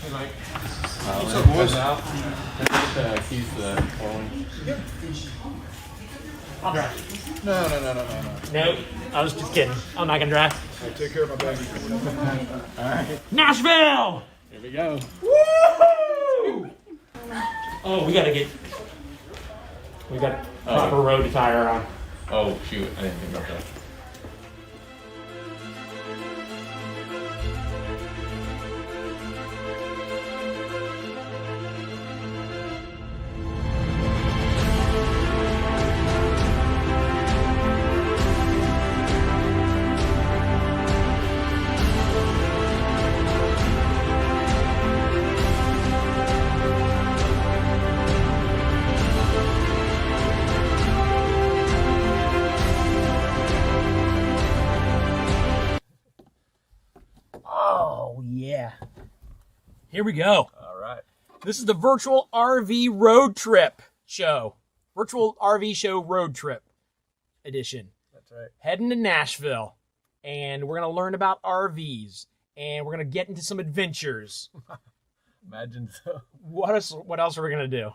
Hey, Mike. What's up, boys? Can I get the keys to the phone? Yeah. I'll drive. No. No, I was just kidding. I'm not gonna drive. I'll take care of my baggage. All right. Nashville! Here we go. Woo! Oh, we got proper road attire on. Oh, shoot. I didn't think about that. Oh, yeah. Here we go. All right. This is the virtual RV road trip show. Virtual RV show road trip edition. That's right. Heading to Nashville. And we're going to learn about RVs. And we're going to get into some adventures. Imagine so. What else are we going to do?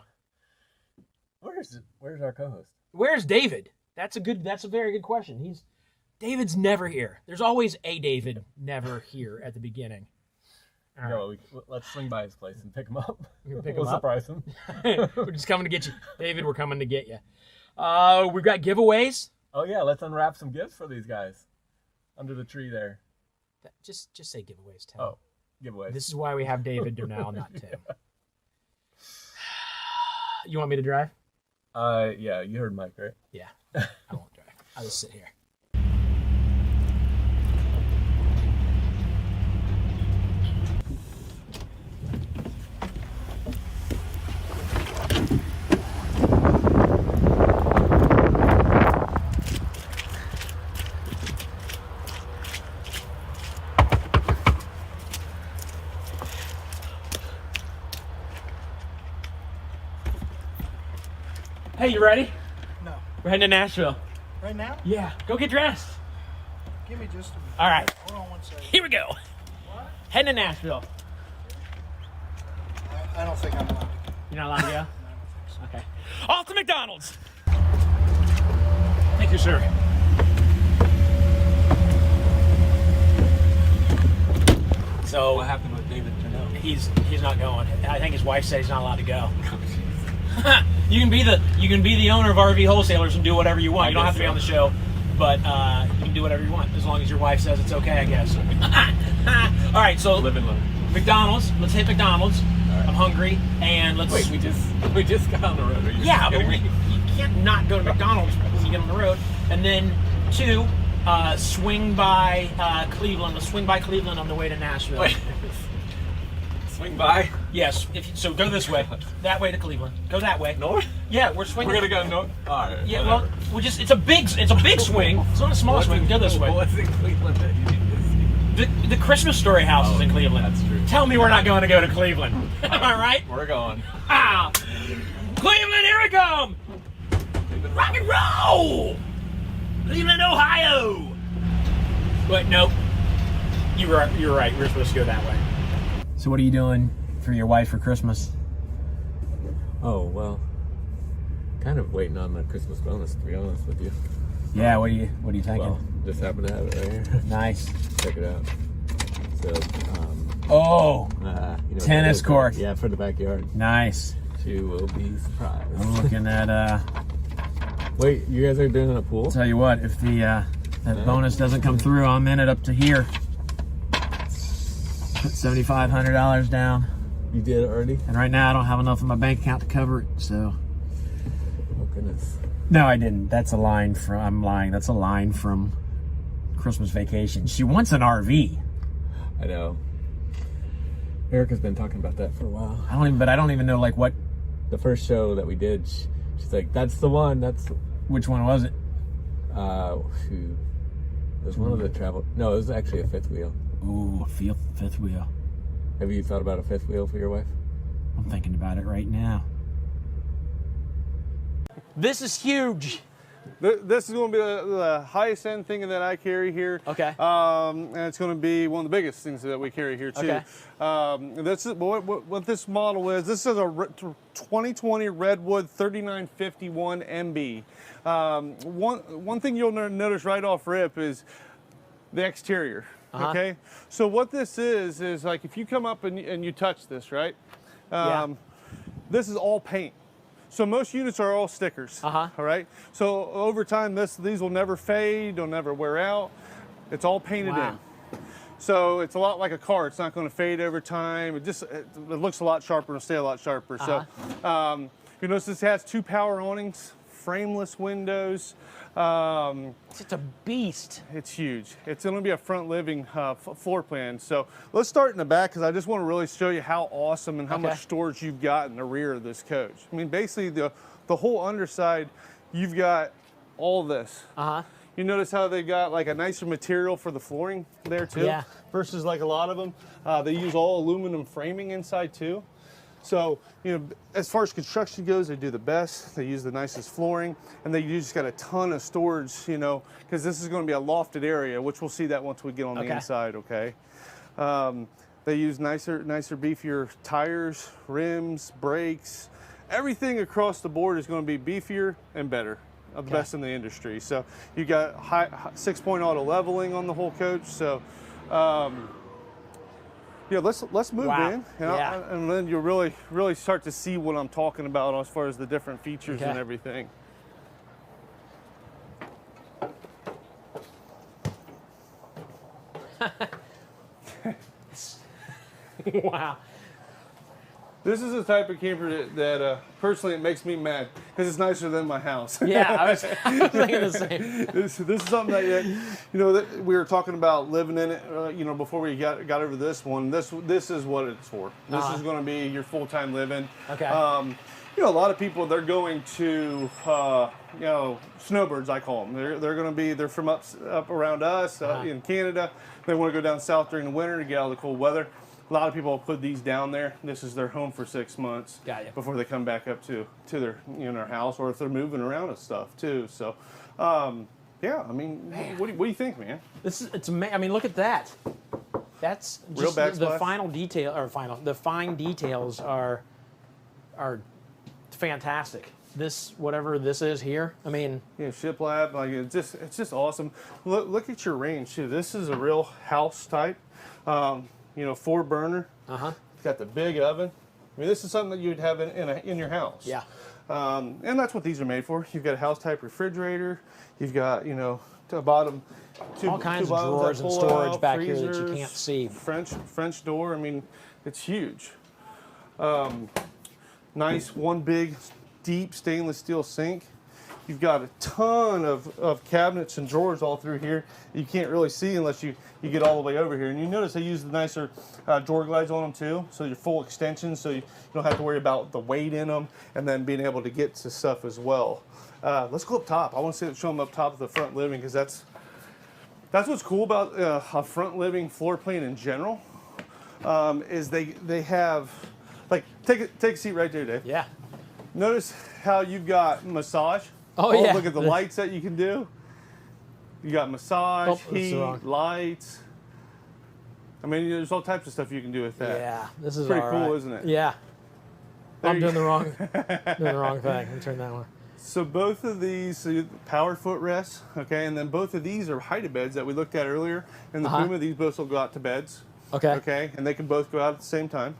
Where's our co-host? Where's David? That's a very good question. David's never here. There's always a David never here at the beginning. All right. Let's swing by his place and pick him up. We'll pick We'll him up. surprise him. We're just coming to get you. David, we're coming to get you. We've got giveaways. Oh yeah, let's unwrap some gifts for these guys under the tree there. Just say giveaways, Tim. Oh, giveaways. This is why we have David now, not Tim. You want me to drive? Yeah, you heard Mike, right? Yeah, I won't drive. I'll just sit here. Hey, you ready? No. We're heading to Nashville. Right now? Yeah, go get dressed. Give me just a minute. All right, Hold on one second. here we go. What? Heading to Nashville. I don't think I'm allowed to go. You're not allowed to go? I don't think so. Okay. Off to McDonald's. Thank you, sir. So What happened with David Turnell? he's not going. I think his wife said he's not allowed to go. You can be the owner of RV wholesalers and do whatever you want. You don't have to be on the show, but you can do whatever you want as long as your wife says it's okay, I guess. All right, so Live and learn. McDonald's. Let's hit McDonald's. right. I'm hungry, and let's. Wait, we just got on the road. Are you Yeah, but kidding me? you can't not go to McDonald's when you get on the road. And then 2, swing by Cleveland. Let's swing by Cleveland on the way to Nashville. Wait. Swing by. Yes. So go this way. That way to Cleveland. Go that way. North? Yeah, we're swinging. We're gonna go north. All right. Yeah, whatever. well, it's a big swing. It's not a small swing. Go this way. What's in Cleveland that you need to see? The Christmas Story house is in Cleveland. That's true. Tell me we're not going to go to Cleveland. Am I right? We're going. Ah, Cleveland, here we come. Rock and roll. Cleveland, Ohio. Wait, no. You were right. We were supposed to go that way. So what are you doing for your wife for Christmas? Oh well, kind of waiting on the Christmas bonus, to be honest with you. Yeah, what are you thinking? Well, just happen to have it right here. Nice. Check it out. So, Oh, tennis for court. Yeah, for the backyard. nice. She will be surprised. I'm looking at Wait, you guys are doing a pool? tell you what, if the that bonus doesn't come through, I'm in it up to here. Put $7,500 down. You did it already? And right now I don't have enough in my bank account to cover it, so. Oh goodness. No, I didn't. That's a line from, I'm lying. That's a line from Christmas Vacation. She wants an RV. I know. Erica's been talking about that for a while. I don't even know like what, The first show that we did, she's like, "That's the one. That's." which one was it? Shoot. It was one of the travel. No, it was actually a fifth wheel. Ooh, fifth wheel. Have you thought about a fifth wheel for your wife? I'm thinking about it right now. This is huge. This is going to be the highest end thing that I carry here. Okay. And it's going to be one of the biggest things that we carry here too. Okay. This is what this model is. This is a 2020 Redwood 3951 MB. One thing you'll notice right off rip is the exterior. Okay. So what this is like if you come up and you touch this, right? This is all paint. So most units are all stickers, all right? So over time, these will never fade, they'll never wear out. It's all painted in. So it's a lot like a car. It's not gonna fade over time. It looks a lot sharper and stay a lot sharper. So you notice this has 2 power awnings, frameless windows. It's a beast. It's huge. It's going to be a front living floor plan. So let's start in the back because I just want to really show you how awesome and how much storage you've got in the rear of this coach. I mean, basically the whole underside, you've got all this. You notice how they got like a nicer material for the flooring there too? Yeah. Versus like a lot of them, they use all aluminum framing inside too. So, you know, as far as construction goes, they do the best. They use the nicest flooring, and they just got a ton of storage, you know, because this is going to be a lofted area, which we'll see that once we get on the inside, okay? They use nicer, beefier tires, rims, brakes. Everything across the board is going to be beefier and better, the best in the industry. So you got 6-point auto leveling on the whole coach. So, yeah, let's move in, and then you'll really start to see what I'm talking about as far as the different features and everything. Wow. This is the type of camper that personally it makes me mad because it's nicer than my house. Yeah, I was thinking the same. This is something that, you know, that we were talking about living in it, you know, before we got over this one. This is what it's for. This is going to be your full-time living. Okay. You know, a lot of people, they're going to, you know, snowbirds, I call them. They're from up around us in Canada. They want to go down south during the winter to get out of the cold weather. A lot of people will put these down there. This is their home for 6 months before they come back up to their, you know, their house, or if they're moving around and stuff too. So, yeah, I mean, what do you think, man? It's amazing. I mean, look at that. That's just the final detail, the fine details are fantastic. This, whatever this is here, I mean, yeah, shiplap, like it's just awesome. Look at your range too. This is a real house type. You know, 4-burner. It's got the big oven. I mean, this is something that you'd have in your house. Yeah. And that's what these are made for. You've got a house type refrigerator. You've got, you know, to the bottom, all kinds of drawers and storage back here that you can't see. French door. I mean, it's huge. Nice, one big, deep stainless steel sink. You've got a ton of cabinets and drawers all through here. You can't really see unless you get all the way over here. And you notice they use the nicer drawer glides on them too, so your full extensions, so you don't have to worry about the weight in them, and then being able to get to stuff as well. Let's go up top. I want to show them up top of the front living, because that's what's cool about a front living floor plan in general. Is they have, like, take a seat right there, Dave. Yeah. Notice how you've got massage. Oh, yeah. Look at the lights that you can do. You got massage, heat, lights. I mean, there's all types of stuff you can do with that. Yeah, this is pretty all cool, right. isn't it? Yeah. I'm doing the wrong thing. Let me turn that one. So both of these power footrests, okay, and then both of these are hide beds that we looked at earlier. And the Puma, these both will go out to beds. Okay. Okay, and they can both go out at the same time.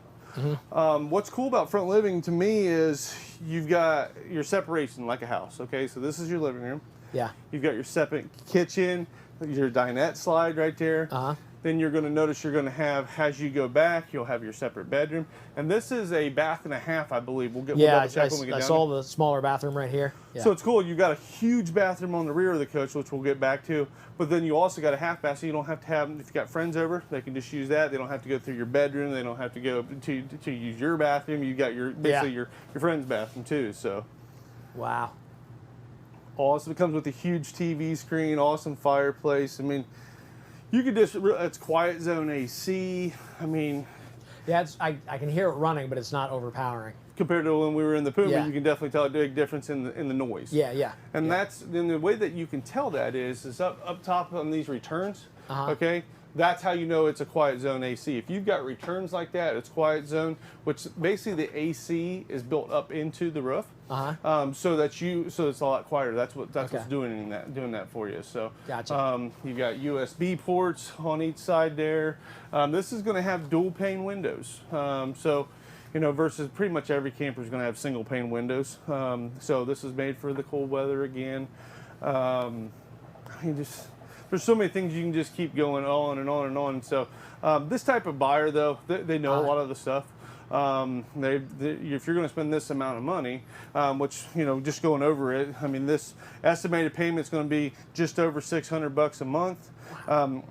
What's cool about front living to me is you've got your separation like a house. Okay, so this is your living room. Yeah. You've got your separate kitchen, your dinette slide right there. Then you're going to notice you're going to have, as you go back, you'll have your separate bedroom. And this is a bath and a half, I believe. We'll double check when we get down. I saw the smaller bathroom right here. Yeah. So it's cool. You've got a huge bathroom on the rear of the coach, which we'll get back to. But then you also got a half bath, so you don't have to have, if you've got friends over, they can just use that. They don't have to go through your bedroom. They don't have to go to use your bathroom. You've got your basically your friend's bathroom too. So, wow. Awesome. It comes with a huge TV screen, awesome fireplace. I mean, you could just, it's quiet zone AC. I mean, yeah, I can hear it running, but it's not overpowering. compared to when we were in the Puma, Yeah. you can definitely tell a big difference in the noise. Yeah, yeah. And then the way that you can tell that is up top on these returns. Okay, that's how you know it's a quiet zone AC. If you've got returns like that, it's quiet zone, which basically the AC is built up into the roof, so it's a lot quieter. That's what's doing that for you. So gotcha. You've got USB ports on each side there. This is going to have dual pane windows. So, you know, versus pretty much every camper is going to have single pane windows. So this is made for the cold weather again. There's so many things you can just keep going on and on and on. So this type of buyer, though, they know a lot of the stuff. If you're going to spend this amount of money, which, you know, just going over it, I mean, this estimated payment is going to be just over $600 a month.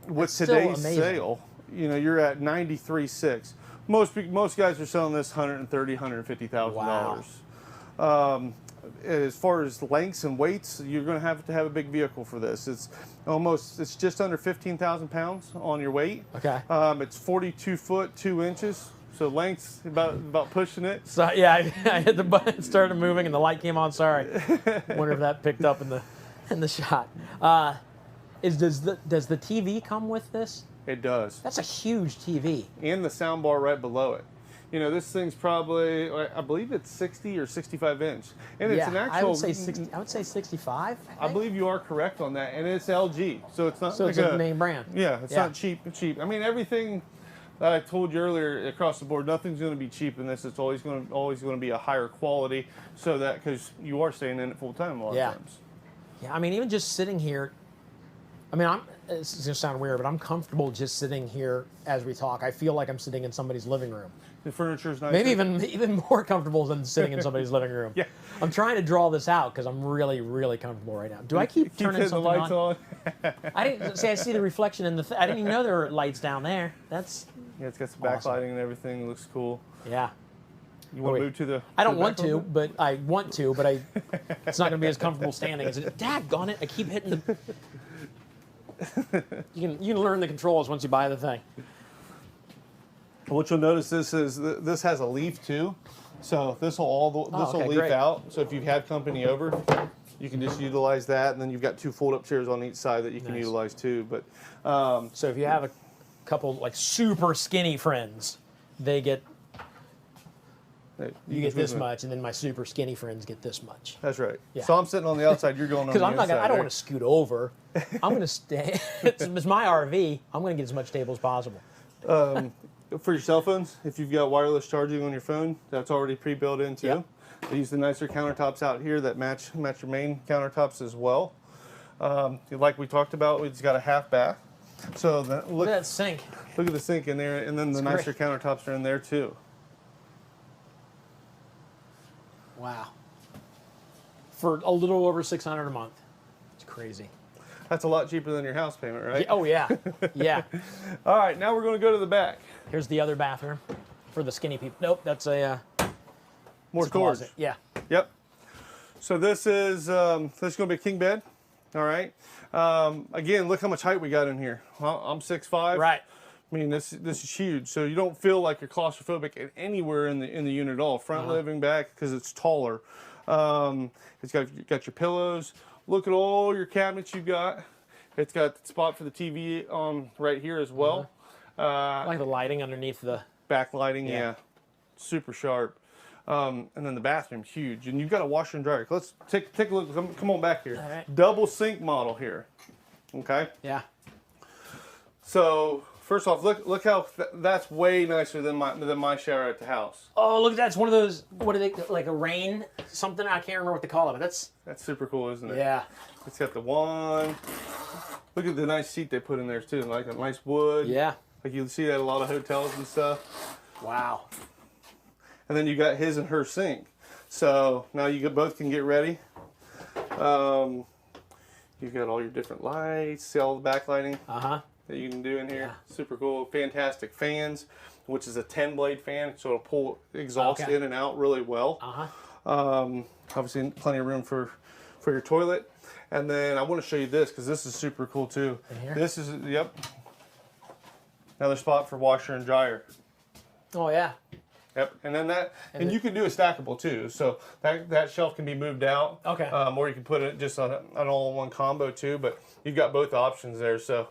With today's sale, you know, you're at $93,600. Most guys are selling this $130,000, $150,000. Wow. As far as lengths and weights, you're going to have a big vehicle for this. It's just under 15,000 pounds on your weight. Okay. It's 42 foot 2 inches. So length's about pushing it. So yeah, I hit the button, it started moving, and the light came on. Sorry. Wonder if that picked up in the shot. Does the TV come with this? It does. That's a huge TV. And the sound bar right below it. You know, this thing's probably, I believe it's 60 or 65 inch. And it's an actual... I would say 60, I would say 65. I believe you are correct on that. And it's LG. So it's not it's a name brand. Yeah, it's not cheap. I mean, everything that I told you earlier across the board, nothing's going to be cheap in this. It's always going to be a higher quality, so that, because you are staying in it full time a lot of times. Yeah, I mean, even just sitting here, I mean, it's going to sound weird, but I'm comfortable just sitting here as we talk. I feel like I'm sitting in somebody's living room. The furniture's nice. Maybe even more comfortable than sitting in somebody's living room. Yeah. I'm trying to draw this out because I'm really, really comfortable right now. Do I keep turning the lights on? I didn't see. I see the reflection in the. I didn't even know there were lights down there. That's. Yeah, it's got some awesome. backlighting and everything. It looks cool. Yeah. You want to move to the? I don't want to, but I want to, but it's not going to be as comfortable standing as it. Daggone it! I keep hitting the. You can learn the controls once you buy the thing. What you'll notice this has a leaf too, so this will leaf great. out. So if you have company over, you can just utilize that, and then you've got 2 fold-up chairs on each side that you can utilize too. But so if you have a couple like super skinny friends, they get. You get this much, and then my super skinny friends get this much. That's right. Yeah. So I'm sitting on the outside. You're going on the inside. Because I don't want to scoot over. I'm going to stay. It's my RV. I'm going to get as much stable as possible. For your cell phones, if you've got wireless charging on your phone, that's already pre-built in too. Yep. They use the nicer countertops out here that match your main countertops as well. Like we talked about, it's got a half bath. So Look at that sink. Look at the sink in there, and then the nicer countertops are in there too. Wow. For a little over $600 a month. It's crazy. That's a lot cheaper than your house payment, right? Yeah, oh, yeah. Yeah. All right, now we're going to go to the back. Here's the other bathroom for the skinny people. Nope, that's a... More storage. Closet. Yeah. Yep. So this is going to be a king bed. All right. Again, look how much height we got in here. Well, I'm 6'5". Right. I mean, this is huge. So you don't feel like you're claustrophobic anywhere in the unit at all. Front living, back, because it's taller. It's got your pillows. Look at all your cabinets you got. It's got the spot for the TV right here as well. I like the lighting underneath the... Backlighting, yeah. Super sharp. And then the bathroom's huge. And you've got a washer and dryer. Let's take a look. Come on back here. All right. Double sink model here. Okay? Yeah. So... First off, look how that's way nicer than my shower at the house. Oh, look at that. It's one of those, what are they, like a rain something? I can't remember what they call it, but that's super cool, isn't it? Yeah. It's got the wand. Look at the nice seat they put in there too, like a nice wood. Yeah. Like you see that at a lot of hotels and stuff. Wow. And then you got his and her sink. So now you both can get ready. You've got all your different lights, see all the backlighting. That you can do in here. Yeah. Super cool. Fantastic fans, which is a 10-blade fan, so it'll pull exhaust in and out really well. Obviously, plenty of room for your toilet. And then I want to show you this because this is super cool too. In here? This is, yep, another spot for washer and dryer. Oh, yeah. Yep, and then and you can do a stackable too. So that shelf can be moved out. Okay. Or you can put it just on an all-in-one combo too. But you've got both options there. So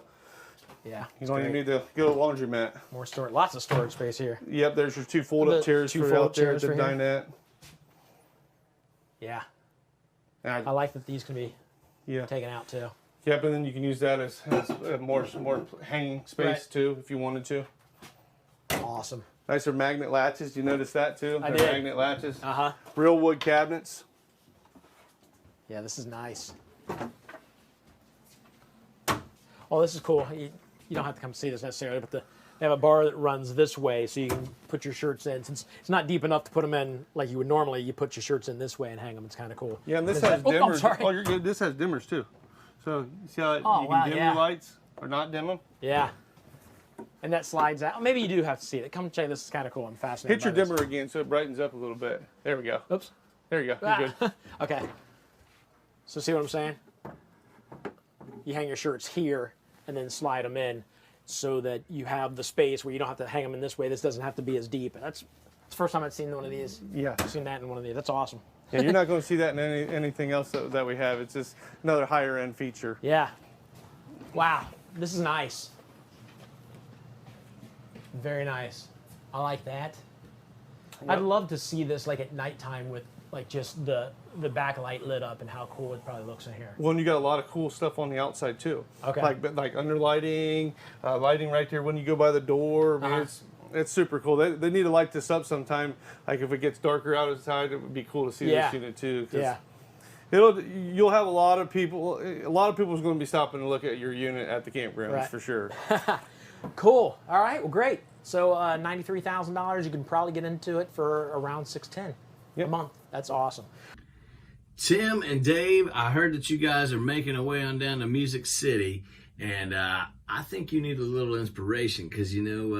yeah, you don't even need to go to laundromat. More storage, lots of storage space here. Yep, there's your 2 fold-up chairs for out there at the dinette. Yeah. I like that these can be taken out too. Yep, and then you can use that as more hanging space too if you wanted to. Awesome. Nicer magnet latches. You notice that too? I did. Magnet latches. Uh-huh. Real wood cabinets. Yeah, this is nice. Oh, this is cool. You don't have to come see this necessarily, but they have a bar that runs this way so you can put your shirts in. Since it's not deep enough to put them in like you would normally, you put your shirts in this way and hang them. It's kind of cool. Yeah, and this has dimmers. Oh, you're good. This has dimmers too. So you see how you can dim your lights or not dim them? Yeah. And that slides out. Maybe you do have to see it. Come check this. Is kind of cool. I'm fascinated. Hit your dimmer again so it brightens up a little bit. There we go. Oops. There you go. You're good. Okay. So see what I'm saying? You hang your shirts here and then slide them in so that you have the space where you don't have to hang them in this way. This doesn't have to be as deep. That's the first time I've seen one of these. Yeah. I've seen that in one of these. That's awesome. Yeah, you're not going to see that in anything else that we have. It's just another higher end feature. Yeah. Wow. This is nice. Very nice. I like that. Yep. I'd love to see this like at nighttime with like just the backlight lit up and how cool it probably looks in here. Well, and you got a lot of cool stuff on the outside too. Okay. Like underlighting, lighting right there when you go by the door. I mean, it's super cool. They need to light this up sometime. Like if it gets darker outside, it would be cool to see this unit too. Yeah. You'll have a lot of people. A lot of people's going to be stopping to look at your unit at the campgrounds for sure. Cool. All right. Well, great. So $93,000, you can probably get into it for around $610 a month. That's awesome. Tim and Dave, I heard that you guys are making a way on down to Music City, and I think you need a little inspiration because, you know,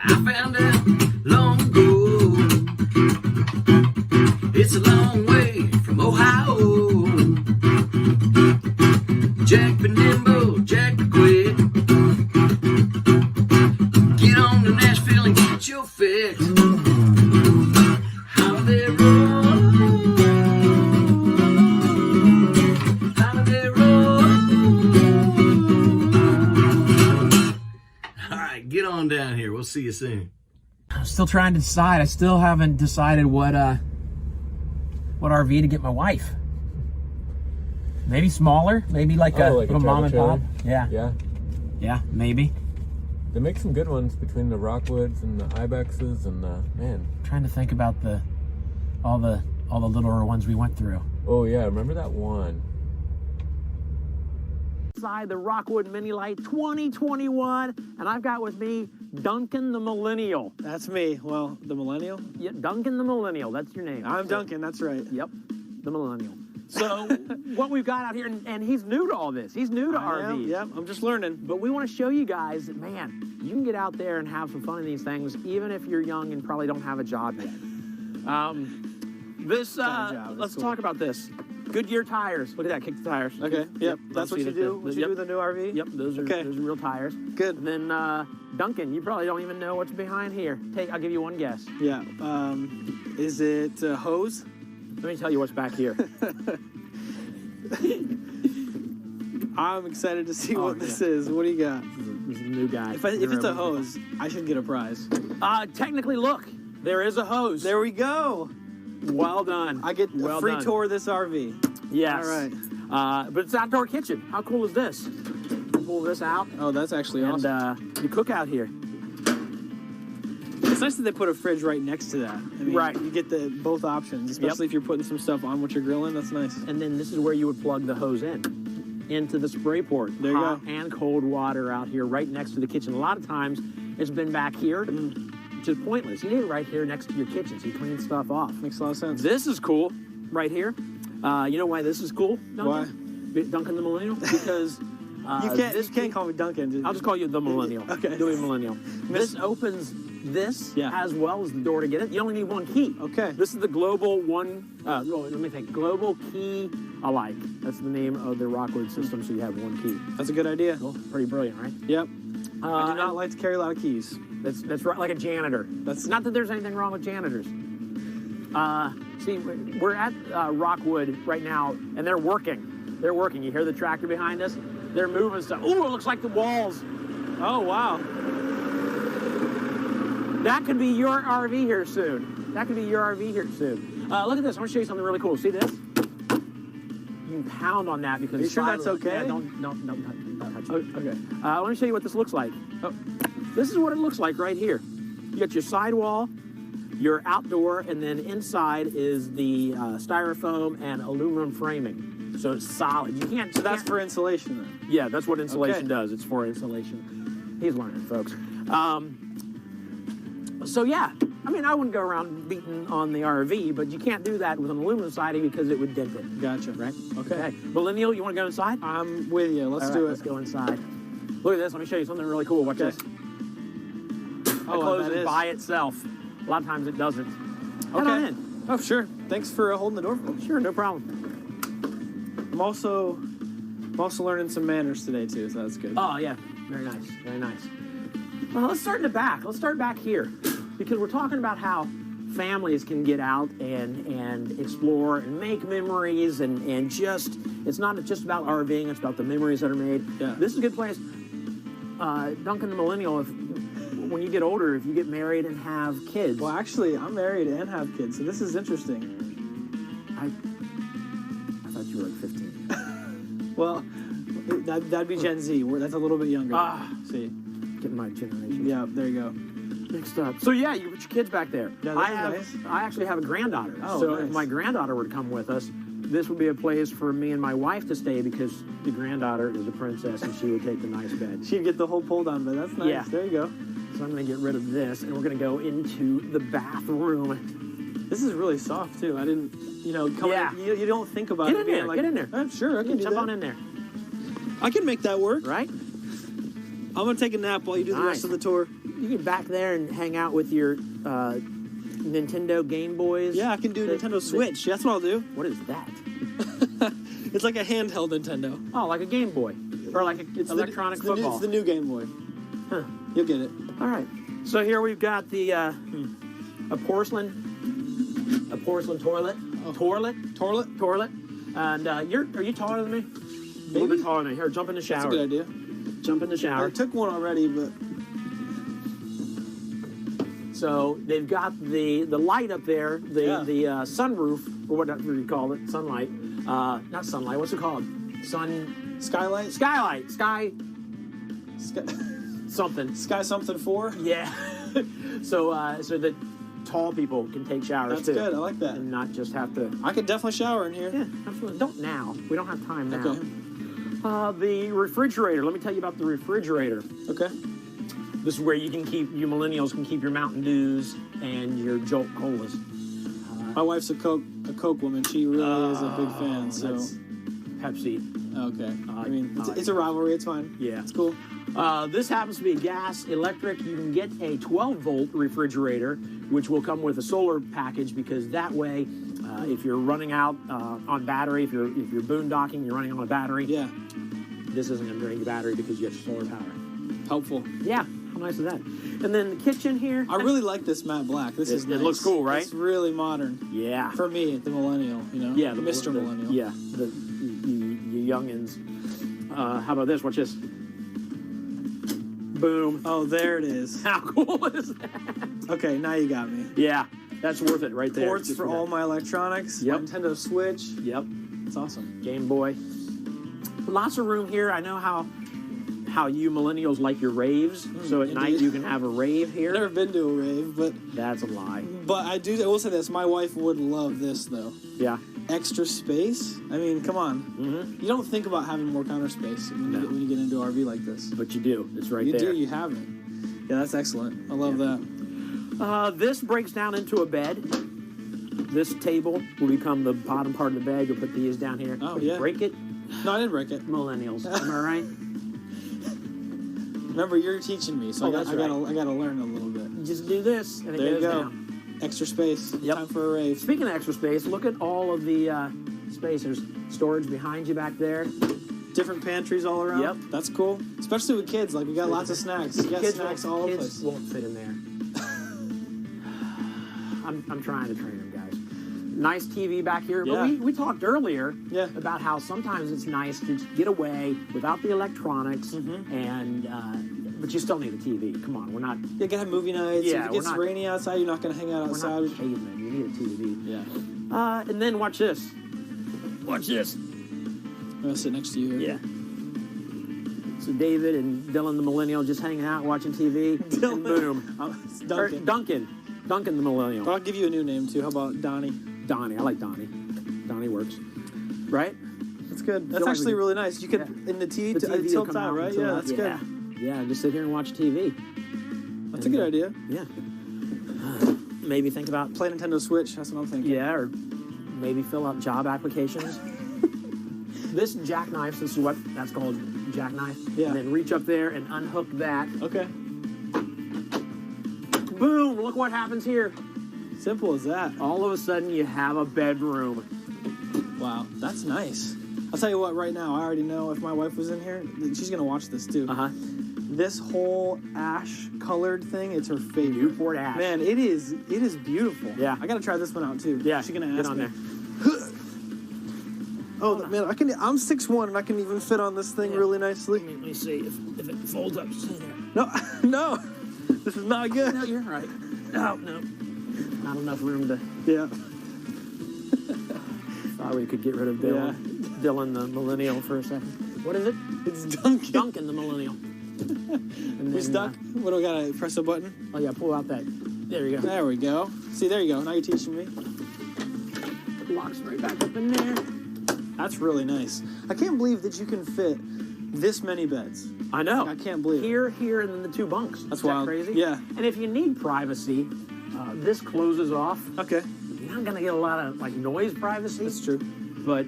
I found out long ago it's a long way from Ohio. Jack been nimble, Jack been quick. Get on to Nashville and get your fix. How they roll, how they roll. All right, get on down here. We'll see you soon. I'm still trying to decide. I still haven't decided what RV to get my wife. Maybe smaller, maybe like a mom and pop. Yeah, maybe. They make some good ones between the Rockwoods and the Ibexes and man. Trying to think about all the littler ones we went through. Oh yeah, remember that one? Inside the Rockwood Mini Lite 2021, and I've got with me Duncan the Millennial. That's me. Well, the Millennial? Yeah, Duncan the Millennial. That's your name. I'm Duncan. That's right. Yep, the Millennial. So what we've got out here, and he's new to all this. He's new to RVs. Yep, I'm just learning. But we want to show you guys that, man, you can get out there and have some fun in these things, even if you're young and probably don't have a job yet. Let's talk about this. Goodyear tires. Look at that, kick the tires. Okay, yep, that's what you do. What you do with the new RV? Yep, those are real tires. Good. And then, Duncan, you probably don't even know what's behind here. I'll give you one guess. Yeah, is it a hose? Let me tell you what's back here. I'm excited to see what this is. What do you got? This is a new guy. If it's a hose, I should get a prize. Technically, look, there is a hose. There we go. Well done. I get a free tour of this RV. Yes. All right. But it's an outdoor kitchen. How cool is this? Pull this out. Oh, that's actually awesome. And you cook out here. It's nice that they put a fridge right next to that. I mean, you get both options, especially if you're putting some stuff on what you're grilling. That's nice. And then this is where you would plug the hose into the spray port. There you Hot go. and cold water out here right next to the kitchen. A lot of times it's been back here, which is pointless. You need it right here next to your kitchen so you clean stuff off. Makes a lot of sense. This is cool right here. You know why this is cool, Duncan? Why? Duncan the Millennial? Because... you can't call me Duncan. I'll just call you the Millennial. Okay. Dewey Millennial. This opens this as well as the door to get in. You only need one key. Okay. This is the Global Global Key Alike. That's the name of the Rockwood system, so you have one key. That's a good idea. Cool. Pretty brilliant, right? Yep. I do not like to carry a lot of keys. That's right, like a janitor. That's not that there's anything wrong with janitors. See, we're at Rockwood right now, and they're working. They're working. You hear the tractor behind us? They're moving stuff. Ooh, it looks like the walls. Oh, wow. That could be your RV here soon. That could be your RV here soon. Look at this. I want to show you something really cool. See this? You can pound on that because... Are you sure that's okay? Yeah, don't touch it. Okay. Let me show you what this looks like. Oh, this is what it looks like right here. You got your sidewall, your outdoor, and then inside is the styrofoam and aluminum framing. So it's solid. You can't... So that's for insulation then? Yeah, that's what insulation does. It's for insulation. He's learning, folks. So yeah, I mean, I wouldn't go around beating on the RV, but you can't do that with an aluminum siding because it would dent it. Gotcha. Right? Okay. Millennial, you want to go inside? I'm with you. Let's do it. Let's go inside. Look at this. Let me show you something really cool. Watch this. Oh, it closes by itself. A lot of times it doesn't. Head on in. Oh, sure. Thanks for holding the door for me. Sure, no problem. I'm also learning some manners today too, so that's good. Oh yeah, very nice, very nice. Well, let's start in the back. Let's start back here, because we're talking about how families can get out and explore and make memories and just, it's not just about RVing, it's about the memories that are made. Yeah. This is a good place. Duncan the Millennial, when you get older, if you get married and have kids. Well, actually, I'm married and have kids, so this is interesting. I thought you were like 15. Well, that'd be Gen Z. That's a little bit younger. See. Getting my generation. Yeah, there you go. Mixed up. So yeah, you put your kids back there. Yeah, I actually have a granddaughter. Oh, so nice. if my granddaughter would come with us, this would be a place for me and my wife to stay because the granddaughter is a princess and she would take the nice bed. She'd get the whole pull down bed. That's nice. Yeah. There you go. So I'm going to get rid of this and we're going to go into the bathroom. This is really soft too. I didn't, you don't think about Get it. in there. Like, Get in there. I'm sure I can do Jump that. on in there. I can make that work. Right? I'm going to take a nap while you do the rest of the tour. You get back there and hang out with your Nintendo Game Boys. Yeah, I can do Nintendo Switch. That's what I'll do. What is that? It's like a handheld Nintendo. Oh, like a Game Boy. Or like it's electronic football. It's the new Game Boy. Huh. You'll get it. All right. So here we've got the a porcelain toilet. Oh. Toilet. And are you taller than me? A little bit taller than me. Here, jump in the shower. That's a good idea. Jump in the shower. I took one already, but... So they've got the light up there, the sunroof, or whatever you call it, sunlight. Not sunlight, what's it called? Skylight? Skylight. Sky something 4? Yeah. so that tall people can take showers too. That's good, I like that. And not just have to... I could definitely shower in here. Yeah, absolutely. Don't now. We don't have time now. Okay. The refrigerator. Let me tell you about the refrigerator. Okay. This is where you millennials can keep your Mountain Dews and your Jolt Colas. My wife's a Coke woman. She really is a big fan. So that's Pepsi. Okay. I mean, it's a rivalry. It's fine. Yeah. It's cool. This happens to be gas, electric. You can get a 12-volt refrigerator, which will come with a solar package because that way, if you're running out on battery, if you're boondocking, you're running on a battery. Yeah. This isn't going to drain your battery because you have solar power. Helpful. Yeah. How nice is that? And then the kitchen here. I really like this matte black. This is nice. It looks cool, right? It's really modern. Yeah. For me, the millennial, Yeah, the Mr. Millennial. Yeah, you youngins. How about this? Watch this. Boom. Oh, there it is. How cool is that? Okay, now you got me. Yeah, that's worth it right there. Ports for all my electronics. Yep. Nintendo Switch. Yep. It's awesome. Game Boy. Lots of room here. I know how you millennials like your raves. So at night you can have a rave here. I've never been to a rave, but... That's a lie. But I will say this. My wife would love this, though. Yeah. Extra space? I mean, come on. Mm-hmm. You don't think about having more counter space when you get into an RV like this. But you do. It's right there. You do. You have it. Yeah, that's excellent. I love that. This breaks down into a bed. This table will become the bottom part of the bed. You'll put these down here. Oh, yeah. Break it. No, I didn't break it. Millennials. Am I right? Remember, you're teaching me, so I gotta learn a little bit. You just do this, and there it you goes go. down. Extra space. Yep. Time for a rave. Speaking of extra space, look at all of the space. There's storage behind you back there. Different pantries all around. Yep. That's cool. Especially with kids. Like, we got lots of snacks. You got snacks all over the place. Kids won't fit in there. I'm trying to train them, guys. Nice TV back here. Yeah. But we talked earlier Yeah. about how sometimes it's nice to just get away without the electronics, and but you still need a TV. Come on, we're not. You gotta have movie nights. Yeah, if it gets rainy outside, you're not gonna hang out We're outside. not cavemen. You need a TV. Yeah. And then watch this. Watch this. I'm gonna sit next to you here. Yeah. So David and Dylan the Millennial just hanging out watching TV. And boom. It's Or Duncan. Duncan the Millennial. But I'll give you a new name too. How about Donnie? Donnie. I like Donnie. Donnie works. Right? That's good. That's Don't actually really- really nice. You could in the TV, The TV will tilt come out, right? and Yeah, tilt that's out. good. Yeah, just sit here and watch TV. That's a good idea. Yeah. Maybe think about Play Nintendo Switch. That's what I'm thinking. Yeah, or maybe fill out job applications. This jackknife, this is what that's called, jackknife. Yeah. And then reach up there and unhook that. Okay. Boom! Look what happens here. Simple as that. All of a sudden, you have a bedroom. Wow, that's nice. I'll tell you what. Right now, I already know if my wife was in here, she's gonna watch this too. This whole ash-colored thing, it's her favorite. Newport ash. Man, it is beautiful. Yeah. I gotta try this one out too. Yeah, she's gonna get ask on me. there. Oh man, I'm 6'1" and I can even fit on this thing really nicely. Let me see if it folds up. See there. No, no, this is not good. No, you're right. No. Not enough room to. Yeah. Thought we could get rid of Dylan. Dylan the Millennial for a second. What is it? It's Duncan. Duncan the Millennial. And We then, stuck? What do we gotta press a button? Oh yeah, pull out that. There you go. There we go. See, there you go. Now you're teaching me. Locks right back up in there. That's really nice. I can't believe that you can fit this many beds. I know. I can't believe it. Here, and then the 2 bunks. That's Is that wild. crazy? Yeah. And if you need privacy, this closes off. Okay. You're not gonna get a lot of like noise privacy. That's true. But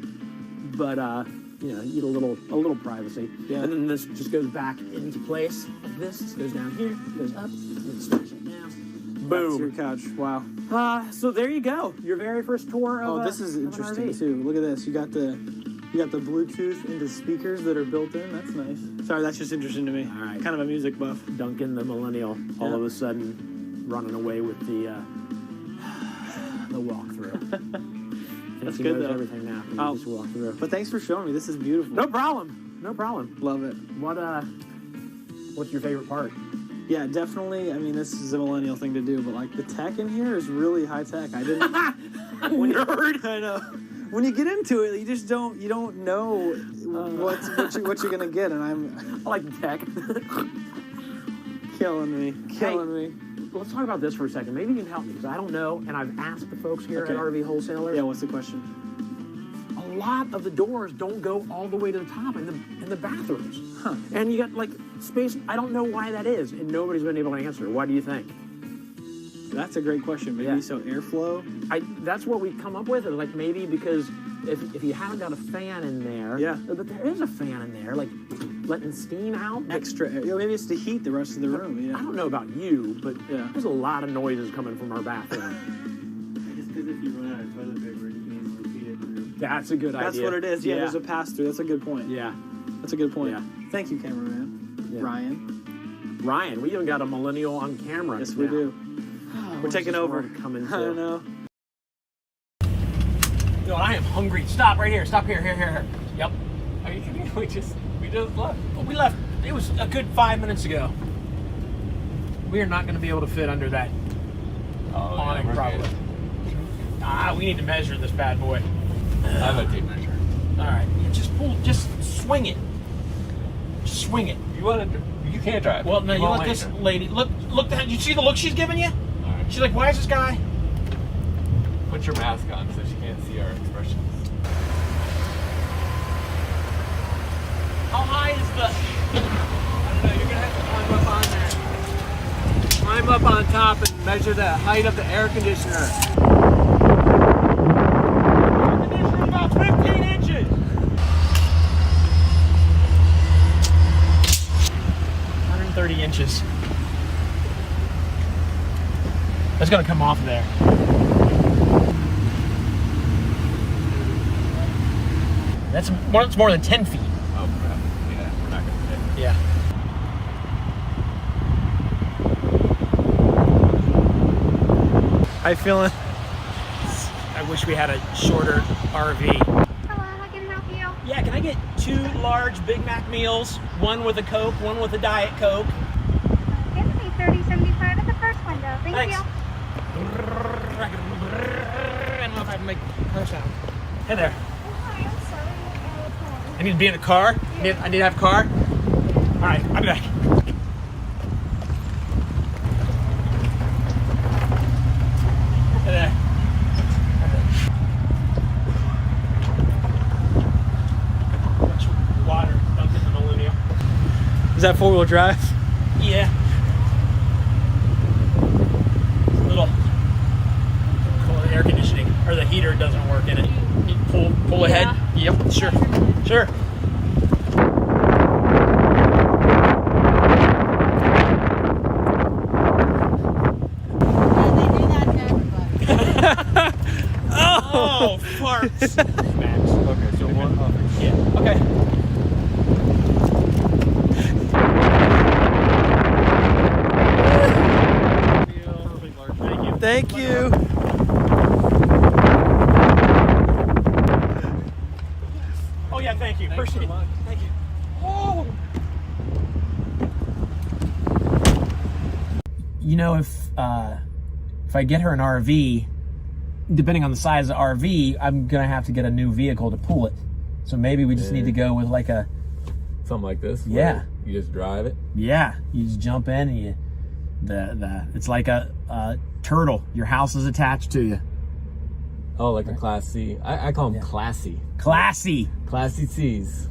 you know, you get a little privacy. Yeah. And then this just goes back into place. Like this goes down here, goes up, and then smash it down. That's your Boom. couch. Wow. So there you go. Your very first tour of Oh, this is of an interesting RV. too. Look at this. You got the Bluetooth into speakers that are built in. That's nice. Sorry, that's just interesting to me. All right. Kind of a music buff. Duncan the Millennial, all Yeah. of a sudden running away with the walkthrough. That's he good, knows though. everything now. He Oh. just walk through. But thanks for showing me. This is beautiful. No problem. No problem. Love it. What's your favorite part? Yeah, definitely. I mean, this is a millennial thing to do, but like the tech in here is really high tech. I didn't. Nerd. I know. When you get into it, you just don't know what you're gonna get, and I like the tech. killing me. Let's talk about this for a second. Maybe you can help me because I don't know, and I've asked the folks here Okay. at RV Wholesalers. Yeah, what's the question? A lot of the doors don't go all the way to the top in the bathrooms. Huh. And you got like space. I don't know why that is, and nobody's been able to answer. Why do you think? That's a great question. Maybe Yeah. so airflow. That's what we come up with. Is like maybe because if you haven't got a fan in there, Yeah. but there is a fan in there, like letting steam out. Extra air. Maybe it's to heat the rest of the room. I Yeah. don't know about you, but Yeah. there's a lot of noises coming from our bathroom. Just because if you run out of toilet paper, you can easily feed it through. That's a good idea. That's what it is. Yeah, there's a pass through. That's a good point. Yeah. That's a good point. Yeah. Thank you, cameraman. Yeah. Ryan. We even got a millennial on camera. Yes, we now. do. Oh, We're taking over. Coming I don't know. Yo, I am hungry. Stop right here. Stop here. Here. Yep. Are you kidding? We just left. Well, we left. It was a good 5 minutes ago. We are not going to be able to fit under that awning, probably. We need to measure this bad boy. I have a tape measure. All right. Yeah, just swing it. Just swing it. You can't drive. Well, no, you won't let this later. lady look. You see the look she's giving you? All right. She's like, "Why is this guy?" Put your mask on so she can't see our expressions. How high is the? I don't know. You're gonna have to climb up on there. Climb up on top and measure the height of the air conditioner. Air conditioner is about 15 inches. 130 inches. That's gonna come off of there. That's more than 10 feet. Oh, How you feeling? I wish we had a shorter RV. Hello, how can I help you? Yeah, can I get 2 large Big Mac meals? One with a Coke, one with a Diet Coke. Okay, $30.75 at the first window. Thank you. I don't know if I can make her sound. Hey there. Hi, I'm sorry. I need to be in a car. I need to have a car. All right, I'll be back. Hey there. Much water dumped in the millennium. Is that 4-wheel drive? Yeah. It's a little cold air conditioning, or the heater doesn't work in it. You pull ahead. Yep, sure. Sure. Oh, farts. Max. Okay, so one off. Yeah. Okay. Thank you. Oh yeah, thank you. Appreciate it. Thank you. Oh. You know, if I get her an RV, depending on the size of the RV, I'm gonna have to get a new vehicle to pull it. So maybe we just need to go with like a Something like this. Yeah. where You just drive it. you just jump in and it's like a turtle. Your house is attached to you. Oh, like a Class C. I call them classy. Classy. Classy C's.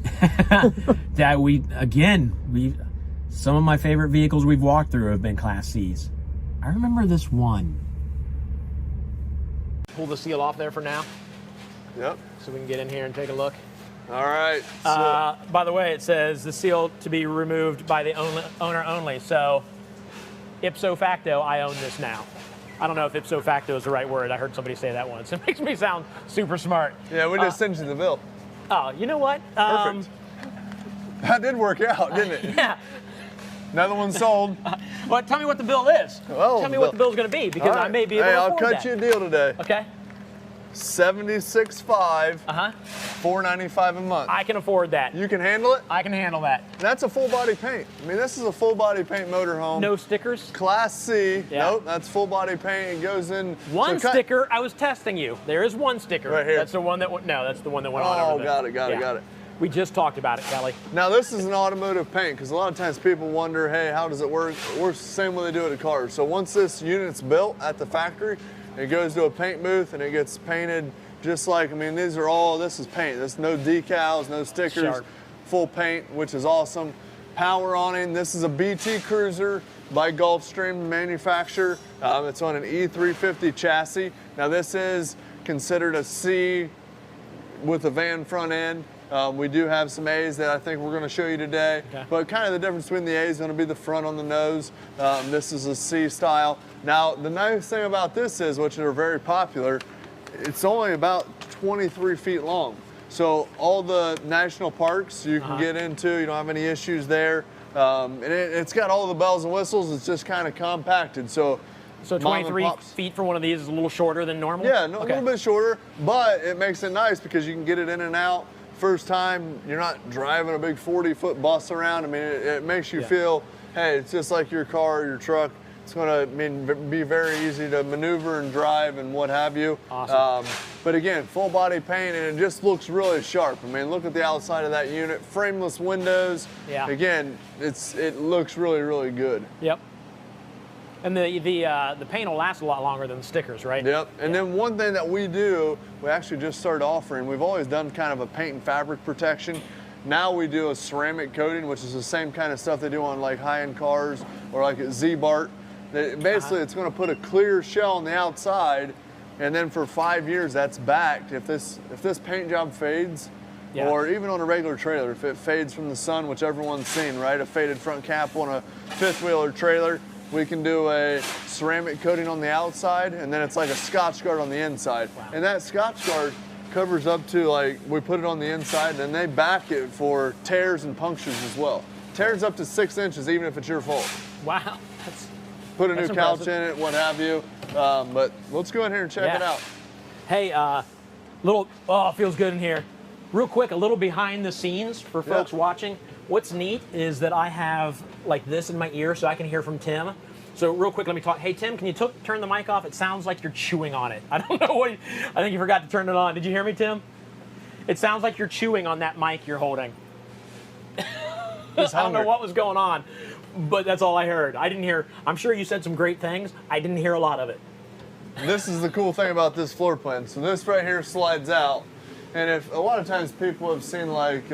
That some of my favorite vehicles we've walked through have been Class C's. I remember this one. Pull the seal off there for now, Yep. so we can get in here and take a look. All right. By the way, it says the seal to be removed by the owner only. So, ipso facto, I own this now. I don't know if ipso facto is the right word. I heard somebody say that once. It makes me sound super smart. Yeah, we just sent you the bill. Oh, you know what? Perfect. That did work out, didn't it? Yeah. Another one sold. Well, tell me what the bill is. Well, tell me what the bill's going to be, because All right. I may be able to I'll afford cut that. you a deal today. Okay. $76.5. $4.95 a month. I can afford that. You can handle it? I can handle that. That's a full body paint. I mean, this is a full body paint motorhome. No stickers? Class C. Yeah. Nope, that's full body paint. It goes in. One sticker. I was testing you. There is one sticker. Right here. That's the one that no, that's the one that went on Oh, over there. got it. We just talked about it, Kelly. Now this is an automotive paint, because a lot of times people wonder, hey, how does it work? It works the same way they do it at cars. So once this unit's built at the factory, it goes to a paint booth and it gets painted just like, I mean, this is paint. There's no decals, no stickers, Sharp. full paint, which is awesome. Power awning. This is a BT Cruiser by Gulfstream manufacturer. It's on an E350 chassis. Now this is considered a C with a van front end. We do have some A's that I think we're going to show you today, but kind of the difference between the A is going to be the front on the nose. This is a C style. Now, the nice thing about this is, which are very popular, it's only about 23 feet long. So all the national parks you can get into, you don't have any issues there. And it's got all the bells and whistles. It's just kind of compacted. So 23 feet for one of these is a little shorter than normal? Yeah, a little bit shorter, but it makes it nice because you can get it in and out. First time, you're not driving a big 40-foot bus around. I mean, it makes you feel, hey, it's just like your car or your truck. It's going to be very easy to maneuver and drive and what have you. Awesome. But again, full body paint, and it just looks really sharp. I mean, look at the outside of that unit. Frameless windows. Yeah. Again, it looks really, really good. Yep. And the paint will last a lot longer than the stickers, right? Yep. And then one thing that we do, we actually just started offering, we've always done kind of a paint and fabric protection. Now we do a ceramic coating, which is the same kind of stuff they do on like high-end cars or like at Z-Bart. Basically, it's going to put a clear shell on the outside, and then for 5 years that's backed. If this paint job fades, or even on a regular trailer, if it fades from the sun, which everyone's seen, right? A faded front cap on a fifth-wheeler trailer, we can do a ceramic coating on the outside, and then it's like a Scotch Guard on the inside. Wow. And that Scotch Guard covers up to, like, we put it on the inside, and then they back it for tears and punctures as well. Tears up to 6 inches, even if it's your fault. Wow. Put a new couch in it, what have you. But let's go in here and check it out. Hey, feels good in here. Real quick, a little behind the scenes for folks watching. What's neat is that I have like this in my ear so I can hear from Tim. So real quick, let me talk. Hey, Tim, can you turn the mic off? It sounds like you're chewing on it. I don't know what, I think you forgot to turn it on. Did you hear me, Tim? It sounds like you're chewing on that mic you're holding. I don't know what was going on, but that's all I heard. I didn't hear, I'm sure you said some great things. I didn't hear a lot of it. This is the cool thing about this floor plan. So this right here slides out. And if a lot of times people have seen like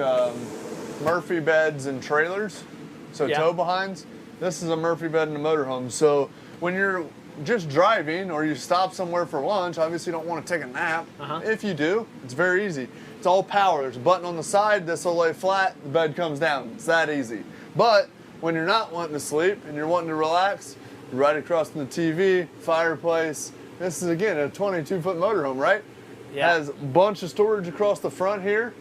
Murphy beds and trailers, so tow behinds, this is a Murphy bed in a motorhome. So when you're just driving or you stop somewhere for lunch, obviously you don't want to take a nap. If you do, it's very easy. It's all power. There's a button on the side, this will lay flat, the bed comes down. It's that easy. But when you're not wanting to sleep and you're wanting to relax, you're right across from the TV, fireplace. This is again a 22-foot motorhome, right? Yeah. Has a bunch of storage across the front here.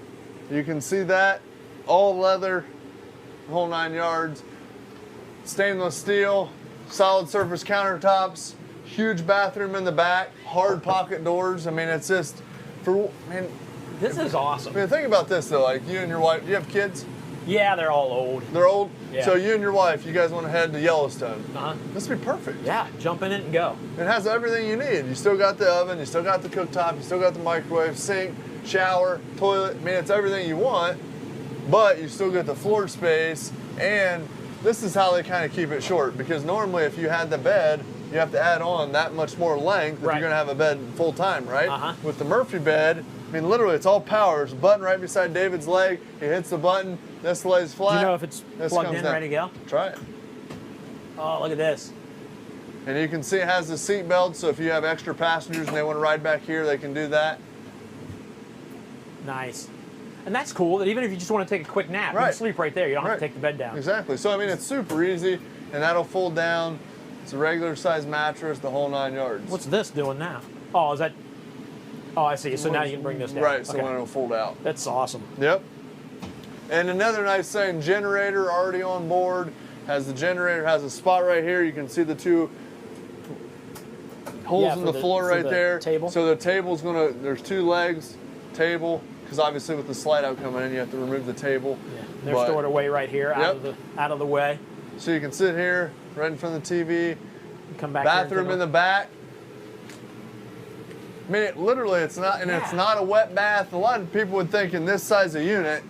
You can see that. All leather, whole 9 yards. Stainless steel, solid surface countertops, huge bathroom in the back, hard pocket doors. I mean, it's just, this is awesome. I mean, think about this though, like you and your wife, do you have kids? Yeah, they're all old. They're old? Yeah. So you and your wife, you guys want to head to Yellowstone. This would be perfect. Yeah, jump in it and go. It has everything you need. You still got the oven, you still got the cooktop, you still got the microwave, sink, shower, toilet. I mean, it's everything you want, but you still get the floor space. And this is how they kind of keep it short, because normally if you had the bed, you have to add on that much more length if you're going to have a bed full time, right? With the Murphy bed, I mean, literally, it's all power. There's a button right beside David's leg. He hits the button. This lays flat. Do you know if it's plugged in, ready to go? Try it. Oh, look at this. And you can see it has the seat belt, so if you have extra passengers and they want to ride back here, they can do that. Nice. And that's cool that even if you just want to take a quick nap, you can sleep right there. You don't have to take the bed down. Exactly. So, I mean, it's super easy, and that'll fold down. It's a regular size mattress, the whole 9 yards. What's this doing now? Oh, is that... Oh, I see. So now you can bring this down. Right, so when it'll fold out. That's awesome. Yep. And another nice thing, generator already on board. The generator has a spot right here. You can see the two holes in the floor right there. Table. So the table's gonna, there's two legs, table, because obviously with the slide out coming in, you have to remove the table. Yeah. They're stored away right here, out of the way. So you can sit here, right in front of the TV. Come back. Bathroom in the back. I mean, literally, it's not, and it's not a wet bath. A lot of people would think in this size of unit,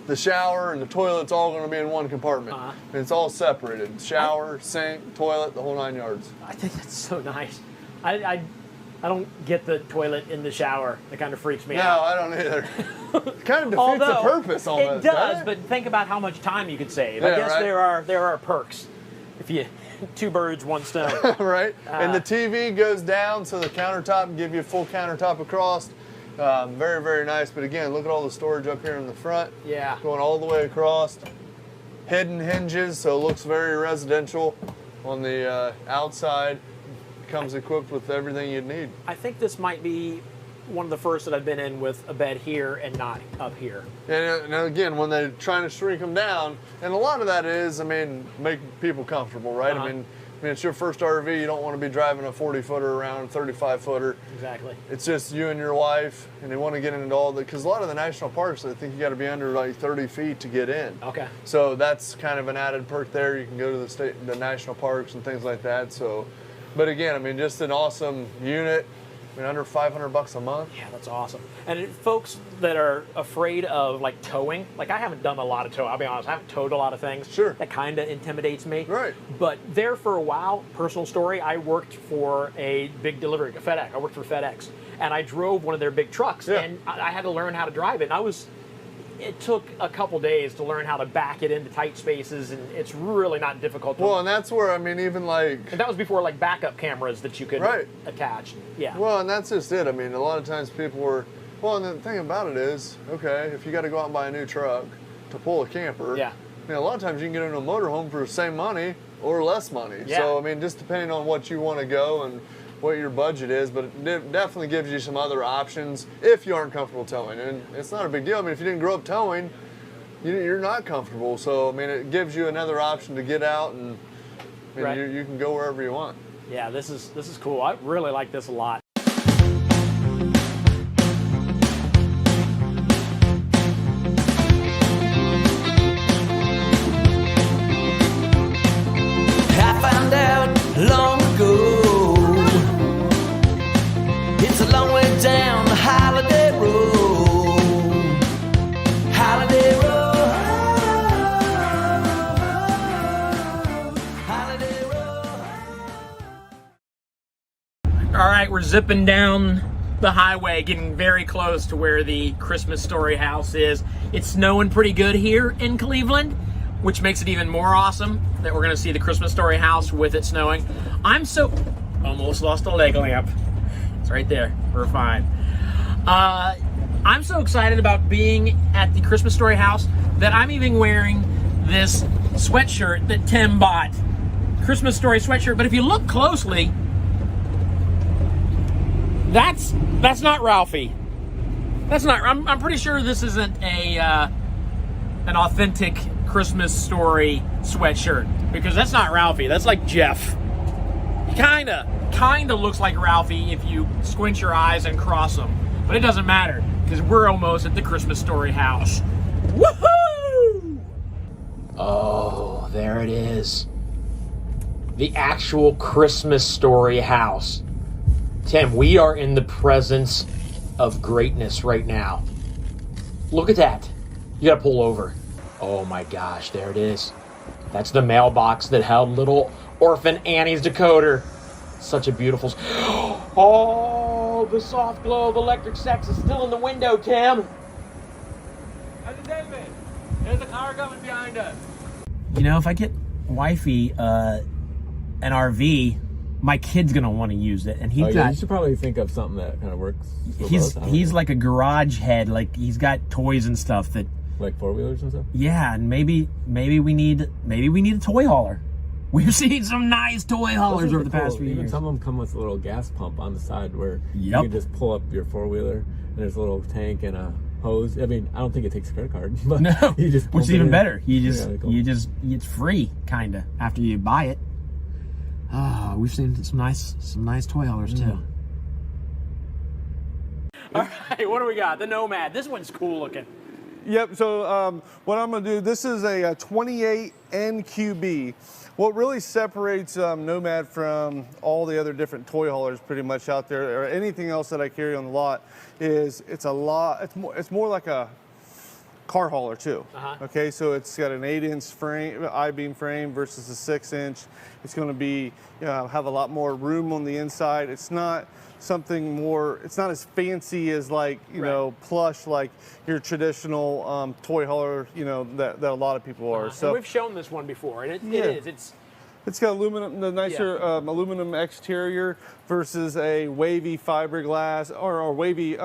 the shower and the toilet's all going to be in one compartment. And it's all separated. Shower, sink, toilet, the whole 9 yards. I think that's so nice. I don't get the toilet in the shower. It kind of freaks me out. No, I don't either. It kind of defeats the purpose almost. It does, but think about how much time you could save. I guess there are perks if you... Two birds, one stone. Right? And the TV goes down, so the countertop can give you a full countertop across. Very, very nice. But again, look at all the storage up here in the front. Yeah. Going all the way across. Hidden hinges, so it looks very residential. On the outside, comes equipped with everything you'd need. I think this might be one of the first that I've been in with a bed here and not up here. And again, when they're trying to shrink them down, and a lot of that is, I mean, make people comfortable, right? I mean, it's your first RV. You don't want to be driving a 40-footer around, a 35-footer. Exactly. It's just you and your wife, and they want to get into all the, because a lot of the national parks, I think you got to be under like 30 feet to get in. Okay. So that's kind of an added perk there. You can go to the national parks and things like that. So, but again, I mean, just an awesome unit. I mean, under $500 a month. Yeah, that's awesome. And folks that are afraid of like towing, like I haven't done a lot of towing. I'll be honest, I haven't towed a lot of things. Sure. That kind of intimidates me. Right. But there for a while, personal story, I worked for a big delivery, a FedEx. I worked for FedEx, and I drove one of their big trucks, and I had to learn how to drive it. And it took a couple days to learn how to back it into tight spaces, and it's really not difficult. Well, and that's where, I mean, even like... And that was before like backup cameras that you could attach. Yeah. Well, and that's just it. I mean, a lot of times people were... Well, and the thing about it is, okay, if you got to go out and buy a new truck to pull a camper, I mean, a lot of times you can get into a motorhome for the same money or less money. Yeah. So, I mean, just depending on what you want to go and what your budget is, but it definitely gives you some other options if you aren't comfortable towing. And it's not a big deal. I mean, if you didn't grow up towing, you're not comfortable. So, I mean, it gives you another option to get out and you can go wherever you want. Yeah, this is cool. I really like this a lot. I found out long ago it's a long way down the holiday road. Holiday road. Holiday road. All right, we're zipping down the highway, getting very close to where the Christmas Story house is. It's snowing pretty good here in Cleveland, which makes it even more awesome that we're going to see the Christmas Story house with it snowing. Almost lost a leg lamp. It's right there. We're fine. I'm so excited about being at the Christmas Story house that I'm even wearing this sweatshirt that Tim bought. Christmas Story sweatshirt. But if you look closely, that's not Ralphie. That's not. I'm pretty sure this isn't an authentic Christmas Story sweatshirt, because that's not Ralphie. That's like Jeff. Kinda looks like Ralphie if you squint your eyes and cross them, but it doesn't matter because we're almost at the Christmas Story house. Woohoo! Oh, there it is. The actual Christmas Story house. Tim, we are in the presence of greatness right now. Look at that. You gotta pull over. Oh my gosh, there it is. That's the mailbox that held little orphan Annie's decoder. Such a beautiful... Oh, the soft glow of electric sex is still in the window, Tim. How's it, David? There's a car coming behind us. You know, if I get wifey an RV, my kid's gonna want to use it, and you should probably think of something that kind of works. He's like a garage head, like he's got toys and stuff that, like four-wheelers and stuff. Yeah, and maybe we need a toy hauler. We've seen some nice toy haulers over the past few years. Some of them come with a little gas pump on the side where you Yep. can just pull up your four-wheeler, and there's a little tank and a hose. I mean, I don't think it takes a credit card, but No, you just which is pump it even in. better. Cool. It's free, kinda, after you buy it. Ah, we've seen some nice toy haulers too. All right, what do we got? The Nomad. This one's cool looking. Yep, so what I'm gonna do, this is a 28 NQB. What really separates Nomad from all the other different toy haulers pretty much out there, or anything else that I carry on the lot, is it's more like a car hauler too. Okay, so it's got an 8-inch frame, I-beam frame versus a 6-inch. It's going to be have a lot more room on the inside. It's not something more. It's not as fancy as like you know plush like your traditional toy hauler. You know that a lot of people are. So and we've shown this one before, and it is. It's got aluminum, the nicer aluminum exterior versus a wavy fiberglass or wavy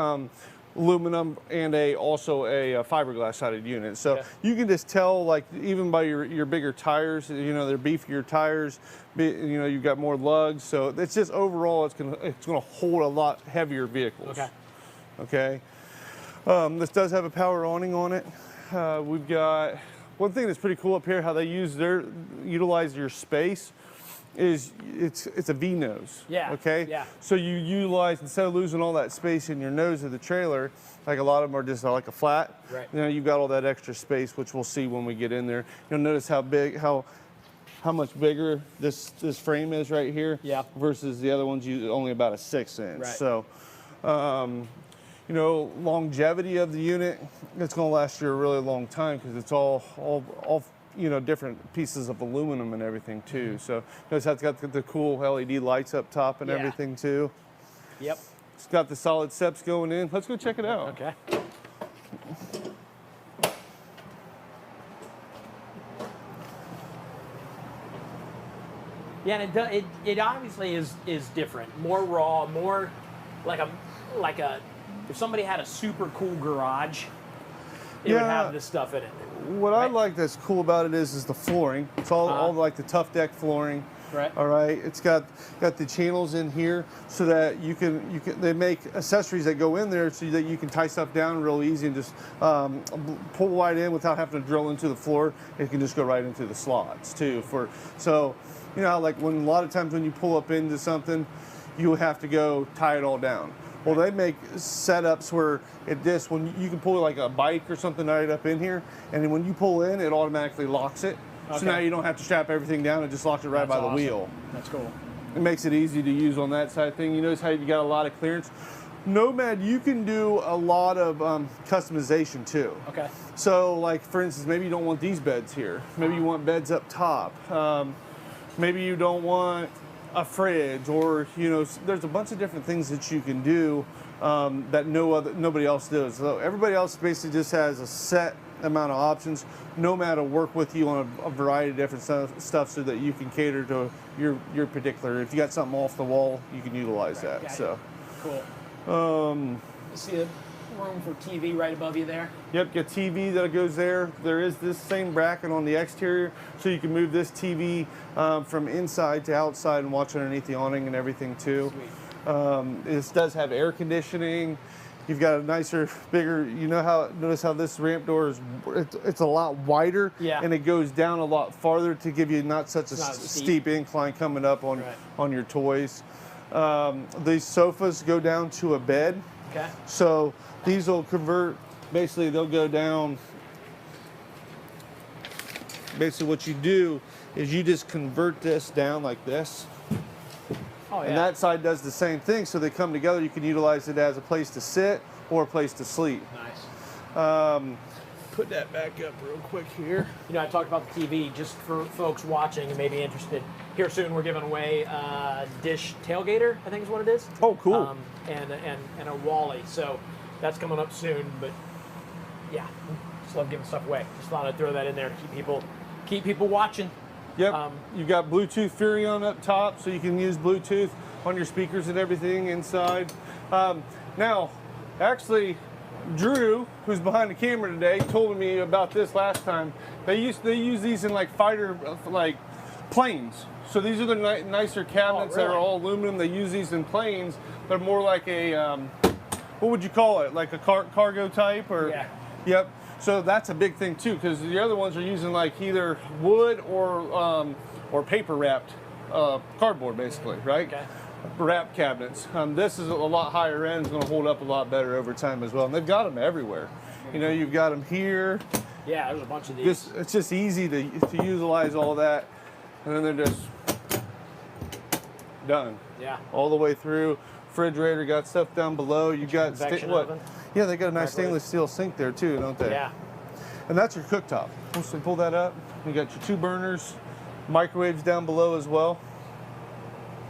aluminum and also a fiberglass sided unit. So you can just tell, like even by your bigger tires, you know, they're beefier tires. You know, you've got more lugs. So it's just overall, it's gonna hold a lot heavier vehicles. Okay. This does have a power awning on it. We've got one thing that's pretty cool up here. How they utilize your space is it's a V nose. Okay. So you utilize, instead of losing all that space in your nose of the trailer, like a lot of them are just like a flat. You know, you've got all that extra space, which we'll see when we get in there. You'll notice how much bigger this frame is right here. Versus the other ones only about a 6-inch. So, you know, longevity of the unit, it's going to last you a really long time because it's all you know, different pieces of aluminum and everything too. So notice how it's got the cool LED lights up top and everything too. It's got the solid steps going in. Let's go check it out. Okay. Yeah, and it obviously is different, more raw, more like a if somebody had a super cool garage, it would have this stuff in it. What I like that's cool about it is the flooring. It's all like the tough deck flooring. All right. It's got the channels in here so that you can they make accessories that go in there so that you can tie stuff down real easy and just pull right in without having to drill into the floor. It can just go right into the slots too. you know, like when a lot of times when you pull up into something, you have to go tie it all down. Well, they make setups where when you can pull like a bike or something right up in here, and then when you pull in, it automatically locks it. Okay. So now you don't have to strap everything down; it just locks it right by the wheel. That's cool. It makes it easy to use on that side thing. You notice how you got a lot of clearance. Nomad, you can do a lot of customization too. Okay. So, like for instance, maybe you don't want these beds here. Maybe you want beds up top. Maybe you don't want a fridge, or you know, there's a bunch of different things that you can do that nobody else does. So everybody else basically just has a set amount of options. Nomad will work with you on a variety of different stuff so that you can cater to your particular. If you got something off the wall, you can utilize that. So cool. See a room for TV right above you there? Yep, get TV that goes there. There is this same bracket on the exterior, so you can move this TV from inside to outside and watch underneath the awning and everything too. Sweet. This does have air conditioning. You've got a nicer, bigger, notice how this ramp door is, it's a lot wider, and it goes down a lot farther to give you not such a steep incline coming up on your toys. These sofas go down to a bed. Okay. So these will convert, basically they'll go down. Basically what you do is you just convert this down like this. Oh, yeah. And that side does the same thing, so they come together. You can utilize it as a place to sit or a place to sleep. Nice. Put that back up real quick here. You know, I talked about the TV, just for folks watching and maybe interested. Here soon we're giving away Dish Tailgater, I think is what it is. Oh, cool. And a Wally. So that's coming up soon, but yeah, just love giving stuff away. Just thought I'd throw that in there to keep people watching. Yep, you've got Bluetooth Furion up top, so you can use Bluetooth on your speakers and everything inside. Now, actually, Drew, who's behind the camera today, told me about this last time. They use these in like fighter, like planes. So these are the nicer cabinets that are all aluminum. They use these in planes. They're more like a, what would you call it? Like a cargo type, or? Yeah. Yep. So that's a big thing too, because the other ones are using like either wood or paper wrapped cardboard, basically, right? Okay. Wrap cabinets. This is a lot higher end. It's going to hold up a lot better over time as well. And they've got them everywhere. You know, you've got them here. Yeah, there's a bunch of these. It's just easy to utilize all that, and then they're just done. Yeah. All the way through. Refrigerator, got stuff down below. You got oven. Yeah, they got a nice stainless steel sink there too, don't they? Yeah. And that's your cooktop. So pull that up. You got your 2 burners, microwaves down below as well.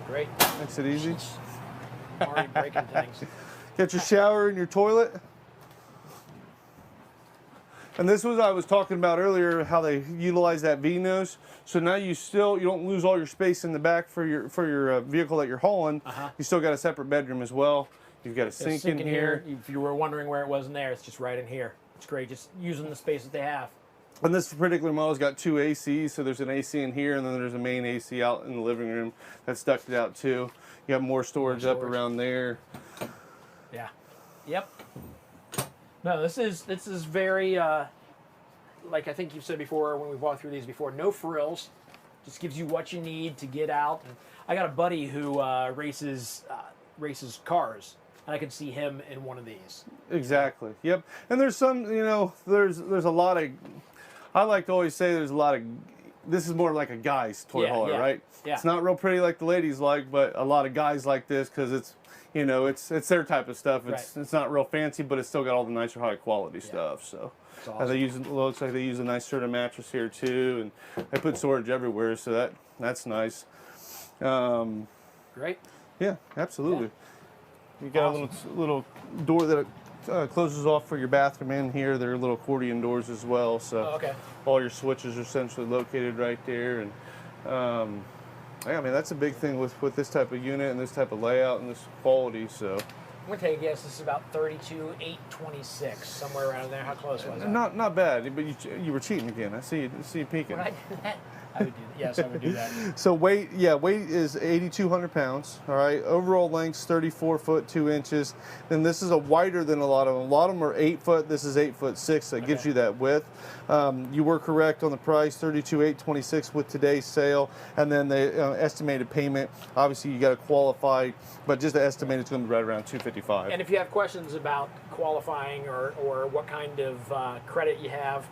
Great. Makes it easy. Already breaking things. Got your shower and your toilet. And this was I was talking about earlier, how they utilize that V-nose. So now you don't lose all your space in the back for your vehicle that you're hauling. You still got a separate bedroom as well. You've got a sink in here. If you were wondering where it was in there, it's just right in here. It's great, just using the space that they have. And this particular model's got 2 ACs, so there's an AC in here, and then there's a main AC out in the living room that's ducted out too. You have more storage up around there. Yeah. Yep. No, this is very like I think you've said before when we've walked through these before. No frills, just gives you what you need to get out. And I got a buddy who races cars. And I could see him in one of these. Exactly. Yep. And there's some, there's a lot of, I like to always say there's a lot of, this is more like a guy's toy hauler, right? Yeah. It's not real pretty like the ladies like, but a lot of guys like this because it's, it's their type of stuff. It's not real fancy, but it's still got all the nicer high quality stuff. So awesome. Looks like they use a nice Serta mattress here too, and they put storage everywhere, so that's nice. Great. Yeah, absolutely. Yeah. You got a little door that closes off for your bathroom in here. They're little accordion doors as well. So all your switches are essentially located right there. And I mean, that's a big thing with this type of unit and this type of layout and this quality. So I'm gonna take a guess. This is about 32,826, somewhere around there. How close was that? Not bad, but you were cheating again. I see you peeking. When I did that, I would do that. Yes, I would do that. So weight is 8,200 pounds. All right. Overall length's 34 foot 2 inches. Then this is a wider than a lot of them. A lot of them are 8 foot. This is 8'6". That gives you that width. You were correct on the price, $32,826 with today's sale, and then the estimated payment. Obviously, you got to qualify, but just the estimated it's going to be right around $255. And if you have questions about qualifying or what kind of credit you have,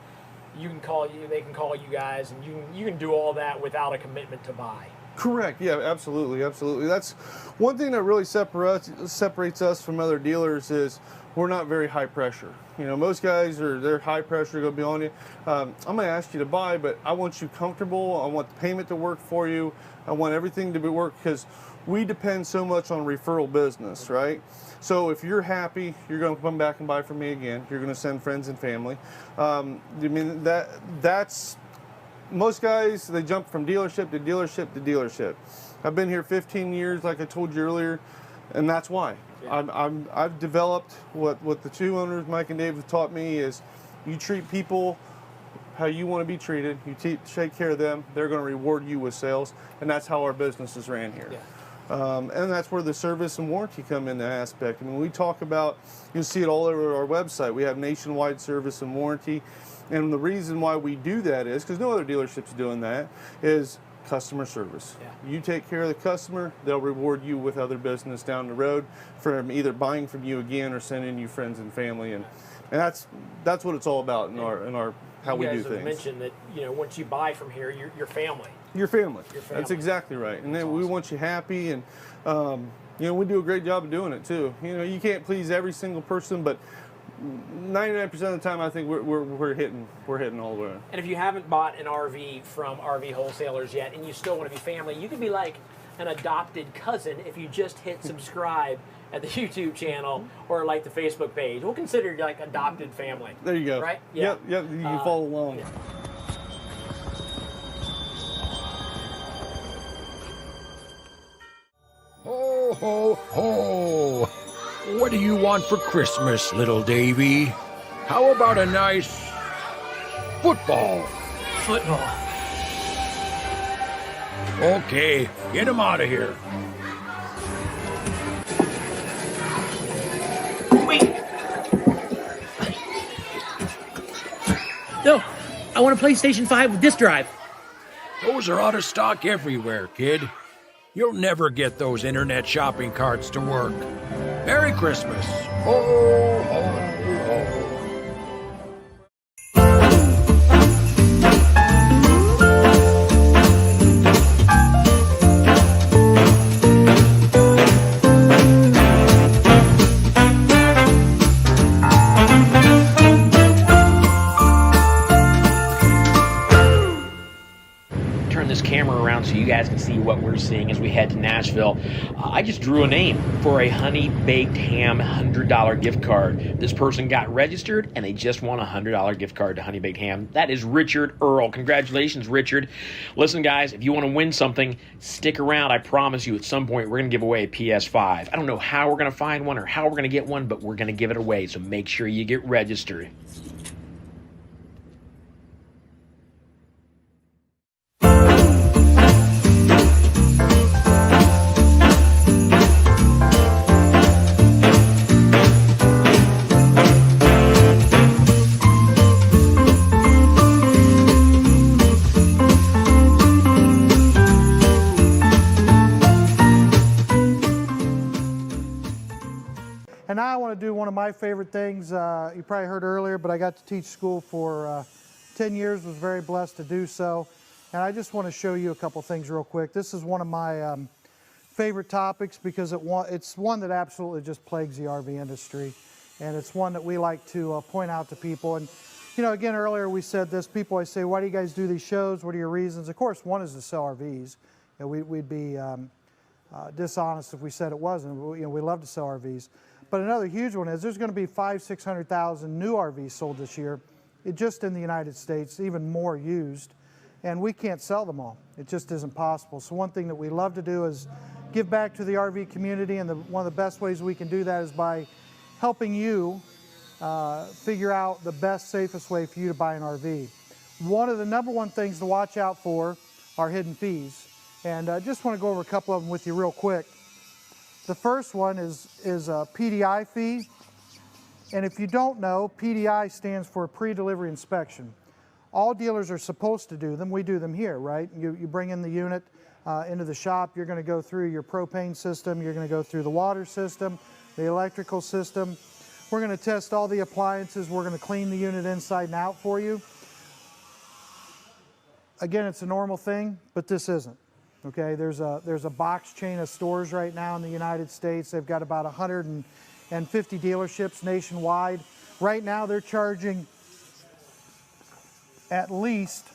you can call you. They can call you guys, and you can do all that without a commitment to buy. Correct. Yeah, absolutely, absolutely. That's one thing that really separates us from other dealers is we're not very high pressure. You know, most guys they're high pressure, going to be on you. I'm going to ask you to buy, but I want you comfortable. I want the payment to work for you. I want everything to be work because we depend so much on referral business, right? So if you're happy, you're going to come back and buy from me again. You're going to send friends and family. I mean, that's most guys, they jump from dealership to dealership to dealership. I've been here 15 years, like I told you earlier, and that's why. Yeah. I've developed what the two owners, Mike and Dave, have taught me is you treat people how you want to be treated. You take care of them. They're going to reward you with sales, and that's how our business is ran here. Yeah. And that's where the service and warranty come into aspect. I mean, we talk about, you'll see it all over our website. We have nationwide service and warranty. And the reason why we do that is, because no other dealership's doing that, is customer service. Yeah. You take care of the customer, they'll reward you with other business down the road from either buying from you again or sending you friends and family. And that's what it's all about in our how we do things. You guys have mentioned that, you know, once you buy from here, your family. Your family. That's exactly right. And then awesome. We want you happy, and you know, we do a great job of doing it too. You know, you can't please every single person, but 99% of the time, I think we're hitting all the way. And if you haven't bought an RV from RV wholesalers yet, and you still want to be family, you can be like an adopted cousin if you just hit subscribe at the YouTube channel or like the Facebook page. We'll consider you like adopted family. There you go. Right? Yeah. Yep. You can follow along. Yeah. Ho, ho, ho! What do you want for Christmas, little Davy? How about a nice football? Football. Okay, get him out of here. Wait! No, I want a PlayStation 5 with disc drive. Those are out of stock everywhere, kid. You'll never get those internet shopping carts to work. Merry Christmas. Ho, ho, ho. So you guys can see what we're seeing as we head to Nashville. I just drew a name for a Honey Baked Ham $100 gift card. This person got registered and they just won a $100 gift card to Honey Baked Ham. That is Richard Earl. Congratulations, Richard. Listen, guys, if you want to win something, stick around. I promise you at some point we're going to give away a PS5. I don't know how we're going to find one or how we're going to get one, but we're going to give it away. So make sure you get registered. And now I want to do one of my favorite things. You probably heard earlier, but I got to teach school for 10 years, was very blessed to do so. And I just want to show you a couple things real quick. This is one of my favorite topics because it's one that absolutely just plagues the RV industry. And it's one that we like to point out to people. And, you know, again, earlier we said this, people always say, why do you guys do these shows? What are your reasons? Of course, one is to sell RVs. You know, we'd be dishonest if we said it wasn't. You know, we love to sell RVs. But another huge one is there's going to be 500,000-600,000 new RVs sold this year, just in the United States, even more used. And we can't sell them all. It just isn't possible. So one thing that we love to do is give back to the RV community, and one of the best ways we can do that is by helping you figure out the best, safest way for you to buy an RV. One of the number one things to watch out for are hidden fees. And I just want to go over a couple of them with you real quick. The first one is a PDI fee. And if you don't know, PDI stands for pre-delivery inspection. All dealers are supposed to do them. We do them here, right? You bring in the unit into the shop. You're going to go through your propane system. You're going to go through the water system, the electrical system. We're going to test all the appliances. We're going to clean the unit inside and out for you. Again, it's a normal thing, but this isn't. Okay, there's a box chain of stores right now in the United States. They've got about 150 dealerships nationwide. Right now, they're charging at least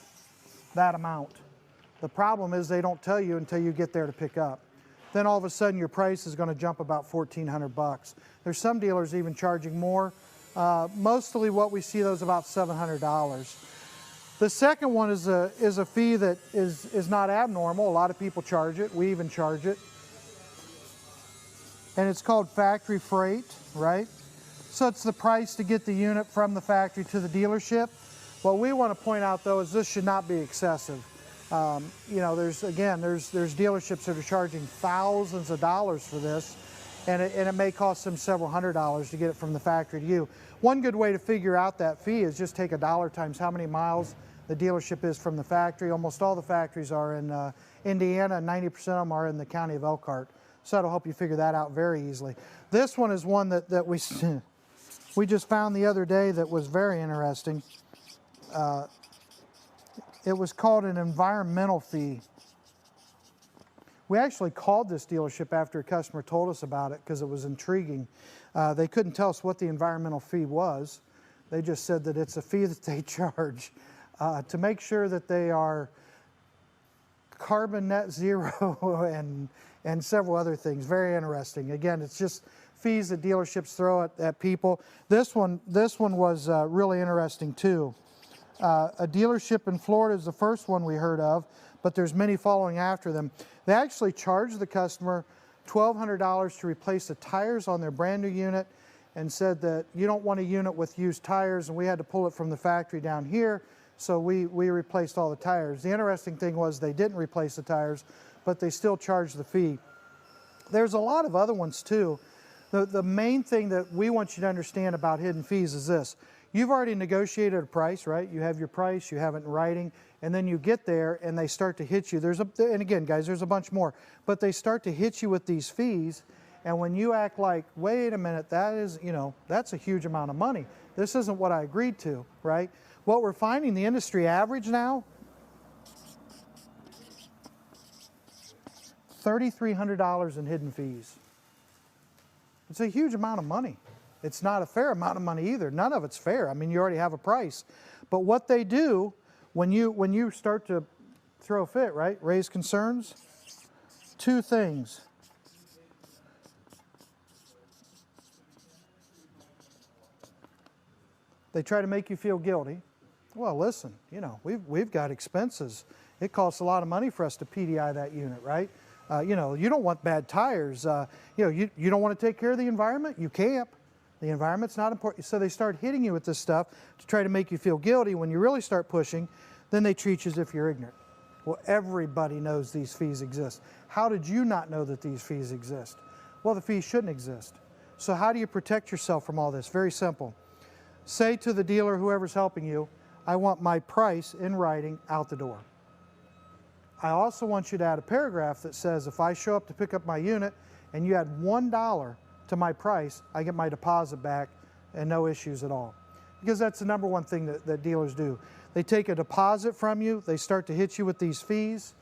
that amount. The problem is they don't tell you until you get there to pick up. Then all of a sudden, your price is going to jump about $1,400. There's some dealers even charging more. Mostly what we see those about $700. The second one is a fee that is not abnormal. A lot of people charge it. We even charge it. And it's called factory freight, right? So it's the price to get the unit from the factory to the dealership. What we want to point out though is this should not be excessive. You know, there's dealerships that are charging thousands of dollars for this, and it may cost them several $100s to get it from the factory to you. One good way to figure out that fee is just take $1 times how many miles the dealership is from the factory. Almost all the factories are in Indiana, and 90% of them are in the county of Elkhart. So that'll help you figure that out very easily. This one is one that we just found the other day that was very interesting. It was called an environmental fee. We actually called this dealership after a customer told us about it because it was intriguing. They couldn't tell us what the environmental fee was. They just said that it's a fee that they charge to make sure that they are carbon net zero and several other things. Very interesting. Again, it's just fees that dealerships throw at people. This one was really interesting too. A dealership in Florida is the first one we heard of, but there's many following after them. They actually charge the customer $1,200 to replace the tires on their brand new unit, and said that you don't want a unit with used tires, and we had to pull it from the factory down here, so we replaced all the tires. The interesting thing was they didn't replace the tires, but they still charged the fee. There's a lot of other ones too. The main thing that we want you to understand about hidden fees is this. You've already negotiated a price, right? You have your price, you have it in writing, and then you get there and they start to hit you. And again, guys, there's a bunch more, but they start to hit you with these fees, and when you act like, wait a minute, that is, you know, that's a huge amount of money. This isn't what I agreed to, right? What we're finding, the industry average now, $3,300 in hidden fees. It's a huge amount of money. It's not a fair amount of money either. None of it's fair. I mean, you already have a price. But what they do when you start to throw a fit, right? Raise concerns. Two things. They try to make you feel guilty. Well, listen, you know, we've got expenses. It costs a lot of money for us to PDI that unit, right? You know, you don't want bad tires. You know, you don't want to take care of the environment. You can't. The environment's not important. So they start hitting you with this stuff to try to make you feel guilty. When you really start pushing, then they treat you as if you're ignorant. Well, everybody knows these fees exist. How did you not know that these fees exist? Well, the fees shouldn't exist. So how do you protect yourself from all this? Very simple. Say to the dealer, whoever's helping you, I want my price in writing out the door. I also want you to add a paragraph that says if I show up to pick up my unit and you add $1 to my price, I get my deposit back and no issues at all. Because that's the number one thing that dealers do. They take a deposit from you, they start to hit you with these fees,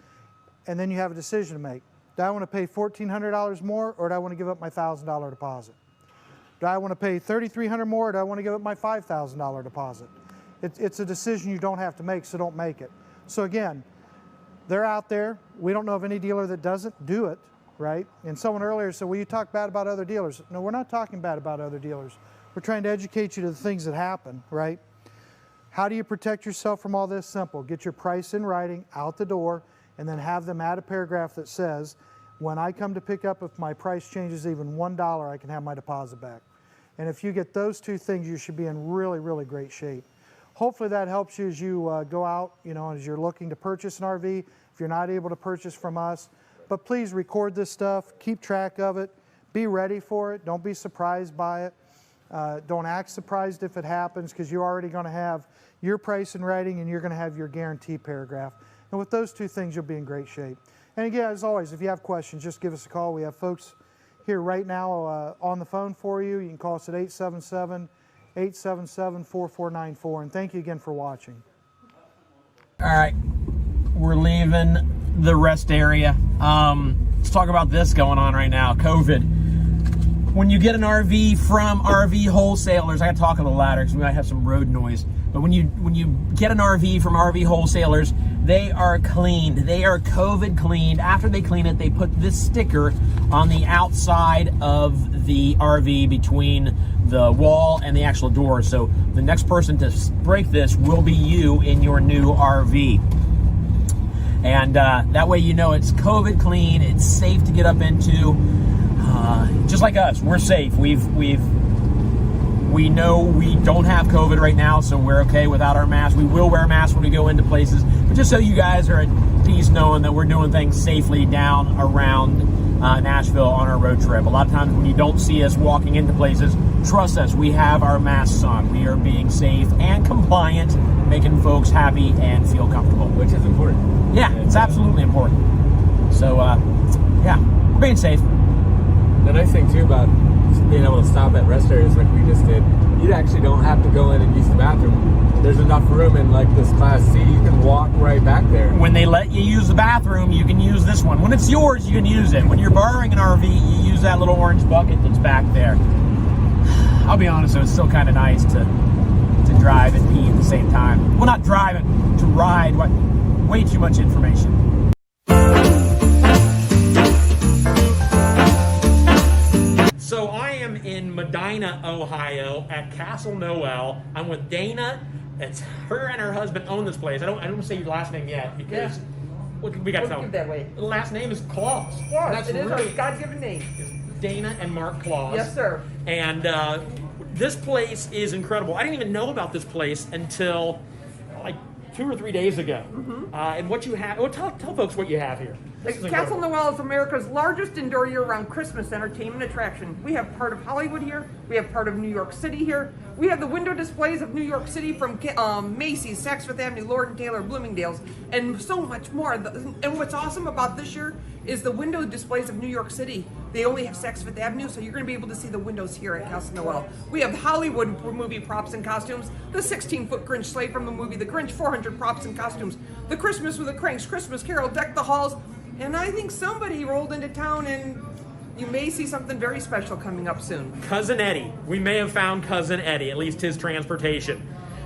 and then you have a decision to make. Do I want to pay $1,400 more, or do I want to give up my $1,000 deposit? Do I want to pay $3,300 more, or do I want to give up my $5,000 deposit? It's a decision you don't have to make, so don't make it. So again, they're out there. We don't know of any dealer that doesn't do it, right? And someone earlier said, well, you talk bad about other dealers. No, we're not talking bad about other dealers. We're trying to educate you to the things that happen, right? How do you protect yourself from all this? Simple. Get your price in writing out the door, and then have them add a paragraph that says, when I come to pick up, if my price changes even $1, I can have my deposit back. And if you get those two things, you should be in really, really great shape. Hopefully that helps you as you go out, you know, as you're looking to purchase an RV if you're not able to purchase from us. But please record this stuff, keep track of it, be ready for it, don't be surprised by it. Don't act surprised if it happens, because you're already going to have your price in writing and you're going to have your guarantee paragraph. And with those two things, you'll be in great shape. And again, as always, if you have questions, just give us a call. We have folks here right now on the phone for you. You can call us at 877-877-4494. And thank you again for watching. All right, we're leaving the rest area. Let's talk about this going on right now, COVID. When you get an RV from RV wholesalers, I got to talk a little louder because we might have some road noise. But when you get an RV from RV wholesalers, they are cleaned. They are COVID cleaned. After they clean it, they put this sticker on the outside of the RV between the wall and the actual door. So the next person to break this will be you in your new RV. And that way you know it's COVID clean, it's safe to get up into. Just like us, we're safe. We know we don't have COVID right now, so we're okay without our masks. We will wear masks when we go into places, but just so you guys are at peace knowing that we're doing things safely down around Nashville on our road trip. A lot of times when you don't see us walking into places, trust us, we have our masks on. We are being safe and compliant, making folks happy and feel comfortable. Which is important. Yeah, it's absolutely important. So, yeah, we're being safe. The nice thing too about being able to stop at rest areas like we just did, you actually don't have to go in and use the bathroom. There's enough room in like this Class C, you can walk right back there. When they let you use the bathroom, you can use this one. When it's yours, you can use it. When you're borrowing an RV, you use that little orange bucket that's back there. I'll be honest, it's still kind of nice to drive and pee at the same time. Well, not drive it, to ride. Way too much information. So I am in Medina, Ohio at Castle Noel. I'm with Dana. It's her and her husband own this place. I don't want to say your last name yet because we got to tell them. That way. The last name is Claus. Claus. It is a God-given name. Dana and Mark Claus. Yes, sir. And this place is incredible. I didn't even know about this place until like 2 or 3 days ago. Mm-hmm. And what you have, tell folks what you have here. Castle Noel is America's largest indoor year-round Christmas entertainment attraction. We have part of Hollywood here. We have part of New York City here. We have the window displays of New York City from Macy's, Saks Fifth Avenue, Lord & Taylor, Bloomingdale's, and so much more. And what's awesome about this year is the window displays of New York City. They only have Saks Fifth Avenue, so you're going to be able to see the windows here at Castle Noel. We have Hollywood movie props and costumes, the 16-foot Grinch sleigh from the movie The Grinch, 400 props and costumes, the Christmas with the Cranks, Christmas Carol, Deck the Halls, and I think somebody rolled into town and you may see something very special coming up soon. Cousin Eddie. We may have found Cousin Eddie, at least his transportation.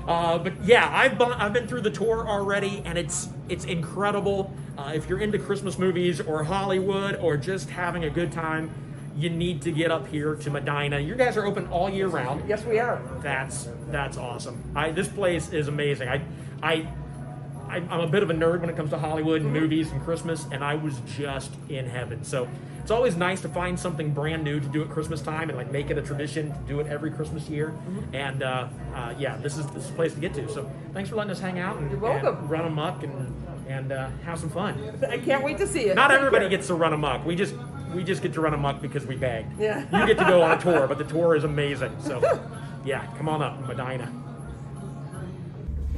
But yeah, I've been through the tour already, and it's incredible. If you're into Christmas movies or Hollywood or just having a good time, you need to get up here to Medina. You guys are open all year round. Yes, we are. That's awesome. This place is amazing. I'm a bit of a nerd when it comes to Hollywood and movies and Christmas, and I was just in heaven. So it's always nice to find something brand new to do at Christmas time and like make it a tradition to do it every Christmas year. Mm-hmm. And yeah, this is the place to get to. So thanks for letting us hang out and, You're welcome. and run amok and have some fun. I can't wait to see it. Not everybody gets to run amok. We just get to run amok because we begged. Yeah. You get to go on a tour, but the tour is amazing. So yeah, come on up, Medina.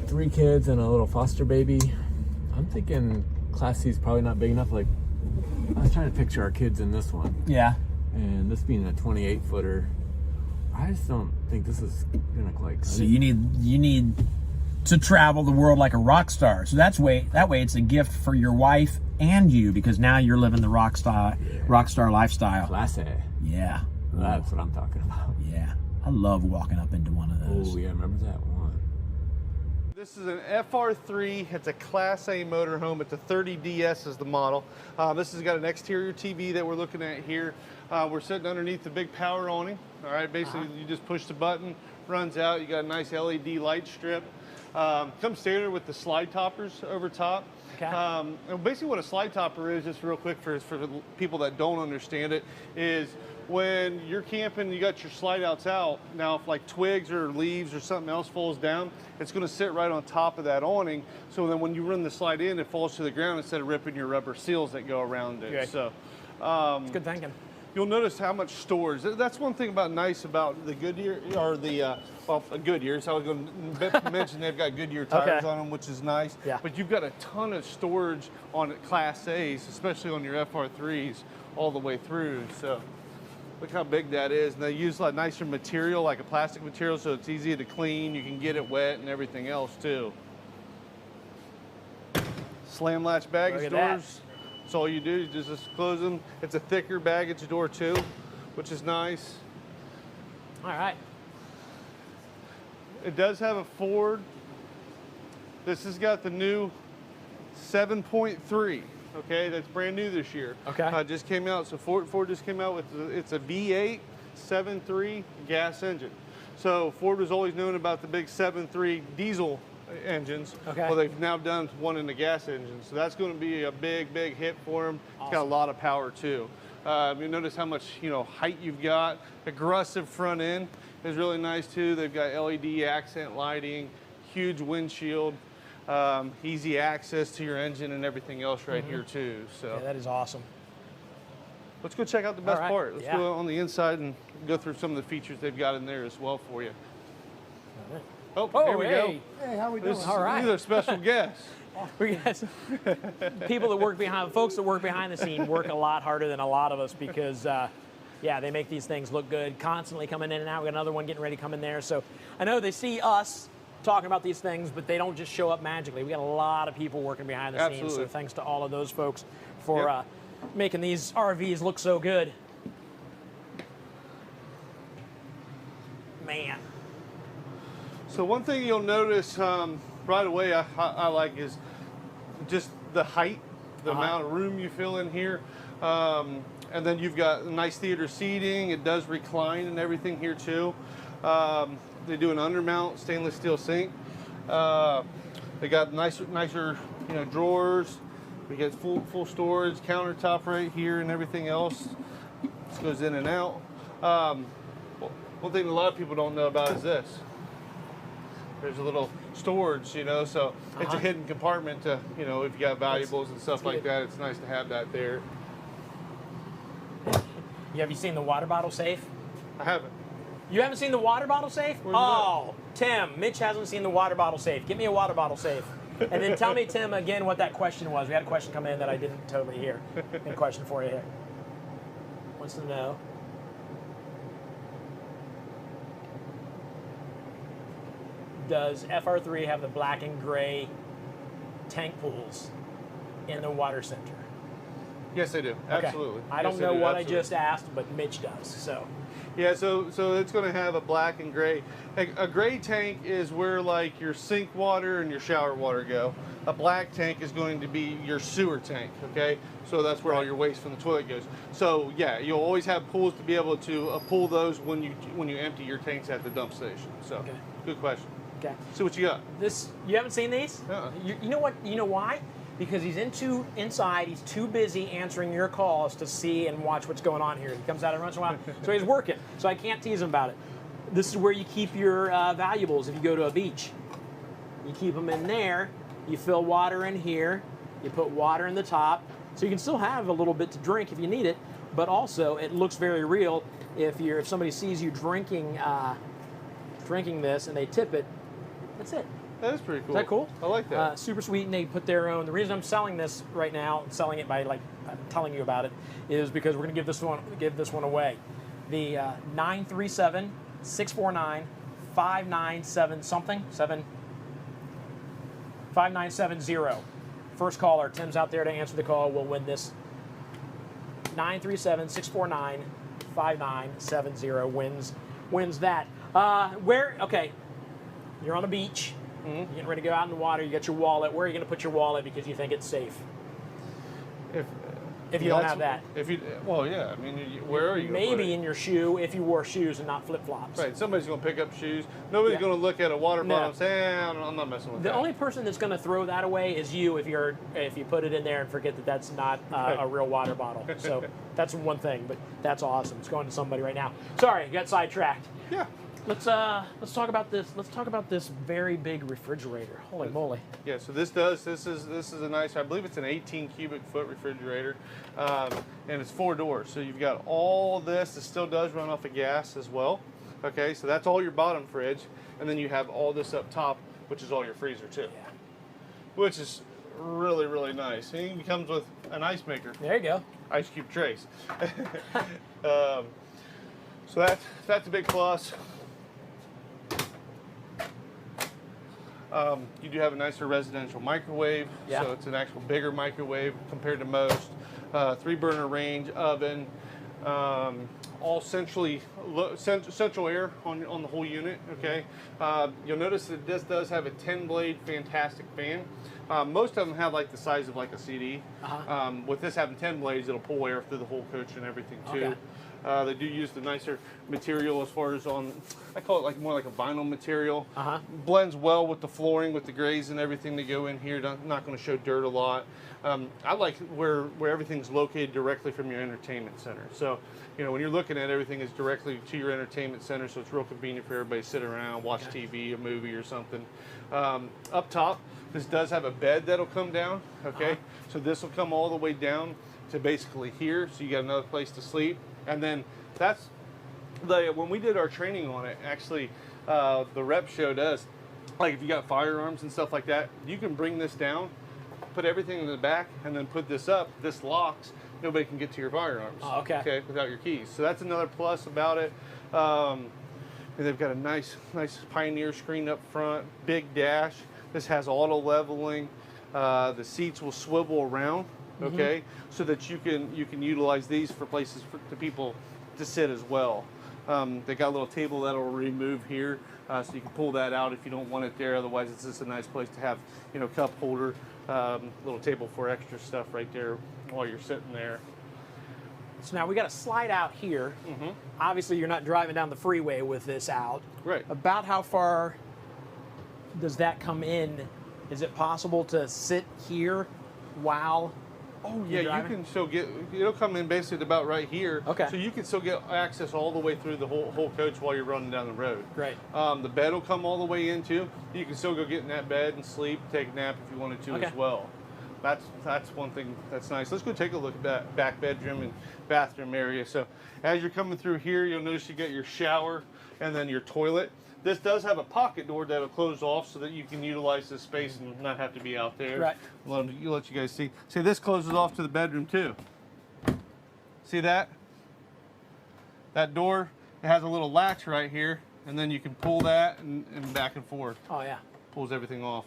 3 kids and a little foster baby. I'm thinking Class C is probably not big enough. Like, I was trying to picture our kids in this one. Yeah. And this being a 28-footer, I just don't think this is gonna like. So you need to travel the world like a rock star. So that way it's a gift for your wife and you, because now you're living the rock star lifestyle. Class A. Yeah. That's what I'm talking about. Yeah. I love walking up into one of those. Oh yeah, remember that one? This is an FR3. It's a Class A motorhome. It's a 30DS is the model. This has got an exterior TV that we're looking at here. We're sitting underneath the big power awning. All right, basically you just push the button, runs out. You got a nice LED light strip. Comes standard with the slide toppers over top. Okay. And basically what a slide topper is, just real quick for the people that don't understand it, is when you're camping, you got your slide outs out. Now, if like twigs or leaves or something else falls down, it's going to sit right on top of that awning. So then when you run the slide in, it falls to the ground instead of ripping your rubber seals that go around it. Okay. So, it's good thinking. You'll notice how much storage. That's one thing nice about the Goodyear, or the, Goodyear. So I was going to mention they've got Goodyear tires on them, which is nice. Yeah. But you've got a ton of storage on Class A's, especially on your FR3s, all the way through. So look how big that is. And they use like nicer material, like a plastic material, so it's easy to clean. You can get it wet and everything else too. Slam latch baggage doors. That's all you do, you just close them. It's a thicker baggage door too, which is nice. All right. It does have a Ford. This has got the new 7.3. Okay, that's brand new this year. Okay. Just came out. So Ford just came out with it's a V8 7.3 gas engine. So Ford was always known about the big 7.3 diesel engines. Okay. Well, they've now done one in the gas engine. So that's going to be a big hit for them. Awesome. It's got a lot of power too. You notice how much height you've got. Aggressive front end is really nice too. They've got LED accent lighting, huge windshield, easy access to your engine and everything else right here too. So yeah, that is awesome. Let's go check out the best right. part. Let's go on the inside and go through some of the features they've got in there as well for you. Oh, here we go. Hey, how we doing? All right. These are special guests. We got people that work behind, folks that work behind the scene work a lot harder than a lot of us because, yeah, they make these things look good, constantly coming in and out. We got another one getting ready to come in there. So I know they see us talking about these things, but they don't just show up magically. We got a lot of people working behind the scenes. So thanks to all of those folks for making these RVs look so good. Man. So one thing you'll notice right away I like is just the height, the amount of room you fill in here. And then you've got nice theater seating. It does recline and everything here too. They do an undermount stainless steel sink. They got nicer drawers. We get full storage, countertop right here and everything else. This goes in and out. One thing a lot of people don't know about is this. There's a little storage, so it's a hidden compartment to, if you got valuables and stuff like that, it's nice to have that there. Have you seen the water bottle safe? I haven't. You haven't seen the water bottle safe? Where's Tim, Mitch hasn't seen the water bottle safe. Get me a water bottle safe. And then tell me, Tim, again what that question was. We had a question come in that I didn't totally hear. Got a question for you here. Wants to know. Does FR3 have the black and gray tank pools in the water center? Yes, they do. Okay. Absolutely. I don't know what I just asked, but Mitch does. So. Yeah, so it's going to have a black and gray. A gray tank is where like your sink water and your shower water go. A black tank is going to be your sewer tank. Okay, so that's where all your waste from the toilet goes. So yeah, you'll always have pools to be able to pull those when you empty your tanks at the dump station. So good question. Okay. See what you got. You haven't seen these? You know what? You know why? Because he's inside. He's too busy answering your calls to see and watch what's going on here. He comes out every once in a while, so he's working. So I can't tease him about it. This is where you keep your valuables if you go to a beach. You keep them in there. You fill water in here. You put water in the top, so you can still have a little bit to drink if you need it. But also, it looks very real if somebody sees you drinking this and they tip it. That's it. That is pretty cool. Is that cool? I like that. Super sweet, and they put their own. The reason I'm selling this right now, selling it by telling you about it, is because we're going to give this one away. The 937-649-597 something 5970. First caller, Tim's out there to answer the call. Will win this. 937-649-5970 wins that. Okay. You're on a beach. You're getting ready to go out in the water. You got your wallet. Where are you going to put your wallet because you think it's safe? If you don't have that. Well, yeah. I mean, where are you? Maybe in your shoe if you wore shoes and not flip flops. Right. Somebody's going to pick up shoes. Nobody's going to look at a water bottle and say, I'm not messing with that. The only person that's going to throw that away is you if you put it in there and forget that that's not a real water bottle. So that's one thing, but that's awesome. It's going to somebody right now. Sorry, got sidetracked. Yeah. Let's talk about this. Let's talk about this very big refrigerator. Holy moly! Yeah, so this is a nice. I believe it's an 18 cubic foot refrigerator, and it's 4 doors. So you've got all this. It still does run off of gas as well. Okay, so that's all your bottom fridge, and then you have all this up top, which is all your freezer too. Yeah. Which is really, really nice. And it comes with an ice maker. There you go. Ice cube trays. So that's a big plus. You do have a nicer residential microwave, so it's an actual bigger microwave compared to most. 3-burner range, oven, all central air on the whole unit. Okay, you'll notice that this does have a 10-blade fantastic fan. Most of them have like the size of like a CD. With this having 10 blades, it'll pull air through the whole coach and everything too. Okay. They do use the nicer material as far as I call it like more like a vinyl material. Blends well with the flooring, with the grays and everything that go in here. Not going to show dirt a lot. I like where everything's located directly from your entertainment center. So, you know, when you're looking at everything, it's directly to your entertainment center, so it's real convenient for everybody to sit around, watch TV, a movie or something. Up top, this does have a bed that'll come down. Okay, so this will come all the way down to basically here, so you got another place to sleep. And then when we did our training on it, actually, the rep showed us, like if you got firearms and stuff like that, you can bring this down, put everything in the back, and then put this up. This locks. Nobody can get to your firearms. Oh, okay. Okay, without your keys. So that's another plus about it. And they've got a nice Pioneer screen up front, big dash. This has auto leveling. The seats will swivel around. Okay, so that you can utilize these for places for people to sit as well. They got a little table that'll remove here, so you can pull that out if you don't want it there. Otherwise, it's just a nice place to have, you know, cup holder, little table for extra stuff right there while you're sitting there. So now we got to slide out here. Obviously, you're not driving down the freeway with this out. Right. About how far does that come in? Is it possible to sit here while? Oh yeah, you can still it'll come in basically about right here. Okay. So you can still get access all the way through the whole coach while you're running down the road. Great. The bed will come all the way in too. You can still go get in that bed and sleep, take a nap if you wanted to as well. That's one thing that's nice. Let's go take a look at that back bedroom and bathroom area. So as you're coming through here, you'll notice you get your shower and then your toilet. This does have a pocket door that'll close off so that you can utilize this space and not have to be out there. Right. Let you guys see. See, this closes off to the bedroom too. See that? That door, it has a little latch right here, and then you can pull that and back and forth. Oh yeah. Pulls everything off.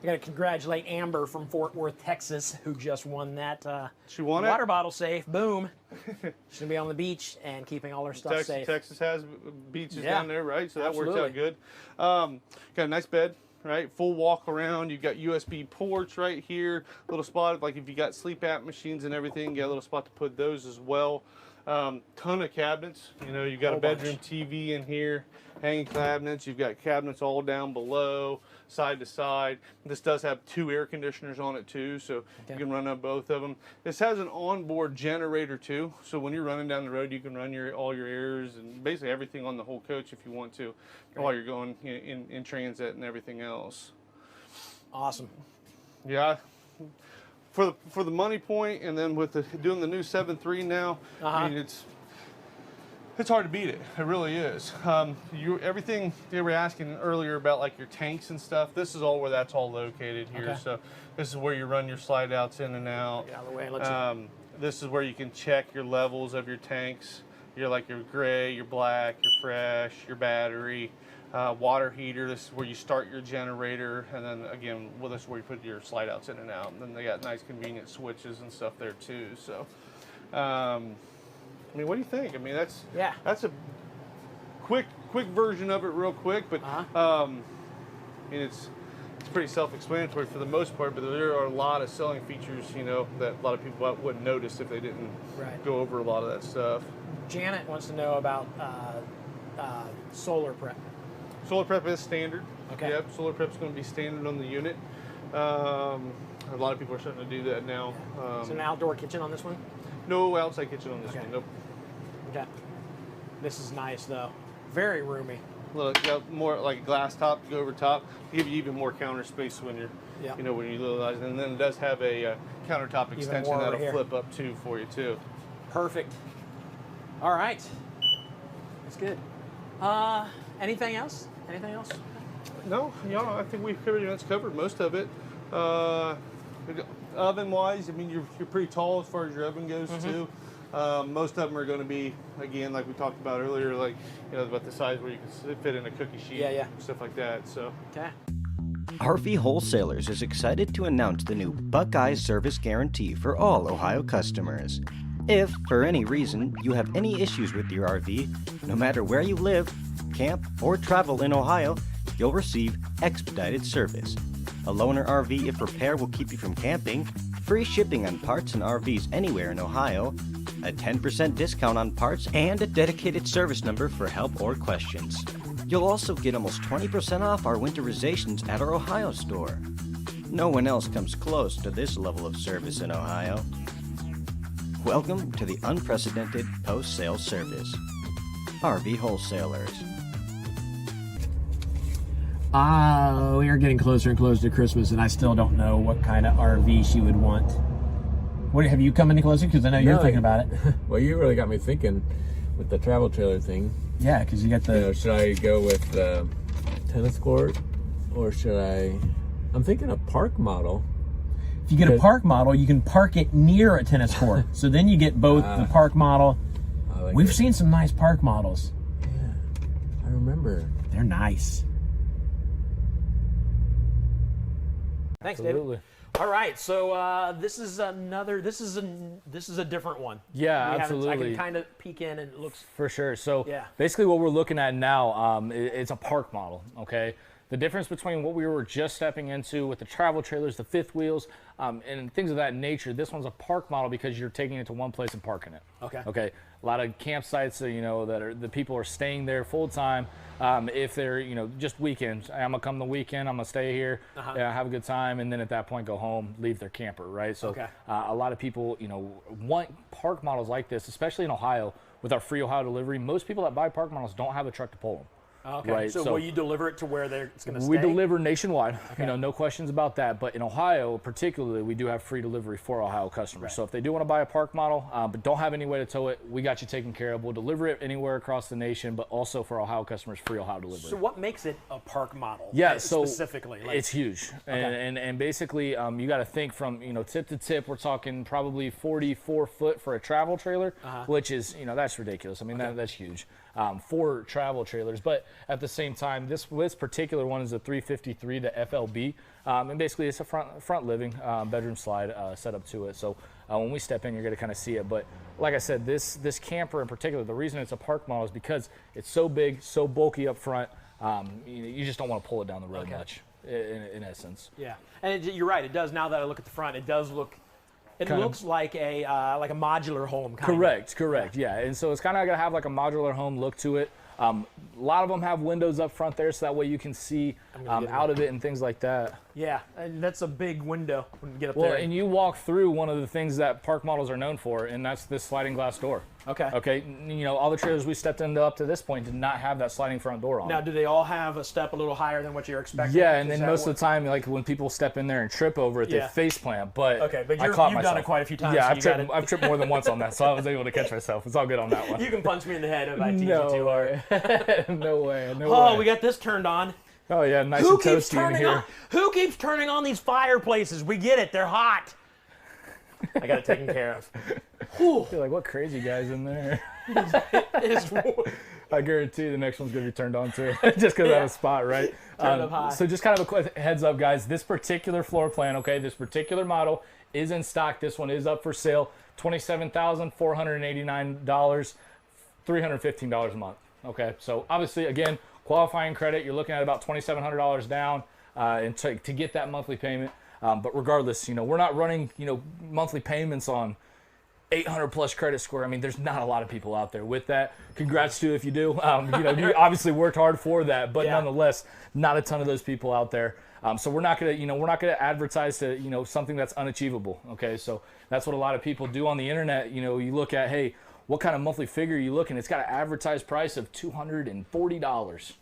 I got to congratulate Amber from Fort Worth, Texas, who just won that she won water bottle safe. Boom. She's going to be on the beach and keeping all her stuff safe. Texas has beaches down there, right? So that works out good. Got a nice bed, right? Full walk around. You've got USB ports right here. Little spot, like if you got sleep app machines and everything, you got a little spot to put those as well. Ton of cabinets. You know, you've got a bedroom TV in here, hanging cabinets. You've got cabinets all down below, side to side. This does have 2 air conditioners on it too, so you can run up both of them. This has an onboard generator too, so when you're running down the road, you can run all your airs and basically everything on the whole coach if you want to, while you're going in transit and everything else. Awesome. Yeah. For the money point, and then with doing the new 7.3 now, I mean it's hard to beat it. It really is. Everything they were asking earlier about like your tanks and stuff. This is all where that's all located here. Okay. So this is where you run your slide outs in and out. Get out of the way. This is where you can check your levels of your tanks. Your gray, your black, your fresh, your battery. Water heater, this is where you start your generator, and then again, this is where you put your slide outs in and out. And then they got nice convenient switches and stuff there too. So, I mean, what do you think? I mean, that's a quick version of it, real quick, but it's pretty self-explanatory for the most part, but there are a lot of selling features, you know, that a lot of people wouldn't notice if they didn't go over a lot of that stuff. Janet wants to know about solar prep. Solar prep is standard. Okay. Yep, solar prep is going to be standard on the unit. A lot of people are starting to do that now. Is there an outdoor kitchen on this one? No outside kitchen on this one. Nope. Okay. This is nice though. Very roomy. Look, more like a glass top to go over top, give you even more counter space when you're, you know, when you utilize it. And then it does have a countertop extension that'll flip up too for you too. Perfect. All right. That's good. Anything else? Anything else? No, I think we've covered most of it. Oven-wise, I mean, you're pretty tall as far as your oven goes too. Most of them are going to be, again, like we talked about earlier, like, you know, about the size where you can fit in a cookie sheet, stuff like that. So. Okay. RV Wholesalers is excited to announce the new Buckeye Service Guarantee for all Ohio customers. If, for any reason, you have any issues with your RV, no matter where you live, camp, or travel in Ohio, you'll receive expedited service. A loaner RV if repair will keep you from camping, free shipping on parts and RVs anywhere in Ohio, a 10% discount on parts, and a dedicated service number for help or questions. You'll also get almost 20% off our winterizations at our Ohio store. No one else comes close to this level of service in Ohio. Welcome to the unprecedented post-sale service. RV Wholesalers. We are getting closer and closer to Christmas, and I still don't know what kind of RV she would want. What, have you come any closer? Because I know you're thinking about it. Well, you really got me thinking with the travel trailer thing. Yeah, because you got the... You know, should I go with the tennis court, or should I... I'm thinking a park model. If you get a park model, you can park it near a tennis court. So then you get both the park model. Like We've seen some nice park models. Yeah, I remember. They're nice. Thanks, Absolutely. David. All right, so this is a different one. Yeah, absolutely. I can kind of peek in, and it looks for sure. So basically, what we're looking at now, it's a park model. Okay, the difference between what we were just stepping into with the travel trailers, the fifth wheels, and things of that nature. This one's a park model because you're taking it to one place and parking it. Okay. Okay. A lot of campsites, you know, that are the people are staying there full time. If they're, you know, just weekends, I'm gonna come the weekend, I'm gonna stay here, have a good time, and then at that point go home, leave their camper, right? So a lot of people, you know, want park models like this, especially in Ohio with our free Ohio delivery. Most people that buy park models don't have a truck to pull them. Okay. Right? So will you deliver it to where it's going to stay? We deliver nationwide. You know, no questions about that. But in Ohio, particularly, we do have free delivery for Ohio customers. Right. So if they do want to buy a park model, but don't have any way to tow it, we got you taken care of. We'll deliver it anywhere across the nation, but also for Ohio customers, free Ohio delivery. So what makes it a park model? Yeah, so specifically, it's huge, and basically, you got to think from, you know, tip to tip. We're talking probably 44 foot for a travel trailer, which is, you know, that's ridiculous. I mean, that's huge. For travel trailers, but at the same time, this particular one is a 353 to FLB, and basically it's a front living bedroom slide setup to it. So when we step in, you're going to kind of see it. But like I said, this camper in particular, the reason it's a park model is because it's so big, so bulky up front. You just don't want to pull it down the road much, in essence. Yeah, and you're right. It does. Now that I look at the front, it does look. It looks like a modular home. Correct. Yeah, and so it's kind of gonna have like a modular home look to it. A lot of them have windows up front there, so that way you can see out of it and things like that. Yeah, and that's a big window when you get up there. Well, and you walk through one of the things that park models are known for, and that's this sliding glass door. Okay. You know, all the trailers we stepped into up to this point did not have that sliding front door on. Now, do they all have a step a little higher than what you're expecting? Yeah, and then most of the time, like when people step in there and trip over it, they face plant. But you've done it quite a few times. Yeah, so I've tripped more than once on that, so I was able to catch myself. It's all good on that one. You can punch me in the head if I teach you too hard. No way. Oh, we got this turned on. Oh yeah, nice and toasty in here. Who keeps turning on these fireplaces? We get it, they're hot. I got it taken care of. You're like, what crazy guys in there? I guarantee the next one's gonna be turned on too, just because I have a spot, right? Turned up high. So just kind of a quick heads up, guys. This particular floor plan, this particular model is in stock. This one is up for sale. $27,489, $315 a month. Okay, so obviously, again, qualifying credit, you're looking at about $2,700 down. and to get that monthly payment. But regardless, we're not running, monthly payments on 800 plus credit score. I mean, there's not a lot of people out there with that. Congrats to if you do. You obviously worked hard for that, but nonetheless, not a ton of those people out there. So we're not gonna advertise to something that's unachievable. Okay, so that's what a lot of people do on the internet. You look at, hey, what kind of monthly figure are you looking? It's got an advertised price of $240.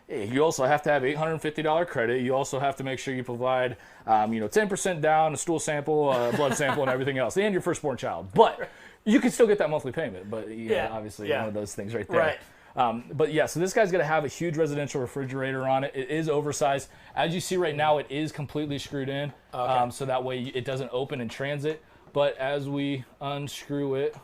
You also have to have $850 credit. You also have to make sure you provide 10% down, a stool sample, blood sample, and everything else, and your firstborn child. But you can still get that monthly payment. But obviously one of those things right there. Right. But yeah, so this guy's going to have a huge residential refrigerator on it. It is oversized. As you see right now, it is completely screwed in. So that way it doesn't open in transit. But as we unscrew it,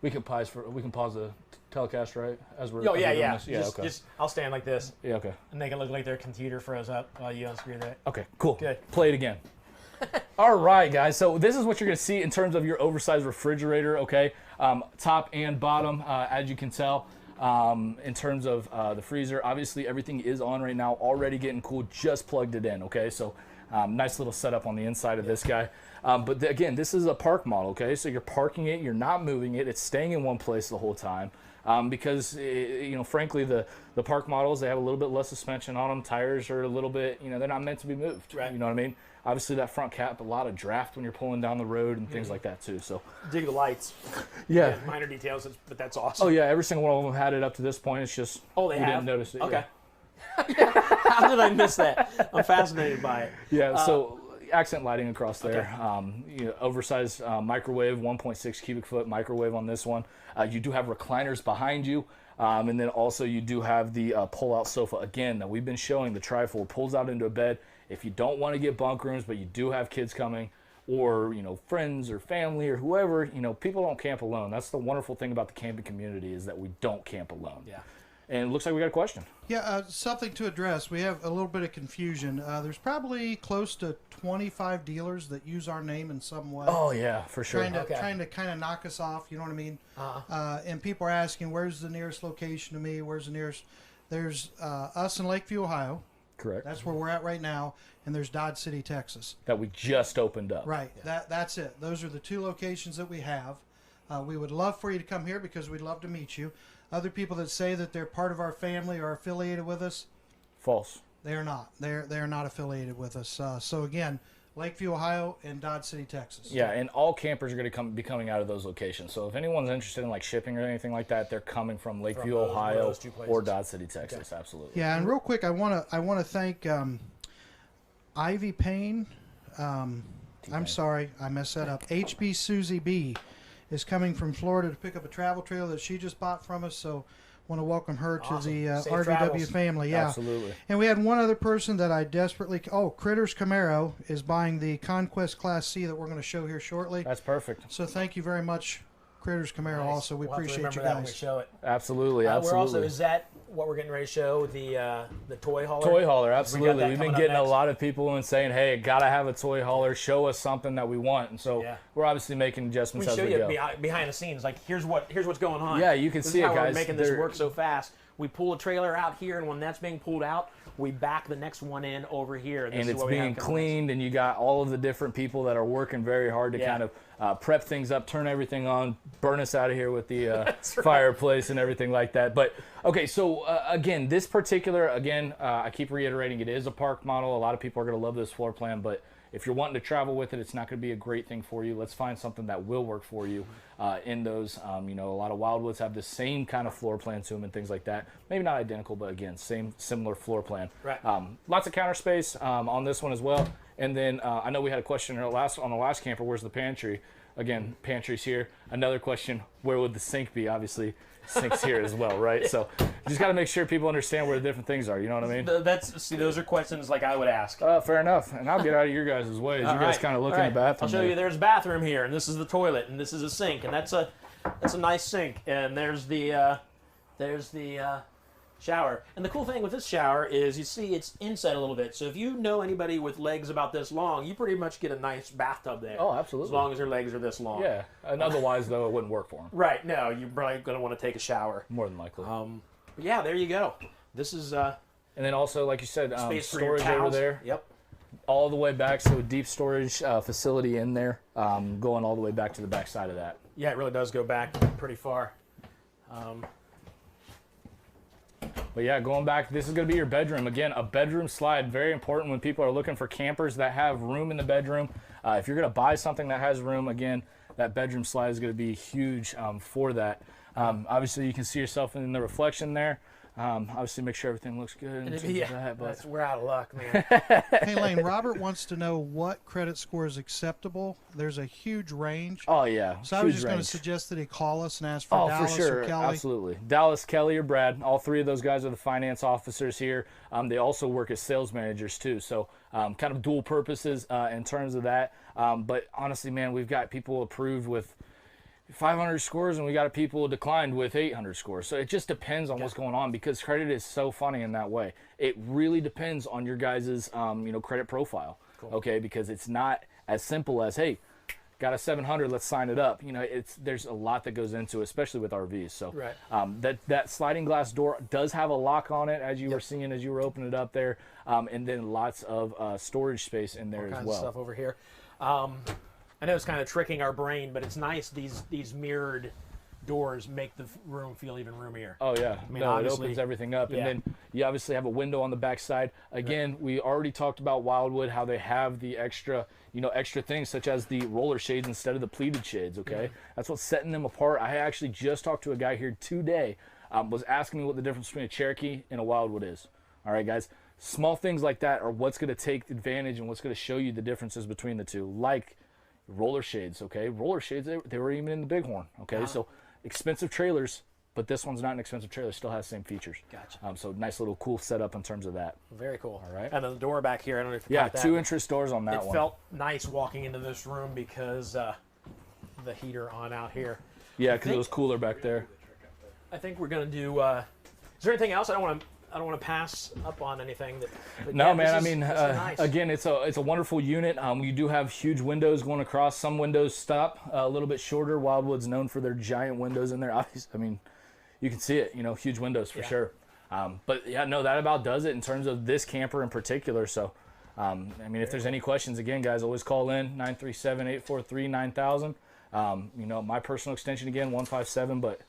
we can pause the telecast, right? As we're doing this? Just I'll stand like this. Yeah, okay. And make it look like their computer froze up while you unscrew that. Okay, cool. Good. Play it again. All right, guys. So this is what you're going to see in terms of your oversized refrigerator, okay? Top and bottom, as you can tell. In terms of the freezer, obviously everything is on right now, already getting cool, just plugged it in, okay? So nice little setup on the inside of this guy. But again, this is a park model, okay? So you're parking it, you're not moving it, it's staying in one place the whole time. Because, frankly, the park models, they have a little bit less suspension on them. Tires are a little bit, they're not meant to be moved. Right. You know what I mean? Obviously, that front cap, a lot of draft when you're pulling down the road and things like that, too. So dig the lights. Yeah. Minor details, but that's awesome. Oh, yeah. Every single one of them had it up to this point. It's just we didn't notice it. Okay. Yeah. How did I miss that? I'm fascinated by it. Yeah, so accent lighting across there. Okay. Oversized microwave, 1.6 cubic foot microwave on this one. You do have recliners behind you. And then also you do have the pull-out sofa. Again, that we've been showing, the trifold pulls out into a bed. If you don't want to get bunk rooms, but you do have kids coming, or friends or family or whoever, people don't camp alone. That's the wonderful thing about the camping community, is that we don't camp alone. Yeah. And it looks like we got a question. Yeah, something to address. We have a little bit of confusion. There's probably close to 25 dealers that use our name in some way. Oh, yeah, for sure. Trying to kind of knock us off, you know what I mean? And people are asking, where's the nearest location to me? Where's the nearest? There's us in Lakeview, Ohio. Correct. That's where we're at right now. And there's Dodge City, Texas. That we just opened up. Right. Yeah. That's it. Those are the two locations that we have. We would love for you to come here because we'd love to meet you. Other people that say that they're part of our family or affiliated with us, false. They are not. They're not affiliated with us. So again, Lakeview, Ohio, and Dodge City, Texas. Yeah, and all campers are going to be coming out of those locations. So if anyone's interested in like shipping or anything like that, they're coming from Lakeview, Ohio, or Dodge City, Texas. Okay. Absolutely. Yeah, and real quick, I want to thank Ivy Payne. I'm sorry, I messed that up. HB Susie B is coming from Florida to pick up a travel trailer that she just bought from us. So want to welcome her to the RVW travels. Family. Yeah, absolutely. And we had one other person that I desperately... Oh, Critters Camaro is buying the Conquest Class C that we're going to show here shortly. That's perfect. So thank you very much, Critters Camaro. Nice. Also, we appreciate you guys. That when we show it. Absolutely, absolutely. We're also, is that what we're getting ready to show? The toy hauler. Toy hauler, absolutely. We've been getting a lot of people and saying, "Hey, gotta have a toy hauler. Show us something that we want." And so we're obviously making adjustments as we go. We show you behind the scenes, like here's what's going on. Yeah, you can see it, guys. We're making this work so fast. We pull a trailer out here, and when that's being pulled out, we back the next one in over here. And it's being cleaned, and you got all of the different people that are working very hard to kind of prep things up, turn everything on, burn us out of here with the fireplace and everything like that. But, okay, so, again, this particular, I keep reiterating, it is a park model. A lot of people are going to love this floor plan, but if you're wanting to travel with it, it's not going to be a great thing for you. Let's find something that will work for you in those. A lot of Wildwoods have the same kind of floor plan to them and things like that. Maybe not identical, but again, similar floor plan. Right. Lots of counter space on this one as well. And then I know we had a question on the last camper, where's the pantry? Again, pantry's here. Another question, where would the sink be? Obviously, sink's here as well, right? So you just got to make sure people understand where the different things are. You know what I mean? Those are questions like I would ask. Fair enough. And I'll get out of your guys' way as you guys kind of look in the bathroom. I'll show you. There's a bathroom here, and this is the toilet, and this is a sink, and that's a nice sink, and there's the shower. And the cool thing with this shower is you see it's inset a little bit. So if you know anybody with legs about this long, you pretty much get a nice bathtub there. Oh, absolutely. As long as their legs are this long. Yeah. And otherwise, though, it wouldn't work for them. Right. No, you're probably going to want to take a shower. More than likely. But yeah, there you go. This is... And then also, like you said, Space for your storage over towels. there. Yep. All the way back, so a deep storage facility in there, going all the way back to the back side of that. Yeah, it really does go back pretty far. But yeah, going back, this is going to be your bedroom. Again, a bedroom slide, very important when people are looking for campers that have room in the bedroom. If you're going to buy something that has room, again, that bedroom slide is going to be huge for that. Obviously, you can see yourself in the reflection there. Obviously, make sure everything looks good. We're out of luck, man. Hey, Lane, Robert wants to know what credit score is acceptable. There's a huge range. Oh, yeah. So I was just going to suggest that he call us and ask for Dallas for sure. or Kelly. Absolutely. Dallas, Kelly, or Brad. All three of those guys are the finance officers here. They also work as sales managers, too. So kind of dual purposes in terms of that. But honestly, man, we've got people approved with 500 scores, and we got people declined with 800 scores. So it just depends on what's going on, because credit is so funny in that way. It really depends on your guys' credit profile. Cool. Okay, because it's not as simple as, hey, got a 700, let's sign it up. There's a lot that goes into it, especially with RVs. So that sliding glass door does have a lock on it, as you were seeing as you were opening it up there, and then lots of storage space in there as well. Stuff over here. I know it's kind of tricking our brain, but it's nice. These mirrored doors make the room feel even roomier. Oh yeah, I mean, it opens everything up, and then you obviously have a window on the back side. Again, we already talked about Wildwood, how they have the extra things such as the roller shades instead of the pleated shades. Okay, that's what's setting them apart. I actually just talked to a guy here today, was asking me what the difference between a Cherokee and a Wildwood is. All right, guys. Small things like that are what's going to take advantage and what's going to show you the differences between the two. Like roller shades, okay? Roller shades, they were even in the Bighorn, okay? So expensive trailers, but this one's not an expensive trailer. Still has the same features. Gotcha. So nice little cool setup in terms of that. Very cool. All right. And then the door back here, I don't know if you caught that. 2 entrance doors on that one. It felt nice walking into this room because the heater on out here. Yeah, because it was cooler back there. I think we're going to do, is there anything else? I don't want to pass up on anything. No, man. Nice. Again, it's a wonderful unit. You do have huge windows going across. Some windows stop a little bit shorter. Wildwood's known for their giant windows in there. Obviously, you can see it. Huge windows for sure. But yeah, no, that about does it in terms of this camper in particular. So, if there's any questions, again, guys, always call in 937-843-9000. My personal extension again 157, but.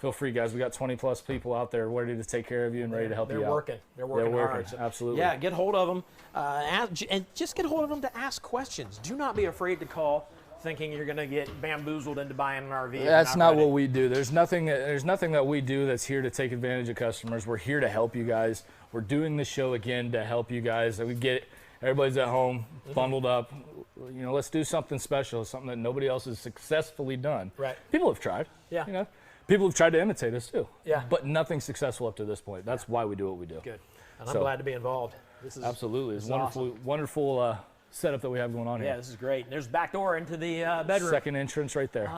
Feel free, guys. We got 20+ people out there ready to take care of you and ready to help you out. They're working hard. So, absolutely. Yeah, get hold of them. And just get hold of them to ask questions. Do not be afraid to call thinking you're going to get bamboozled into buying an RV. That's not what we do. There's nothing that we do that's here to take advantage of customers. We're here to help you guys. We're doing this show, again, to help you guys. We get it. Everybody's at home, bundled up. Let's do something special, something that nobody else has successfully done. Right. People have tried. Yeah. People have tried to imitate us too. Yeah. But nothing successful up to this point. That's why we do what we do. Good. And I'm glad to be involved. This is absolutely. It's awesome. Wonderful setup that we have going on here. Yeah, this is great. There's a back door into the bedroom. Second entrance right there.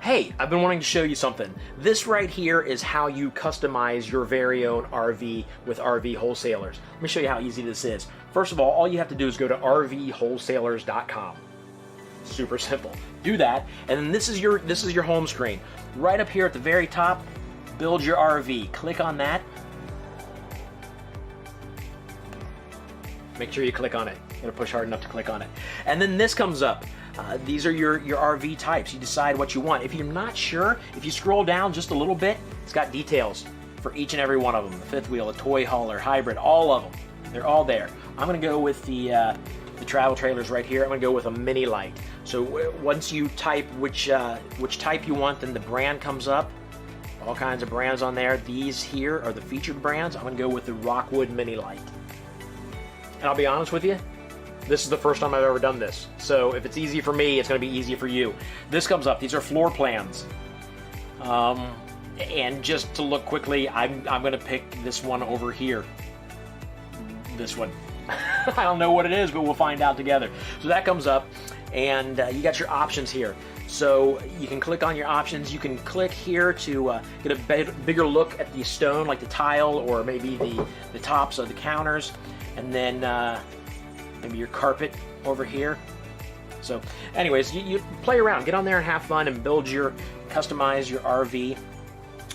Hey, I've been wanting to show you something. This right here is how you customize your very own RV with RV wholesalers. Let me show you how easy this is. First of all you have to do is go to rvwholesalers.com. Super simple. Do that, and then this is your home screen. Right up here at the very top, build your RV. Click on that. Make sure you click on it. You gotta push hard enough to click on it. And then this comes up. These are your RV types. You decide what you want. If you're not sure, if you scroll down just a little bit, it's got details for each and every one of them. The fifth wheel, a toy hauler, hybrid, all of them. They're all there. I'm gonna go with the travel trailers right here. I'm gonna go with a Mini Lite. So once you type which type you want, then the brand comes up. All kinds of brands on there. These here are the featured brands. I'm gonna go with the Rockwood Mini Lite. And I'll be honest with you, this is the first time I've ever done this. So if it's easy for me, it's going to be easy for you. This comes up. These are floor plans. And just to look quickly, I'm going to pick this one over here. This one. I don't know what it is, but we'll find out together. So that comes up, and you got your options here. So you can click on your options. You can click here to get a bigger look at the stone, like the tile, or maybe the tops of the counters, and then maybe your carpet over here. So anyways, you play around, get on there and have fun and customize your RV,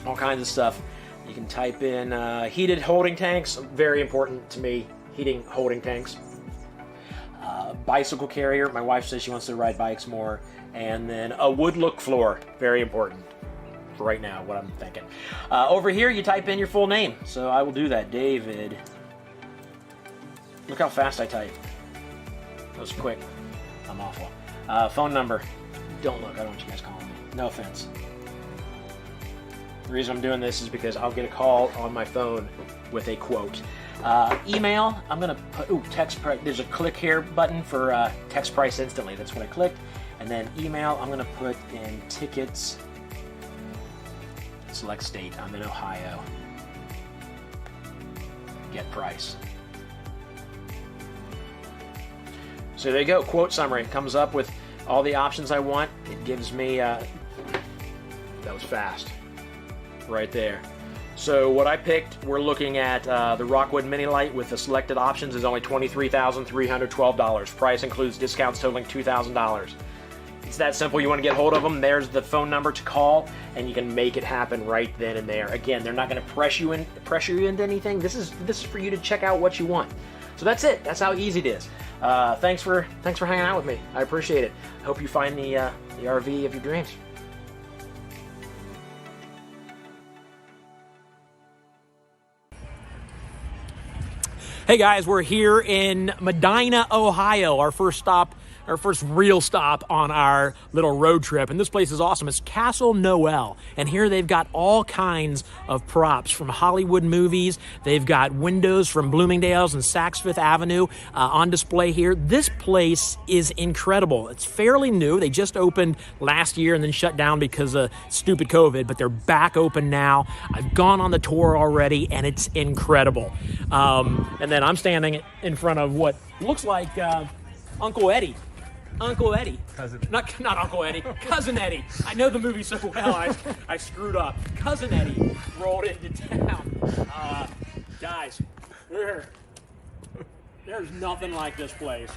all kinds of stuff. You can type in heated holding tanks, very important to me, heating holding tanks. Bicycle carrier, my wife says she wants to ride bikes more. And then a wood look floor, very important for right now, what I'm thinking. Over here, you type in your full name. So I will do that, David. Look how fast I type. That was quick. I'm awful. Phone number. Don't look, I don't want you guys calling me. No offense. The reason I'm doing this is because I'll get a call on my phone with a quote. Email, I'm gonna put, text price, there's a click here button for text price instantly. That's what I clicked. And then email, I'm gonna put in tickets, select state, I'm in Ohio. Get price. So there you go, quote summary. Comes up with all the options I want. It gives me, that was fast, right there. So what I picked, we're looking at the Rockwood Mini Lite with the selected options is only $23,312. Price includes discounts totaling $2,000. It's that simple. You want to get hold of them, there's the phone number to call, and you can make it happen right then and there. Again, they're not going to pressure you into anything. This is for you to check out what you want. So that's it. That's how easy it is. Thanks for hanging out with me. I appreciate it. I hope you find the RV of your dreams. Hey guys, we're here in Medina, Ohio. Our first real stop on our little road trip. And this place is awesome. It's Castle Noel. And here they've got all kinds of props from Hollywood movies. They've got windows from Bloomingdale's and Saks Fifth Avenue on display here. This place is incredible. It's fairly new. They just opened last year and then shut down because of stupid COVID, but they're back open now. I've gone on the tour already and it's incredible. And then I'm standing in front of what looks like Uncle Eddie. Uncle Eddie. Cousin. Not Uncle Eddie. Cousin Eddie. I know the movie so well, I screwed up. Cousin Eddie rolled into town. Guys, there's nothing like this place.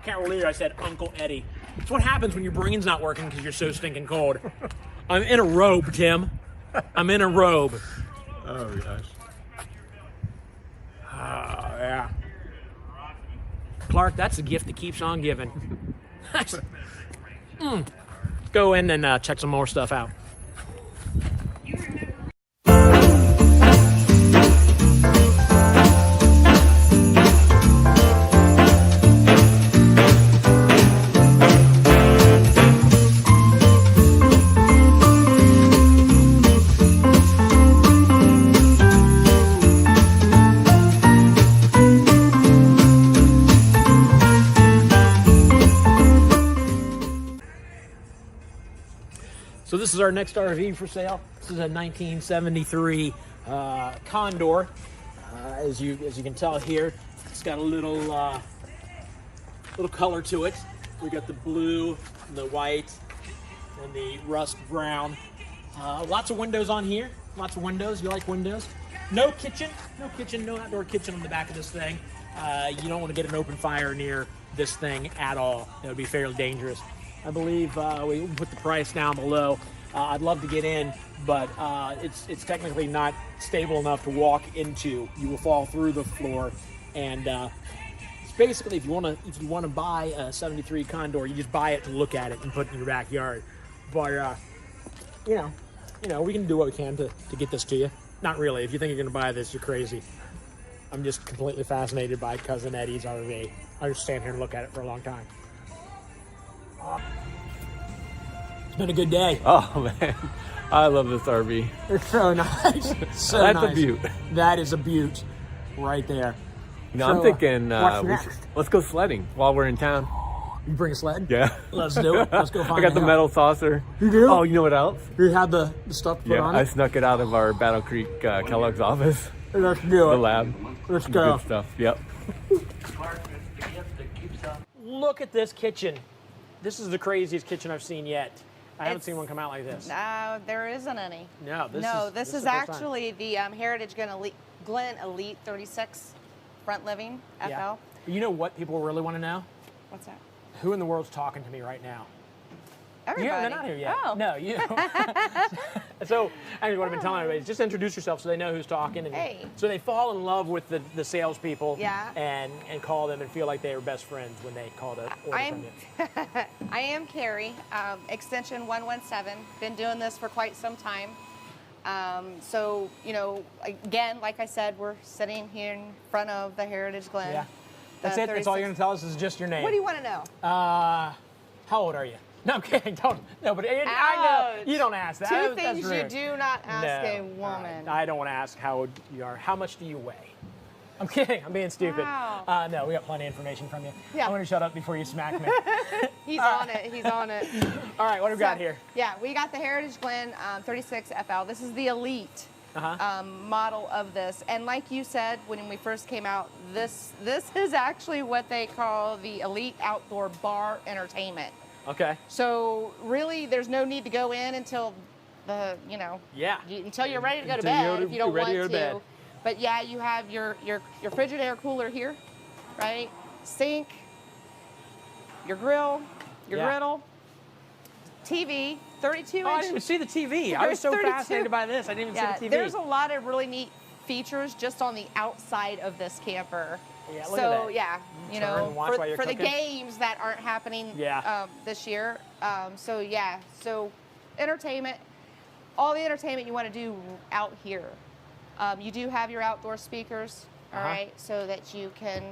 Can't believe I said Uncle Eddie. It's what happens when your brain's not working because you're so stinking cold. I'm in a robe, Tim. I'm in a robe. Oh, gosh. Yeah. Clark, that's the gift that keeps on giving. Go in and check some more stuff out. So this is our next RV for sale. This is a 1973 Condor. As you can tell here, it's got a little color to it. We got the blue, and the white, and the rust brown. Lots of windows on here. Lots of windows. You like windows? No kitchen, no outdoor kitchen on the back of this thing. You don't want to get an open fire near this thing at all. That would be fairly dangerous. I believe we put the price down below. I'd love to get in, but it's technically not stable enough to walk into. You will fall through the floor, and it's basically if you want to buy a '73 Condor, you just buy it to look at it and put it in your backyard. But you know, we can do what we can to get this to you. Not really. If you think you're going to buy this, you're crazy. I'm just completely fascinated by Cousin Eddie's RV. I just stand here and look at it for a long time. It's been a good day. Oh man, I love this RV. It's so nice. So That's nice. a beaut. That is a beaut, right there. No, I'm thinking what's next? Let's go sledding while we're in town. You bring a sled? Yeah. Let's do it. Let's go find I got the metal saucer. You do? Oh, you know what else? You had the stuff put on it? I snuck it out of our Battle Creek Kellogg's office. Let's do it. The lab. Let's go. Good stuff. Yep. Look at this kitchen. This is the craziest kitchen I've seen yet. I haven't seen one come out like this. No, there isn't any. No, this is actually the Heritage Glen Elite 36 front living FL. Yeah. You know what people really want to know? What's that? Who in the world's talking to me right now? Everybody. They're not here yet. Oh. No, you. So, I mean, what I've been telling everybody is just introduce yourself so they know who's talking. And hey. So they fall in love with the salespeople. Yeah. And call them and feel like they are best friends when they call to order from you. I am Carrie, extension 117. Been doing this for quite some time. So, you know, again, like I said, we're sitting here in front of the Heritage Glen. Yeah. That's it? That's all you're going to tell us is just your name? What do you want to know? How old are you? No, I'm kidding. Don't. No, but I know. You don't ask that. Two things you do not ask a woman. I don't want to ask how old you are. How much do you weigh? I'm kidding. I'm being stupid. Wow. No, we got plenty of information from you. Yeah. I want to shut up before you smack me. He's on it. He's on it. All right, what do we got here? Yeah, we got the Heritage Glen 36 FL. This is the Elite model of this. And like you said, when we first came out, this is actually what they call the Elite Outdoor Bar Entertainment. Okay. So really, there's no need to go in until until you're ready to go to bed if you don't want to. But yeah, you have your frigid air cooler here, right? Sink, your grill, your griddle, TV, 32 inch. Oh, I didn't even see the TV. I was so fascinated by this. I didn't even see the TV. There's a lot of really neat features just on the outside of this camper. Yeah, look at that. Yeah, you know, for the games that aren't happening this year. So entertainment, all the entertainment you want to do out here. You do have your outdoor speakers, all right, so that you can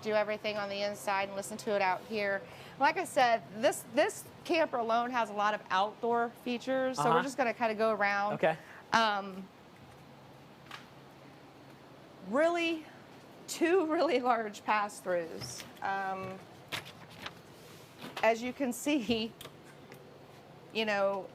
do everything on the inside and listen to it out here. Like I said, this camper alone has a lot of outdoor features, so we're just going to kind of go around. Okay. Really, two really large pass-throughs. As you can see, you know,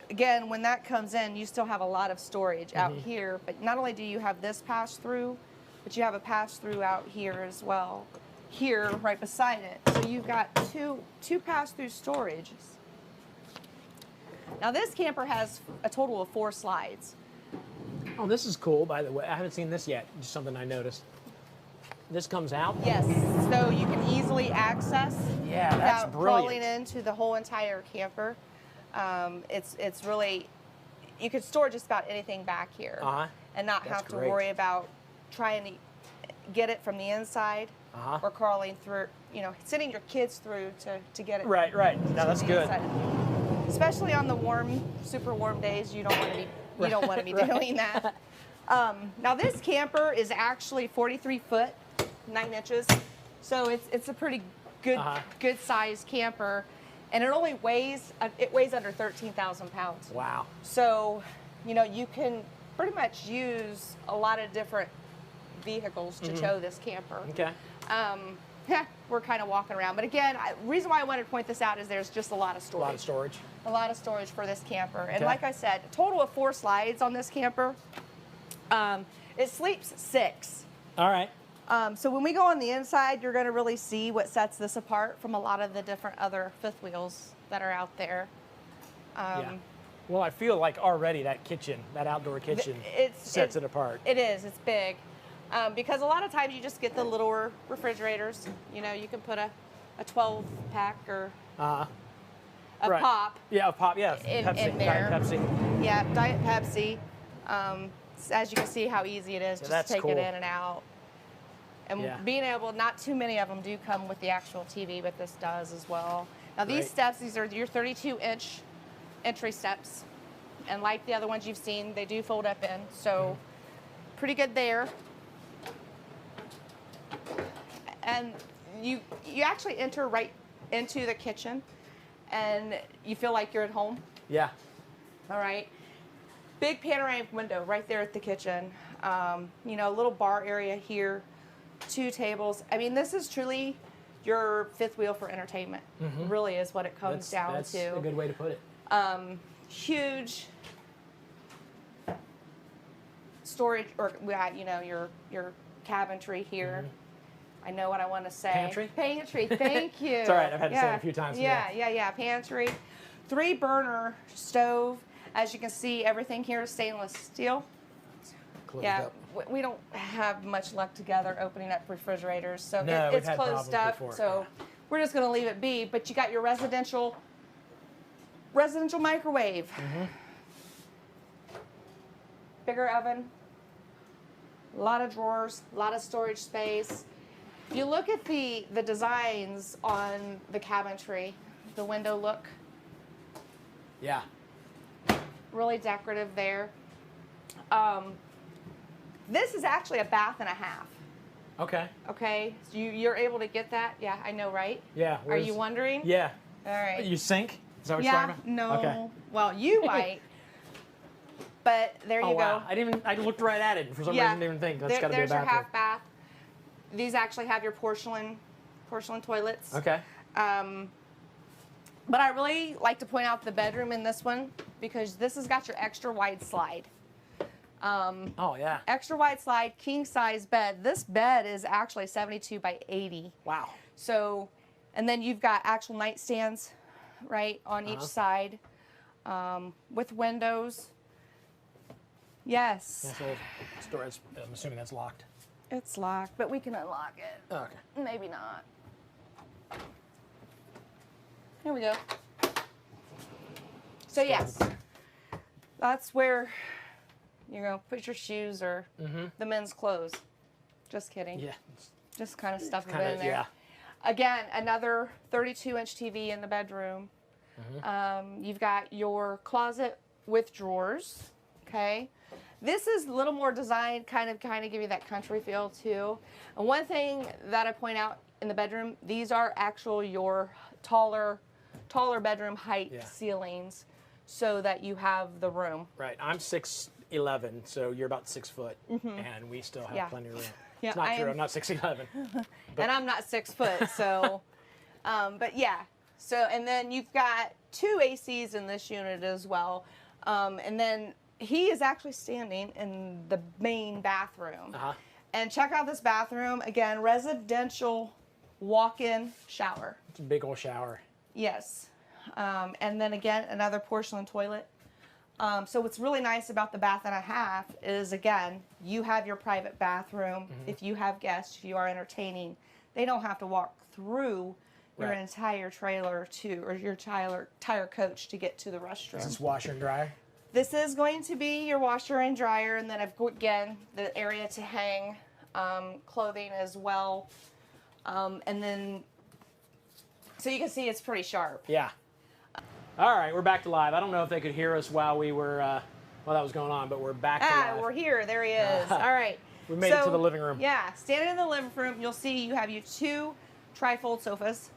again, when that comes in, you still have a lot of storage out here, but not only do you have this pass-through, but you have a pass-through out here as well, here right beside it. So you've got two pass-through storages. Now this camper has a total of 4 slides. Oh, this is cool, by the way. I haven't seen this yet, just something I noticed. This comes out? Yes, so you can easily access without crawling into the whole entire camper. It's really, you could store just about anything back here and not have to worry about trying to get it from the inside or crawling through, you know, sending your kids through to get it. Right. No, that's good. Inside. Especially on the super warm days, you don't want to be be doing that. Now this camper is actually 43 foot, 9 inches, so it's a pretty good sized camper. And it only weighs under 13,000 pounds. Wow. So, you know, you can pretty much use a lot of different vehicles to tow this camper. Okay. We're kind of walking around. But again, the reason why I wanted to point this out is there's just a lot of storage. A lot of storage. A lot of storage for this camper. And like I said, a total of 4 slides on this camper. It sleeps 6. All right. So when we go on the inside, you're going to really see what sets this apart from a lot of the different other fifth wheels that are out there. Well, I feel like already that kitchen, that outdoor kitchen, sets it apart. It is. It's big. Because a lot of times you just get the littler refrigerators. You know, you can put a 12-pack or a pop. Yeah, a pop, yeah. Pepsi, in there. Diet Pepsi. Yeah, Diet Pepsi. As you can see how easy it is just to take it in and out. And being able, not too many of them do come with the actual TV, but this does as well. Now these steps, these are your 32-inch entry steps. And like the other ones you've seen, they do fold up in. So pretty good there. And you actually enter right into the kitchen and you feel like you're at home. Yeah. All right. Big panoramic window right there at the kitchen. You know, a little bar area here. 2 tables. I mean, this is truly your fifth wheel for entertainment. Really is what it comes down to. That's a good way to put it. Huge storage, or you know, your cabinetry here. I know what I want to say. Pantry? Pantry, thank you. It's all right, I've had to say it a few times. Yeah, pantry. 3-burner stove. As you can see, everything here is stainless steel. Closed yeah, up. we don't have much luck together opening up refrigerators, so No, it's we've had closed problems up. before. So we're just gonna leave it be. But you got your residential microwave, bigger oven, a lot of drawers, a lot of storage space. If you look at the designs on the cabinetry, the window look, Yeah. really decorative there. This is actually a bath and a half. Okay. Okay, so you're able to get that? Yeah, I know, right? Yeah. Are you wondering? Yeah. All right. You sink? Is that what yeah, you're talking no. about? Okay. Well, you might. But there you wow. go. I looked right at it and for some reason didn't think that's got to be a There's your bathroom. half bath. These actually have your porcelain toilets. Okay. But I really like to point out the bedroom in this one because this has got your extra wide slide. Oh yeah. Extra wide slide, king size bed. This bed is actually 72 by 80. Wow. So, and then you've got actual nightstands, right, on each side, with windows. Yes. Yeah, so storage. I'm assuming that's locked. It's locked, but we can unlock it. Okay. Maybe not. Here we go. So yes, that's where you're gonna put your shoes or the men's clothes. Just kidding. Yeah. Just kind of stuff it Kinda, in there. yeah. Again, another 32-inch TV in the bedroom. You've got your closet with drawers. Okay. This is a little more designed, kind of give you that country feel too. And one thing that I point out in the bedroom, these are actual your taller bedroom height ceilings, so that you have the room. Right. I'm 6'11", so you're about 6 foot, and we still have plenty of room. Yeah, it's not true. I'm not 6'11". And I'm not 6 foot, so. But yeah. So, and then you've got 2 ACs in this unit as well, and then he is actually standing in the main bathroom. And check out this bathroom. Again, residential walk-in shower. It's a big old shower. Yes. And then again, another porcelain toilet. So what's really nice about the bath and a half is, again, you have your private bathroom. If you have guests, if you are entertaining, they don't have to walk through your entire trailer or your tire coach to get to the restroom. Is this washer and dryer? This is going to be your washer and dryer, and then again, the area to hang clothing as well. And then, so you can see it's pretty sharp. Yeah. All right, we're back to live. I don't know if they could hear us while we were, while that was going on, but we're back to live. We're here. There he is. All right. We made it to the living room. Yeah, standing in the living room, you'll see you have your 2 tri-fold sofas.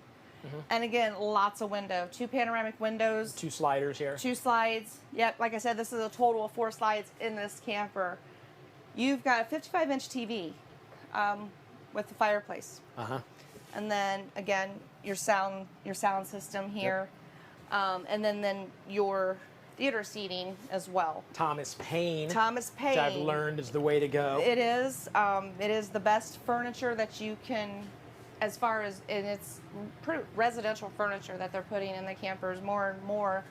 And again, lots of window. 2 panoramic windows. 2 sliders here. 2 slides. Yep, like I said, this is a total of 4 slides in this camper. You've got a 55-inch TV with the fireplace. And then again, your sound system here. And then your theater seating as well. Thomas Paine. Thomas Paine. Which I've learned is the way to go. It is. It is the best furniture that you can, as far as, and it's pretty residential furniture that they're putting in the campers. More and more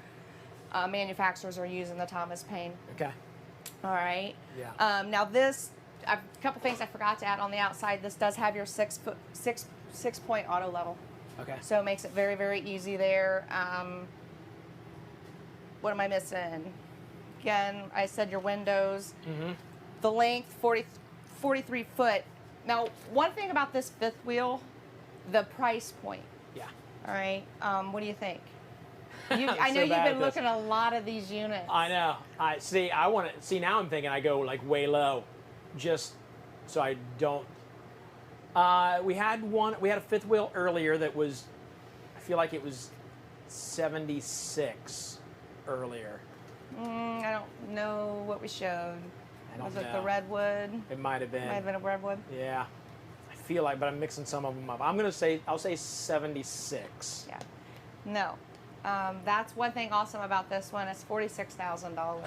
manufacturers are using the Thomas Paine. Okay. All right. Yeah. Now this, a couple things I forgot to add on the outside. This does have your 6-point auto level. Okay. So it makes it very, very easy there. What am I missing? Again, I said your windows. The length, 43 foot. Now, one thing about this 5th wheel, the price point. Yeah. All right. What do you think? I know you've been looking at a lot of these units. I know. I want to see. Now I'm thinking I go like way low, just so I don't. We had a 5th wheel earlier that was, I feel like it was 76 earlier. I don't know what we showed. Was it the know. Redwood? It might have been. Might have been a Redwood. Yeah. I feel like, but I'm mixing some of them up. I'll say 76. Yeah. No. That's one thing awesome about this one. It's $46,000.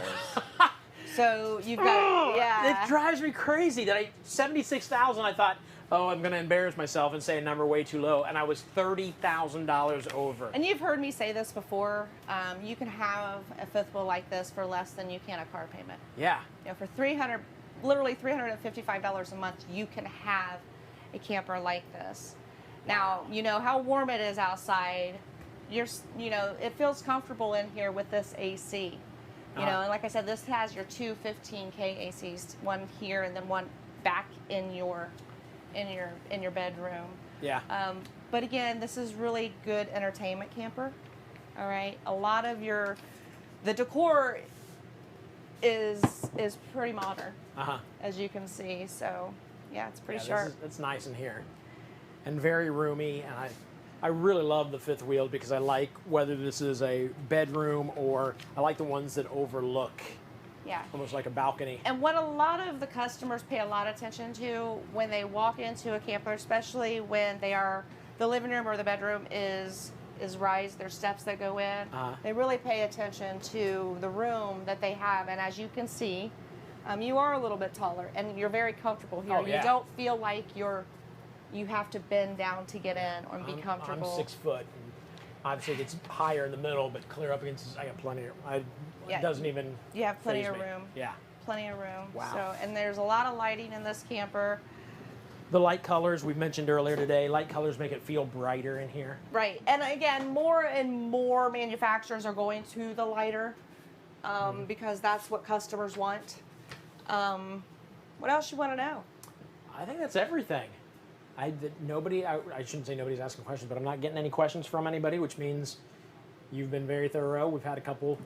So you've got, yeah. It drives me crazy that 76,000. I thought, oh, I'm going to embarrass myself and say a number way too low, and I was $30,000 over. And you've heard me say this before. You can have a fifth wheel like this for less than you can a car payment. Yeah. You know, for literally $355 a month, you can have a camper like this. Now, you know how warm it is outside. You know, it feels comfortable in here with this AC. You know, and like I said, this has your two 15K ACs, one here and then one back in your bedroom. Yeah. But again, this is really good entertainment camper. All right. A lot of the decor is pretty modern, as you can see. So yeah, it's pretty sharp. It's nice in here, and very roomy. And I really love the fifth wheel because I like whether this is a bedroom or I like the ones that overlook. Yeah. Almost like a balcony. And what a lot of the customers pay a lot of attention to when they walk into a camper, especially when the living room or the bedroom is raised, there's steps that go in. They really pay attention to the room that they have. And as you can see, you are a little bit taller and you're very comfortable here. Oh, yeah. You don't feel like you have to bend down to get in or be comfortable. I'm 6 foot. Obviously, it gets higher in the middle, but clear up against, I got plenty of, it doesn't even You have plenty of faze me. room. Yeah. Plenty of room. Wow. So, and there's a lot of lighting in this camper. The light colors we mentioned earlier today, light colors make it feel brighter in here. Right, and again, more and more manufacturers are going to the lighter because that's what customers want. What else you want to know? I think that's everything. I shouldn't say nobody's asking questions, but I'm not getting any questions from anybody, which means you've been very thorough. We've had a couple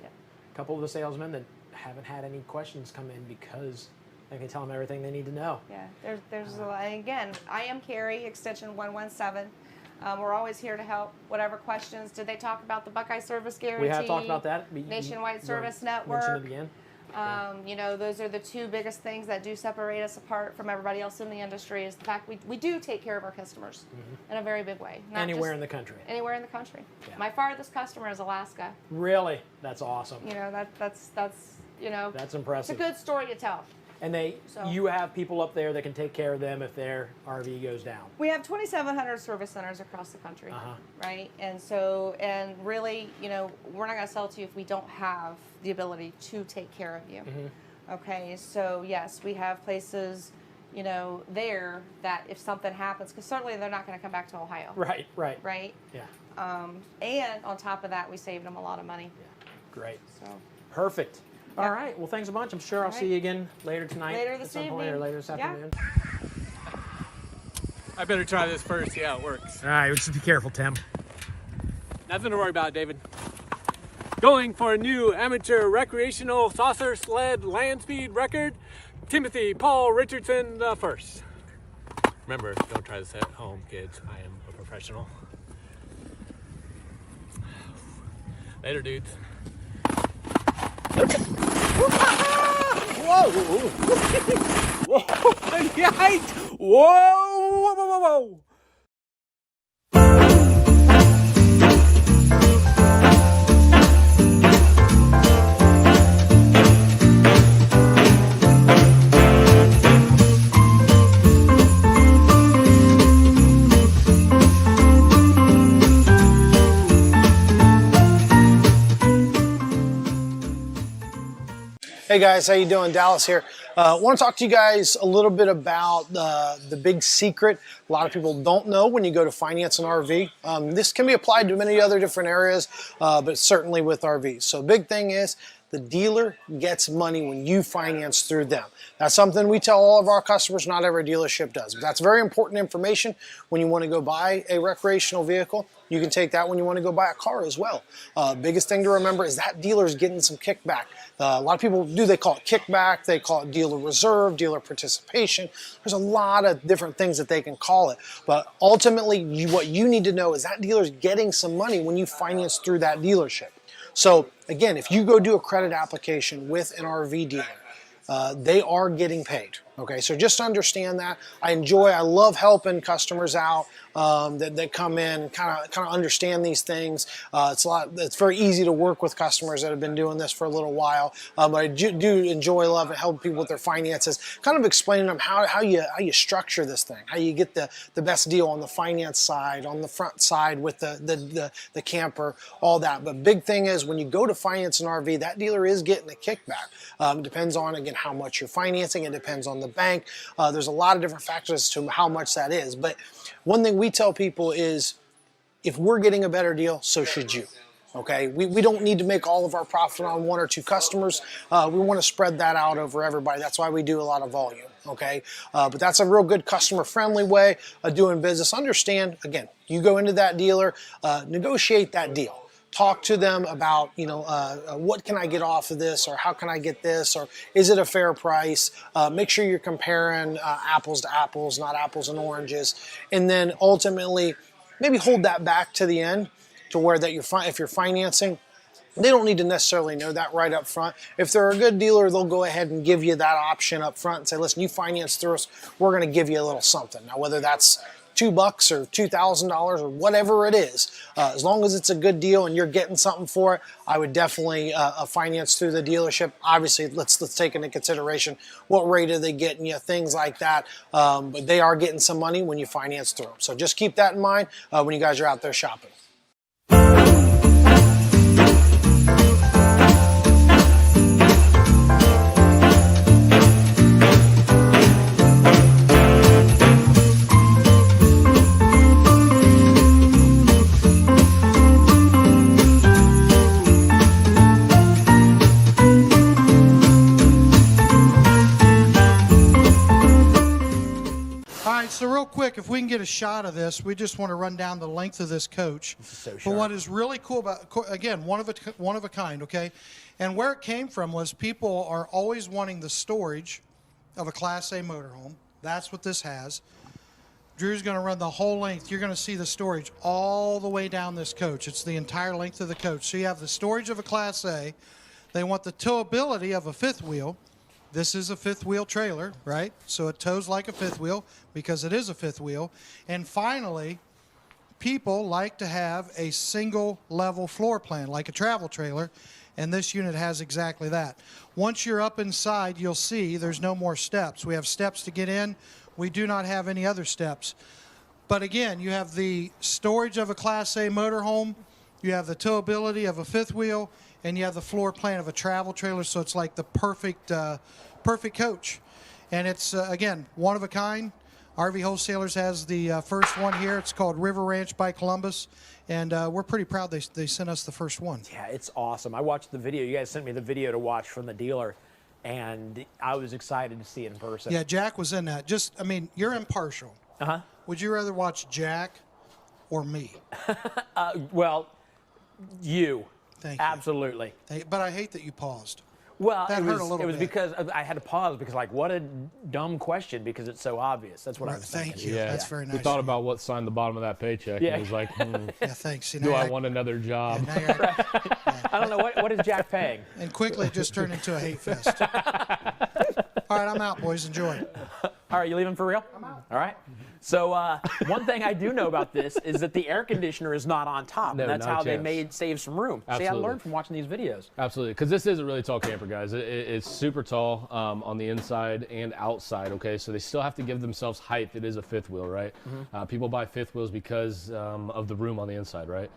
of the salesmen that haven't had any questions come in because I can tell them everything they need to know. Yeah, there's a lot. And again, I am Carrie, extension 117. We're always here to help. Whatever questions. Did they talk about the Buckeye Service Guarantee? We have talked about that. Nationwide Service Network. Mention it again. You know, those are the two biggest things that do separate us apart from everybody else in the industry is the fact we do take care of our customers in a very big way. Not Anywhere just in the country. Anywhere in the country. Yeah. My farthest customer is Alaska. Really? That's awesome. You know, that's you know. That's impressive. It's a good story to tell. And you have people up there that can take care of them if their RV goes down. We have 2,700 service centers across the country, right? And so, and really, you know, we're not going to sell to you if we don't have the ability to take care of you. Okay, so yes, we have places, you know, there that if something happens, because certainly they're not going to come back to Ohio. Right. Right? Yeah. And on top of that, we saved them a lot of money. Yeah. Great. So. Perfect. All right. Well, thanks a bunch. I'm sure I'll see you again later tonight. Later this evening. Or later this afternoon. I better try this first, see how it works. All right. Just be careful, Tim. Nothing to worry about, David. Going for a new amateur recreational saucer sled land speed record, Timothy Paul Richardson the first. Remember, don't try this at home, kids. I am a professional. Later, dudes. Whoa! Whoa! Whoa! Whoa! Whoa! Whoa! Hey guys, how you doing? Dallas here. I want to talk to you guys a little bit about the big secret a lot of people don't know when you go to finance an RV. This can be applied to many other different areas, but certainly with RVs. So big thing is the dealer gets money when you finance through them. That's something we tell all of our customers, not every dealership does. But that's very important information when you want to go buy a recreational vehicle. You can take that when you want to go buy a car as well. Biggest thing to remember is that dealer's getting some kickback. A lot of people they call it kickback, they call it dealer reserve, dealer participation. There's a lot of different things that they can call it. But ultimately, what you need to know is that dealer's getting some money when you finance through that dealership. So again, if you go do a credit application with an RV dealer, they are getting paid. Okay, so just understand that. I love helping customers out that come in and kind of understand these things. It's very easy to work with customers that have been doing this for a little while. But I do enjoy, love it, helping people with their finances, kind of explaining them how you structure this thing, how you get the best deal on the finance side, on the front side with the camper, all that. But big thing is when you go to finance an RV, that dealer is getting a kickback. It depends on, again, how much you're financing. It depends on the bank. There's a lot of different factors as to how much that is. But one thing we tell people is if we're getting a better deal, so should you. Okay, we don't need to make all of our profit on 1 or 2 customers. We want to spread that out over everybody. That's why we do a lot of volume. Okay, but that's a real good customer-friendly way of doing business. Understand, again, you go into that dealer, negotiate that deal. Talk to them about, what can I get off of this, or how can I get this, or is it a fair price? Make sure you're comparing apples to apples, not apples and oranges. And then ultimately, maybe hold that back to the end to where that if you're financing, they don't need to necessarily know that right up front. If they're a good dealer, they'll go ahead and give you that option up front and say, listen, you finance through us, we're going to give you a little something. Now, whether that's $2 or $2,000 or whatever it is, as long as it's a good deal and you're getting something for it, I would definitely finance through the dealership. Obviously, let's take into consideration what rate are they getting you, things like that. But they are getting some money when you finance through them. So just keep that in mind when you guys are out there shopping. So real quick, if we can get a shot of this, we just want to run down the length of this coach. So but what is really cool about, again, one of a kind, okay? And where it came from was people are always wanting the storage of a Class A motorhome. That's what this has. Drew's going to run the whole length. You're going to see the storage all the way down this coach. It's the entire length of the coach. So you have the storage of a Class A. They want the towability of a fifth wheel. This is a fifth wheel trailer, right? So it tows like a fifth wheel because it is a fifth wheel. And finally, people like to have a single level floor plan like a travel trailer, and this unit has exactly that. Once you're up inside, you'll see there's no more steps. We have steps to get in. We do not have any other steps. But again, you have the storage of a Class A motorhome, you have the towability of a fifth wheel, and you have the floor plan of a travel trailer, so it's like the perfect coach. And it's, again, one of a kind. RV Wholesalers has the first one here. It's called River Ranch by Columbus, and we're pretty proud they sent us the first one. Yeah, it's awesome. I watched the video. You guys sent me the video to watch from the dealer, and I was excited to see it in person. Yeah, Jack was in that. Just, I mean, you're impartial. Uh-huh. Would you rather watch Jack or me? Well, you. Thank you. Absolutely. But I hate that you paused. Well, that hurt a little bit. It was because I had to pause because, like, what a dumb question because it's so obvious. That's what I was thinking. Thank you. Yeah. That's very nice. We thought about what signed the bottom of that paycheck. Yeah. And it was like, yeah, thanks. Do I want another job? Yeah, I don't know. What is Jack paying? And quickly it just turned into a hate fest. All right, I'm out, boys. Enjoy. All right, you leaving for real? I'm out. All right. So one thing I do know about this is that the air conditioner is not on top. No, and that's not how a they chance. save some room. Absolutely. See, I learned from watching these videos. Absolutely, because this is a really tall camper, guys. It's super tall on the inside and outside, okay? So they still have to give themselves height. It is a fifth wheel, right? Mm-hmm. People buy fifth wheels because of the room on the inside, right?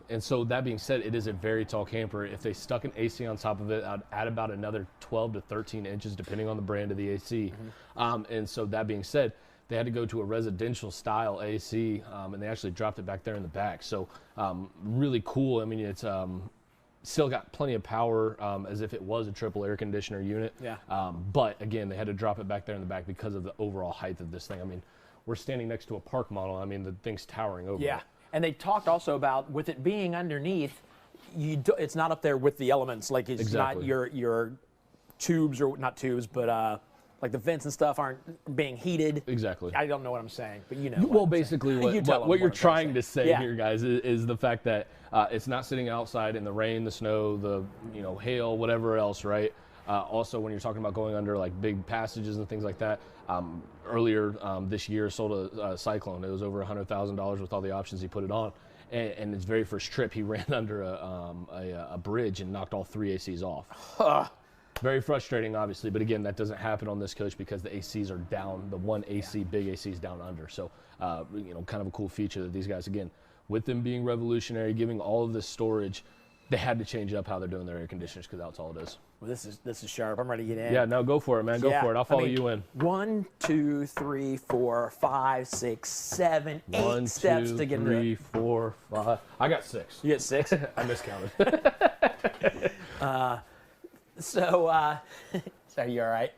And so that being said, it is a very tall camper. If they stuck an AC on top of it, I'd add about another 12 to 13 inches, depending on the brand of the AC. Mm-hmm. And so that being said, they had to go to a residential style AC, and they actually dropped it back there in the back. So really cool. I mean, it's still got plenty of power as if it was a triple air conditioner unit. Yeah. But again, they had to drop it back there in the back because of the overall height of this thing. I mean, we're standing next to a park model. I mean, the thing's towering over. Yeah. And they talked also about with it being underneath, it's not up there with the elements. Like it's not your tubes or not tubes, but like the vents and stuff aren't being heated. Exactly. I don't know what I'm saying, but you know. Well, basically what you're trying to say here, guys, is the fact that it's not sitting outside in the rain, the snow, the hail, whatever else, right? Also, when you're talking about going under like big passages and things like that, earlier this year sold a Cyclone. It was over $100,000 with all the options he put it on. And his very first trip, he ran under a bridge and knocked all 3 ACs off. Very frustrating, obviously, but again, that doesn't happen on this coach because the ACs are down. The one AC, big AC, is down under. So, kind of a cool feature that these guys, again, with them being revolutionary, giving all of this storage, they had to change up how they're doing their air conditioners because that's all it is. Well, this is sharp. I'm ready to get in. Yeah, no, go for it, man. Go for it. I'll follow you in. 1, 2, 3, 4, 5, 6, 7, 8 steps to get in. 1, 2, 3, 4, 5. I got 6. You get 6? I miscounted. So you all right?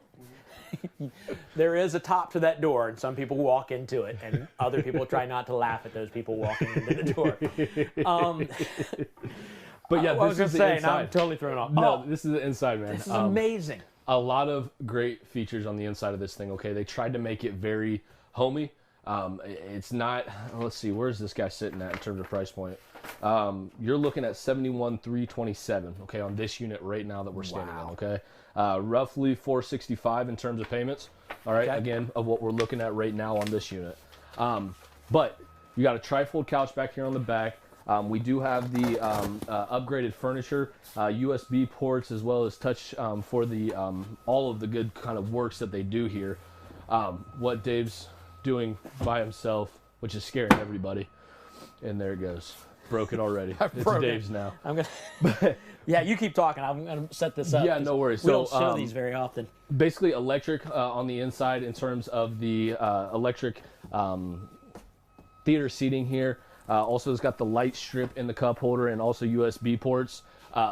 There is a top to that door, and some people walk into it, and other people try not to laugh at those people walking into the door. But yeah, I was going to say, now I'm totally thrown off. No, this is the inside, man. This is amazing. A lot of great features on the inside of this thing, okay? They tried to make it very homey. It's not, let's see, where's this guy sitting at in terms of price point? You're looking at $71,327, okay, on this unit right now that we're standing on, okay? Roughly $465 in terms of payments, all right, again, of what we're looking at right now on this unit. But you got a trifold couch back here on the back. We do have the upgraded furniture, USB ports, as well as touch for the all of the good kind of works that they do here. What Dave's doing by himself, which is scaring everybody. And there it goes. Broke it already. It's Dave's now. I'm gonna. Yeah, you keep talking. I'm gonna set this up. Yeah, no worries. We don't show these very often. Basically, electric on the inside in terms of the electric theater seating here. Also, it's got the light strip in the cup holder and also USB ports.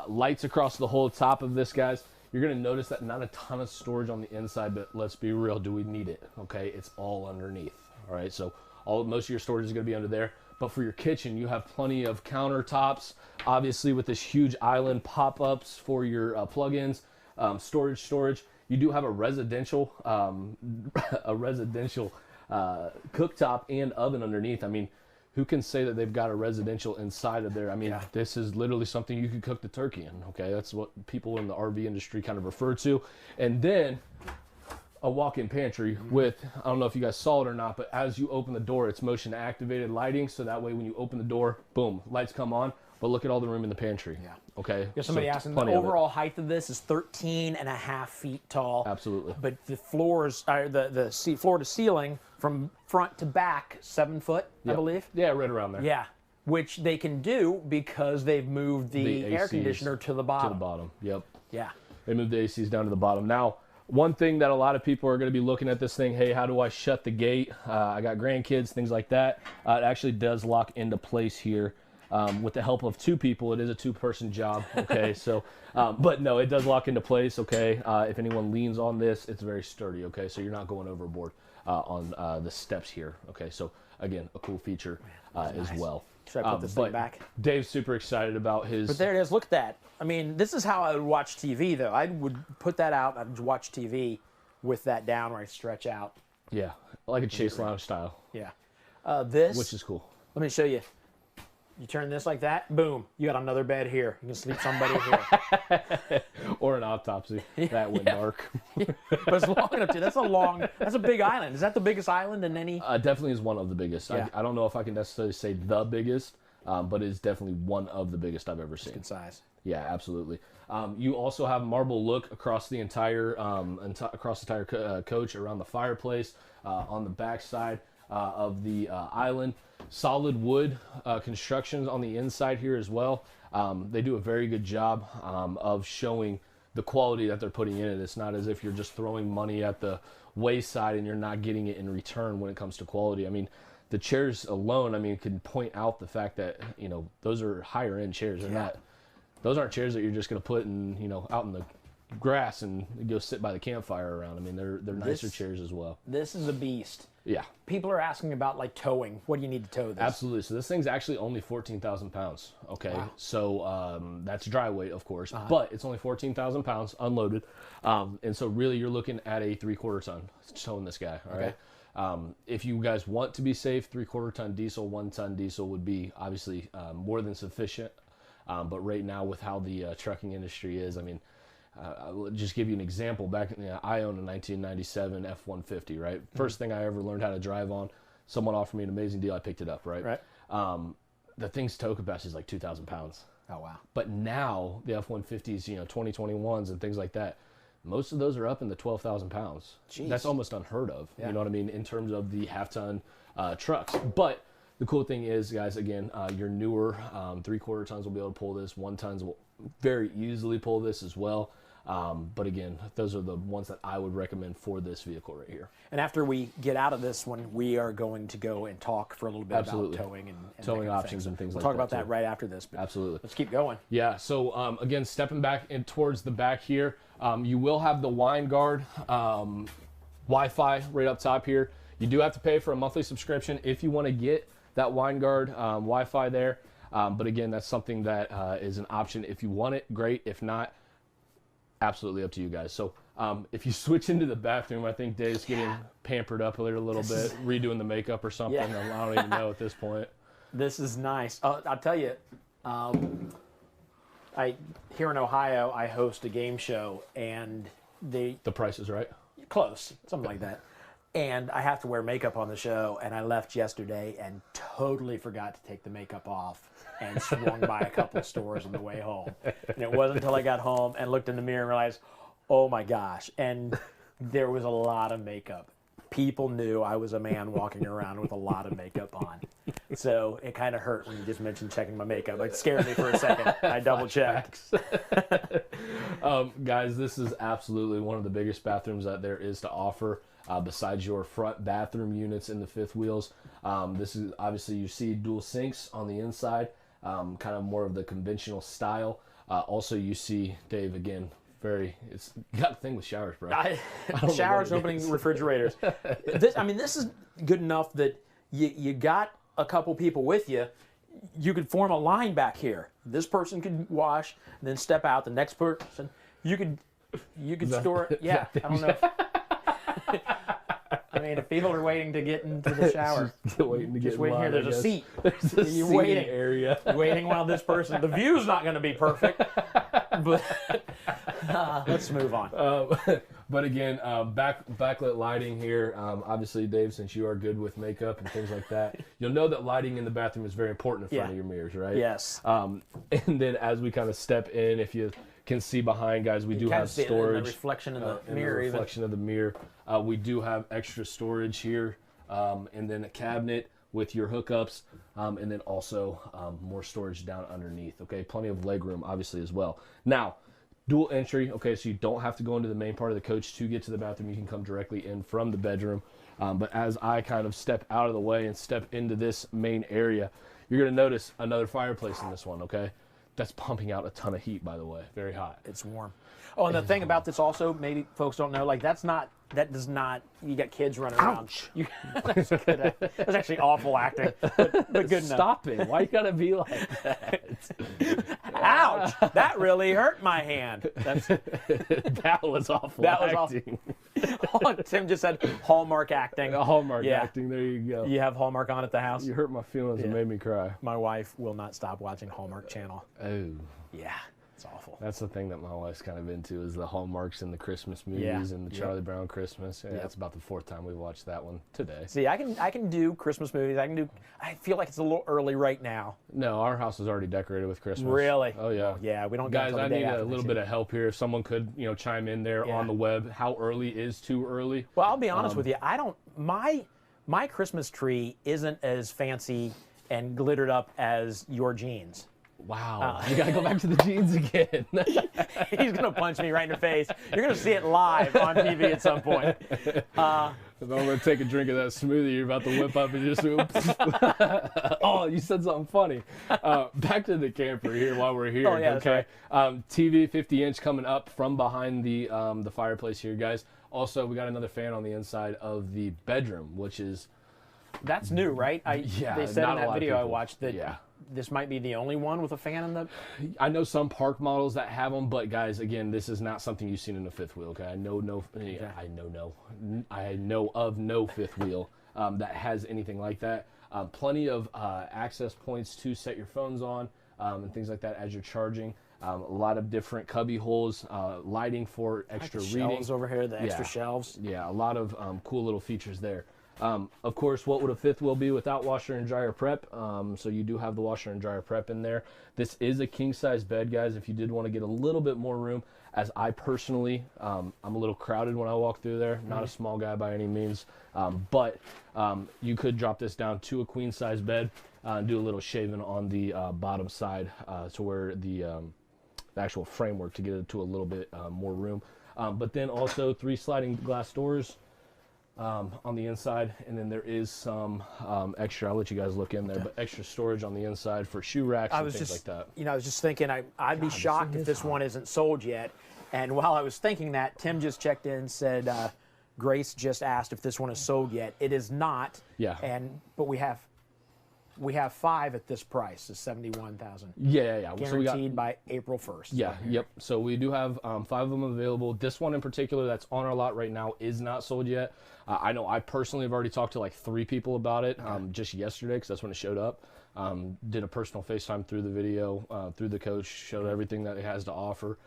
Lights across the whole top of this, guys. You're going to notice that not a ton of storage on the inside, but let's be real. Do we need it? Okay, it's all underneath. All right, so most of your storage is going to be under there. But for your kitchen, you have plenty of countertops, obviously with this huge island pop-ups for your plugins, storage. You do have a residential cooktop and oven underneath. I mean, who can say that they've got a residential inside of there? I mean, This is literally something you could cook the turkey in, okay? That's what people in the RV industry kind of refer to. And then a walk-in pantry with, I don't know if you guys saw it or not, but as you open the door, it's motion activated lighting. So that way when you open the door, boom, lights come on. But look at all the room in the pantry. Yeah. Okay. There's somebody asking, the overall height of this is 13.5 feet tall. Absolutely. But the floors, the floor to ceiling from front to back, 7 foot, I believe. Yeah, right around there. Yeah. Which they can do because they've moved the air conditioner to the bottom. To the bottom, yep. Yeah. They moved the ACs down to the bottom. Now, one thing that a lot of people are going to be looking at this thing, hey, how do I shut the gate? I got grandkids, things like that. It actually does lock into place here. With the help of 2 people, it is a 2-person job, okay? So, but no, it does lock into place, okay? If anyone leans on this, it's very sturdy, okay? So you're not going overboard on the steps here, okay? So, again, a cool feature as well. Should I put this thing back? Dave's super excited about his... But there it is. Look at that. I mean, this is how I would watch TV, though. I would put that out. I'd watch TV with that down where I stretch out. Yeah, like a Chase Lounge style. Yeah. This... Which is cool. Let me show you. You turn this like that, boom, you got another bed here. You can sleep somebody here. Or an autopsy. That went dark. But it's long enough to. That's a big island. Is that the biggest island in any? Definitely is one of the biggest. Yeah. I don't know if I can necessarily say the biggest, but it's definitely one of the biggest I've ever seen. Good size. Yeah, absolutely. You also have marble look across the entire coach around the fireplace, on the back side of the island. Solid wood constructions on the inside here as well. They do a very good job of showing the quality that they're putting in it. It's not as if you're just throwing money at the wayside and you're not getting it in return when it comes to quality. I mean, the chairs alone, I mean, can point out the fact that, you know, those are higher end chairs. They're not, those aren't chairs that you're just going to put in, you know, out in the grass and go sit by the campfire around. I mean, they're nicer chairs as well. This is a beast. Yeah. People are asking about like towing. What do you need to tow this? Absolutely. So this thing's actually only 14,000 pounds. Okay. Wow. So that's dry weight, of course, but it's only 14,000 pounds unloaded. And so really you're looking at a 3/4 ton towing this guy. All right. If you guys want to be safe, 3/4 ton diesel, 1 ton diesel would be obviously more than sufficient. But right now with how the trucking industry is, I mean, I'll just give you an example. Back in, I own a 1997 F-150, right? First thing I ever learned how to drive on. Someone offered me an amazing deal. I picked it up, right? The thing's tow capacity is like 2,000 pounds. Oh, wow. But now the F-150s, 2021s and things like that, most of those are up in the 12,000 pounds. Jeez. That's almost unheard of, Yeah. you know what I mean, in terms of the half-ton trucks. But the cool thing is, guys, again, your newer 3/4 tons will be able to pull this. 1 tons will very easily pull this as well. But again, those are the ones that I would recommend for this vehicle right here. And after we get out of this one, we are going to go and talk for a little bit about towing and towing that kind of options thing. and things We'll like talk that. about that right after this. But Absolutely. let's keep going. Yeah. So again, stepping back in towards the back here, you will have the wine guard Wi-Fi right up top here. You do have to pay for a monthly subscription if you want to get that wine guard Wi-Fi there. But again, that's something that is an option. If you want it, great. If not, absolutely up to you guys. So if you switch into the bathroom, I think Dave's getting pampered up a little bit, redoing the makeup or something. Yeah. I don't even know at this point. This is nice. I'll tell you, here in Ohio, I host a game show, and The Price is Right? Close, something like that. And I have to wear makeup on the show, and I left yesterday and totally forgot to take the makeup off and swung by a couple of stores on the way home. And it wasn't until I got home and looked in the mirror and realized, oh my gosh. And there was a lot of makeup. People knew I was a man walking around with a lot of makeup on. So it kind of hurt when you just mentioned checking my makeup. It scared me for a second. I double checked. Guys, this is absolutely one of the biggest bathrooms that there is to offer. Besides your front bathroom units in the fifth wheels. This is obviously, you see dual sinks on the inside, kind of more of the conventional style. Also, you see, Dave, again, it's got a thing with showers, bro. Showers, opening refrigerators. This is good enough that you got a couple people with you. You could form a line back here. This person could wash, and then step out. The next person, you could store it. Yeah, I don't know. I mean, if people are waiting to get into the shower, just waiting here. There's a seat. There's You're seating waiting area. Waiting while this person. The view's not going to be perfect, but let's move on. But again, backlit lighting here. Obviously, Dave, since you are good with makeup and things like that, you'll know that lighting in the bathroom is very important in front of your mirrors, right? Yes. And then as we kind of step in, if you can see behind, guys, we do have storage. The reflection in the mirror. The reflection of the mirror. We do have extra storage here, and then a cabinet with your hookups, and then also more storage down underneath. Okay, plenty of leg room, obviously, as well. Now, dual entry. Okay, so you don't have to go into the main part of the coach to get to the bathroom. You can come directly in from the bedroom. But as I kind of step out of the way and step into this main area, you're going to notice another fireplace in this one. Okay. That's pumping out a ton of heat, by the way. Very hot. It's warm. Oh, and the thing about this also, maybe folks don't know, like that does not, you got kids running around. That's good. That's actually awful acting, but good enough. Stop it. Why you gotta be like that? Ouch! That really hurt my hand. That was awful acting. Tim just said Hallmark acting. Hallmark acting, there you go. You have Hallmark on at the house? You hurt my feelings and made me cry. My wife will not stop watching Hallmark Channel. Oh. Yeah. It's awful. That's the thing that my wife's kind of into is the Hallmarks and the Christmas movies and the Charlie Brown Christmas. Yeah, it's about the 4th time we've watched that one today. See, I can do Christmas movies. I feel like it's a little early right now. No, our house is already decorated with Christmas. Really? Oh yeah. Yeah, we don't. Guys, I need a little bit of help here. If someone could, chime in there on the web. How early is too early? Well, I'll be honest with you. I don't. My Christmas tree isn't as fancy and glittered up as your jeans. Wow, you gotta go back to the jeans again. He's gonna punch me right in the face. You're gonna see it live on TV at some point. I'm gonna take a drink of that smoothie you're about to whip up and just oops. Oh, you said something funny. Back to the camper here while we're here. Oh, yeah, okay. Right. TV 50-inch coming up from behind the fireplace here, guys. Also, we got another fan on the inside of the bedroom, which is that's new, right? They said in that video I watched that. Yeah. This might be the only one with a fan in the... I know some park models that have them, but guys, again, this is not something you've seen in a fifth wheel. Okay, I know of no fifth wheel that has anything like that. Plenty of access points to set your phones on and things like that as you're charging. A lot of different cubby holes, lighting for extra reading. Shelves over here, the extra shelves. Yeah, a lot of cool little features there. Of course, what would a fifth wheel be without washer and dryer prep? So you do have the washer and dryer prep in there. This is a king size bed, guys, if you did want to get a little bit more room. As I personally, I'm a little crowded when I walk through there. Not a small guy by any means, but you could drop this down to a queen size bed and do a little shaving on the bottom side to where the actual framework to get it to a little bit more room. But then also 3 sliding glass doors on the inside, and then there is some extra, I'll let you guys look in there, but extra storage on the inside for shoe racks and things like that. You know, I was just thinking I'd be shocked if this one isn't sold yet. And while I was thinking that, Tim just checked in and said, Grace just asked if this one is sold yet. It is not. Yeah. But we have 5 at this price, is $71,000. Yeah. Guaranteed so we got, by April 1st. Yeah, yep. So we do have 5 of them available. This one in particular that's on our lot right now is not sold yet. I know I personally have already talked to like 3 people about it just yesterday, because that's when it showed up. Did a personal FaceTime through the video, through the coach, showed everything that it has to offer.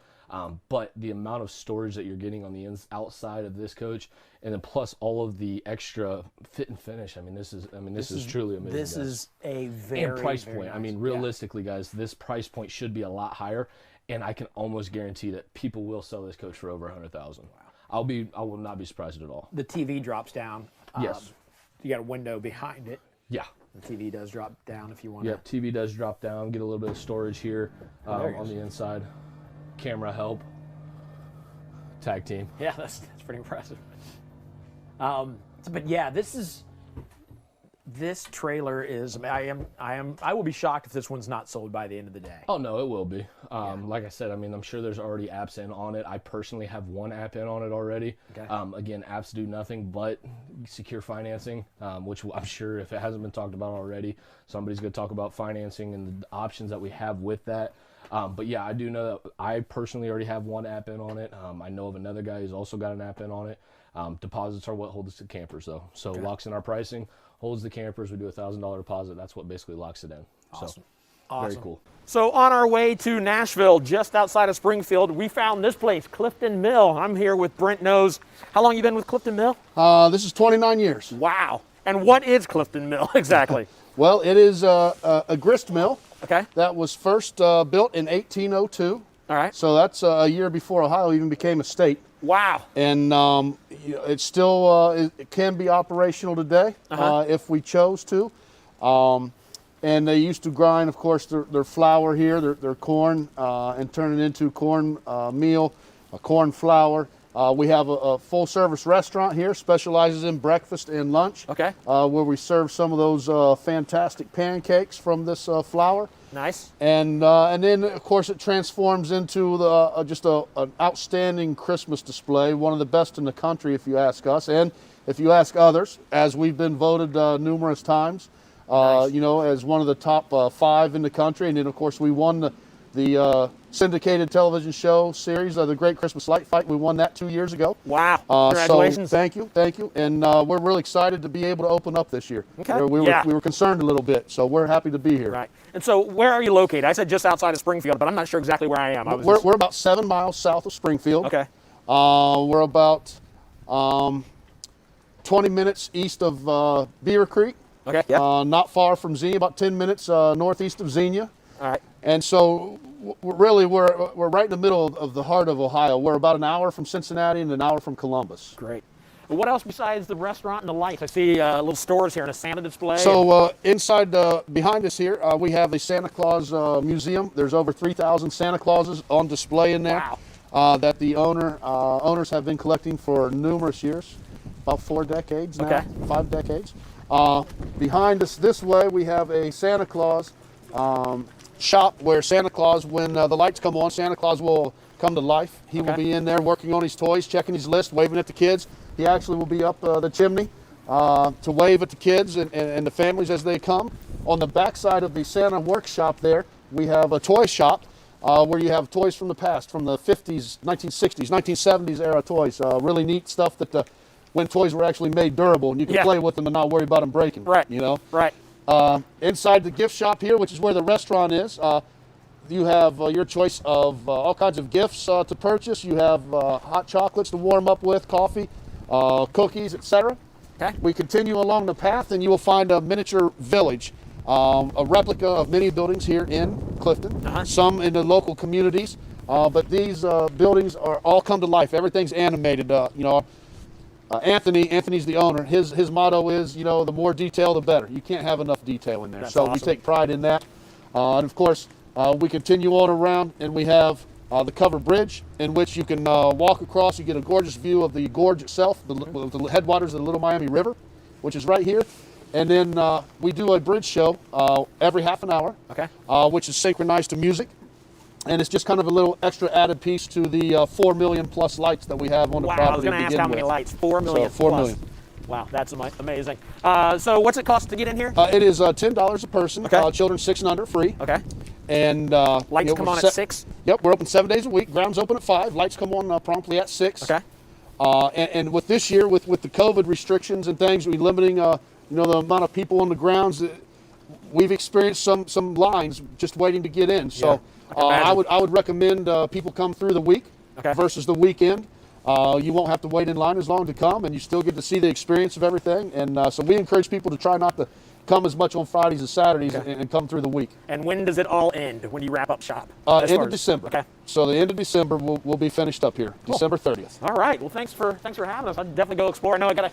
But the amount of storage that you're getting on the outside of this coach, and then plus all of the extra fit and finish. I mean, this is truly amazing. This is a very and price very point. nice. I mean, realistically, guys, this price point should be a lot higher, and I can almost guarantee that people will sell this coach for over $100,000. Wow. I will not be surprised at all. The TV drops down. Yes. You got a window behind it. Yeah. The TV does drop down if you want. Yeah, TV does drop down. Get a little bit of storage here on the inside. Camera help. Tag team. Yeah, that's pretty impressive. But yeah, this trailer is. I will be shocked if this one's not sold by the end of the day. Oh no, it will be. Like I said, I mean, I'm sure there's already apps in on it. I personally have 1 app in on it already. Okay. Again, apps do nothing but secure financing, which I'm sure if it hasn't been talked about already, somebody's going to talk about financing and the options that we have with that. But yeah, I do know that I personally already have 1 app in on it. I know of another guy who's also got an app in on it. Deposits are what hold us to campers though. So locks in our pricing, holds the campers. We do $1,000 deposit. That's what basically locks it in. Awesome. So, very cool. So on our way to Nashville, just outside of Springfield, we found this place, Clifton Mill. I'm here with Brent Knows. How long you been with Clifton Mill? This is 29 years. Wow. And what is Clifton Mill exactly? Well, it is a grist mill. Okay. That was first built in 1802. All right. So that's a year before Ohio even became a state. Wow. And it still it can be operational today if we chose to. And they used to grind, of course, their flour here, their corn, and turn it into corn meal, corn flour. We have a full-service restaurant here, specializes in breakfast and lunch. Okay. Where we serve some of those fantastic pancakes from this flour. Nice. And then, of course, it transforms into just an outstanding Christmas display, one of the best in the country, if you ask us, and if you ask others, as we've been voted numerous times. Nice. You know, as one of the top 5 in the country. And then, of course, we won the syndicated television show series, The Great Christmas Light Fight. We won that 2 years ago. Wow. Congratulations. So thank you. And we're really excited to be able to open up this year. Okay. We were concerned a little bit, so we're happy to be here. Right. And so where are you located? I said just outside of Springfield, but I'm not sure exactly where I am. We're about 7 miles south of Springfield. Okay. We're about 20 minutes east of Beaver Creek. Okay. Yeah. Not far from Xenia, about 10 minutes northeast of Xenia. All right. And so we're right in the middle of the heart of Ohio. We're about an hour from Cincinnati and an hour from Columbus. Great. What else besides the restaurant and the lights? I see little stores here and a Santa display. So inside, behind us here, we have a Santa Claus museum. There's over 3,000 Santa Clauses on display in there. Wow. That the owners have been collecting for numerous years, about 4 decades now, okay. 5 decades. Behind us this way, we have a Santa Claus shop where Santa Claus, when the lights come on, Santa Claus will come to life. He will be in there working on his toys, checking his list, waving at the kids. He actually will be up the chimney to wave at the kids and the families as they come. On the back side of the Santa workshop there, we have a toy shop where you have toys from the past, from the 50s, 1960s, 1970s era toys. Really neat stuff that when toys were actually made durable and you could play with them and not worry about them breaking. Right. You know? Right. Inside the gift shop here, which is where the restaurant is, you have your choice of all kinds of gifts to purchase. You have hot chocolates to warm up with, coffee, cookies, etc. Okay. We continue along the path, and you will find a miniature village, a replica of many buildings here in Clifton, some in the local communities. But these buildings are all come to life. Everything's animated. Anthony's the owner. His motto is, the more detail, the better. You can't have enough detail in there. That's so awesome. we take pride in that. And of course, we continue on around, and we have the covered bridge, in which you can walk across. You get a gorgeous view of the gorge itself, the headwaters of the Little Miami River, which is right here. And then we do a bridge show every half an hour, which is synchronized to music. And it's just kind of a little extra added piece to the 4 million plus lights that we have on the property. I was going to ask how many lights. 4 million. So 4 million. Wow, that's amazing. So what's it cost to get in here? It is $10 a person. Okay. Children 6 and under, free. Okay. And lights come on at 6? Yep, we're open 7 days a week. Grounds open at 5. Lights come on promptly at 6. Okay. And with this year, with the COVID restrictions and things, we're limiting the amount of people on the grounds. We've experienced some lines just waiting to get in. So I would recommend people come through the week versus the weekend. You won't have to wait in line as long to come, and you still get to see the experience of everything. And so we encourage people to try not to come as much on Fridays and Saturdays and come through the week. And when does it all end? When you wrap up shop? End of December. Okay. So the end of December we'll be finished up here. Cool. December 30th. All right. Well, thanks for having us. I'll definitely go explore. I know I'm gonna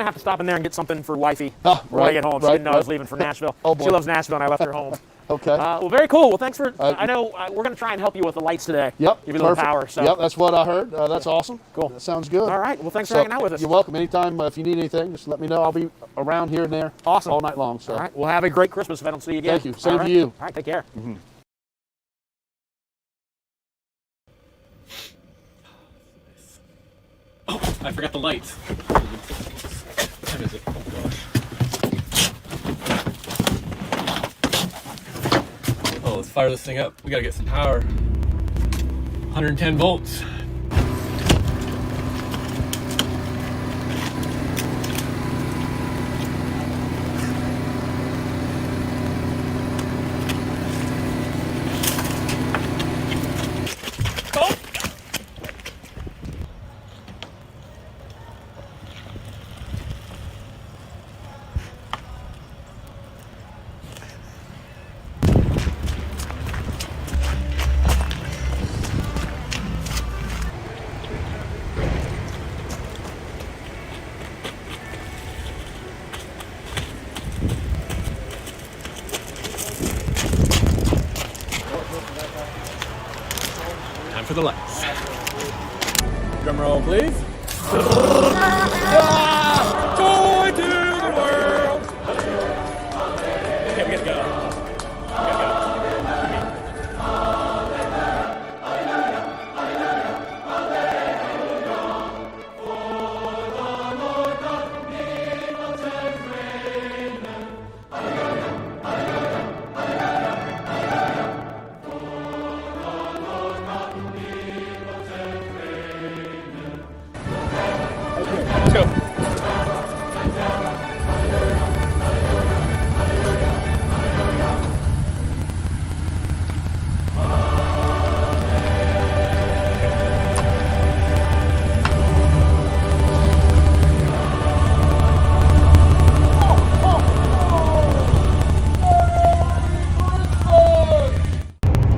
have to stop in there and get something for wifey when I get home. She didn't know I was leaving for Nashville. Oh, boy. She loves Nashville, and I left her home. Okay. Well, very cool. Well, thanks for. I know we're going to try and help you with the lights today. Yep. Give you a little power. So. Yep, that's what I heard. That's awesome. Cool. That sounds good. All right. Well, thanks for hanging out with us. You're welcome. Anytime if you need anything, just let me know. I'll be around here and there. Awesome. All night long. So. All right. Well, have a great Christmas if I don't see you again. Thank you. Same to you. All right. Take care. Mm-hmm. Oh, I forgot the lights. What time is it? Oh gosh. Oh, let's fire this thing up. We gotta get some power. 110 volts. Time for the lights. Drum roll, please. Joy to the world. Okay, we gotta go. Let's go.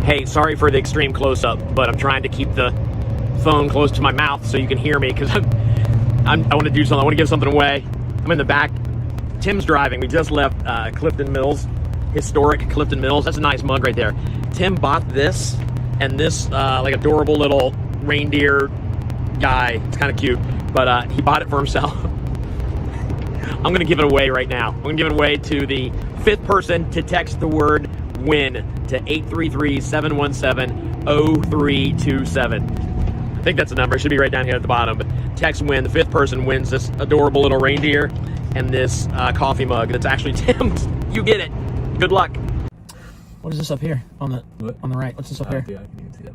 Hey, sorry for the extreme close-up, but I'm trying to keep the phone close to my mouth so you can hear me because I want to do something. I want to give something away. I'm in the back. Tim's driving. We just left Clifton Mills, historic Clifton Mills. That's a nice mug right there. Tim bought this and this like adorable little reindeer guy. It's kind of cute, but he bought it for himself. I'm going to give it away right now. I'm going to give it away to the 5th person to text the word WIN to 833-717-0327. I think that's the number. It should be right down here at the bottom. But text WIN. The 5th person wins this adorable little reindeer and this coffee mug. That's actually Tim's. You get it. Good luck. What is this up here on the right? What's this up here? Yeah, I can even see that.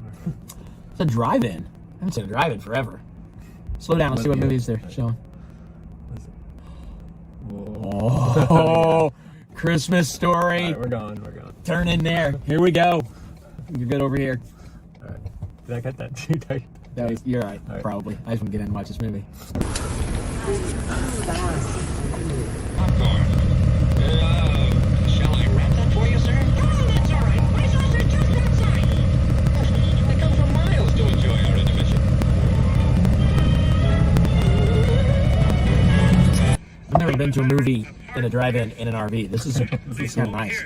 It's a drive-in. I haven't seen a drive-in forever. Slow down. Let's see what movies they're showing. Oh, Christmas Story. All right, we're gone. Turn in there. Here we go. You're good over here. All right. Did I cut that too tight? No, you're right, probably. I just want to get in and watch this movie. Shall I wrap that for you, sir? Oh, that's all right. My sauce are just outside. They come from miles to enjoy our intermission. I've never been to a movie in a drive-in in an RV. This is kind of nice.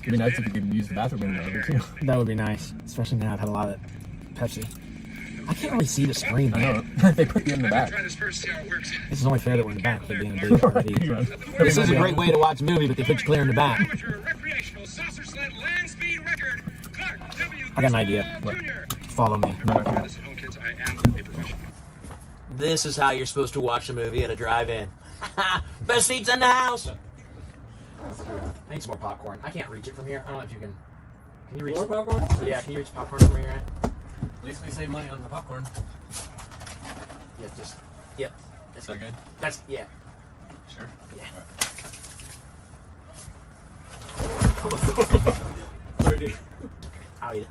It'd be nice if you could use the bathroom in the RV too. That would be nice, especially now I've had a lot of Pepsi. I can't really see the screen. I know. They put you in the back. This is only fair that we're in the back for being a big RV. This is a great way to watch a movie, but they put you clear in the back. I got an idea. What? Follow me. This is how you're supposed to watch a movie in a drive-in. Best seats in the house. I need some more popcorn. I can't reach it from here. I don't know if you can. Can you reach more popcorn? Yeah, can you reach popcorn from where you're at? At least we save money on the popcorn. Yeah, just. Yep. That's not good. That's yeah. Sure. Yeah. Sorry, dude. I'll eat it.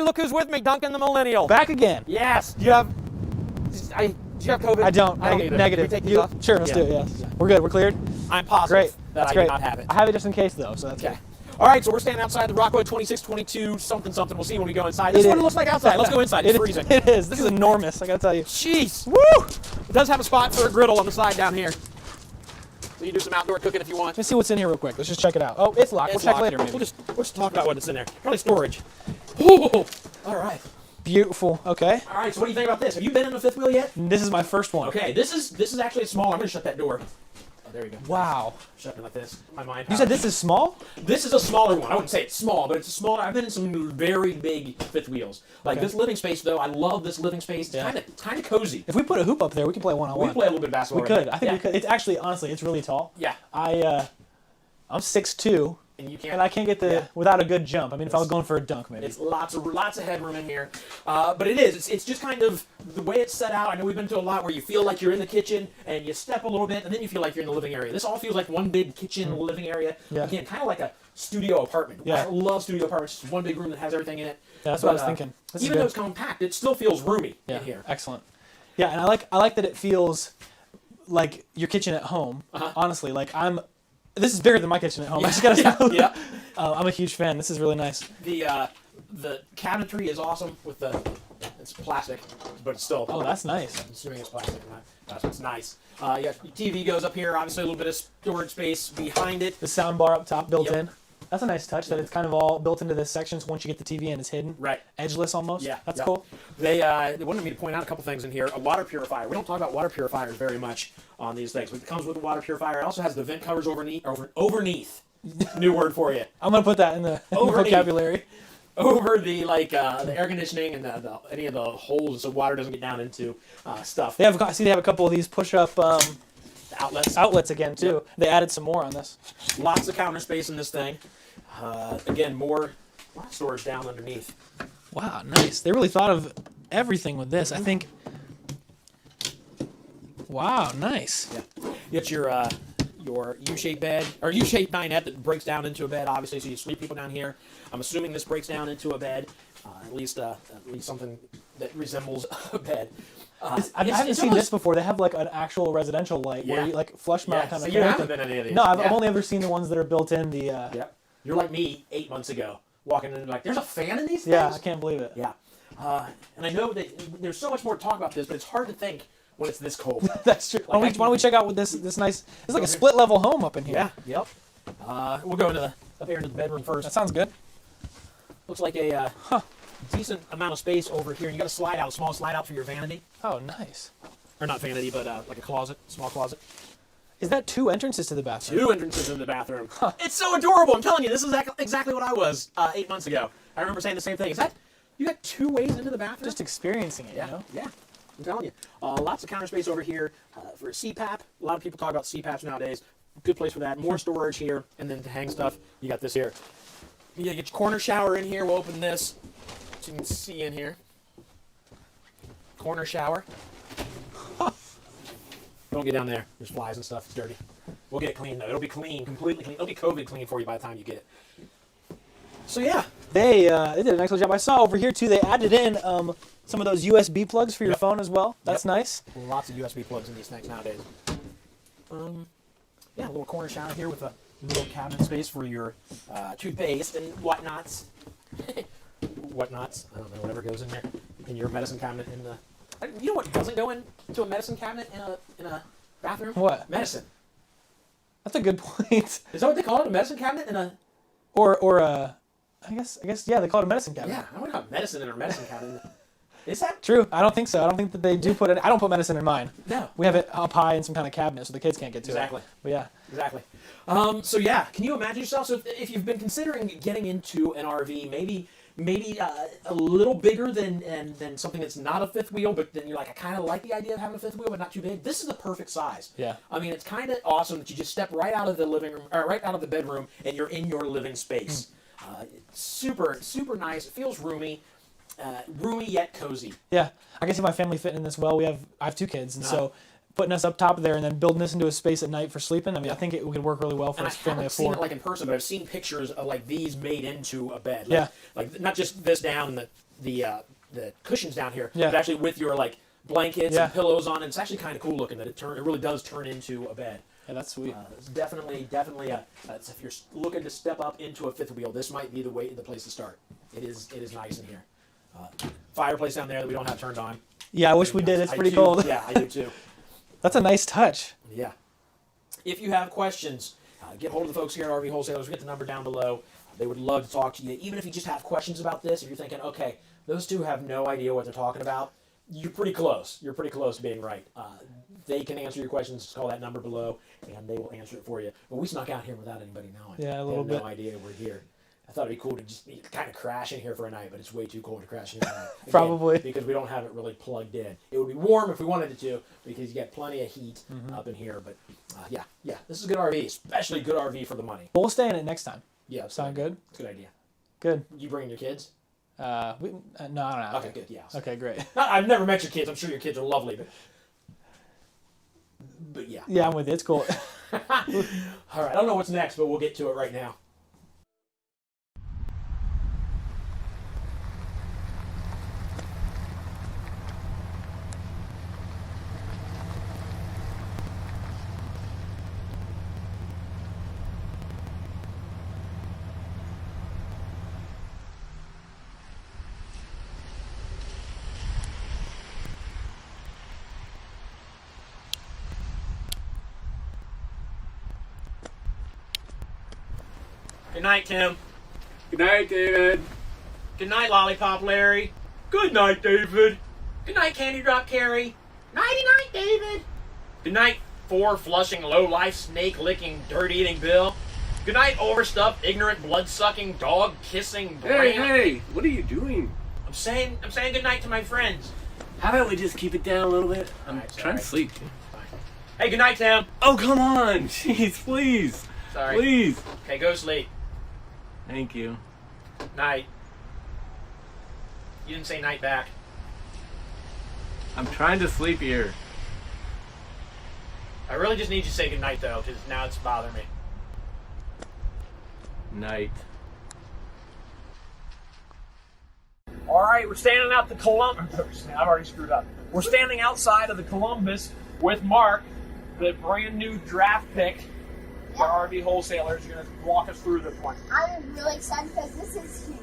Look who's with me, Duncan the Millennial. Back again. Yes. Do you have COVID? I don't. Negative. Can we take these off? Sure, let's do it, yes. Yeah. We're good, we're cleared? I'm positive great. that That's I great. do not have it. I have it just in case though, so that's okay. Good. All right, so we're standing outside the Rockwood 2622 something. We'll see when we go inside. This is what it looks like outside. Let's go inside. It's freezing. It is. This is enormous, I gotta tell you. Jeez. Woo! It does have a spot for a griddle on the side down here. So you can do some outdoor cooking if you want. Let's see what's in here real quick. Let's just check it out. Oh, it's locked. We'll check later maybe. We'll just talk about what's in there. Probably storage. Ooh. All right. Beautiful. Okay. All right. So what do you think about this? Have you been in the fifth wheel yet? This is my first one. Okay. This is actually a small. I'm gonna shut that door. Oh, there we go. Wow. Shut it like this. My mind. You said this is small? This is a smaller one. I wouldn't say it's small, but it's a smaller. I've been in some very big fifth wheels. Like this living space, though. I love this living space. It's kind of cozy. If we put a hoop up there, we can play one-on-one. We can play a little bit of basketball. We could. I think we could. It's actually, honestly, it's really tall. Yeah. I'm 6'2". And you can't. And I can't get without a good jump. I mean, if I was going for a dunk, maybe. It's lots of headroom in here, but it is. It's just kind of the way it's set out. I know we've been to a lot where you feel like you're in the kitchen and you step a little bit, and then you feel like you're in the living area. This all feels like one big kitchen living area. Yeah. Again, kind of like a studio apartment. Yeah. I love studio apartments. It's one big room that has everything in it. Yeah, that's what I was thinking. Even though it's compact, it still feels roomy in here. Excellent. Yeah, and I like that it feels like your kitchen at home. Honestly, like this is bigger than my kitchen at home. I just gotta say. Yeah. I'm a huge fan. This is really nice. The cabinetry is awesome with it's plastic, but it's still. Oh, that's nice. I'm assuming it's plastic. It's nice. Your TV goes up here. Obviously, a little bit of storage space behind it. The sound bar up top built in. That's a nice touch that it's kind of all built into this section. So once you get the TV in, it's hidden. Right. Edgeless almost. Yeah. That's cool. They wanted me to point out a couple things in here. A water purifier. We don't talk about water purifiers very much on these things, but it comes with a water purifier. It also has the vent covers overneath. New word for you. I'm gonna put that in the vocabulary. Over the the air conditioning and any of the holes so water doesn't get down into stuff. They have a couple of these push-up outlets again too. Yep. They added some more on this. Lots of counter space in this thing. Again, more storage down underneath. Wow, nice. They really thought of everything with this. I think. Wow, nice. Yeah. You get your U-shaped bed or U-shaped dinette that breaks down into a bed. Obviously, so you sleep people down here. I'm assuming this breaks down into a bed, at least something that resembles a bed. I haven't seen this before. They have like an actual residential light where you like flush mount kind of. So you haven't been in any of these. No, I've only ever seen the ones that are built in the. Yeah. You're like me 8 months ago, walking in and like, there's a fan in these things? Yeah, I can't believe it. Yeah. And I know that there's so much more to talk about this, but it's hard to think when it's this cold. That's true. Why don't we check out with this nice? It's like a split level home up in here. Yeah. Yep. We'll go up here into the bedroom first. That sounds good. Looks like a decent amount of space over here. And you got a small slide out for your vanity. Oh, nice. Or not vanity, but like a closet, small closet. Is that 2 entrances to the bathroom? 2 entrances in the bathroom. Huh. It's so adorable. I'm telling you, this is exactly what I was 8 months ago. I remember saying the same thing. You got 2 ways into the bathroom? Just experiencing it, yeah. you know? Yeah. I'm telling you. Lots of counter space over here for CPAP. A lot of people talk about CPAPs nowadays. Good place for that. More storage here, and then to hang stuff, you got this here. You get your corner shower in here. We'll open this so you can see in here. Corner shower. Don't get down there. There's flies and stuff. It's dirty. We'll get it clean, though. It'll be clean, completely clean. It'll be COVID clean for you by the time you get it. So, yeah. They did an excellent job. I saw over here, too, they added in some of those USB plugs for your phone as well. That's nice. Lots of USB plugs in these things nowadays. Yeah, a little corner shower here with a little cabinet space for your toothpaste and whatnots. Whatnots. I don't know, whatever goes in there. In your medicine cabinet in the... You know what doesn't go into a medicine cabinet in a bathroom? What? Medicine. That's a good point. Is that what they call it? A medicine cabinet in a... Or a... I guess, yeah, they call it a medicine cabinet. Yeah, I don't have medicine in our medicine cabinet. Is that true? I don't think so. I don't think that they do put it... I don't put medicine in mine. No. We have it up high in some kind of cabinet so the kids can't get to Exactly. it. But yeah. Exactly. So yeah, can you imagine yourself? So if you've been considering getting into an RV, maybe a little bigger than something that's not a fifth wheel, but then you're like, I kind of like the idea of having a fifth wheel, but not too big. This is the perfect size. Yeah. I mean, it's kind of awesome that you just step right out of the living room, or right out of the bedroom, and you're in your living space. Super, super nice. It feels roomy. Roomy yet cozy. Yeah, I can see my family fitting in this well. I have 2 kids, and so putting us up top there and then building this into a space at night for sleeping. I mean, I think it could work really well for a family of 4. I haven't seen it like in person, but I've seen pictures of like these made into a bed. Like, yeah, like not just this down the cushions down here, yeah, but actually with your like blankets and pillows on. And it's actually kind of cool looking that it really does turn into a bed. Yeah, that's sweet. It's definitely if you're looking to step up into a fifth wheel, this might be the place to start. It is nice in here. Fireplace down there that we don't have turned on. Yeah, I wish we did. It's pretty cold. Yeah, I do too. That's a nice touch. Yeah. If you have questions, get hold of the folks here at RV Wholesalers. Get the number down below. They would love to talk to you. Even if you just have questions about this, if you're thinking, okay, those two have no idea what they're talking about, you're pretty close. You're pretty close to being right. They can answer your questions. Just call that number below, and they will answer it for you. But we snuck out here without anybody knowing. Yeah, a little bit. No idea we're here. I thought it'd be cool to just kind of crash in here for a night, but it's way too cold to crash in here for a night. Again, probably. Because we don't have it really plugged in. It would be warm if we wanted it to, because you get plenty of heat up in here. But yeah, this is a good RV, especially a good RV for the money. We'll stay in it next time. Yeah. Sound good? Good idea. Good. You bringing your kids? No. Okay, good, yeah. Okay, great. I've never met your kids. I'm sure your kids are lovely, but yeah. Yeah, I'm with you. It's cool. All right, I don't know what's next, but we'll get to it right now. Good night, Tim. Good night, David. Good night, Lollipop Larry. Good night, David. Good night, Candy Drop Carrie. Nighty-night, David. Good night, Thor flushing, low-life, snake-licking, dirt-eating Bill. Good night, overstuffed, ignorant, blood-sucking, dog-kissing brain. Hey, what are you doing? I'm saying good night to my friends. How about we just keep it down a little bit? I'm trying to sleep. Fine. Hey, good night, Tim. Oh, come on. Jeez, please. Sorry. Please. Okay, go sleep. Thank you. Night. You didn't say night back. I'm trying to sleep here. I really just need you to say goodnight, though, because now it's bothering me. Night. All right, we're standing out the Columbus. I've already screwed up. We're standing outside of the Columbus with Mark, the brand new draft pick for RV Wholesalers. You're going to walk us through this one. I'm really excited because this is huge.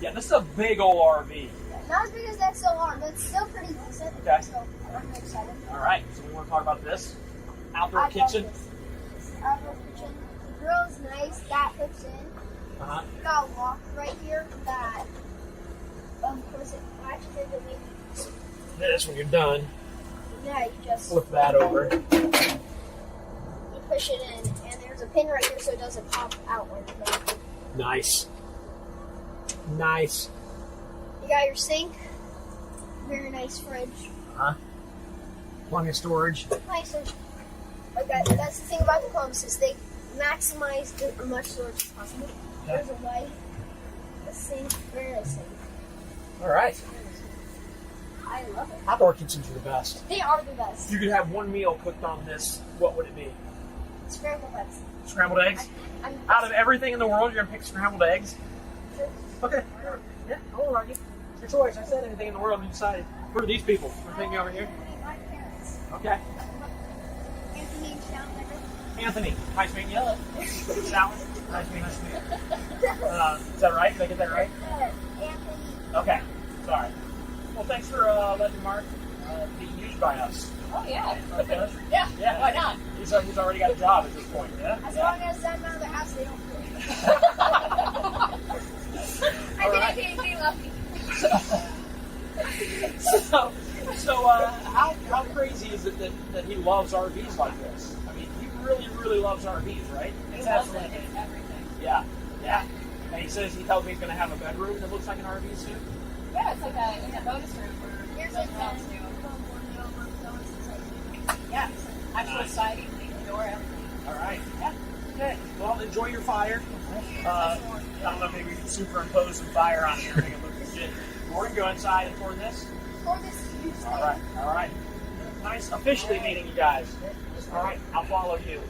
Yeah, this is a big old RV. Not as big as that XLR, but it's still pretty decent. Okay. So I'm excited. All right, so we want to talk about this. Outdoor kitchen. Outdoor kitchen. The grill's nice. That hooks in. Uh-huh. We've got a lock right here that, of course, it latches into me. This, when you're done, Yeah, you just flip that over. You push it in, and there's a pin right here so it doesn't pop out or anything. Nice. Nice. You got your sink. Very nice fridge. Uh-huh. Plenty of storage. Nice. Like that's the thing about the pumps is they maximize as much storage as possible. Yeah. There's a light, a sink, very nice sink. All right. I love it. Outdoor kitchens are the best. They are the best. If you could have one meal cooked on this, what would it be? Scrambled eggs. Scrambled eggs? Out of everything in the world, you're going to pick scrambled eggs? Sure. Okay. Yeah, I won't argue. It's your choice. I said anything in the world and you decided. Who are these people? We're thinking over here. My parents. Okay. Anthony and Chandler. Anthony, nice meeting you. Alan, nice meeting you. Is that right? Did I get that right? Anthony. Okay. Sorry. Well, thanks for letting Mark be used by us. Oh, yeah. Okay. Yeah, why not? He's already got a job at this point, yeah? As long as I'm out of the house, they don't I love me. So how crazy is it that he loves RVs like this? I mean, he really, really loves RVs, right? It's absolutely everything. Yeah. And he says he tells me he's going to have a bedroom that looks like an RV soon. Yeah, it's like a bonus room where There's like like else do. Yeah, actual siding, the door, everything. All right. Yeah. Okay. Well, enjoy your fire. I don't know, maybe we can superimpose some fire on here and make it look legit. We're going to go inside and pour this. Pour this huge All right. Nice officially meeting you guys. All right, I'll follow you.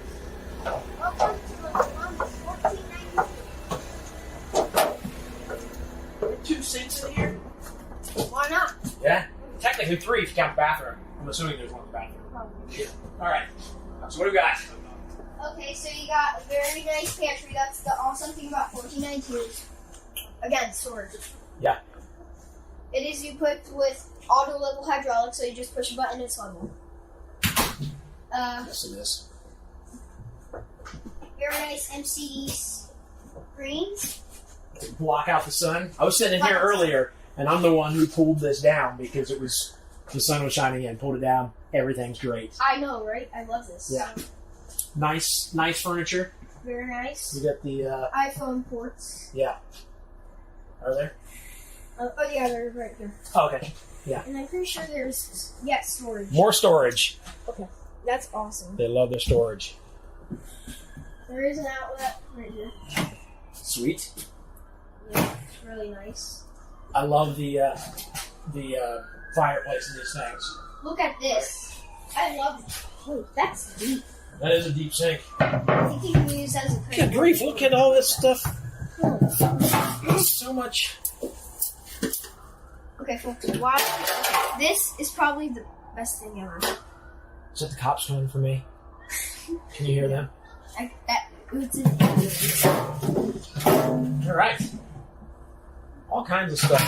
Welcome to Columbus, 1492. 2 sinks in here? Why not? Yeah. Technically 3 if you count the bathroom. I'm assuming there's one in the bathroom. Yeah. All right. So what do we got? Okay, so you got a very nice pantry. That's the awesome thing about 1492. Again, storage. Yeah. It is equipped with auto level hydraulics, so you just push a button and it's level. Yes, it is. Very nice MCE screens. Block out the sun. I was sitting in here earlier, and I'm the one who pulled this down because the sun was shining in. Pulled it down. Everything's great. I know, right? I love this. Yeah. Nice furniture. Very nice. You got the iPhone ports. Yeah. Are there? Oh yeah, they're right here. Oh, okay. Yeah. And I'm pretty sure there's storage. More storage. Okay, that's awesome. They love their storage. There is an outlet right here. Sweet. Yeah, it's really nice. I love the fireplace in these things. Look at this. I love it. Oh, that's deep. That is a deep sink. I think you can use that as a Good grief, look at all this stuff. So much. Okay, folks, this is probably the best thing ever. Is that the cops coming for me? Can you hear them? All right. All kinds of stuff.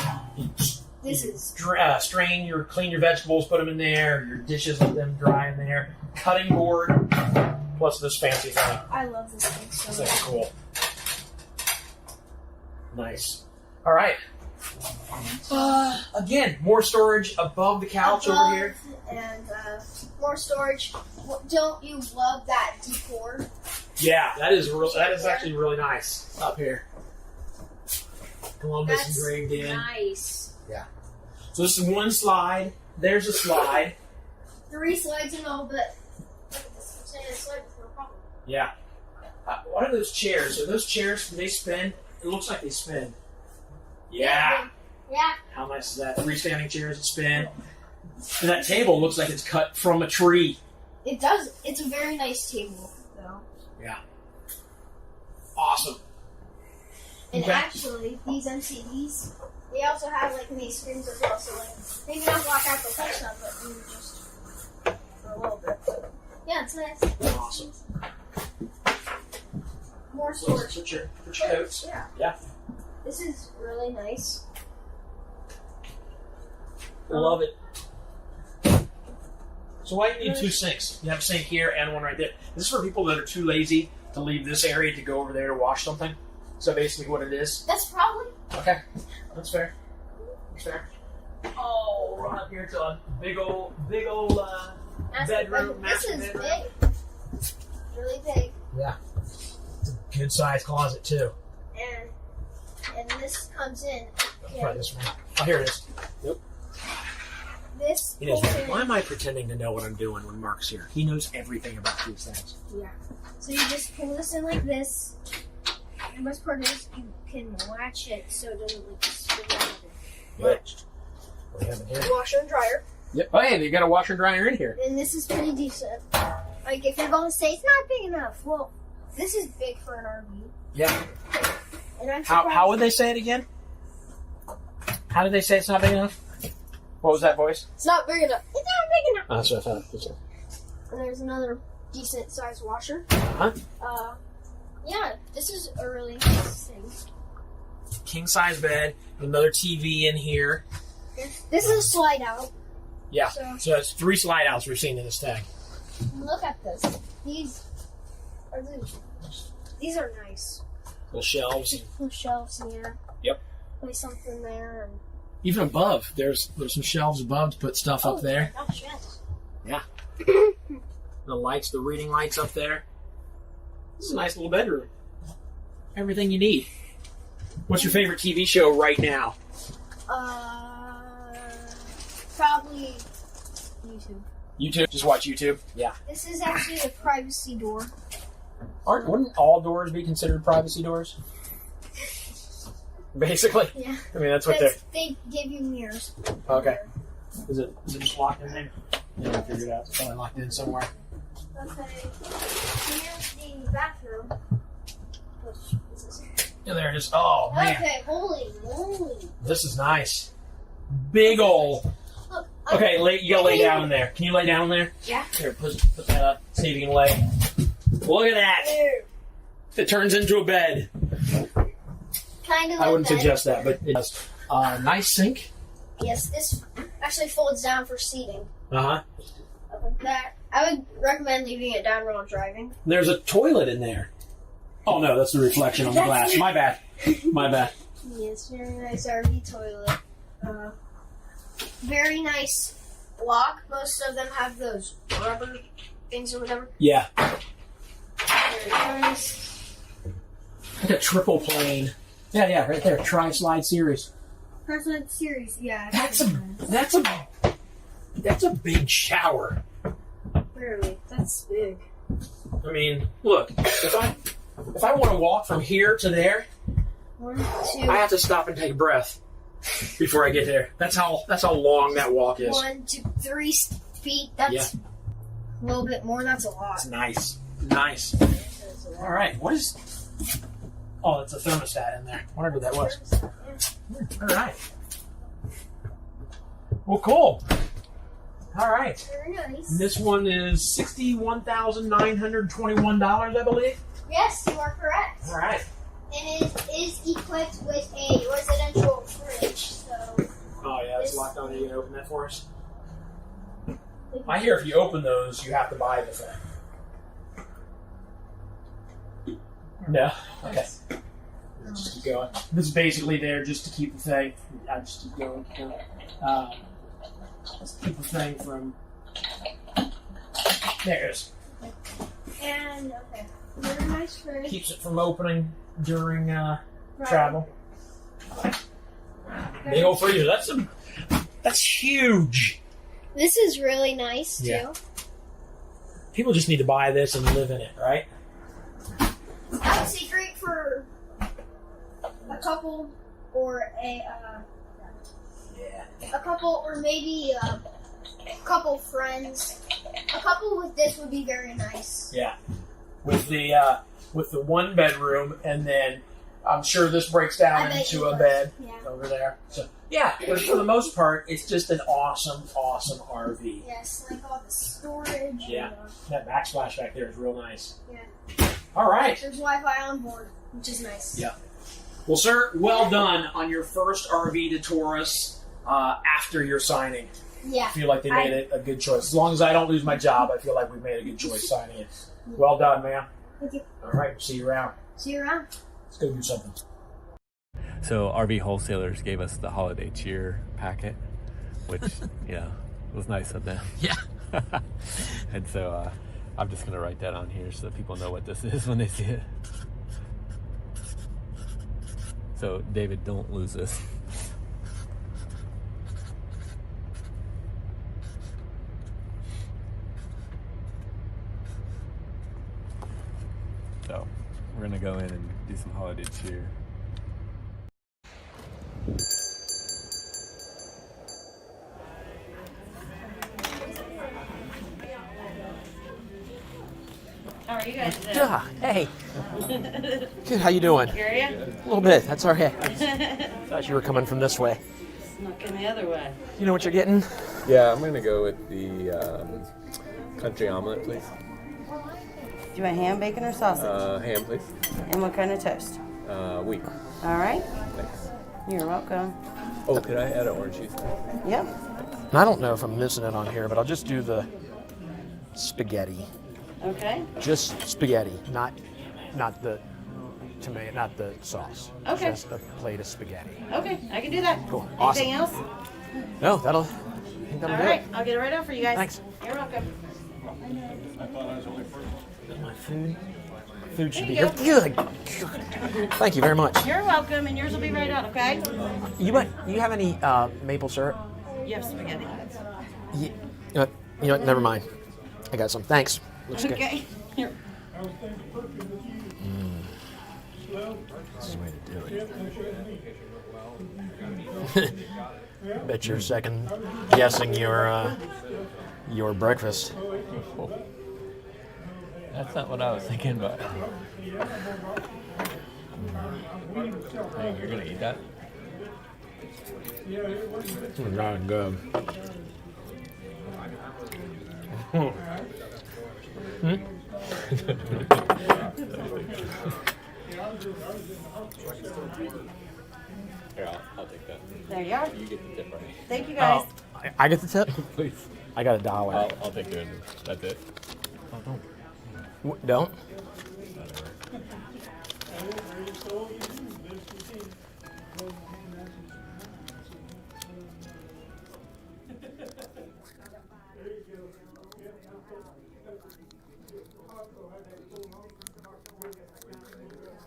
This is clean your vegetables, put them in there. Your dishes, let them dry in there. Cutting board, plus this fancy thing. I love this thing so This much. thing's cool. Nice. All right. Again, more storage above the couch over here. And more storage. Don't you love that decor? Yeah, that is actually really nice up here. Columbus That's engraved in. nice. Yeah. So this is one slide. There's a slide. 3 slides in all, but look at this. I'm saying a slide with no problem. Yeah. What are those chairs? Are those chairs, do they spin? It looks like they spin. Yeah. Yeah. How nice is that? Freestanding chairs that spin. And that table looks like it's cut from a tree. It does. It's a very nice table, though. Yeah. Awesome. And Okay. actually, these MCDs, they also have like these screens as well. So like, maybe not block out the whole stuff, but maybe just for a little bit. But, yeah, it's nice. Awesome. More storage. Put your coats. Yeah. Yeah. This is really nice. Love it. So why do you need 2 sinks? You have a sink here and one right there. This is for people that are too lazy to leave this area to go over there to wash something. So basically what it is. That's probably. Okay. That's fair. That's fair. Oh, run up here to a big old bedroom. This is bedroom. big. Really big. Yeah. It's a good sized closet too. And this comes in. Try this one. Oh, here it is. Yep. this. He knows. Why am I pretending to know what I'm doing when Mark's here? He knows everything about these things. Yeah. So you just pull this in like this. The best part is you can latch it so it doesn't like spin out. Latched. What do you have in here? Washer and dryer. Yep. Oh, hey, they got a washer and dryer in here. And this is pretty decent. Like if you're going to say it's not big enough, well, this is big for an RV. Yeah. And I'm How would they say it again? How did they say it's not big enough? What was that voice? It's not big enough. It's not big enough. Oh, that's what I thought. And there's another decent sized washer. Huh? Yeah, this is a really nice thing. King size bed, another TV in here. This is a slide out. Yeah. So that's 3 slide outs we've seen in this tag. Look at this. These are nice. Little shelves. Little shelves here. Yep. Place something there. And Even above, there's some shelves above to put stuff up there. Oh, gosh, yes. Yeah. The lights, the reading lights up there. This is a nice little bedroom. Everything you need. What's your favorite TV show right now? Probably YouTube. YouTube? Just watch YouTube? Yeah. This is actually a privacy door. Wouldn't all doors be considered privacy doors? Basically? Yeah. I mean, that's what they give you mirrors. Okay. Is it just locked in there? Yeah, I figured it out. It's probably locked in somewhere. Okay. Here's the bathroom. Yeah, there it is. Oh, man. Okay, holy moly. This is nice. Big ol'. Look, Okay, you gotta lay down in there. Can you lay down in there? Yeah. Here, put that up. See if you can lay. Look at that. It turns into a bed. Kind of. I wouldn't suggest that, but it does. Nice sink. Yes, this actually folds down for seating. Uh-huh. Like that. I would recommend leaving it down while driving. There's a toilet in there. Oh, no, that's the reflection on the glass. My bad. My bad. Yes, very nice RV toilet. Very nice lock. Most of them have those rubber things or whatever. Yeah. Very nice. Like a triple plane. Yeah, right there. Tri-slide series. President series, yeah. That's a big shower. Really, that's big. I mean, look, if I want to walk from here to there, 1, 2. I have to stop and take a breath before I get there. That's how long that walk is. 1, 2, 3 feet. That's a little bit more. That's a lot. It's nice. Nice. All right. What is? Oh, it's a thermostat in there. I wondered what that was. All right. Well, cool. All right. Very nice. And this one is $61,921, I believe. Yes, you are correct. All right. And it is equipped with a residential fridge, so... Oh, yeah, it's locked on. Are you going to open that for us? I hear if you open those, you have to buy the thing. No? Okay. Let's just keep going. This is basically there just to keep the thing. I just keep going. Let's keep the thing from... There it is. And, okay. Very nice fridge. Keeps it from opening during travel. Big old freezer. That's huge. This is really nice, too. Yeah. People just need to buy this and live in it, right? I would say great for a couple or a couple or maybe a couple friends. A couple with this would be very nice. Yeah. With the 1 bedroom, and then I'm sure this breaks down into a bed over there. So yeah, but for the most part, it's just an awesome RV. Yes, like all the storage. Yeah, that backsplash back there is real nice. Yeah. All right. There's Wi-Fi on board, which is nice. Yeah. Well, sir, well done on your first RV to Taurus after your signing. Yeah. I feel like they made a good choice. As long as I don't lose my job, I feel like we made a good choice signing it. Well done, ma'am. Thank you. All right, we'll see you around. See you around. Let's go do something. So RV Wholesalers gave us the holiday cheer packet, which, was nice of them. Yeah. And so I'm just going to write that on here so that people know what this is when they see it. So, David, don't lose this. go in and do some holiday cheer. How are you guys today? Yeah, hey. Good, how you doing? Curious? A little bit, that's all right. Thought you were coming from this way. Looking the other way. You know what you're getting? Yeah, I'm gonna go with the country omelet, please. Do you want ham, bacon, or sausage? Ham, please. And what kind of toast? Wheat. All right. Thanks. You're welcome. Oh, could I add an orange juice? Yep. I don't know if I'm missing it on here, but I'll just do the spaghetti. Okay. Just spaghetti, not the tomato, not the sauce. Okay. Just a plate of spaghetti. Okay, I can do that. Cool. Awesome. Anything else? No, I think All that'll do right, it. I'll get it right out for you guys. Thanks. You're welcome. My food should be There here. you Good. Thank you very much. You're welcome, and yours will be right out, okay? You have any maple syrup? You have spaghetti. You know what? Never mind. I got some. Thanks. Looks good. Okay. Here. This is the way to do it. Bet you're second guessing your breakfast. That's not what I was thinking about. Hey, you're gonna eat that? God, good. Here, I'll take that. There you are. You get the tip, right? Thank you, guys. I get the tip? Please. I got $1. I'll take it. That's it. Oh, don't?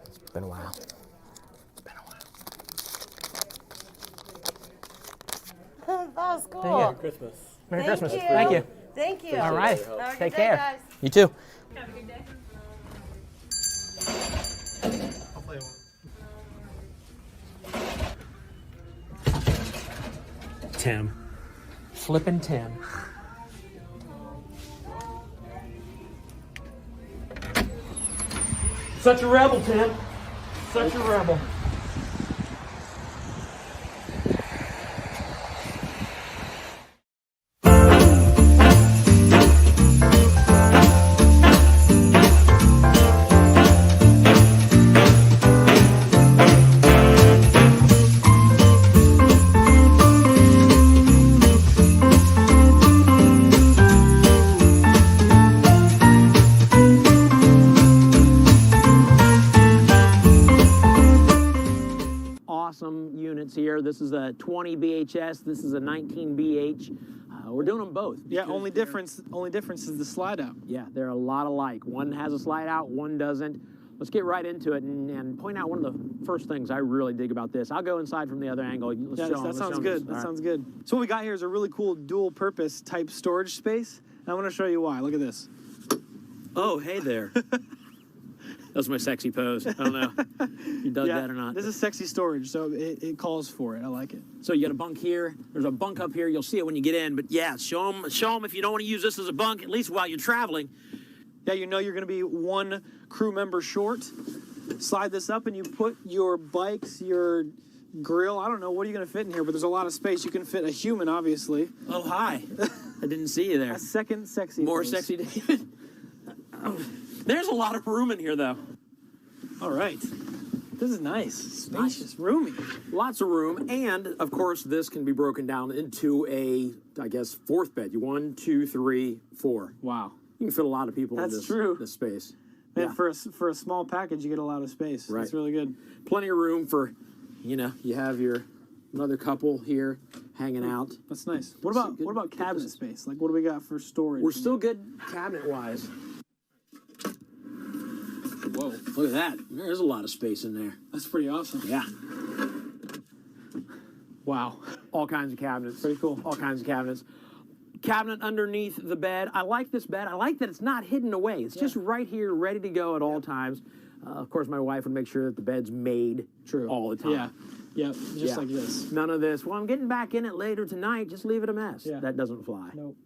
It's been a while. That was cool. Merry Christmas. Merry Thank Christmas. you. Thank you. Thank you. All right. Have a good Take day, care. guys. You too. Have a good day. Tim. Flippin' Tim. Such a rebel, Tim. Such a rebel. Here. This is a 20 BHS. This is a 19 BH. We're doing them both. Yeah, only difference is the slide out. Yeah, they're a lot alike. One has a slide out, one doesn't. Let's get right into it and point out one of the first things I really dig about this. I'll go inside from the other angle. Let's show 'em, that sounds good. That sounds good. So what we got here is a really cool dual purpose type storage space. And I want to show you why. Look at this. Oh, hey there. That's my sexy pose. I don't know if you dug that or not. This is sexy storage, so it calls for it. I like it. So you got a bunk here. There's a bunk up here. You'll see it when you get in. But yeah, show them if you don't want to use this as a bunk, at least while you're traveling. Yeah, you know you're going to be one crew member short. Slide this up and you put your bikes, your grill. I don't know. What are you going to fit in here? But there's a lot of space. You can fit a human, obviously. Oh, hi. I didn't see you there. A second sexy More face. sexy David. There's a lot of room in here, though. All right. This is nice. Spacious, roomy. Lots of room. And, of course, this can be broken down into a, I guess, fourth bed. 1, 2, 3, 4. Wow. You can fit a lot of people in this space. Man, Yeah. for a small package, you get a lot of space. Right. It's really good. Plenty of room for, you have your another couple here hanging out. That's nice. What about cabinet space? Like, what do we got for storage? We're still good cabinet-wise. Whoa, look at that. There's a lot of space in there. That's pretty awesome. Yeah. Wow. All kinds of cabinets. Pretty cool. All kinds of cabinets. Cabinet underneath the bed. I like this bed. I like that it's not hidden away. It's just right here, ready to go at all times. Of course, my wife would make sure that the bed's made all the time. Yeah. Yep, just like this. None of this. Well, I'm getting back in it later tonight. Just leave it a mess. Yeah. That doesn't fly. Nope.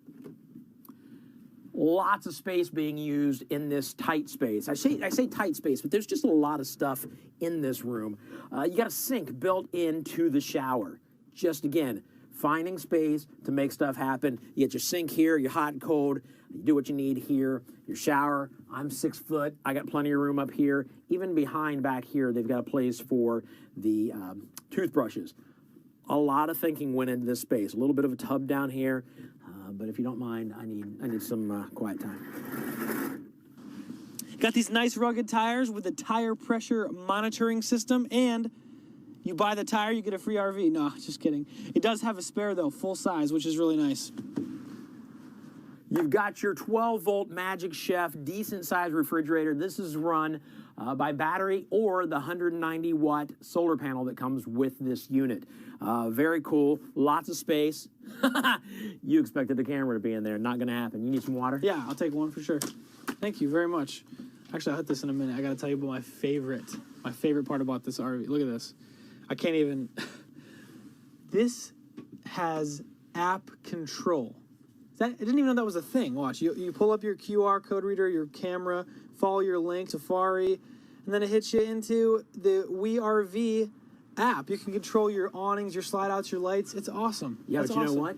Lots of space being used in this tight space. I say tight space, but there's just a lot of stuff in this room. You got a sink built into the shower. Just again, finding space to make stuff happen. You get your sink here, your hot and cold. You do what you need here. Your shower. I'm 6 foot. I got plenty of room up here. Even behind back here, they've got a place for the toothbrushes. A lot of thinking went into this space. A little bit of a tub down here. But if you don't mind, I need some quiet time. Got these nice rugged tires with a tire pressure monitoring system, and you buy the tire, you get a free RV. No, just kidding. It does have a spare though, full size, which is really nice. You've got your 12-volt Magic Chef, decent-sized refrigerator. This is run by battery or the 190-watt solar panel that comes with this unit. Very cool. Lots of space. You expected the camera to be in there. Not going to happen. You need some water? Yeah, I'll take one for sure. Thank you very much. Actually, I'll hit this in a minute. I got to tell you about my favorite part about this RV. Look at this. I can't even... This has app control. I didn't even know that was a thing. Watch, you pull up your QR code reader, your camera, follow your link, Safari, and then it hits you into the WeRV app. You can control your awnings, your slide outs, your lights. It's awesome. Yeah, That's but you awesome. know what?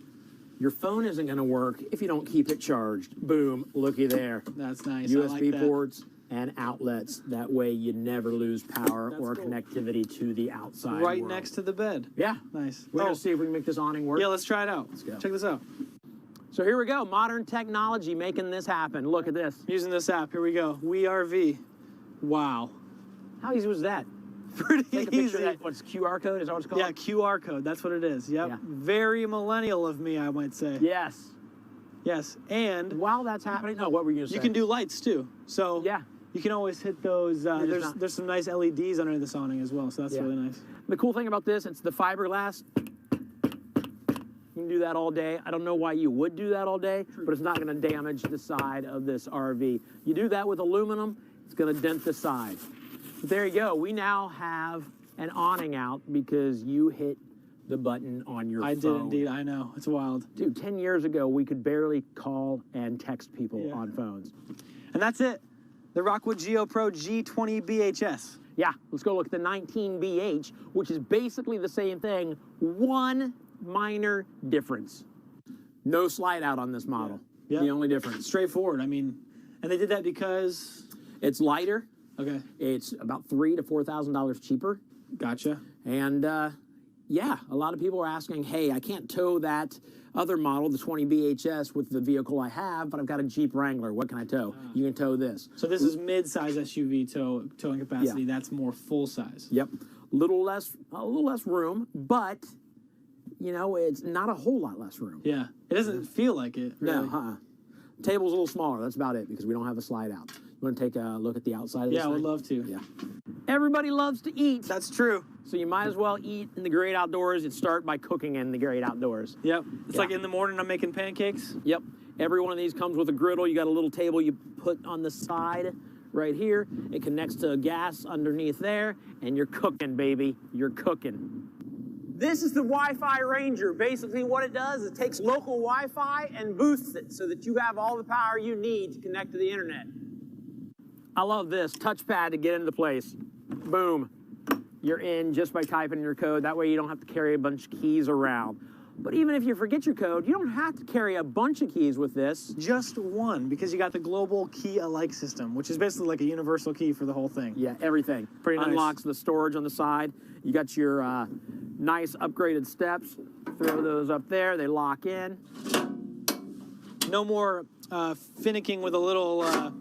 Your phone isn't going to work if you don't keep it charged. Boom, looky there. That's nice. USB I like that. ports and outlets. That way you never lose power or connectivity to the outside Right world. next to the bed. Yeah. Nice. We're going to see if we can make this awning work. Yeah, let's try it out. Let's go. Check this out. So here we go. Modern technology making this happen. Look at this. Using this app. Here we go. WeRV. Wow. How easy was that? Pretty Take a easy. picture of that. What's QR code? Is that what it's called? Yeah, QR code. That's what it is. Yep. Yeah. Very millennial of me, I might say. Yes. Yes. And while that's happening, no, what were you going to say? You can do lights too. So yeah, you can always hit those. There's some nice LEDs under this awning as well. So that's really nice. The cool thing about this, it's the fiberglass. You can do that all day. I don't know why you would do that all day, but it's not going to damage the side of this RV. You do that with aluminum, it's going to dent the side. But there you go. We now have an awning out because you hit the button on your phone. I did indeed. I know. It's wild. Dude, 10 years ago, we could barely call and text people on phones. And that's it. The Rockwood Geo Pro G20 BHS. Yeah, let's go look at the 19 BH, which is basically the same thing. One minor difference. No slide out on this model. Yeah. The only difference. Straightforward. I mean, and they did that because it's lighter. Okay. It's about $3,000 to $4,000 cheaper. Gotcha. And yeah, a lot of people are asking, hey, I can't tow that other model, the 20 BHS, with the vehicle I have, but I've got a Jeep Wrangler. What can I tow? You can tow this. So this is mid-size SUV towing capacity. Yeah. That's more full size. Yep. A little less room, but you know, it's not a whole lot less room. Yeah. It doesn't feel like it. Really. No, Table's a little smaller. That's about it because we don't have a slide out. You want to take a look at the outside of this I would thing? love to. Yeah. Everybody loves to eat. That's true. So you might as well eat in the great outdoors and start by cooking in the great outdoors. Yep. It's like in the morning I'm making pancakes. Yep. Every one of these comes with a griddle. You got a little table you put on the side right here. It connects to gas underneath there, and you're cooking, baby. You're cooking. This is the Wi-Fi Ranger. Basically what it does is it takes local Wi-Fi and boosts it so that you have all the power you need to connect to the internet. I love this touchpad to get into the place. Boom. You're in just by typing in your code. That way you don't have to carry a bunch of keys around. But even if you forget your code, you don't have to carry a bunch of keys with this. Just one, because you got the global key alike system, which is basically like a universal key for the whole thing. Yeah, everything. Pretty nice. Unlocks the storage on the side. You got your nice upgraded steps. Throw those up there. They lock in. No more finicking with a little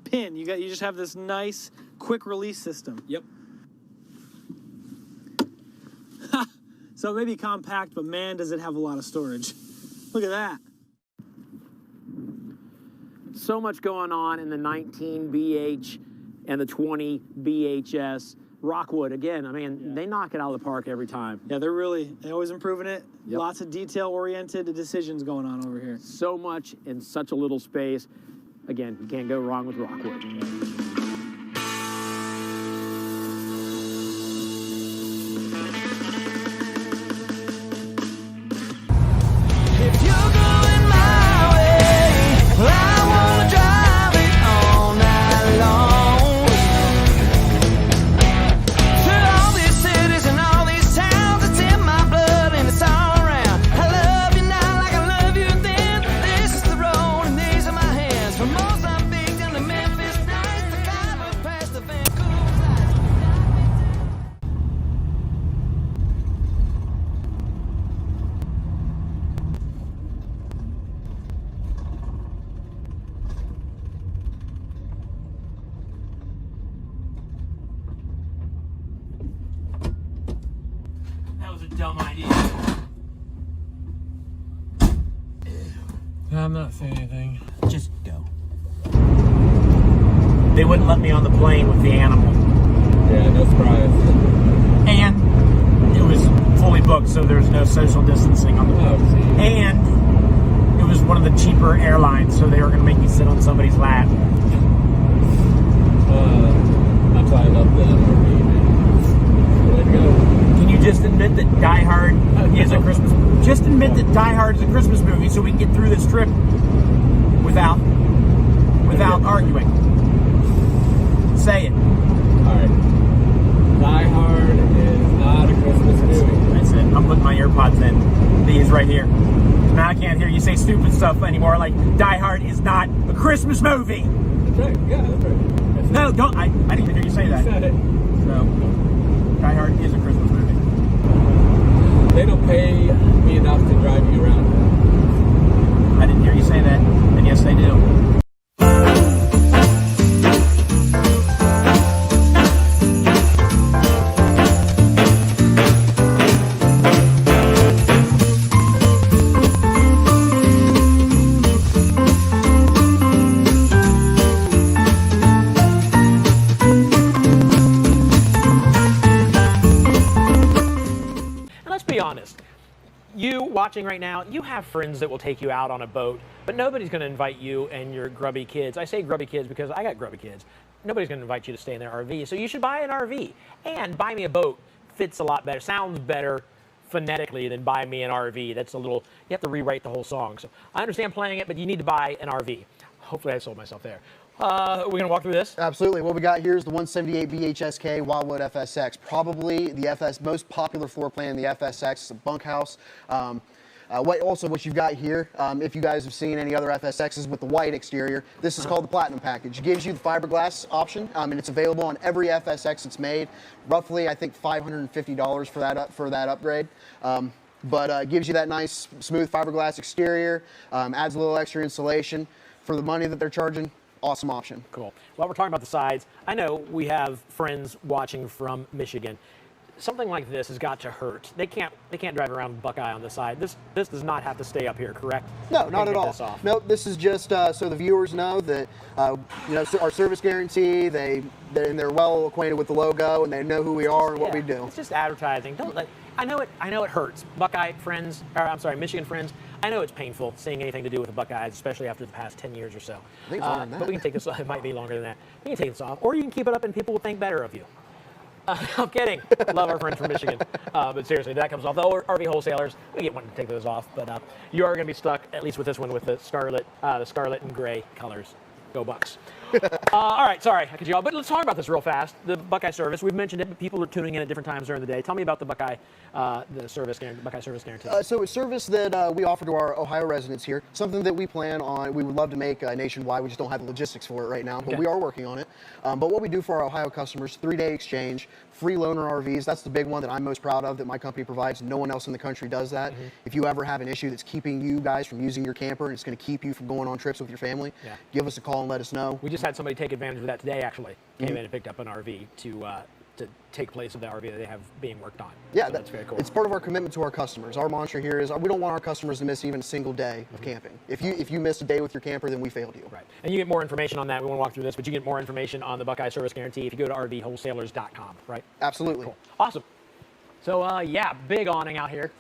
pin. You just have this nice quick release system. Yep. So maybe compact, but man, does it have a lot of storage. Look at that. So much going on in the 19 BH and the 20 BHS. Rockwood, again, I mean, they knock it out of the park every time. Yeah, they're always improving it. Yep. Lots of detail-oriented decisions going on over here. So much in such a little space. Again, you can't go wrong with Rockwood. was a dumb idea. I'm not saying anything. Just go. They wouldn't let me on the plane with the animal. Yeah, no surprise. And it was fully booked, so there was no social distancing on the boat. And it was one of the cheaper airlines, so they were going to make me sit on somebody's lap. That's why I love the RV, man. Way to go. Can you just admit that Die Hard is a Christmas? Just admit that Die Hard is a Christmas movie, so we can get through this trip without arguing. Say it. All right. Die Hard is not a Christmas movie. That's it. I'm putting my earpods in. These right here. Now I can't hear you say stupid stuff anymore. Like Die Hard is not a Christmas movie. That's right. Yeah, that's right. No, don't. I didn't even hear you say that. You said it. So, Die Hard is a Christmas movie. They don't pay me enough to drive you around. I didn't hear you say that. And yes, they do. Watching right now, you have friends that will take you out on a boat, but nobody's going to invite you and your grubby kids. I say grubby kids because I got grubby kids. Nobody's going to invite you to stay in their RV, so you should buy an RV. And buy me a boat fits a lot better, sounds better phonetically than buy me an RV. That's a little, you have to rewrite the whole song. So I understand playing it, but you need to buy an RV. Hopefully I sold myself there. We're going to walk through this? Absolutely. What we got here is the 178 BHSK Wildwood FSX. Probably the most popular floor plan in the FSX. It's a bunkhouse. What you've got here, if you guys have seen any other FSXs with the white exterior, this is called the Platinum Package. It gives you the fiberglass option, and it's available on every FSX that's made. Roughly, I think $550 for that upgrade. But it gives you that nice, smooth fiberglass exterior, adds a little extra insulation. For the money that they're charging, awesome option. Cool. While we're talking about the sides, I know we have friends watching from Michigan. Something like this has got to hurt. They can't drive around Buckeye on the side. This does not have to stay up here, correct? No, not at all. No, this is just so the viewers know that our service guarantee. They're well acquainted with the logo and they know who we are and what we do. It's just advertising. I know it hurts. Buckeye friends, Michigan friends. I know it's painful seeing anything to do with the Buckeyes, especially after the past 10 years or so. I think it's longer than that. But we can take this off. It might be longer than that. We can take this off, or you can keep it up and people will think better of you. I'm kidding. Love our friends from Michigan. But seriously, that comes off. The RV wholesalers, we get one to take those off. But you are going to be stuck, at least with this one, with the scarlet and gray colors. Go Bucks. All right, sorry, I cut you off. But let's talk about this real fast. The Buckeye service, we've mentioned it, but people are tuning in at different times during the day. Tell me about the Buckeye service guarantee. So it's service that we offer to our Ohio residents here, something that we plan on, we would love to make nationwide. We just don't have the logistics for it right now, but we are working on it. But what we do for our Ohio customers, 3-day exchange, free loaner RVs. That's the big one that I'm most proud of that my company provides. No one else in the country does that. Mm-hmm. If you ever have an issue that's keeping you guys from using your camper and it's going to keep you from going on trips with your family, give us a call and let us know. We just had somebody take advantage of that today, actually. Came in and picked up an RV to take place of the RV that they have being worked on. Yeah, so that's very cool. It's part of our commitment to our customers. Our mantra here is we don't want our customers to miss even a single day of camping. If you missed a day with your camper, then we failed you. Right. And you get more information on that. We won't walk through this, but you get more information on the Buckeye Service Guarantee if you go to rvwholesalers.com, right? Absolutely. Cool. Awesome. So, big awning out here.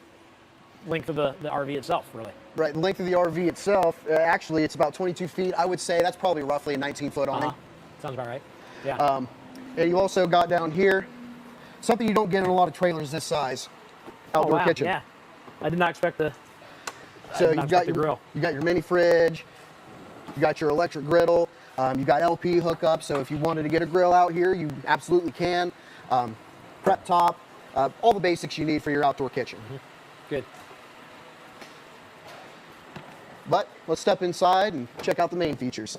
Length of the RV itself, really. Right, the length of the RV itself, actually, it's about 22 feet. I would say that's probably roughly a 19-foot awning. Sounds about right. Yeah. And you also got down here, something you don't get in a lot of trailers this size, outdoor kitchen. Yeah, I did not expect the So you've got your grill. You got your mini fridge, you got your electric griddle, you got LP hookup, so if you wanted to get a grill out here, you absolutely can. Prep top, all the basics you need for your outdoor kitchen. Mm-hmm. Good. But let's step inside and check out the main features.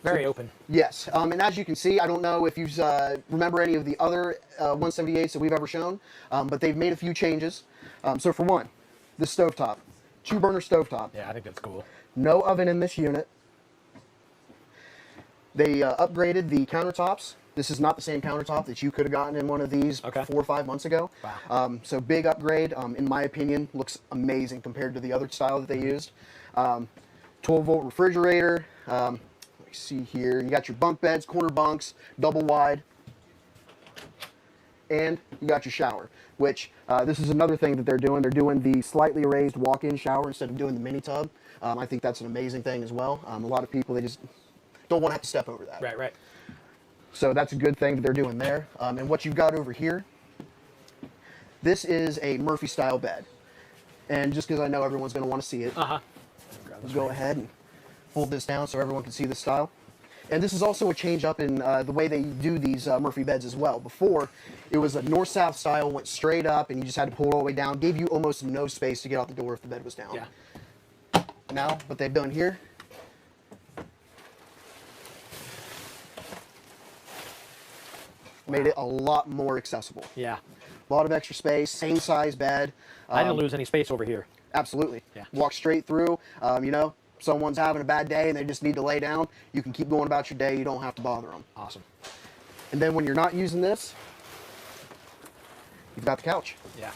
Very open. Yes, and as you can see, I don't know if you remember any of the other 178s that we've ever shown, but they've made a few changes. So for one, this stovetop, 2-burner stovetop. Yeah, I think that's cool. No oven in this unit. They upgraded the countertops. This is not the same countertop that you could have gotten in one of these 4 or 5 months ago. Wow. So big upgrade, in my opinion, looks amazing compared to the other style that they used. 12-volt refrigerator. Let me see here. You got your bunk beds, corner bunks, double wide. And you got your shower, which this is another thing that they're doing. They're doing the slightly raised walk-in shower instead of doing the mini tub. I think that's an amazing thing as well. A lot of people, they just don't want to have to step over that. Right, right. So that's a good thing that they're doing there. And what you've got over here, this is a Murphy style bed. And just because I know everyone's going to want to see it, let's go ahead and fold this down so everyone can see the style. And this is also a change up in the way they do these Murphy beds as well. Before, it was a north-south style, went straight up, and you just had to pull it all the way down. Gave you almost no space to get out the door if the bed was down. Yeah. Now, what they've done here, made it a lot more accessible. Yeah. A lot of extra space, same size bed. I didn't lose any space over here. Absolutely. Yeah. Walk straight through. You know, someone's having a bad day and they just need to lay down. You can keep going about your day. You don't have to bother them. Awesome. And then when you're not using this, you've got the couch. Yeah.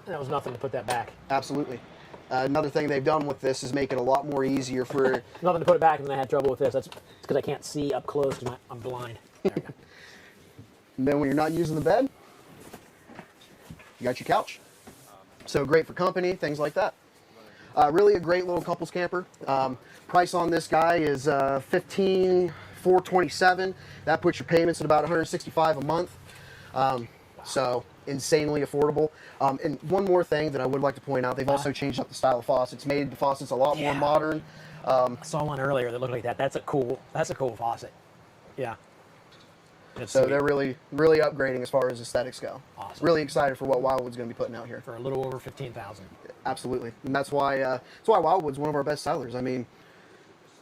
That was nothing to put that back. Absolutely. Another thing they've done with this is make it a lot more easier for... Nothing to put it back, and then I had trouble with this. That's because I can't see up close because I'm blind. There we go. And then when you're not using the bed, you got your couch. So great for company, things like that. Really a great little couples camper. Price on this guy is $15,427. That puts your payments at about $165 a month. So insanely affordable. And one more thing that I would like to point out, they've also changed up the style of faucets. Made the faucets a lot more modern. I saw one earlier that looked like that. That's a cool faucet. Yeah. So they're really upgrading as far as aesthetics go. Awesome. Really excited for what Wildwood's going to be putting out here. For a little over $15,000. Absolutely, and that's why Wildwood's one of our best sellers. I mean,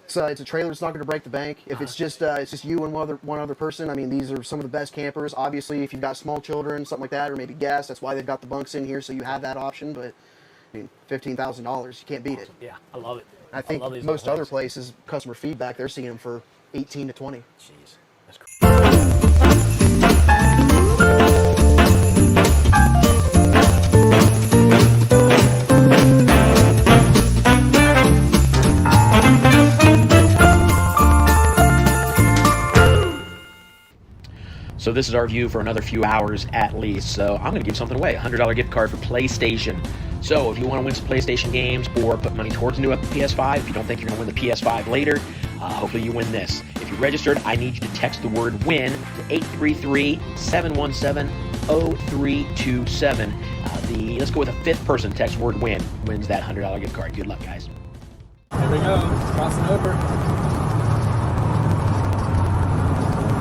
it's a trailer that's not going to break the bank. If it's just you and one other person, I mean, these are some of the best campers. Obviously, if you've got small children, something like that, or maybe guests, that's why they've got the bunks in here, so you have that option. But I mean, $15,000, you can't beat it. Yeah, I love it. I think most other places, customer feedback, they're seeing them for 18 to 20. Jeez, that's crazy. So this is our view for another few hours at least. So I'm going to give something away, a $100 gift card for PlayStation. So if you want to win some PlayStation games or put money towards a new PS5, if you don't think you're going to win the PS5 later, hopefully you win this. If you're registered, I need you to text the word WIN to 833-717-0327. Let's go with a fifth person text word WIN, wins that $100 gift card. Good luck, guys. Here we go, crossing over.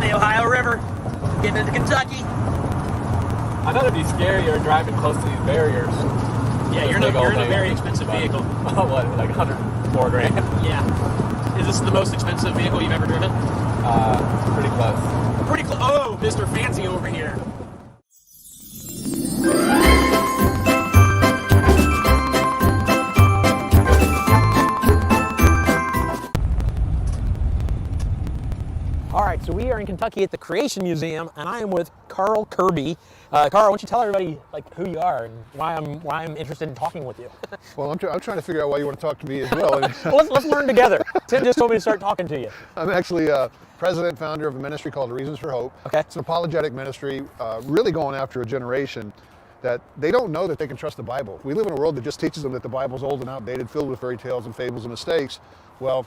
The Ohio River, getting into Kentucky. I thought it'd be scarier driving close to these barriers. Yeah, you're in a very expensive vehicle. What, like $104 grand? Yeah. Is this the most expensive vehicle you've ever driven? Pretty close. Pretty close. Oh, Mr. Fancy over here. All right, so we are in Kentucky at the Creation Museum, and I am with Carl Kirby. Carl, why don't you tell everybody who you are and why I'm interested in talking with you? Well, I'm trying to figure out why you want to talk to me as well. Well, let's learn together. Tim just told me to start talking to you. I'm actually president and founder of a ministry called Reasons for Hope. Okay. It's an apologetic ministry, really going after a generation that they don't know that they can trust the Bible. We live in a world that just teaches them that the Bible's old and outdated, filled with fairy tales and fables and mistakes. Well,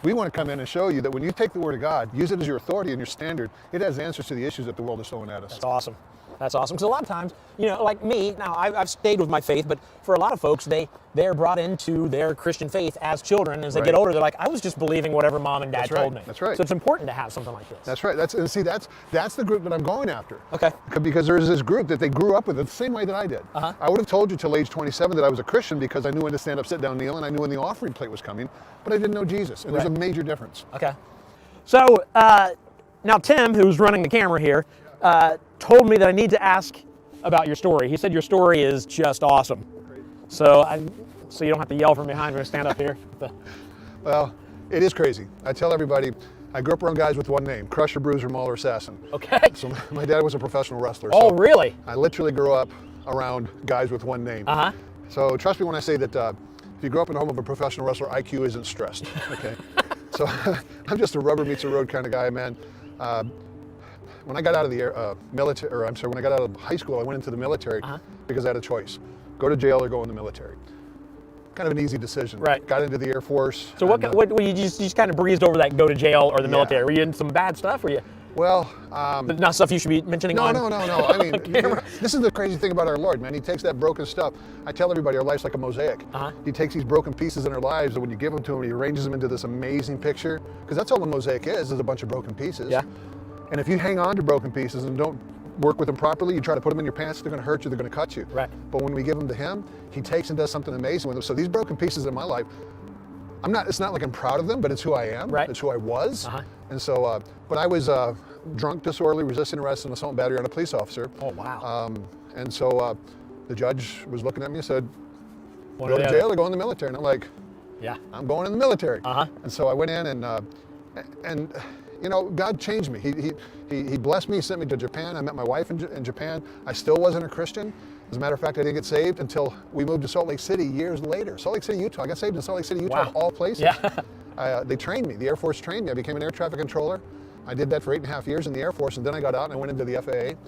we want to come in and show you that when you take the Word of God, use it as your authority and your standard, it has answers to the issues that the world is throwing at us. That's awesome. That's awesome. Because a lot of times, like me, now I've stayed with my faith, but for a lot of folks, they're brought into their Christian faith as children. As they get older, they're like, I was just believing whatever mom and dad told me. That's right. So it's important to have something like this. That's right. That's the group that I'm going after. Okay. Because there's this group that they grew up with the same way that I did. I would have told you till age 27 that I was a Christian because I knew when to stand up, sit down, kneel, and I knew when the offering plate was coming, but I didn't know Jesus, and there's a major difference. Okay. So now Tim, who's running the camera here, told me that I need to ask about your story. He said your story is just awesome. So you don't have to yell from behind when I stand up here. Well, It is crazy. I tell everybody, I grew up around guys with one name, Crusher, Bruiser, Mauler, Assassin. Okay. So my dad was a professional wrestler. Oh, so really? I literally grew up around guys with one name. Uh-huh. So trust me when I say that if you grow up in the home of a professional wrestler, IQ isn't stressed, okay? So I'm just a rubber meets the road kind of guy, man. When I got out of the military, or I'm sorry, when I got out of high school, I went into the military because I had a choice. Go to jail or go in the military. Kind of an easy decision. Right. Got into the Air Force. So what you just kind of breezed over that go to jail or the military? Were you in some bad stuff? Were you? Well, not stuff you should be mentioning on. No. I mean, this is the crazy thing about our Lord, man. He takes that broken stuff. I tell everybody our life's like a mosaic. He takes these broken pieces in our lives, and when you give them to him, he arranges them into this amazing picture. Because that's all a mosaic is a bunch of broken pieces. Yeah. And if you hang on to broken pieces and don't work with them properly, you try to put them in your pants, they're going to hurt you, they're going to cut you. Right. But when we give them to him, he takes and does something amazing with them. So these broken pieces in my life, it's not like I'm proud of them, but it's who I am. Right. It's who I was. And so, but I was drunk, disorderly, resisting arrest, and assault and battery on a police officer. Oh, wow. And so the judge was looking at me and said, One go or to the jail other. or go in the military. And I'm like, yeah, I'm going in the military. And so I went in and you know, God changed me. He blessed me, sent me to Japan. I met my wife in Japan. I still wasn't a Christian. As a matter of fact, I didn't get saved until we moved to Salt Lake City years later. Salt Lake City, Utah. I got saved in Salt Lake City, Utah, of all places. Yeah. They trained me. The Air Force trained me. I became an air traffic controller. I did that for 8.5 years in the Air Force, and then I got out and I went into the FAA.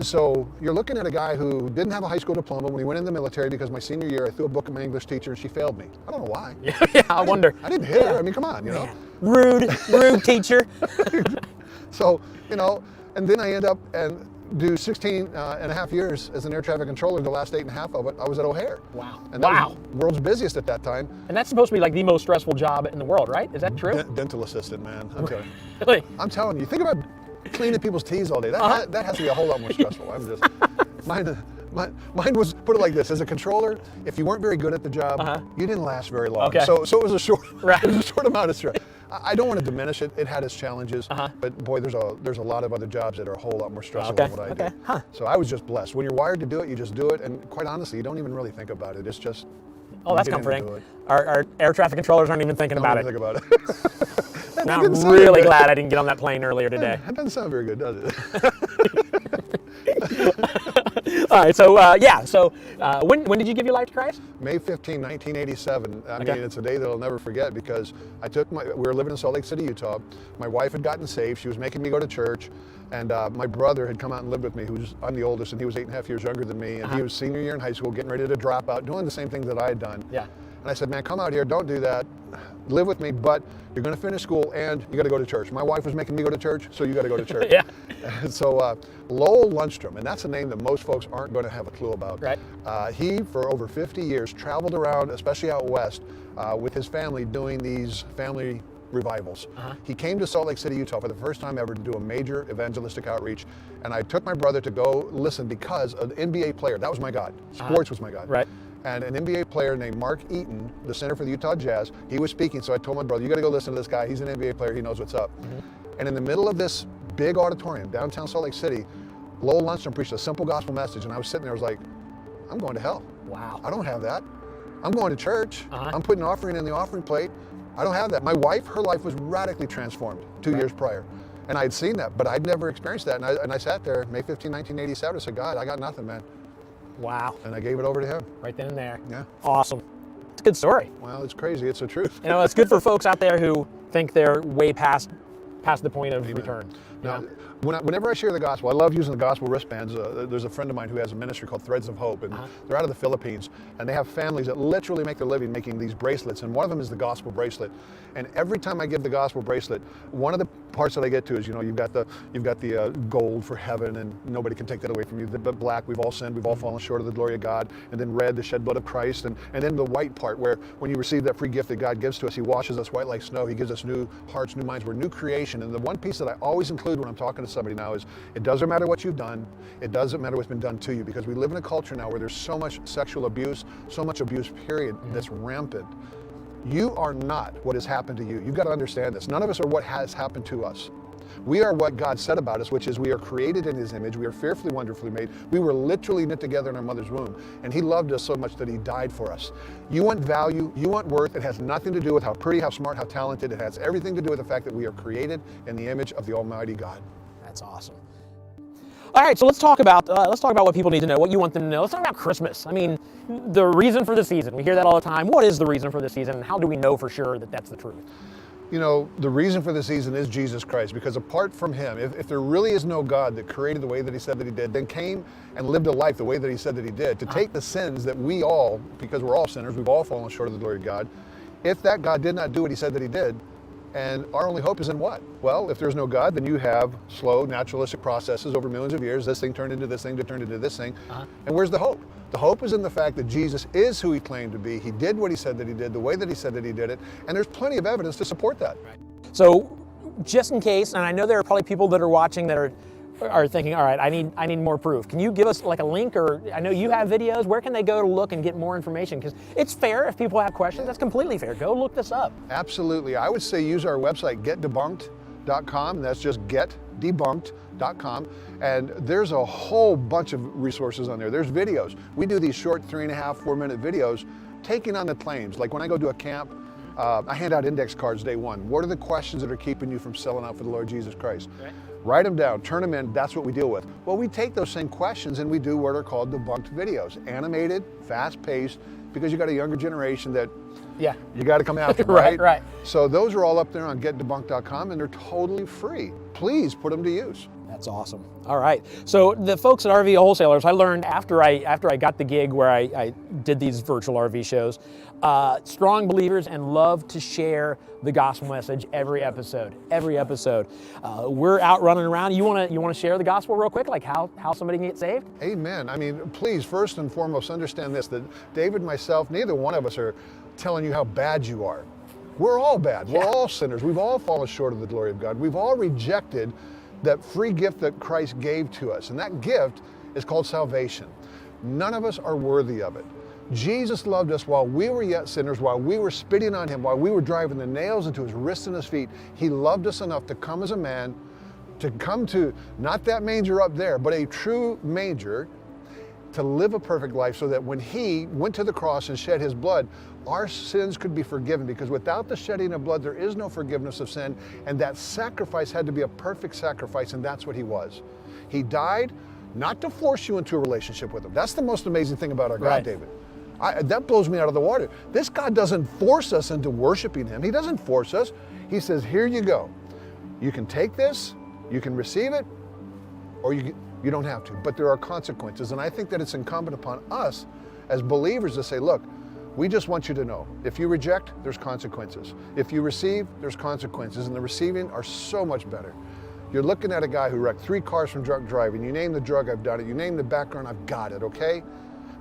So you're looking at a guy who didn't have a high school diploma when he went in the military because my senior year I threw a book at my English teacher and she failed me. I don't know why. Yeah, I wonder. I didn't hit her. I mean, come on, you know. Rude teacher. So, you know, and then I end up and do 16 and a half years as an air traffic controller. The last 8.5 of it, I was at O'Hare. Wow. And that was world's busiest at that time. And that's supposed to be like the most stressful job in the world, right? Is that true? Dental assistant, man. I'm telling you. Really? I'm telling you. Think about cleaning people's teeth all day. That has to be a whole lot more stressful. I'm just mine was, put it like this, as a controller, if you weren't very good at the job, you didn't last very long. Okay. So it was a short, it was a short amount of stress. I don't want to diminish it. It had its challenges, but boy, there's a lot of other jobs that are a whole lot more stressful than what I do. Huh. So I was just blessed. When you're wired to do it, you just do it, and quite honestly, you don't even really think about it. It's just. Oh, that's comforting. Our air traffic controllers aren't even thinking about it. Think about it. Now I'm really glad I didn't get on that plane earlier today. That doesn't sound very good, does it? All right, so when did you give your life to Christ? May 15, 1987. I mean, it's a day that I'll never forget because we were living in Salt Lake City, Utah. My wife had gotten saved. She was making me go to church. And my brother had come out and lived with me, I'm the oldest, and he was 8.5 years younger than me. And he was senior year in high school, getting ready to drop out, doing the same things that I had done. Yeah. And I said, man, come out here, don't do that. Live with me, but you're going to finish school and you got to go to church. My wife was making me go to church, so you got to go to church. Yeah. And so Lowell Lundstrom, and that's a name that most folks aren't going to have a clue about. Right. He, for over 50 years, traveled around, especially out west, with his family doing these family revivals. He came to Salt Lake City, Utah for the first time ever to do a major evangelistic outreach. And I took my brother to go listen because an NBA player, that was my God. Sports was my God. Right. And an NBA player named Mark Eaton, the center for the Utah Jazz, he was speaking. So I told my brother, you got to go listen to this guy. He's an NBA player. He knows what's up. And in the middle of this big auditorium, downtown Salt Lake City, Lowell Lundstrom preached a simple gospel message. And I was sitting there, I was like, I'm going to hell. Wow. I don't have that. I'm going to church. I'm putting an offering in the offering plate. I don't have that. My wife, her life was radically transformed 2 years prior. And I'd seen that, but I'd never experienced that. And I sat there, May 15, 1987, I said, God, I got nothing, man. Wow. And I gave it over to him. Right then and there. Yeah. Awesome. It's a good story. Well, it's crazy. It's the truth. You know, it's good for folks out there who think they're way past the point of return. Now, whenever I share the gospel, I love using the gospel wristbands. There's a friend of mine who has a ministry called Threads of Hope, and they're out of the Philippines, and they have families that literally make their living making these bracelets, and one of them is the gospel bracelet. And every time I give the gospel bracelet, one of the parts that I get to is, you know, you've got the gold for heaven, and nobody can take that away from you. The black, we've all sinned, we've all fallen short of the glory of God, and then red, the shed blood of Christ, and then the white part where when you receive that free gift that God gives to us, He washes us white like snow. He gives us new hearts, new minds. We're new creation. And the one piece that I always include when I'm talking to somebody now is it doesn't matter what you've done, it doesn't matter what's been done to you, because we live in a culture now where there's so much sexual abuse, so much abuse, period, that's rampant. You are not what has happened to you. You've got to understand this. None of us are what has happened to us. We are what God said about us, which is we are created in His image. We are fearfully, wonderfully made. We were literally knit together in our mother's womb. And He loved us so much that He died for us. You want value, you want worth. It has nothing to do with how pretty, how smart, how talented. It has everything to do with the fact that we are created in the image of the Almighty God. That's awesome. All right, so let's talk about what people need to know, what you want them to know. Let's talk about Christmas. I mean, the reason for the season. We hear that all the time. What is the reason for the season, and how do we know for sure that that's the truth? You know, the reason for the season is Jesus Christ, because apart from Him, if there really is no God that created the way that He said that He did, then came and lived a life the way that He said that He did, to take the sins that we all, because we're all sinners, we've all fallen short of the glory of God. If that God did not do what He said that He did, and our only hope is in what? Well, if there's no God, then you have slow, naturalistic processes over millions of years. This thing turned into this thing, that turned into this thing. And where's the hope? The hope is in the fact that Jesus is who He claimed to be. He did what He said that He did, the way that He said that He did it, and there's plenty of evidence to support that. Right. So, just in case, and I know there are probably people that are watching that are thinking, all right, I need more proof. Can you give us like a link, or I know you have videos. Where can they go to look and get more information? Because it's fair if people have questions. That's completely fair. Go look this up. Absolutely. I would say use our website, getdebunked.com. That's just getdebunked.com. And there's a whole bunch of resources on there. There's videos. We do these short 3.5, 4-minute videos taking on the claims. Like when I go to a camp, I hand out index cards day one. What are the questions that are keeping you from selling out for the Lord Jesus Christ? Right. Write them down, turn them in, that's what we deal with. Well, we take those same questions and we do what are called debunked videos. Animated, fast-paced, because you got a younger generation that you got to come after, right? Right. So those are all up there on getdebunked.com, and they're totally free. Please put them to use. That's awesome. All right. So the folks at RV Wholesalers, I learned after I got the gig where I did these virtual RV shows, strong believers and love to share the gospel message every episode. Every episode. We're out running around. You want to share the gospel real quick, like how somebody can get saved? Amen. I mean, please, first and foremost, understand this, that David, myself, neither one of us are telling you how bad you are. We're all bad. We're all sinners. We've all fallen short of the glory of God. We've all rejected that free gift that Christ gave to us. And that gift is called salvation. None of us are worthy of it. Jesus loved us while we were yet sinners, while we were spitting on Him, while we were driving the nails into His wrists and His feet. He loved us enough to come as a man, to come to not that manger up there, but a true manger, to live a perfect life so that when He went to the cross and shed His blood, our sins could be forgiven, because without the shedding of blood, there is no forgiveness of sin, and that sacrifice had to be a perfect sacrifice, and that's what He was. He died not to force you into a relationship with Him. That's the most amazing thing about our God, David. That blows me out of the water. This God doesn't force us into worshiping Him. He doesn't force us. He says, here you go. You can take this, you can receive it, or you don't have to, but there are consequences, and I think that it's incumbent upon us as believers to say, look, we just want you to know, if you reject, there's consequences. If you receive, there's consequences, and the receiving are so much better. You're looking at a guy who wrecked 3 cars from drunk driving. You name the drug, I've done it. You name the background, I've got it, okay?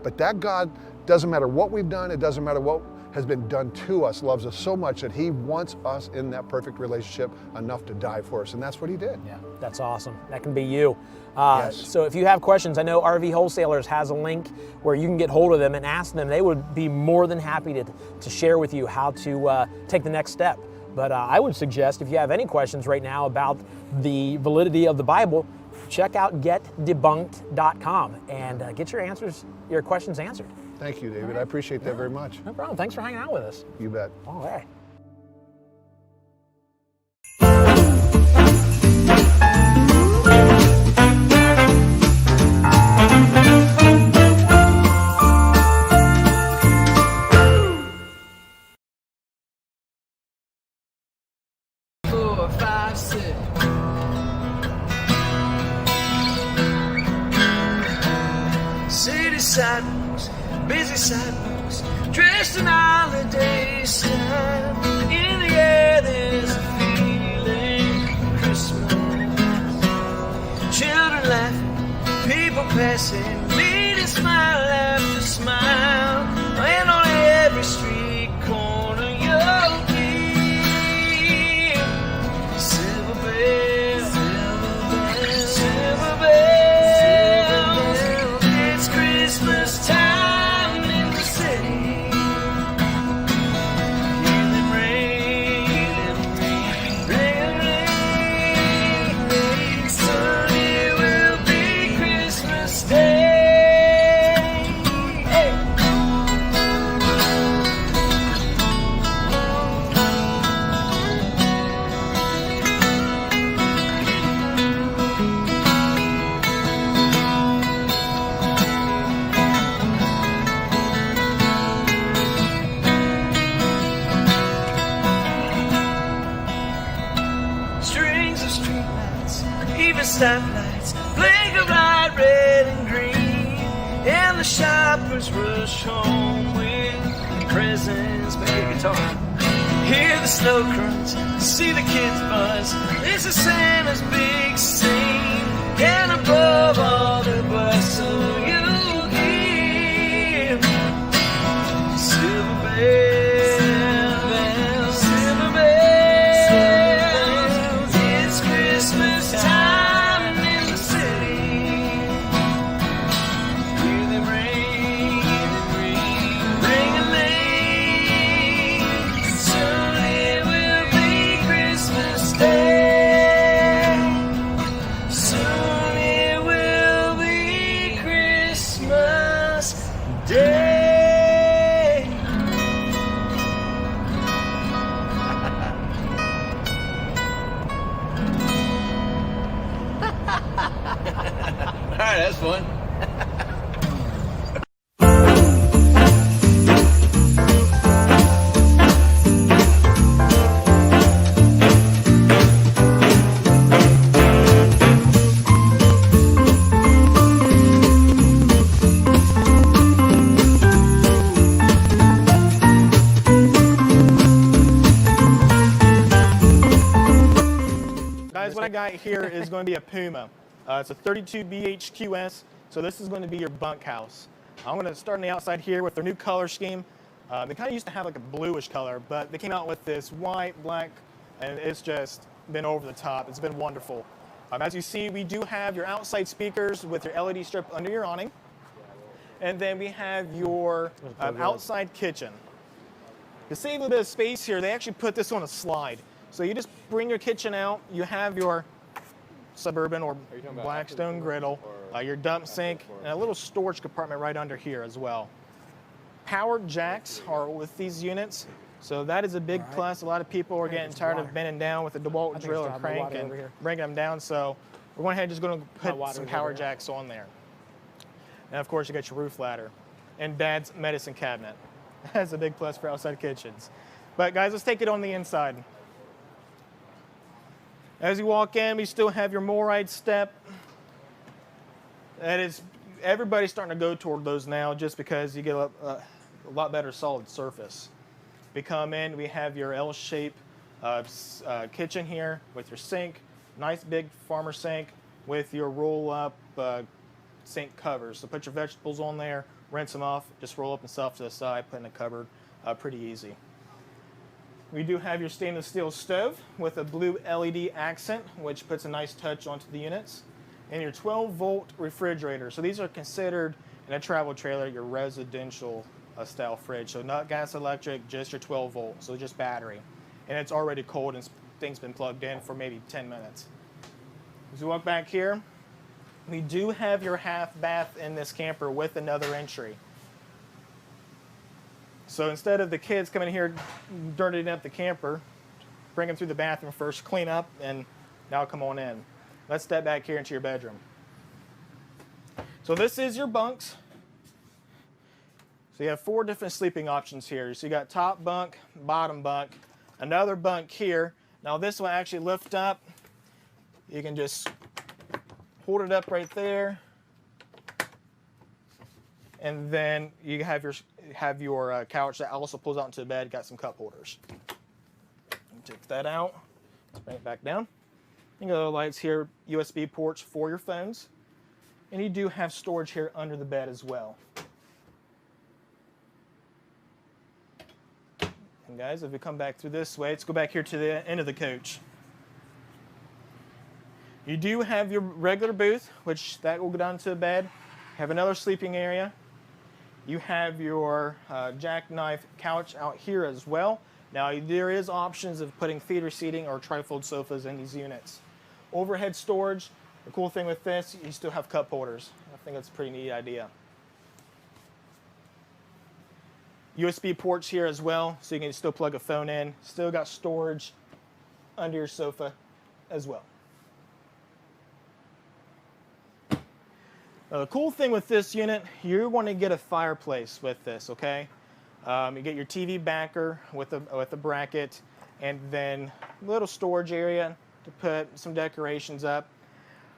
But that God, doesn't matter what we've done, it doesn't matter what has been done to us, loves us so much that He wants us in that perfect relationship enough to die for us, and that's what He did. Yeah, that's awesome. That can be you. Yes. So if you have questions, I know RV Wholesalers has a link where you can get hold of them and ask them. They would be more than happy to share with you how to take the next step. But I would suggest, if you have any questions right now about the validity of the Bible, check out getdebunked.com and get your questions answered. Thank you, David. I appreciate that very much. No problem. Thanks for hanging out with us. You bet. All right. City sidewalks, busy sidewalks, dressed in holiday sun. In the air there's a feeling of Christmas. Children laughing, people passing, meeting smile after smile. And on every street corner you'll be silver bells, silver bells. It's Christmas time in the city. Hear them ring. Even stoplights blink a bright red and green, and the shoppers rush home with presents. Maybe a guitar. Hear the snow crunch, see the kids buzz. This is Santa's big scene, and above all the bustle you hear silver bells, silver bells. It's Christmas time in the city. Hear them ring and ring and ring. Soon it will be Christmas Day. Soon it will be Christmas Day. All right, that's fun. Guys, what I got here is going to be a Puma. It's a 32 BHQS, so this is going to be your bunkhouse. I'm going to start on the outside here with their new color scheme. They kind of used to have like a bluish color, but they came out with this white, black, and it's just been over the top. It's been wonderful. As you see, we do have your outside speakers with your LED strip under your awning. And then we have your outside kitchen. To save a little bit of space here, they actually put this on a slide. So you just bring your kitchen out, you have your Suburban or Blackstone griddle, your dump sink, and a little storage compartment right under here as well. Power jacks are with these units, so that is a big plus. A lot of people are getting tired of bending down with a DeWalt drill or crank and bringing them down, so we're going ahead and just going to put some power jacks on there. And of course you got your roof ladder and Dad's medicine cabinet. That's a big plus for outside kitchens. But guys, let's take it on the inside. As you walk in, we still have your Moride step. That is, everybody's starting to go toward those now just because you get a lot better solid surface. We come in, we have your L-shaped kitchen here with your sink, nice big farmer sink with your roll-up sink covers. So put your vegetables on there, rinse them off, just roll up and stuff to the side, put in the cupboard, pretty easy. We do have your stainless steel stove with a blue LED accent, which puts a nice touch onto the units. And your 12-volt refrigerator. So these are considered, in a travel trailer, your residential style fridge. So not gas electric, just your 12-volt, so just battery. And it's already cold and things been plugged in for maybe 10 minutes. As we walk back here, we do have your half bath in this camper with another entry. So instead of the kids coming here dirtying up the camper, bring them through the bathroom first, clean up, and now come on in. Let's step back here into your bedroom. So this is your bunks. So you have 4 different sleeping options here. So you got top bunk, bottom bunk, another bunk here. Now this will actually lift up. You can just hold it up right there. And then you have your couch that also pulls out into the bed. Got some cup holders. Take that out. Let's bring it back down. You got the lights here, USB ports for your phones. And you do have storage here under the bed as well. And guys, if we come back through this way, let's go back here to the end of the coach. You do have your regular booth, which that will go down to the bed. Have another sleeping area. You have your jackknife couch out here as well. Now there is options of putting theater seating or trifold sofas in these units. Overhead storage, the cool thing with this, you still have cup holders. I think that's a pretty neat idea. USB ports here as well, so you can still plug a phone in. Still got storage under your sofa as well. The cool thing with this unit, you want to get a fireplace with this, okay? You get your TV backer with a bracket, and then a little storage area to put some decorations up.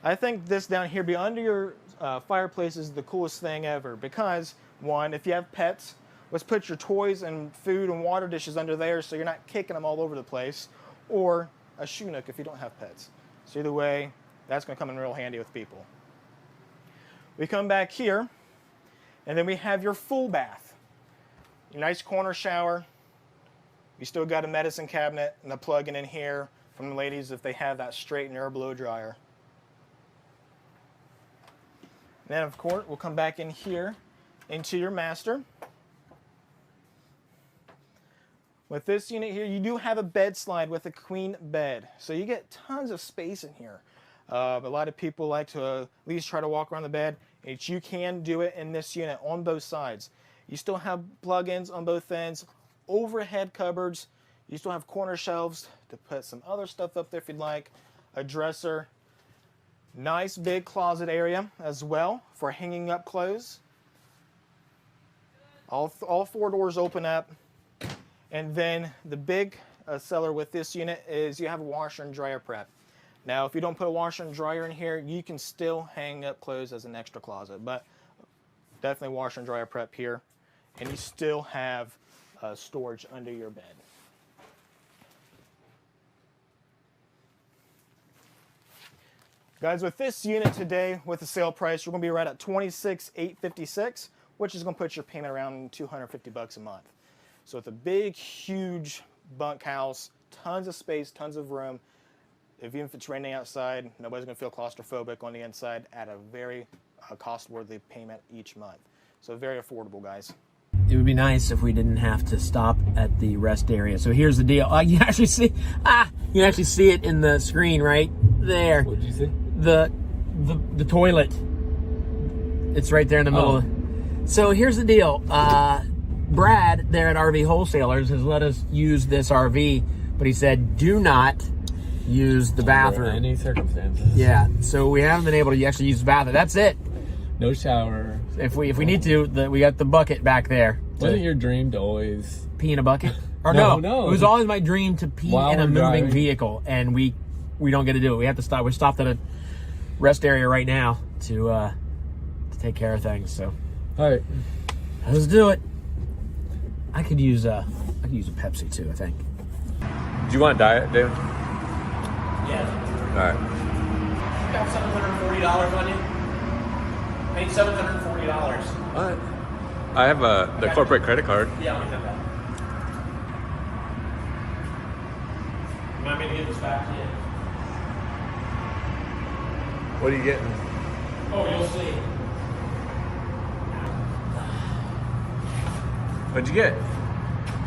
I think this down here, be under your fireplace, is the coolest thing ever because, one, if you have pets, let's put your toys and food and water dishes under there so you're not kicking them all over the place, or a shoe nook if you don't have pets. So either way, that's going to come in real handy with people. We come back here, and then we have your full bath. Your nice corner shower. You still got a medicine cabinet and a plug-in in here from the ladies if they have that straight and air blow dryer. And then, of course, we'll come back in here into your master. With this unit here, you do have a bed slide with a queen bed. So you get tons of space in here. A lot of people like to at least try to walk around the bed. You can do it in this unit on both sides. You still have plug-ins on both ends, overhead cupboards. You still have corner shelves to put some other stuff up there if you'd like, a dresser. Nice big closet area as well for hanging up clothes. All 4 doors open up. And then the big seller with this unit is you have a washer and dryer prep. Now, if you don't put a washer and dryer in here, you can still hang up clothes as an extra closet, but definitely washer and dryer prep here. And you still have storage under your bed. Guys, with this unit today, with the sale price, you're going to be right at $26,856, which is going to put your payment around $250 a month. So it's a big, huge bunkhouse, tons of space, tons of room. Even if it's raining outside, nobody's going to feel claustrophobic on the inside at a very cost-worthy payment each month. So very affordable, guys. It would be nice if we didn't have to stop at the rest area. So here's the deal. You actually see it in the screen right there. What did you see? The toilet. It's right there in the middle. So here's the deal. Brad there at RV Wholesalers has let us use this RV, but he said do not use the bathroom. Under any circumstances. Yeah, so we haven't been able to actually use the bathroom. That's it. No shower. If we need to, we got the bucket back there. Wasn't your dream to always pee in a bucket? Or no, it was always my dream to pee in a moving vehicle, and we don't get to do it. We have to stop. We stopped at a rest area right now to take care of things. So, all right, let's do it. I could use a Pepsi too, I think. Do you want diet, David? Yeah. All right. Got $740 on you. Paid $740. What? I have the corporate credit card. Yeah, I'll get that. You want me to get this back to you? What are you getting? Oh, you'll see. What'd you get?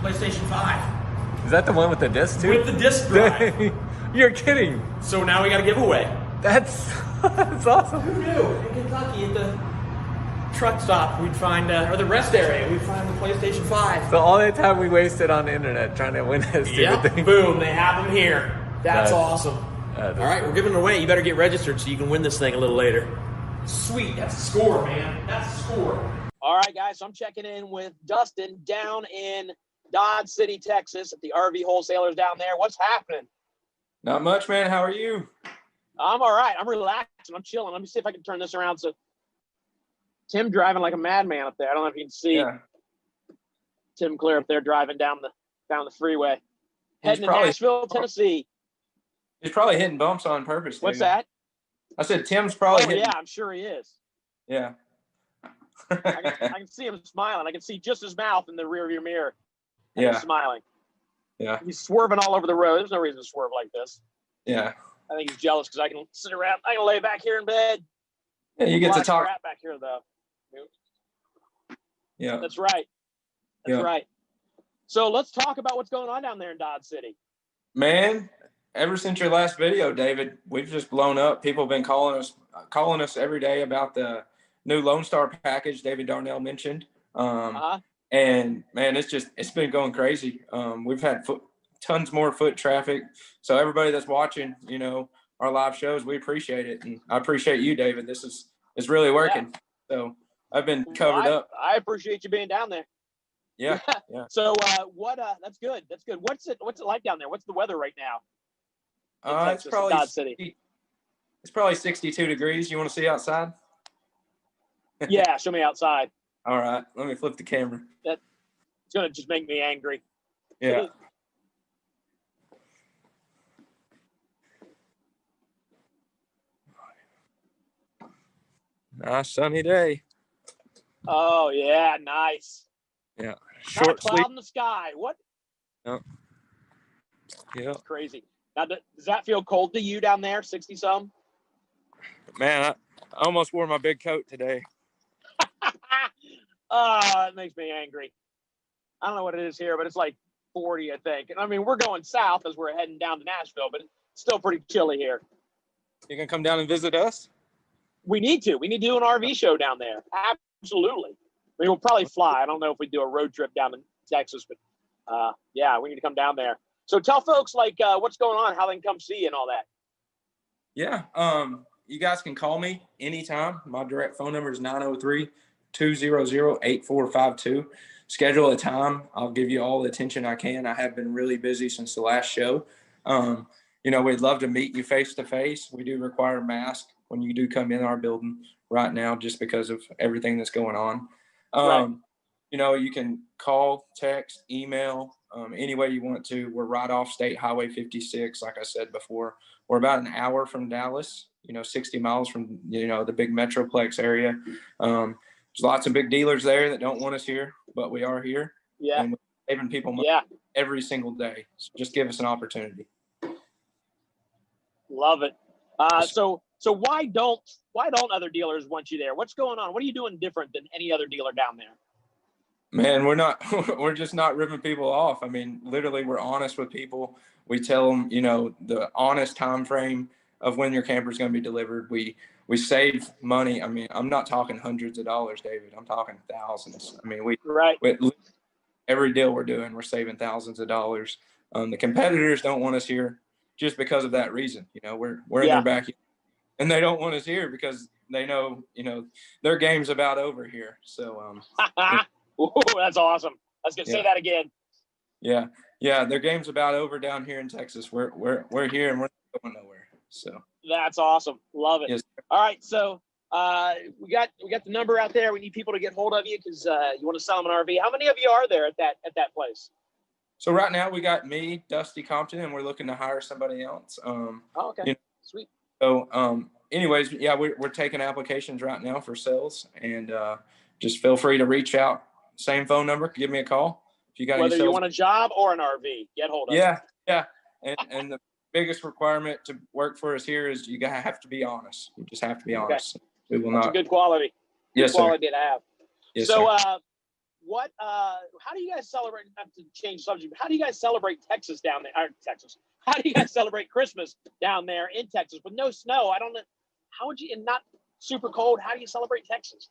PlayStation 5. Is that the one with the disc too? With the disc drive. You're kidding. So now we got a giveaway. That's awesome. Who knew? In Kentucky, at the truck stop, we'd find, or the rest area, we'd find the PlayStation 5. So all that time we wasted on the internet trying to win this stupid thing. Boom, they have them here. That's awesome. All right, we're giving it away. You better get registered so you can win this thing a little later. Sweet, that's a score, man. That's a score. All right, guys, so I'm checking in with Dustin down in Dodge City, Texas, at the RV Wholesalers down there. What's happening? Not much, man. How are you? I'm all right. I'm relaxing. I'm chilling. Let me see if I can turn this around. So Tim driving like a madman up there. I don't know if you can see Tim clear up there driving down the freeway. Heading to Nashville, Tennessee. He's probably hitting bumps on purpose. What's that? I said Tim's probably hitting. Yeah, I'm sure he is. Yeah. I can see him smiling. I can see just his mouth in the rearview mirror. And Yeah. he's smiling. Yeah. He's swerving all over the road. There's no reason to swerve like this. Yeah. I think he's jealous because I can sit around. I can lay back here in bed. Yeah, you get to talk. Crap back here though. Yeah. That's right. That's right. So let's talk about what's going on down there in Dodge City. Man, ever since your last video, David, we've just blown up. People have been calling us every day about the new Lone Star package David Darnell mentioned. And man, it's been going crazy. We've had tons more foot traffic. So everybody that's watching, our live shows, we appreciate it. And I appreciate you, David. It's really working. So I've been covered up. I appreciate you being down there. Yeah. Yeah. So that's good. That's good. What's it like down there? What's the weather right now? It's probably Dodge City. It's probably 62 degrees. You want to see outside? Yeah, show me outside. All right, let me flip the camera. It's gonna just make me angry. Yeah. Nice sunny day. Oh yeah, nice. Yeah. Not a Short cloud sleep. in the sky. What? No. Yeah. That's crazy. Now, does that feel cold to you down there? 60 some? Man, I almost wore my big coat today. Oh, it makes me angry. I don't know what it is here, but it's like 40, I think. And I mean, we're going south as we're heading down to Nashville, but it's still pretty chilly here. You gonna come down and visit us? We need to. We need to do an RV show down there. Absolutely. I mean, we'll probably fly. I don't know if we do a road trip down to Texas, but yeah, we need to come down there. So tell folks like what's going on, how they can come see you and all that. Yeah. You guys can call me anytime. My direct phone number is 903-200-8452. Schedule a time. I'll give you all the attention I can. I have been really busy since the last show. We'd love to meet you face to face. We do require a mask when you do come in our building right now, just because of everything that's going on. Right. You can call, text, email, any way you want to. We're right off State Highway 56, like I said before. We're about an hour from Dallas, 60 miles from, the big Metroplex area. There's lots of big dealers there that don't want us here, but we are here. Yeah. And we're saving people money every single day. So just give us an opportunity. Love it. So why don't other dealers want you there? What's going on? What are you doing different than any other dealer down there? Man, we're just not ripping people off. I mean, literally, we're honest with people. We tell them, the honest time frame of when your camper is going to be delivered. We save money. I mean, I'm not talking hundreds of dollars, David. I'm talking thousands. I mean, every deal we're doing, we're saving thousands of dollars. The competitors don't want us here just because of that reason. We're in their backyard, and they don't want us here because they know, their game's about over here. So, Ooh, that's awesome. I was gonna say that again. Yeah, their game's about over down here in Texas. We're here and we're not going nowhere. So that's awesome. Love it. Yes. All right, so we got the number out there. We need people to get hold of you because you want to sell them an RV. How many of you are there at that place? So right now we got me, Dusty Compton, and we're looking to hire somebody else. Okay. Sweet. So anyways, yeah, we're taking applications right now for sales, and just feel free to reach out. Same phone number. Give me a call if you got whether any you want a job or an RV. Get hold of Yeah. And the biggest requirement to work for us here is you have to be honest. You just have to be honest. We will That's not. a good quality. Yes, good quality to have. Yes, so, sir. how do you guys celebrate? I have to change the subject. How do you guys celebrate Texas down there? Texas. How do you guys celebrate Christmas down there in Texas with no snow? I don't know. How would you, and not super cold, how do you celebrate Texas?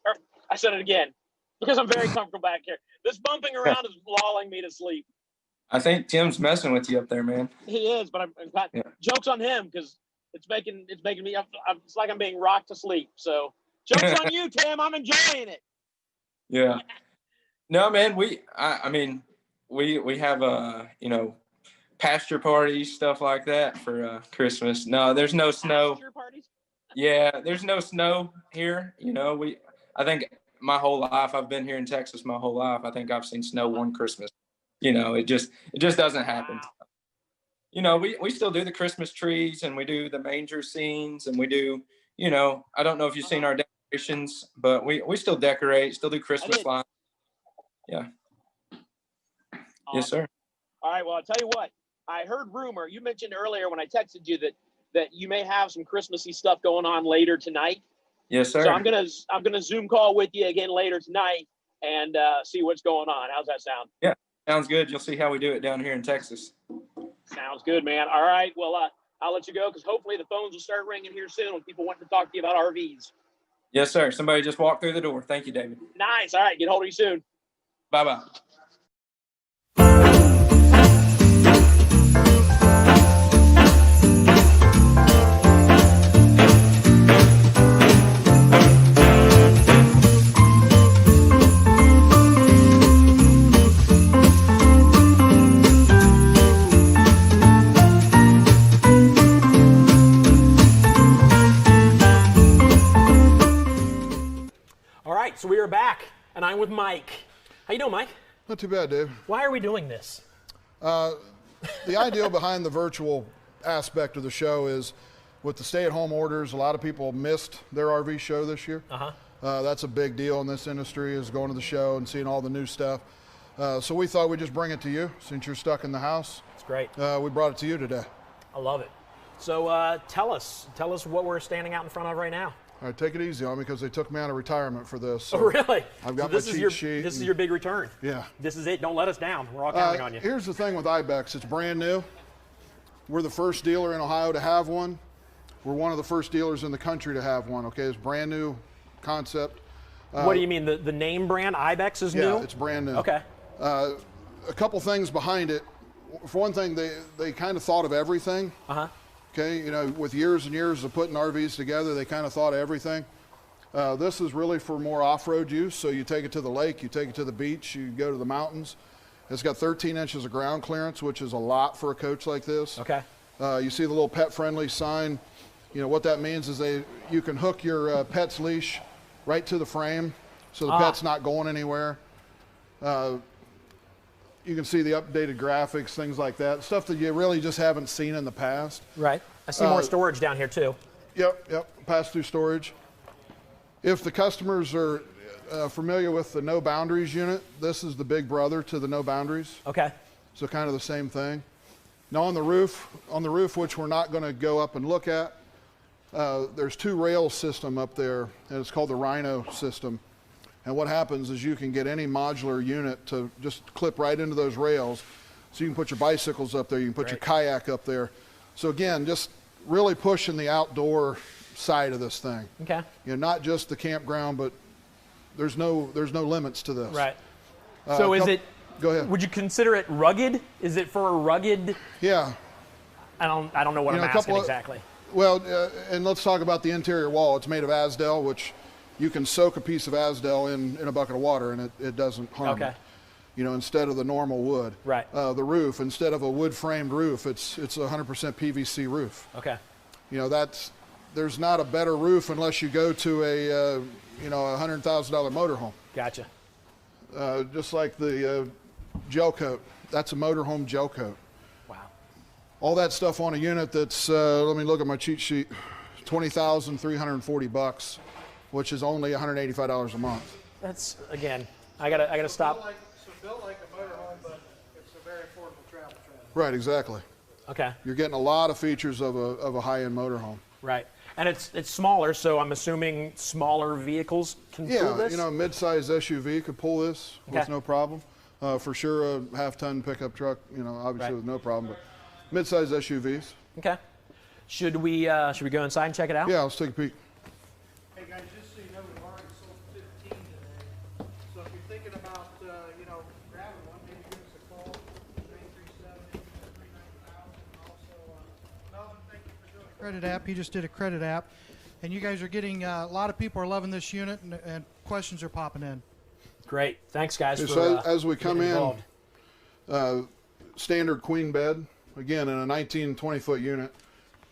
I said it again because I'm very comfortable back here. This bumping around is lulling me to sleep. I think Tim's messing with you up there, man. He is, but I'm glad. Yeah. Joke's on him because it's making me. It's like I'm being rocked to sleep. So joke's on you, Tim. I'm enjoying it. Yeah. No, man. We have pasture parties, stuff like that for Christmas. No, there's no snow. Pasture parties? Yeah, there's no snow here. I think my whole life, I've been here in Texas my whole life. I think I've seen snow one Christmas. It just doesn't happen. Wow. We still do the Christmas trees, and we do the manger scenes, and we do, I don't know if you've seen our decorations, but we still decorate, still do Christmas lights. Yeah. Awesome. Yes, sir. All right. Well, I'll tell you what. I heard rumor. You mentioned earlier when I texted you that you may have some Christmassy stuff going on later tonight. Yes, sir. So I'm gonna Zoom call with you again later tonight and see what's going on. How's that sound? Yeah, sounds good. You'll see how we do it down here in Texas. Sounds good, man. All right. Well, I'll let you go because hopefully the phones will start ringing here soon with people wanting to talk to you about RVs. Yes, sir. Somebody just walked through the door. Thank you, David. Nice. All right. Get hold of you soon. Bye-bye. so we are back, and I'm with Mike. How you doing, Mike? Not too bad, Dave. Why are we doing this? The idea behind the virtual aspect of the show is with the stay-at-home orders, a lot of people missed their RV show this year. That's a big deal in this industry, is going to the show and seeing all the new stuff. So we thought we'd just bring it to you since you're stuck in the house. It's great. We brought it to you today. I love it. So tell us what we're standing out in front of right now. All right, take it easy on me because they took me out of retirement for this. So oh, really? I've got so this my is cheat your, sheet. This is your big return. Yeah. This is it. Don't let us down. We're all counting on you. Here's the thing with Ibex. It's brand new. We're the first dealer in Ohio to have one. We're one of the first dealers in the country to have one, okay? It's brand new concept. What do you mean? The name brand Ibex is new? Yeah, it's brand new. Okay. A couple things behind it. For one thing, they kind of thought of everything. Okay, you know, with years and years of putting RVs together, they kind of thought of everything. This is really for more off-road use, so you take it to the lake, you take it to the beach, you go to the mountains. It's got 13 inches of ground clearance, which is a lot for a coach like this. Okay. You see the little pet-friendly sign. You know, what that means is you can hook your pet's leash right to the frame, so the pet's not going anywhere. You can see the updated graphics, things like that, stuff that you really just haven't seen in the past. Right. I see more storage down here too. Yep, pass-through storage. If the customers are familiar with the No Boundaries unit, this is the big brother to the No Boundaries. Okay. So kind of the same thing. Now on the roof, which we're not going to go up and look at, there's two rail system up there, and it's called the Rhino system. And what happens is you can get any modular unit to just clip right into those rails. So you can put your bicycles up there, you can put your kayak up there. So again, just really pushing the outdoor side of this thing. Okay. You know, not just the campground, but there's no limits to this. Right. So is it? Go ahead. Would you consider it rugged? Is it for a rugged? Yeah. I don't know what I'm asking exactly. Well, and let's talk about the interior wall. It's made of Asdel, which you can soak a piece of Asdel in a bucket of water and it doesn't harm it. You know, instead of the normal wood. Right. The roof, instead of a wood framed roof, it's 100% PVC roof. Okay. You know, there's not a better roof unless you go to a $100,000 motorhome. Gotcha. Just like the gel coat, that's a motorhome gel coat. Wow. All that stuff on a unit that's let me look at my cheat sheet, $20,340, which is only $185 a month. That's, again, I gotta stop. So built like a motorhome, but it's a very affordable travel trailer. Right, exactly. Okay. You're getting a lot of features of a high-end motorhome. Right. And it's smaller, so I'm assuming smaller vehicles can pull this? Yeah, you know, a mid-sized SUV could pull this with no problem. For sure, a half-ton pickup truck, you know, obviously with no problem, but mid-sized SUVs. Okay. Should we go inside and check it out? Yeah, let's take a peek. Hey guys, just so you know, we've already sold 15 today. So if you're thinking about, grabbing one, maybe give us a call, 937-390,000. Also, Melvin, thank you for doing a credit app. He just did a credit app. And you guys are getting, a lot of people are loving this unit and questions are popping in. Great. Thanks, guys. So as we come in, standard queen bed, again, in a 19-20-foot unit,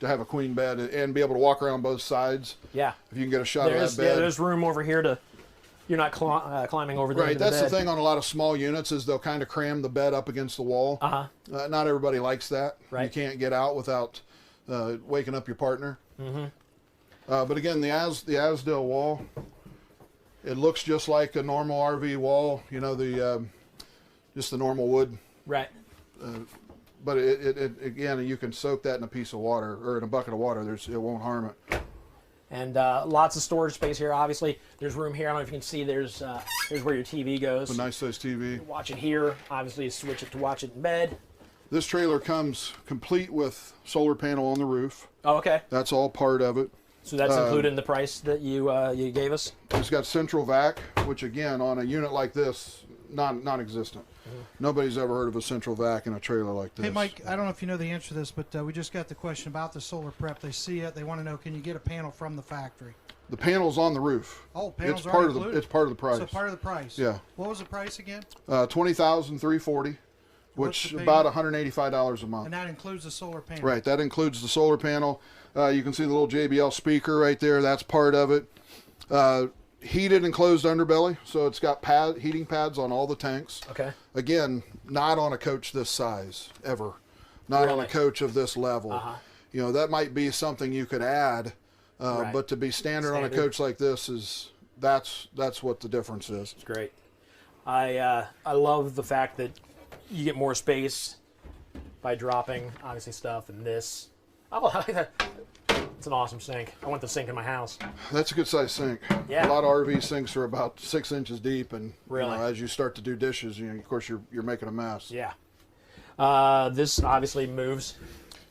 to have a queen bed and be able to walk around both sides. Yeah. If you can get a shot of that bed. Yeah, there's room over here to, you're not climbing over the Right, end of the that's bed. the thing on a lot of small units is they'll kind of cram the bed up against the wall. Not everybody likes that. Right. You can't get out without waking up your partner. Mm-hmm. But again, the Asdel wall, it looks just like a normal RV wall. You know, just the normal wood. Right. But it again, you can soak that in a piece of water or in a bucket of water. It won't harm it. And lots of storage space here. Obviously, there's room here. I don't know if you can see. Here's where your TV goes. It's a nice size TV. Watch it here. Obviously, you switch it to watch it in bed. This trailer comes complete with solar panel on the roof. Oh, okay. That's all part of it. So that's included in the price that you gave us? It's got central vac, which again, on a unit like this, non-existent. Nobody's ever heard of a central vac in a trailer like this. Hey, Mike, I don't know if you know the answer to this, but we just got the question about the solar prep. They see it. They want to know, can you get a panel from the factory? The panel's on the roof. Oh, panels are included? It's part of the price. So part of the price. Yeah. What was the price again? $20,340, which about $185 a month. And that includes the solar panel. Right, that includes the solar panel. You can see the little JBL speaker right there. That's part of it. heated enclosed underbelly, so it's got heating pads on all the tanks. Okay. Again, not on a coach this size ever, not on a coach of this level. You know, that might be something you could add, but to be standard on a coach like this that's what the difference is. It's great. I love the fact that you get more space by dropping obviously stuff in this. I like that. It's an awesome sink. I want the sink in my house. That's a good size sink. Yeah. A lot of RV sinks are about 6 inches deep, and really, you know, as you start to do dishes, of course you're making a mess. Yeah. This obviously moves.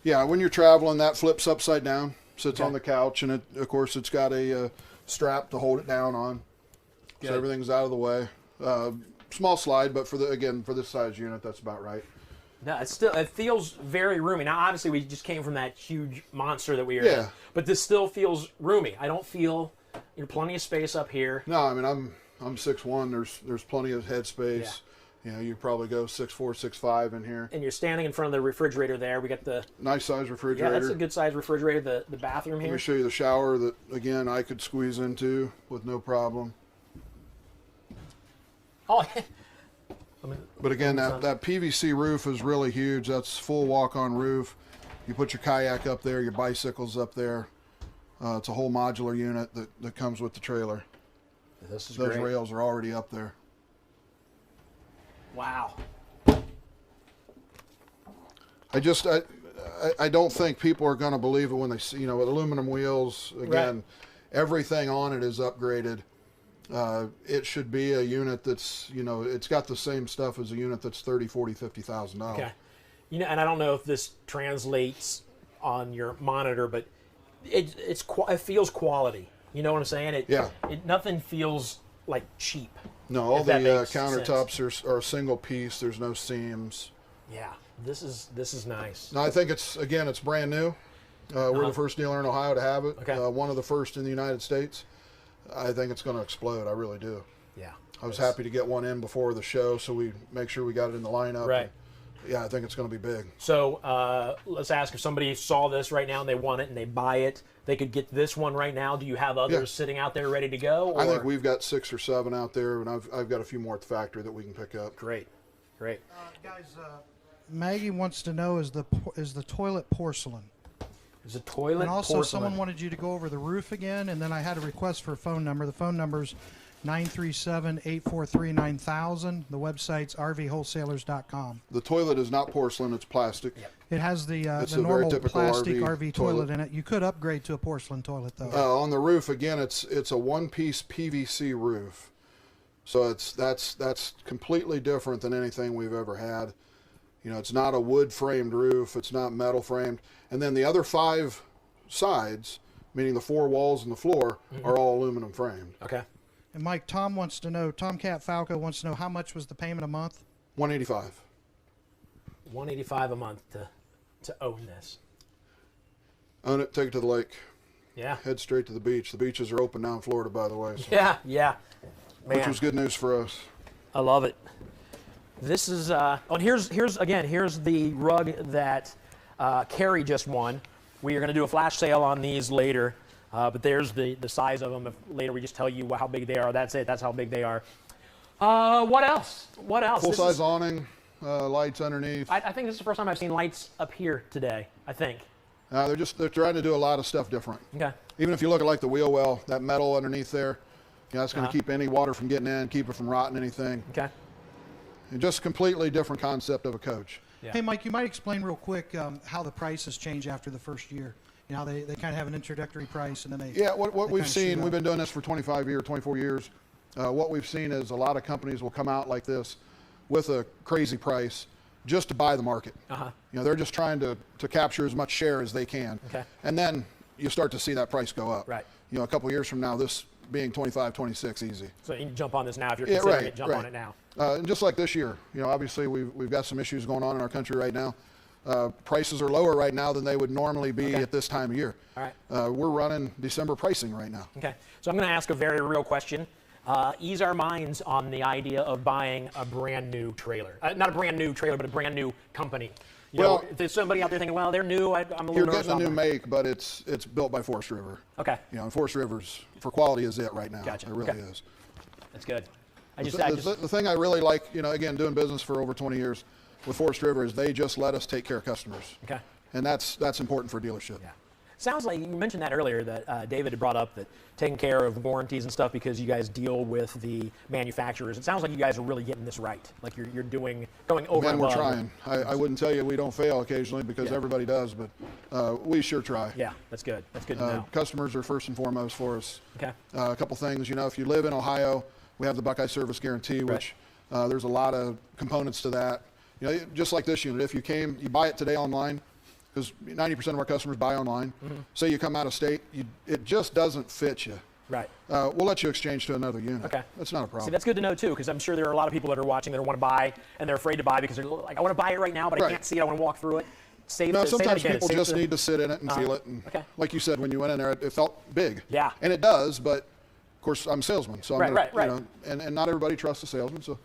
Yeah, when you're traveling, that flips upside down, sits on the couch, and of course it's got a strap to hold it down on, so everything's out of the way. Small slide, but for this size unit, that's about right. No, it feels very roomy. Now, obviously, we just came from that huge monster that we were in, but this still feels roomy. I don't feel plenty of space up here. No, I mean I'm 6'1". There's plenty of head space. Yeah. You know, you probably go 6'4", 6'5" in here. And you're standing in front of the refrigerator there. We got the nice size refrigerator. Yeah, that's a good size refrigerator. The bathroom here. Let me show you the shower that again I could squeeze into with no problem. Oh. But again, that PVC roof is really huge. That's full walk-on roof. You put your kayak up there, your bicycles up there. It's a whole modular unit that comes with the trailer. This is Those great. rails are already up there. Wow. I don't think people are going to believe it when they see, with aluminum wheels, again, everything on it is upgraded. It should be a unit that's, it's got the same stuff as a unit that's $30,000, $40,000, $50,000. Okay. And I don't know if this translates on your monitor, but it feels quality. You know what I'm saying? Nothing feels like cheap. No, all the countertops are a single piece. There's no seams. Yeah, this is nice. No, I think it's brand new. We're the first dealer in Ohio to have it. Okay. One of the first in the United States. I think it's going to explode. I really do. Yeah. I was happy to get one in before the show, so we make sure we got it in the lineup. Right. Yeah, I think it's going to be big. So let's ask, if somebody saw this right now and they want it and they buy it, they could get this one right now. Do you have others sitting out there ready to go? Or? I think we've got 6 or 7 out there, and I've got a few more at the factory that we can pick up. Great. Guys, Maggie wants to know, is the toilet porcelain? Is the toilet And also, porcelain? someone wanted you to go over the roof again, and then I had a request for a phone number. The phone number's 937-843-9000. The website's rvwholesalers.com. The toilet is not porcelain; it's plastic. It has the a normal very typical plastic RV toilet in it. You could upgrade to a porcelain toilet, though. On the roof, again, it's a one-piece PVC roof, so that's completely different than anything we've ever had. It's not a wood-framed roof. It's not metal-framed. And then the other 5 sides, meaning the 4 walls and the floor, are all aluminum framed. Okay. And Mike, Tomcat Falco wants to know, how much was the payment a month? $185. $185 a month to own this. Own it, take it to the lake. Yeah. Head straight to the beach. The beaches are open now in Florida, by the way. So. Yeah. Man. Which was good news for us. I love it. This is and here's the rug that Carrie just won. We are going to do a flash sale on these later, but there's the size of them. If later we just tell you how big they are. That's it. That's how big they are. What else? Full size awning, lights underneath. I think this is the first time I've seen lights up here today. I think. They're trying to do a lot of stuff different. Okay. Even if you look at like the wheel well, that metal underneath there, that's going to keep any water from getting in, keep it from rotting anything. Okay. And just completely different concept of a coach. Yeah. Hey, Mike, you might explain real quick how the prices change after the first year. They kind of have an introductory price, and then they... Yeah, what we've seen, we've been doing this for 24 years. What we've seen is a lot of companies will come out like this with a crazy price just to buy the market. They're just trying to capture as much share as they can. Okay. And then you start to see that price go up. Right. A couple of years from now, this being 25, 26, easy. So you can jump on this now if you're considering it. Jump on it now. And just like this year, obviously we've got some issues going on in our country right now. Prices are lower right now than they would normally be at this time of year. All right. We're running December pricing right now. Okay. So I'm going to ask a very real question. Ease our minds on the idea of buying a brand new trailer. Not a brand new trailer, but a brand new company. Well, if there's somebody out there thinking, well, they're new, I'm a little You're nervous. getting a new make, but it's built by Forest River. Okay. You know, and Forest River's for quality is it right now. Gotcha. It really is. That's good. The thing I really like, you know, again, doing business for over 20 years with Forest River is they just let us take care of customers. Okay. And that's important for a dealership. Yeah. Sounds like you mentioned that earlier that David had brought up that taking care of warranties and stuff because you guys deal with the manufacturers. It sounds like you guys are really getting this right. Like you're going over and Man, we're above. trying. I wouldn't tell you we don't fail occasionally because everybody does, but we sure try. Yeah, that's good. That's good to know. Customers are first and foremost for us. Okay. A couple things, you know, if you live in Ohio, we have the Buckeye Service Guarantee, which there's a lot of components to that. You know, just like this unit, if you buy it today online, because 90% of our customers buy online. Say you come out of state, it just doesn't fit you. Right. We'll let you exchange to another unit. Okay. That's not a problem. See, that's good to know too, because I'm sure there are a lot of people that are watching that want to buy and they're afraid to buy because they're like, I want to buy it right now, but I can't see it. I want to walk through it. Sometimes people just need to sit in it and feel it. And like you said, when you went in there, it felt big. Yeah. And it does, but of course I'm a salesman, so I'm right. You know, and not everybody trusts a salesman, so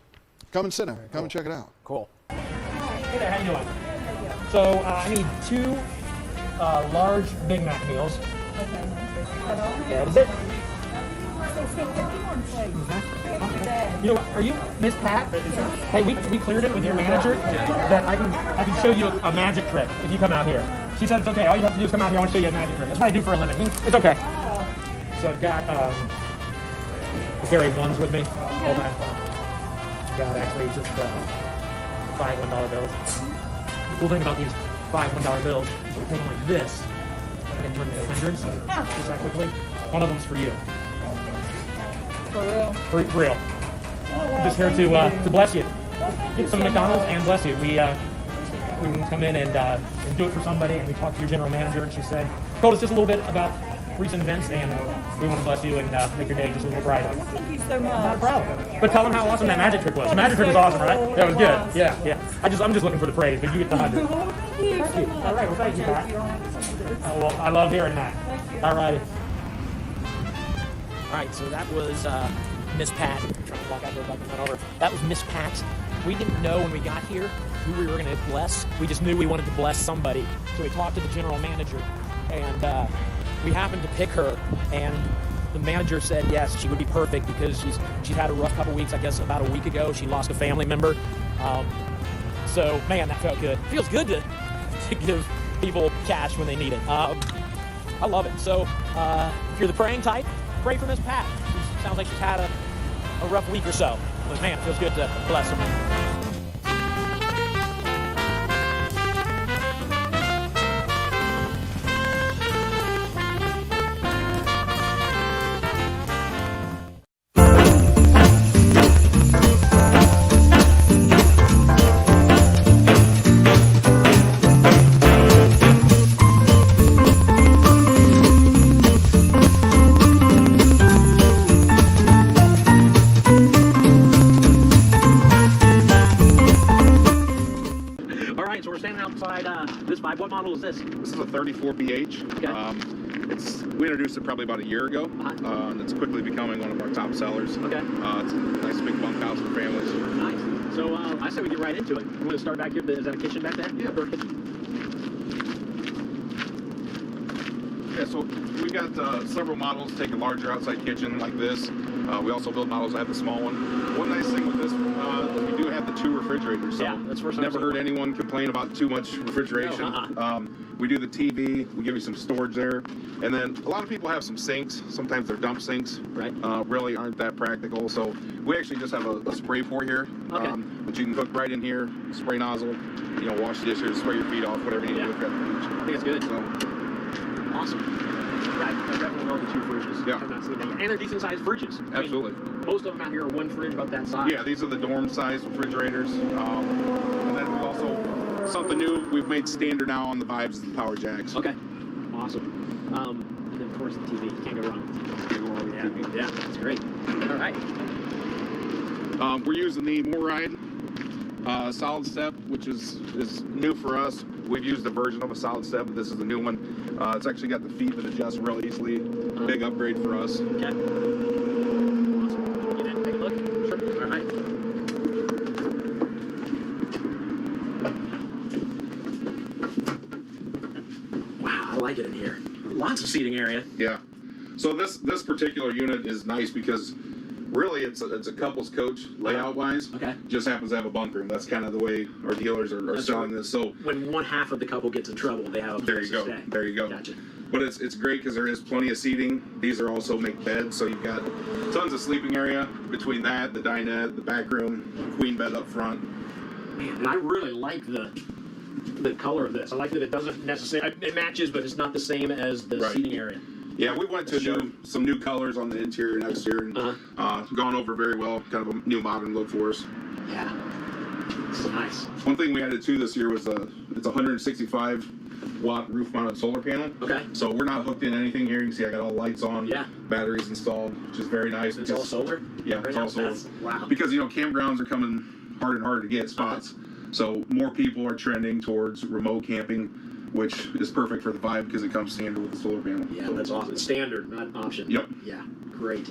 come and sit in it. Come and check it out. Cool. Hey there, how you doing? So I need 2 large Big Mac meals. That is it. You know what, are you Miss Pat? Hey, we cleared it with your manager that I can show you a magic trick if you come out here. She said it's okay, all you have to do is come out here, I want to show you a magic trick. That's what I do for a living. It's okay. So I've got carry ones with me all the time. Got actually just 5 $1 bills. The cool thing about these 5 $1 bills, you take them like this, and turn into hundreds just that quickly. One of them's for you. For real? For real. Just here to bless you. Get some McDonald's and bless you. We can come in and do it for somebody, and we talked to your general manager, and she told us just a little bit about recent events, and we want to bless you and make your day just a little brighter. Thank you so much. Not a problem. But tell them how awesome that magic trick was. The magic trick was awesome, right? That was good. Yeah. I'm just looking for the praise, but you get the 100. Thank you. All right, well, thank you, Pat. Well, I love hearing that. All righty. All right, so that was Miss Pat. I'm trying to walk out there, but over. That was Miss Pat. We didn't know when we got here who we were going to bless. We just knew we wanted to bless somebody. So we talked to the general manager, and we happened to pick her, and the manager said yes, she would be perfect because she's had a rough couple weeks. I guess about a week ago she lost a family member. So man, that felt good. Feels good to give people cash when they need it. I love it. So if you're the praying type, pray for Miss Pat. Sounds like she's had a rough week or so, but man, it feels good to bless her. What model is this? This is a 34 BH. Okay. We introduced it probably about a year ago, and it's quickly becoming one of our top sellers. Okay. It's a nice big bunkhouse for families. Nice. So I say we get right into it. I'm going to start back here. Is that a kitchen back there? Yeah. Outdoor kitchen. Yeah, so we've got several models take a larger outside kitchen like this. We also build models that have the small one. One nice thing with this, we do have the 2 refrigerators. So that's first never heard anyone complain about too much refrigeration. No, we do the TV. We give you some storage there. And then a lot of people have some sinks. Sometimes they're dump sinks. Right. Really aren't that practical. So we actually just have a spray pour here that you can cook right in here. Spray nozzle. You know, wash the dishes, spray your feet off, whatever you need to do at the beach. I think it's good. Awesome. Right, I definitely love the 2 fridges. Yeah. And they're decent sized fridges. Absolutely. Most of them out here are 1 fridge about that size. Yeah, these are the dorm size refrigerators. And then we've also, something new, we've made standard now on the Vibes, the power jacks. Okay. Awesome. And then of course the TV. You can't go wrong with the TV. Can't go wrong with the TV. Yeah, that's great. All right. We're using the MoreRide solid step, which is new for us. We've used a version of a solid step, but this is the new one. It's actually got the feet that adjust real easily. Big upgrade for us. Okay. Awesome. Get in, take a look. Sure. All right. like it in here. Lots of seating area. Yeah. So this particular unit is nice because really it's a couples coach layout wise. Okay. Just happens to have a bunk room. That's kind of the way our dealers are selling this. So when one half of the couple gets in trouble, they have a place to stay. There you go. Gotcha. But it's great because there is plenty of seating. These are also make beds, so you've got tons of sleeping area between that, the dinette, the back room, queen bed up front. Man, and I really like the color of this. I like that it doesn't necessarily, it matches, but it's not the same as the seating area. Yeah, we went to some new colors on the interior and exterior, and gone over very well. Kind of a new modern look for us. Yeah, it's nice. One thing we added to this year was it's 165 watt roof mounted solar panel. Okay. So we're not hooked in anything here. You can see I got all the lights on. Yeah. Batteries installed, which is very nice. It's all solar. Yeah, Right it's now, all solar. wow. Because campgrounds are coming harder and harder to get spots. So more people are trending towards remote camping, which is perfect for the vibe because it comes standard with the solar panel. Yeah, that's awesome. It's standard, not option. Yep. Yeah, great.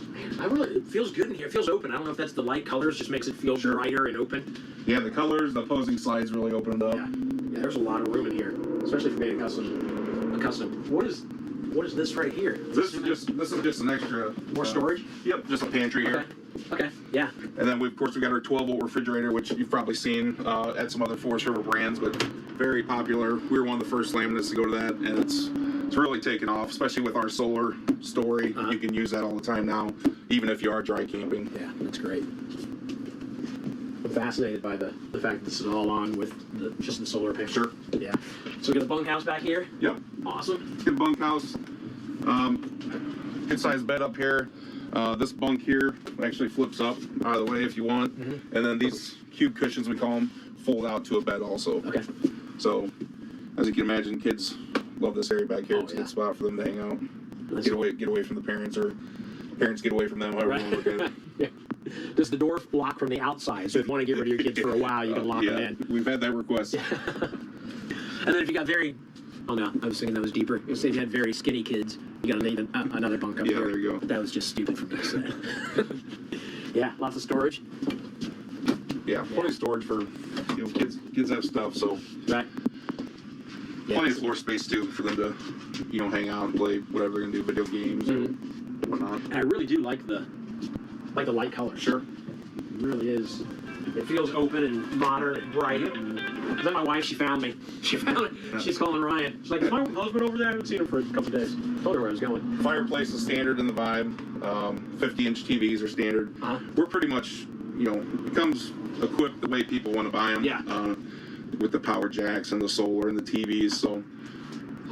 Man, it feels good in here. It feels open. I don't know if that's the light colors, just makes it feel brighter and open. Yeah, the colors, the opposing slides really opened up. Yeah, there's a lot of room in here, especially for being accustomed. What is this right here? This is just an extra more storage. Yep, just a pantry here. Okay. Yeah. And then we got our 12-volt refrigerator, which you've probably seen at some other Forest River brands, but very popular. We were one of the first laminates to go to that, and it's really taken off, especially with our solar story. You can use that all the time now, even if you are dry camping. Yeah, that's great. I'm fascinated by the fact that this is all on with just the solar panel. Sure. Yeah. So we got the bunkhouse back here. Yep. Awesome. Good bunkhouse. Good sized bed up here. This bunk here actually flips up out of the way if you want. And then these cube cushions, we call them, fold out to a bed also. Okay. So, as you can imagine, kids love this area back here. It's a good spot for them to hang out. Get away from the parents, or parents get away from them, however you want to look at it. Yeah. Does the door lock from the outside? So if you want to get rid of your kids for a while, you can lock them in. We've had that request. And then if you got oh no, I was thinking that was deeper. If you had very skinny kids, you got to need another bunk up here. Yeah, there you go. But that was just stupid from me to say. Yeah, lots of storage. Yeah, plenty of storage for kids have stuff, so right. Plenty of floor space too for them to hang out and play whatever they're gonna do, video games or whatnot. And I really do like the light color. Sure. It really is. It feels open and modern and bright. And then my wife, she found me. She found it. She's calling Ryan. She's like, "Is my husband over there? I haven't seen him for a couple of days." Told her where I was going. Fireplace is standard in the vibe. 50-inch TVs are standard. We're pretty much, it comes equipped the way people want to buy them. Yeah. With the power jacks and the solar and the TVs. So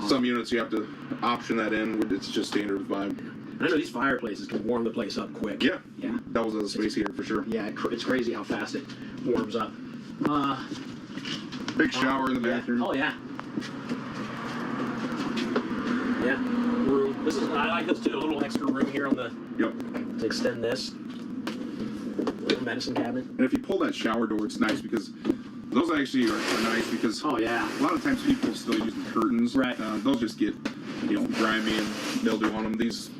some units you have to option that in. It's just standard vibe. I know these fireplaces can warm the place up quick. Yeah. Yeah. That was a space heater for sure. Yeah, it's crazy how fast it warms up. Big shower in the bathroom. Oh yeah. Yeah. Room. I like this too. A little extra room here on the. Yep. To extend this. Little medicine cabinet. And if you pull that shower door, it's nice because those actually are nice because. Oh yeah. A lot of times people still use the curtains. Right. Those just get, grimy and mildew on them. These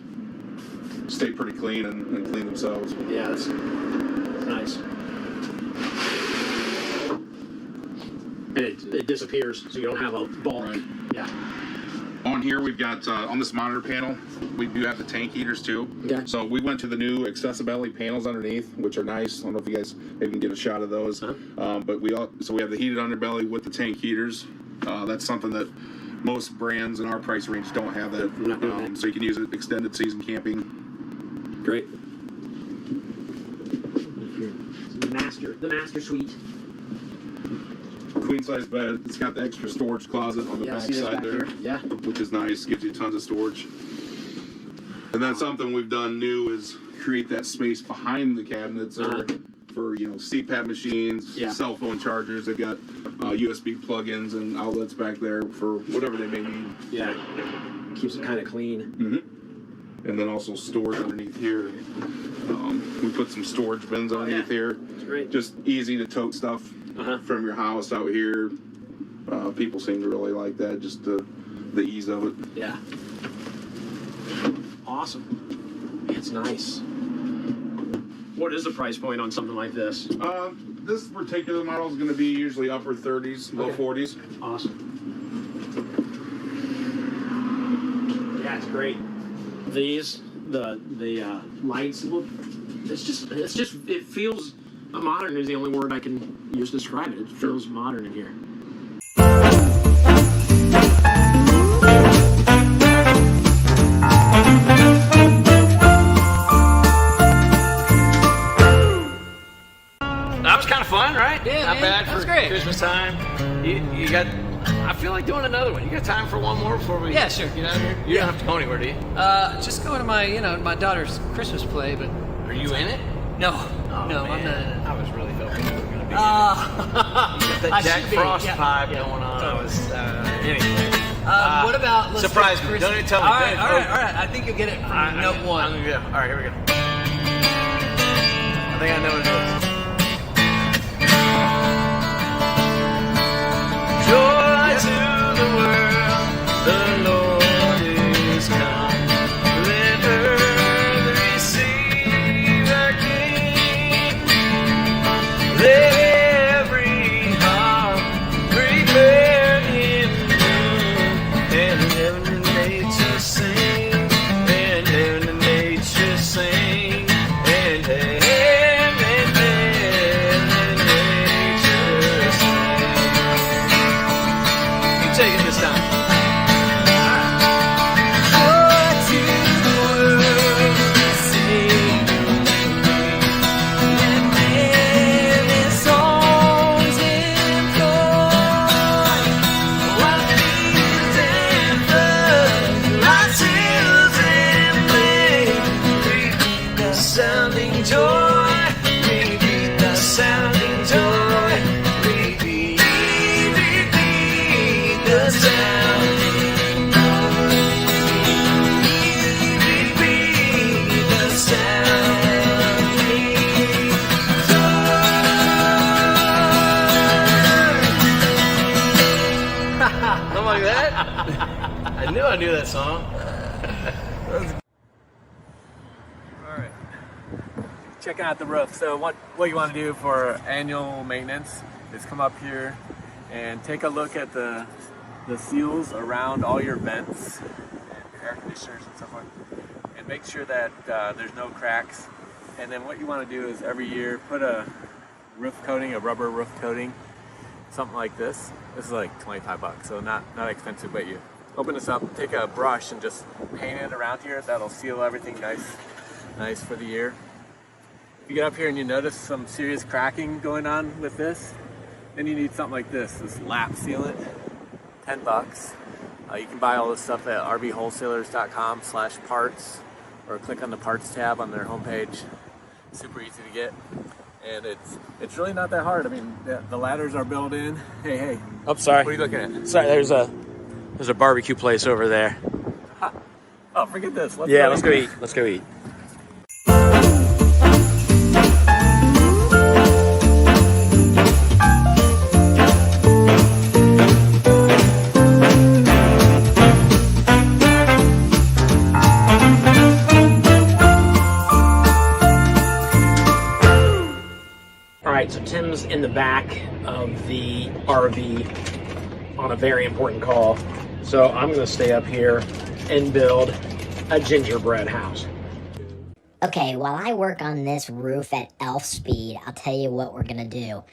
stay pretty clean and clean themselves. Yeah, that's nice. And it disappears, so you don't have a bulk. Right. Yeah. On here, we've got, on this monitor panel, we do have the tank heaters too. Okay. So we went to the new accessibility panels underneath, which are nice. I don't know if you guys maybe can get a shot of those. But we have the heated underbelly with the tank heaters. That's something that most brands in our price range don't have that. So you can use it extended season camping. Great. The master suite. Queen size bed. It's got the extra storage closet on the back side there. Yeah. Which is nice. Gives you tons of storage. And then something we've done new is create that space behind the cabinets for CPAP machines, cell phone chargers. They've got USB plugins and outlets back there for whatever they may need. Yeah. Keeps it kind of clean. And then also storage underneath here. We put some storage bins underneath here. That's great. Just easy to tote stuff from your house out here. People seem to really like that, just the ease of it. Yeah. Awesome. It's nice. What is the price point on something like this? This particular model is going to be usually upper 30s, low 40s. Awesome. That's great. These, the lights, look, it feels, modern is the only word I can use to describe it. It feels modern in here. That was kind of fun, right? Yeah, not man, bad that was for great. Christmas time. You got. I feel like doing another one. You got time for one more before we? Yeah, sure. Get out of here. You don't have to go anywhere, do you? Just going to my, my daughter's Christmas play, but. Are you in it? No, Oh, no, man. I'm not in it. I was really hoping you were going to be in it. You got that I Jack should be, Frost yeah. vibe Yeah. going on. I was anyway. What about? Let's surprise take me? Christmas- Don't even tell me. All right. I think you'll get it from note one. Yeah. All right, here we go. I think I know what it is. Joy to the world, the Lord is come. Let earth receive our King. Let every heart prepare Him new. And heaven and nature sing, and heaven and nature sing, and heaven and nature sing. You take it this time. Sounding joy, repeat the sounding joy, repeat the sounding joy, repeat the sounding joy. Something like that? I knew that song. Checking out the roof. So what you want to do for annual maintenance is come up here and take a look at the seals around all your vents and your air conditioners and so forth, and make sure that there's no cracks. And then what you want to do is every year put a roof coating, a rubber roof coating, something like this. This is like 25 bucks, so not expensive, but you open this up, take a brush and just paint it around here. That'll seal everything nice for the year. If you get up here and you notice some serious cracking going on with this, then you need something like this lap sealant, 10 bucks. You can buy all this stuff at rvwholesalers.com/parts, or click on the parts tab on their homepage. Super easy to get, and it's really not that hard. I mean, the ladders are built in. Hey. Oh, sorry. What are you looking at? Sorry, there's a barbecue place over there. Oh, forget this. Let's go eat. Let's go eat. So Tim's in the back of the RV on a very important call. So I'm going to stay up here and build a gingerbread house. Okay, while I work on this roof at elf speed, I'll tell you what we're going to do.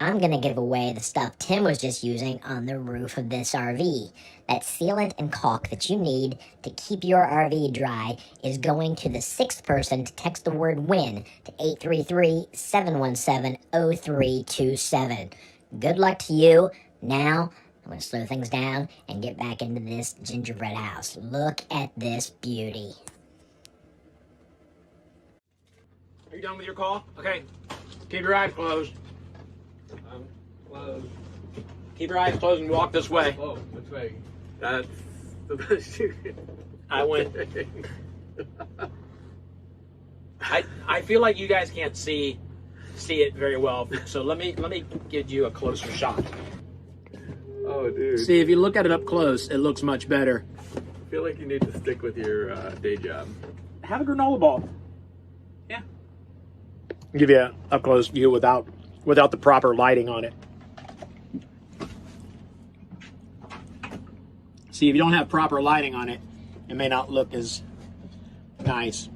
I'm going to give away the stuff Tim was just using on the roof of this RV. That sealant and caulk that you need to keep your RV dry is going to the 6th person to text the word WIN to 833-717-0327. Good luck to you. Now, I'm going to slow things down and get back into this gingerbread house. Look at this beauty. Are you done with your call? Okay. Keep your eyes closed. Close. Keep your eyes closed and walk this way. Whoa, which way? That's the best you can. I went. I feel like you guys can't see it very well. So let me give you a closer shot. Oh, dude. See, if you look at it up close, it looks much better. I feel like you need to stick with your day job. Have a granola ball. Yeah. Give you an up close view without the proper lighting on it. See, if you don't have proper lighting on it, it may not look as nice.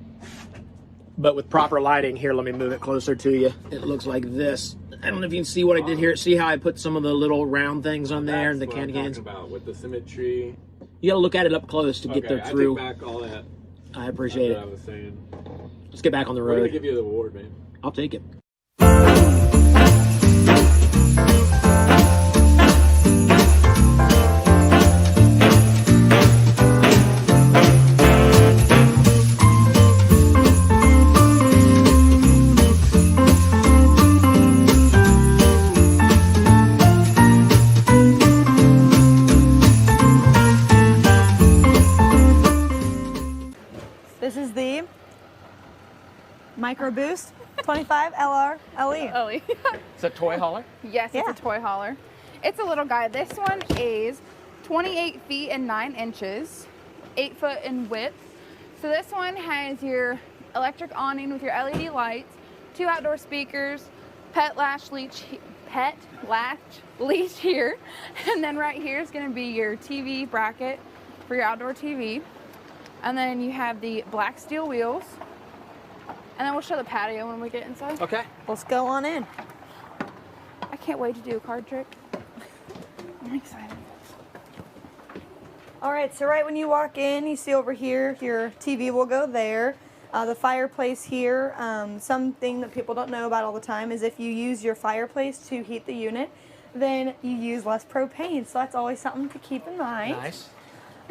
But with proper lighting, here, let me move it closer to you. It looks like this. I don't know if you can see what I did here. See how I put some of the little round things on there and the candy canes? About with the symmetry. You gotta look at it up close to get there through. I take back all that. I appreciate it. I was saying. Let's get back on the road. We're gonna give you the award, man. I'll take it. This is the Micro Boost 25 LR LE. It's a toy hauler? Yes, it's a toy hauler. It's a little guy. This one is 28 feet and 9 inches, 8 foot in width. So this one has your electric awning with your LED lights, 2 outdoor speakers, pet latch leash here, and then right here is going to be your TV bracket for your outdoor TV. And then you have the black steel wheels. And then we'll show the patio when we get inside. Okay. Let's go on in. I can't wait to do a card trick. I'm excited. All right, so right when you walk in, you see over here, your TV will go there. The fireplace here, something that people don't know about all the time is if you use your fireplace to heat the unit, then you use less propane. So that's always something to keep in mind. Nice.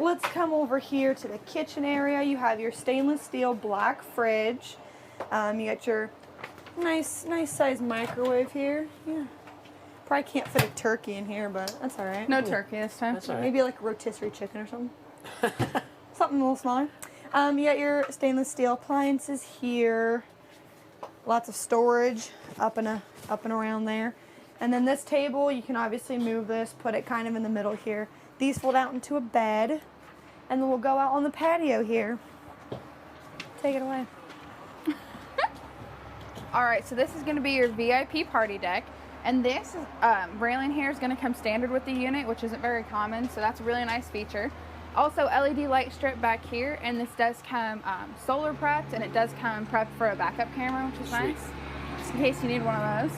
Let's come over here to the kitchen area. You have your stainless steel black fridge. You got your nice size microwave here. Yeah. Probably can't fit a turkey in here, but that's all right. No turkey this time. That's all right. Maybe like a rotisserie chicken or something. Something a little smaller. You got your stainless steel appliances here. Lots of storage up and around there. And then this table, you can obviously move this, put it kind of in the middle here. These fold out into a bed, and then we'll go out on the patio here. Take it away. All right, so this is going to be your VIP party deck, and this railing here is going to come standard with the unit, which isn't very common, so that's a really nice feature. Also, LED light strip back here, and this does come solar prepped, and it does come prepped for a backup camera, which is nice, just in case you need one of those.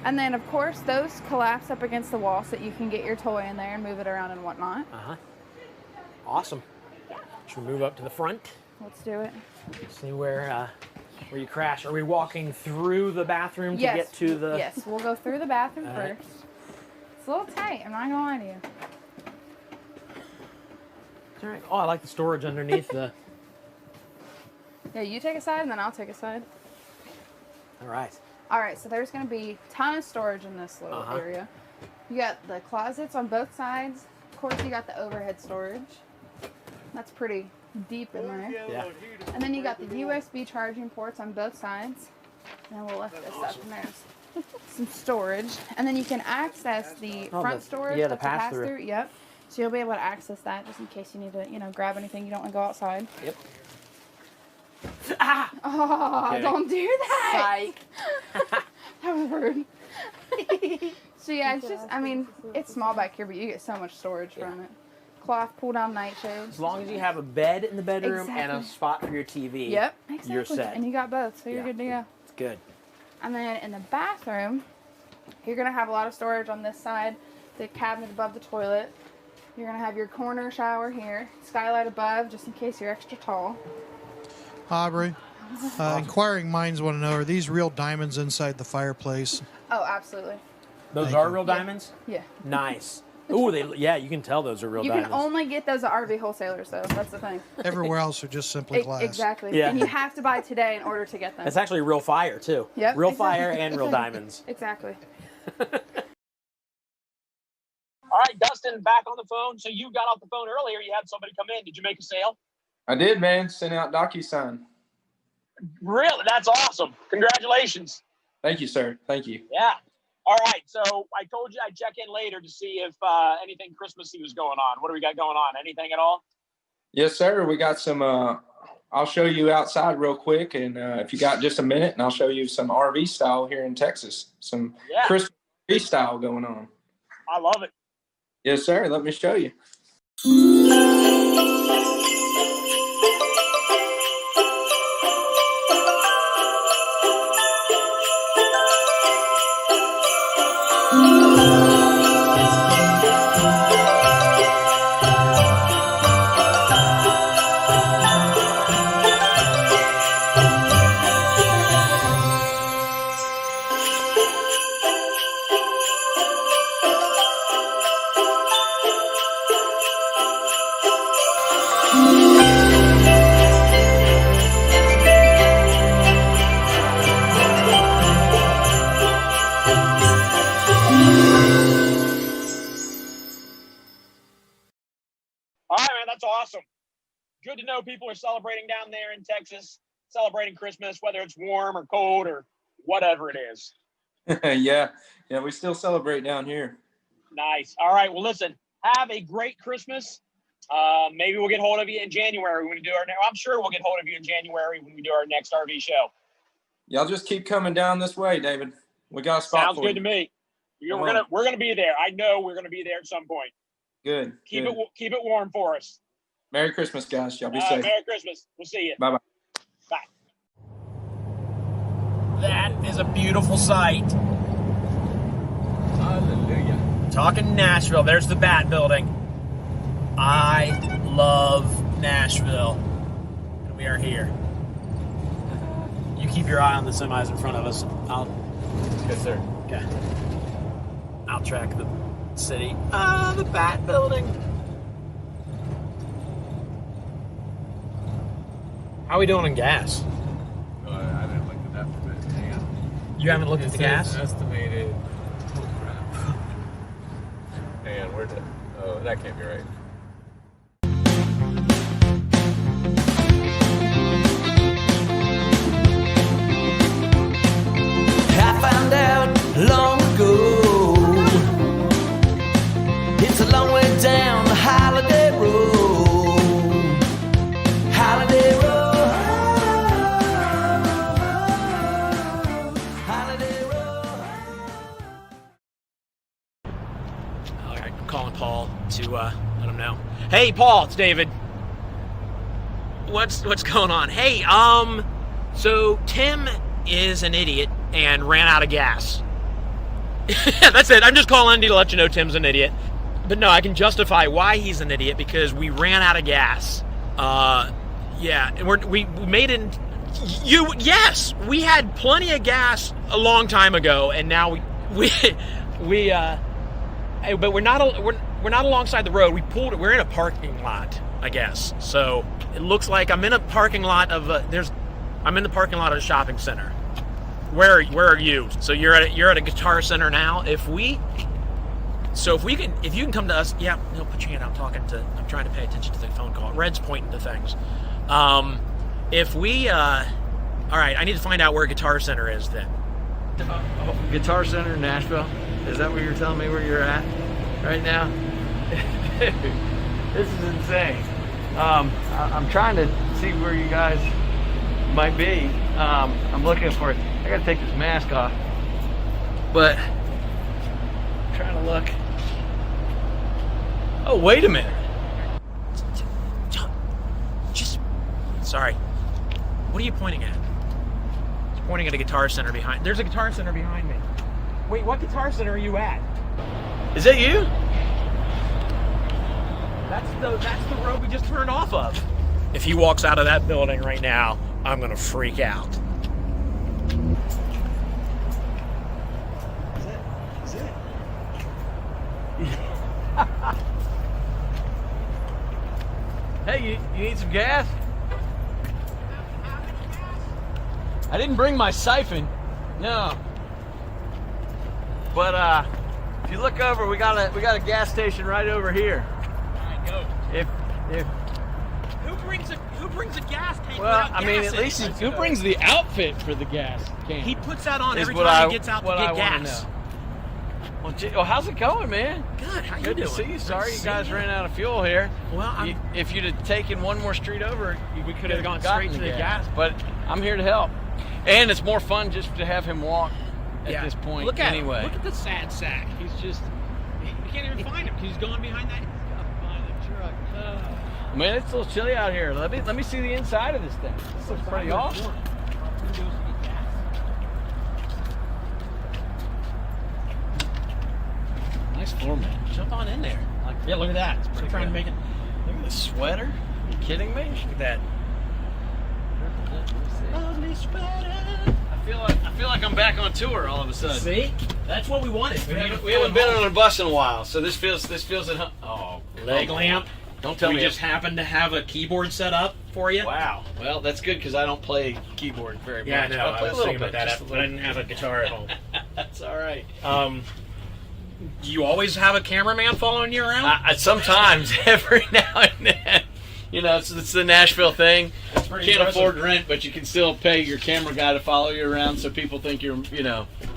And then, of course, those collapse up against the wall so that you can get your toy in there and move it around and whatnot. Awesome. Should we move up to the front? Let's do it. See where you crash. Are we walking through the bathroom to get to the... Yes, we'll go through the bathroom All first. right. It's a little tight, I'm not gonna lie to you. All right. Oh, I like the storage underneath the... Yeah, you take a side and then I'll take a side. All right. All right, so there's going to be a ton of storage in this little area. You got the closets on both sides. Of course, you got the overhead storage. That's pretty deep in there. Yeah. And then you got the USB charging ports on both sides. And then we'll lift this up and there's some storage. And then you can access the front storage. the that's a pass-through. Yep. So you'll be able to access that just in case you need to, grab anything you don't want to go outside. Yep. Oh, Okay. don't do that. That was rude. So yeah, it's just, it's small back here, but you get so much storage from it. Cloth pull-down nightshades. As long as you have a bed in the bedroom and a Exactly. spot for your TV, Yep, exactly. you're set. And you got both, so you're good to go. It's good. And then in the bathroom, you're going to have a lot of storage on this side, the cabinet above the toilet. You're going to have your corner shower here, skylight above, just in case you're extra tall. Aubrey, inquiring minds want to know, are these real diamonds inside the fireplace? Oh, absolutely. Those Thank are you. real diamonds? Yeah. Nice. Ooh, yeah, you can tell those are real You diamonds. can only get those at RV wholesalers, though. That's the thing. Everywhere else are just simply glass. Exactly. Yeah. And you have to buy today in order to get them. That's actually real fire, too. Yep. Real exactly. fire and real diamonds. Exactly. All right, Dustin, back on the phone. So you got off the phone earlier. You had somebody come in. Did you make a sale? I did, man. Sent out DocuSign. Really? That's awesome. Congratulations. Thank you, sir. Thank you. Yeah. All right. So I told you I'd check in later to see if anything Christmassy was going on. What do we got going on? Anything at all? Yes, sir. We got some, I'll show you outside real quick. And if you got just a minute, and I'll show you some RV style here in Texas. Some Christmas RV style going on. I love it. Yes, sir. Let me show you. good to know people are celebrating down there in Texas, celebrating Christmas, whether it's warm or cold or whatever it is. Yeah, we still celebrate down here. Nice. All right. Well, listen, have a great Christmas. Maybe we'll get hold of you in January when we do I'm sure we'll get hold of you in January when we do our next RV show. Y'all just keep coming down this way, David. We got a spot Sounds for good you. to me. We're gonna be there. I know we're gonna be there at some point. Good. Keep it warm for us. Merry Christmas, guys. Y'all be safe. Merry Christmas. We'll see you. Bye-bye. Bye. That is a beautiful sight. Hallelujah. Talking Nashville. There's the Bat Building. I love Nashville. And we are here. You keep your eye on the semis in front of us. Yes, sir. Okay. I'll track the city. The Bat Building. How are we doing in gas? I didn't look at that for a minute. Hang on. You haven't looked at the gas? Estimated. Oh, crap. Hang on, where'd it? Oh, that can't be right. I found out long ago it's a long way down the Holiday Road. Holiday Road. Holiday Road. All right, I'm calling Paul to let him know. Hey, Paul, it's David. What's going on? Hey, so Tim is an idiot and ran out of gas. That's it. I'm just calling to let you know Tim's an idiot. But no, I can justify why he's an idiot because we ran out of gas. Yeah, and we made it. Yes, we had plenty of gas a long time ago, and now but we're not alongside the road. We're in a parking lot, I guess. So it looks like I'm in a parking lot of I'm in the parking lot of a shopping center. Where are you? So you're at a Guitar Center now. If you can come to us, yeah, no, put your hand out. I'm trying to pay attention to the phone call. Red's pointing to things. All right, I need to find out where Guitar Center is then. Guitar Center, Nashville. Is that where you're telling me where you're at right now? This is insane. I'm trying to see where you guys might be. I'm looking for it. I gotta take this mask off. But I'm trying to look. Oh, wait a minute. Sorry. What are you pointing at? He's pointing at a Guitar Center behind. There's a Guitar Center behind me. Wait, what Guitar Center are you at? Is that you? That's the road we just turned off of. If he walks out of that building right now, I'm gonna freak out. Is it? Hey, you need some gas? I didn't bring my siphon. No. But if you look over, we got a gas station right over here. Alright, go. If Who brings a gas tank? well, I mean, at least who brings the outfit for the gas can? He puts that on every time he gets out to get gas. Well, how's it going, man? Good. How you Good doing? to see you. Sorry you guys ran out of fuel here. Well, if you'd have taken one more street over, we could have gone gotten straight to the gas. But I'm here to help, and it's more fun just to have him walk at this point. Look at anyway. him. Look at the sad sack. He's just. You can't even find him. He's gone behind that. Behind the truck. Man, it's a little chilly out here. Let me see the inside of this thing. This looks pretty awesome. Nice floor mat. Jump on in there. Yeah, look at that. It's pretty trying to make it. Look at the sweater. Are you kidding me? Look at that. Lovely sweater. I feel like I'm back on tour all of a sudden. See? That's what we wanted. We haven't been on a bus in a while, so this feels at home. Oh, leg lamp. Don't tell me. We just happened to have a keyboard set up for you. Wow. Well, that's good because I don't play keyboard very much. Yeah, no, I play was a little thinking bit, about that, but I didn't have a guitar at home. That's all right. Do you always have a cameraman following you around? Sometimes, every now and then. You know, it's the Nashville thing. You can't impressive. afford rent, but you can still pay your camera guy to follow you around so people think you're,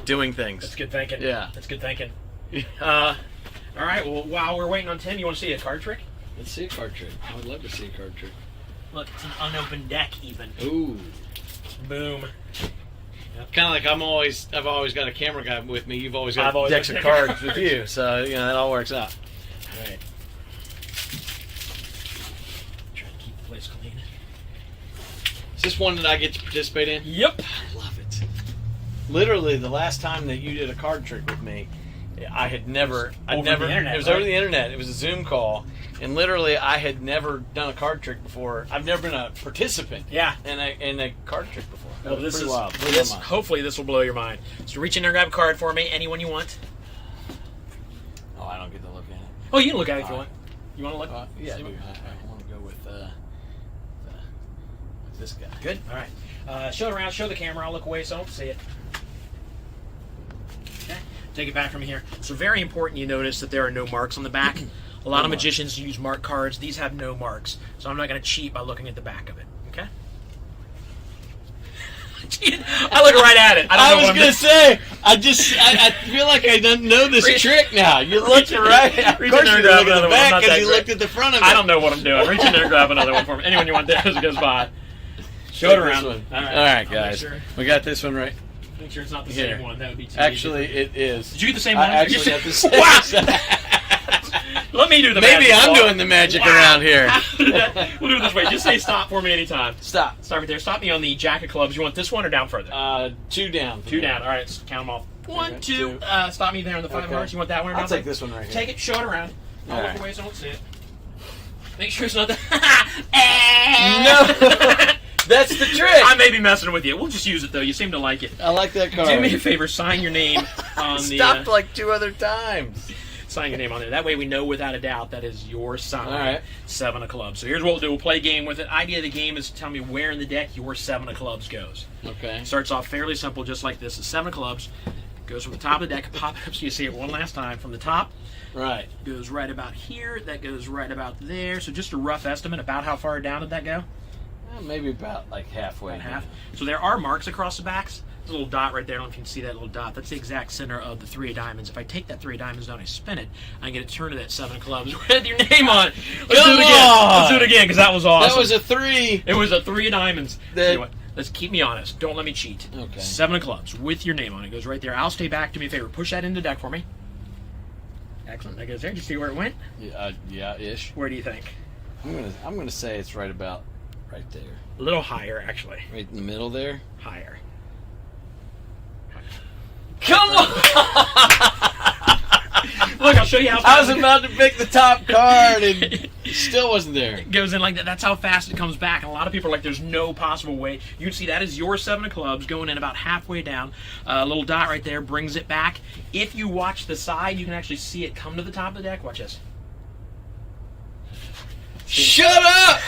doing things. That's good thinking. Yeah. That's good thinking. All right, well, while we're waiting on Tim, you want to see a card trick? Let's see a card trick. I would love to see a card trick. Look, it's an unopened deck even. Ooh. Boom. Kind of like I've always got a camera guy with me. You've always got I've always decks got of a camera cards with you, so that all works out. All right. Try to keep the place clean. Is this one that I get to participate in? Yep. I love it. Literally, the last time that you did a card trick with me, I had never. Over the internet, It was right? over the internet. It was a Zoom call, and literally, I had never done a card trick before. I've never been a participant. Yeah. In a card trick before. That Well, was this pretty is wild. Blew my mind. hopefully this will blow your mind. So reach in there and grab a card for me. Anyone you want. Oh, I don't get to look at it. Oh, you can look at it if you want. You want to look? Yeah, I See do. what- I want to go with this guy. Good. All right. Show it around. Show the camera. I'll look away so I don't see it. Okay. Take it back from here. So very important you notice that there are no marks on the back. A lot of magicians use mark cards. These have no marks. So I'm not going to cheat by looking at the back of it. Okay? I look right at it. I was going to say, I feel like I don't know this trick now. You looked right at Reach in there and grab another one. I'm not that you great. looked at the front of it. I don't know what I'm doing. Reach in there and grab another one for me. Anyone you want there as it goes by. Show it around. All All right, I'll guys. make sure- We got this one right. Make sure it's not the Here. same one. That would be too Actually, easy. it is. Did you get the same I one? actually got the same. Wow. Let me do the magic. Maybe I'm Paul. doing the magic around here. We'll do it this way. Just say stop for me anytime. Stop. Stop right there. Stop me on the jack of clubs. You want this one or down further? 2 down. Two down. All right, let's count them off. 1, 2. Stop me there on the 5 Okay. hearts. You want that one or I'll down take further? this one right here. Take it. Show it around. I'll All look right. away so I don't see it. Make sure it's not the... No. That's the trick. I may be messing with you. We'll just use it though. You seem to like it. I like that card. Do me a favor. Sign your name on the... Stopped like 2 other times. Sign your name on there. That way we know without a doubt that is your sign. All right. 7 of clubs. So here's what we'll do. We'll play a game with it. Idea of the game is to tell me where in the deck your 7 of clubs goes. Okay. Starts off fairly simple, just like this. The 7 of clubs goes from the top of the deck. Pop up so you see it one last time from the top. Right. Goes right about here. That goes right about there. So just a rough estimate about how far down did that go? Maybe about like halfway. About half. So there are marks across the backs. There's a little dot right there. I don't know if you can see that little dot. That's the exact center of the 3 of diamonds. If I take that 3 of diamonds down, I spin it, I get a turn to that 7 of clubs with your name on it. Let's do it again. Let's do it again because that was awesome. That was a 3. It was a 3 of diamonds. That- Tell you what, let's keep me honest. Don't let me cheat. Okay. 7 of clubs with your name on it. Goes right there. I'll stay back. Do me a favor. Push that into the deck for me. Excellent. That goes there. Did you see where it went? Yeah, ish. Where do you think? I'm gonna say it's right about right there. A little higher, actually. Right in the middle there. Higher. Come on! Look, I'll show you how fast I was about to pick the top card and it still wasn't there. It goes in like that. That's how fast it comes back. And a lot of people are like, there's no possible way. You can see that is your 7 of clubs going in about halfway down. A little dot right there brings it back. If you watch the side, you can actually see it come to the top of the deck. Watch this. Shut up!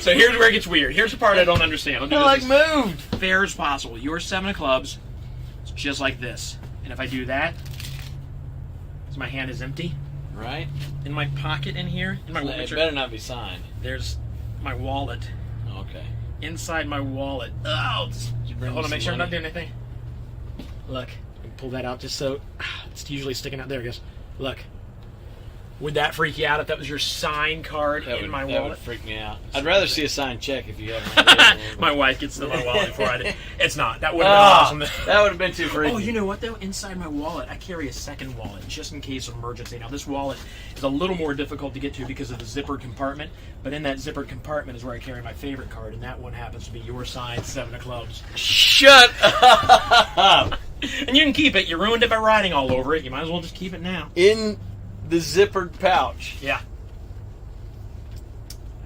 So here's where it gets weird. Here's the part I don't understand. I'll do I this like moved. fair as possible. Your 7 of clubs is just like this. And if I do that, so my hand is empty. Right. In my pocket in here, in my It better not be signed. there's my wallet. Okay. Inside my wallet. Oh, bring hold me on, make some sure I'm not money? doing anything. Look, pull that out just so it's usually sticking out. There it goes. Look. Would that freak you out if that was your signed card in my That wallet? would freak me out. I'd rather see a signed check if you haven't. My wife gets to my wallet before I did. It's not. That would have been awesome. That would have been too freaky. Oh, you know what though? Inside my wallet, I carry a second wallet just in case of emergency. Now this wallet is a little more difficult to get to because of the zippered compartment, but in that zippered compartment is where I carry my favorite card, and that one happens to be your signed 7 of clubs. Shut up! And you can keep it. You ruined it by writing all over it. You might as well just keep it now. In the zippered pouch. Yeah.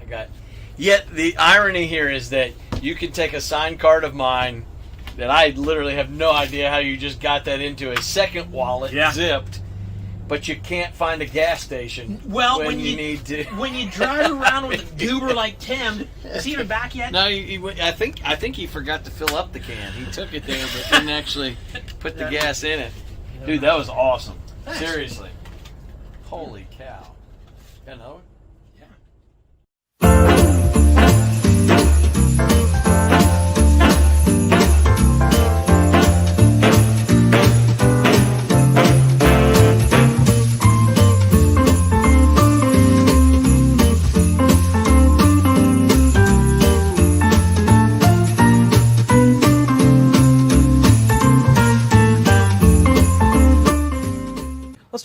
I got. Yet the irony here is that you can take a signed card of mine that I literally have no idea how you just got that into a second wallet zipped, but you can't find a gas station. Well, when you need to. When you drive around with a goober like Tim, is he even back yet? No, I think he forgot to fill up the can. He took it there, but didn't actually put the gas in it. Dude, that was awesome. Thanks. Seriously. Holy cow. You know? Yeah.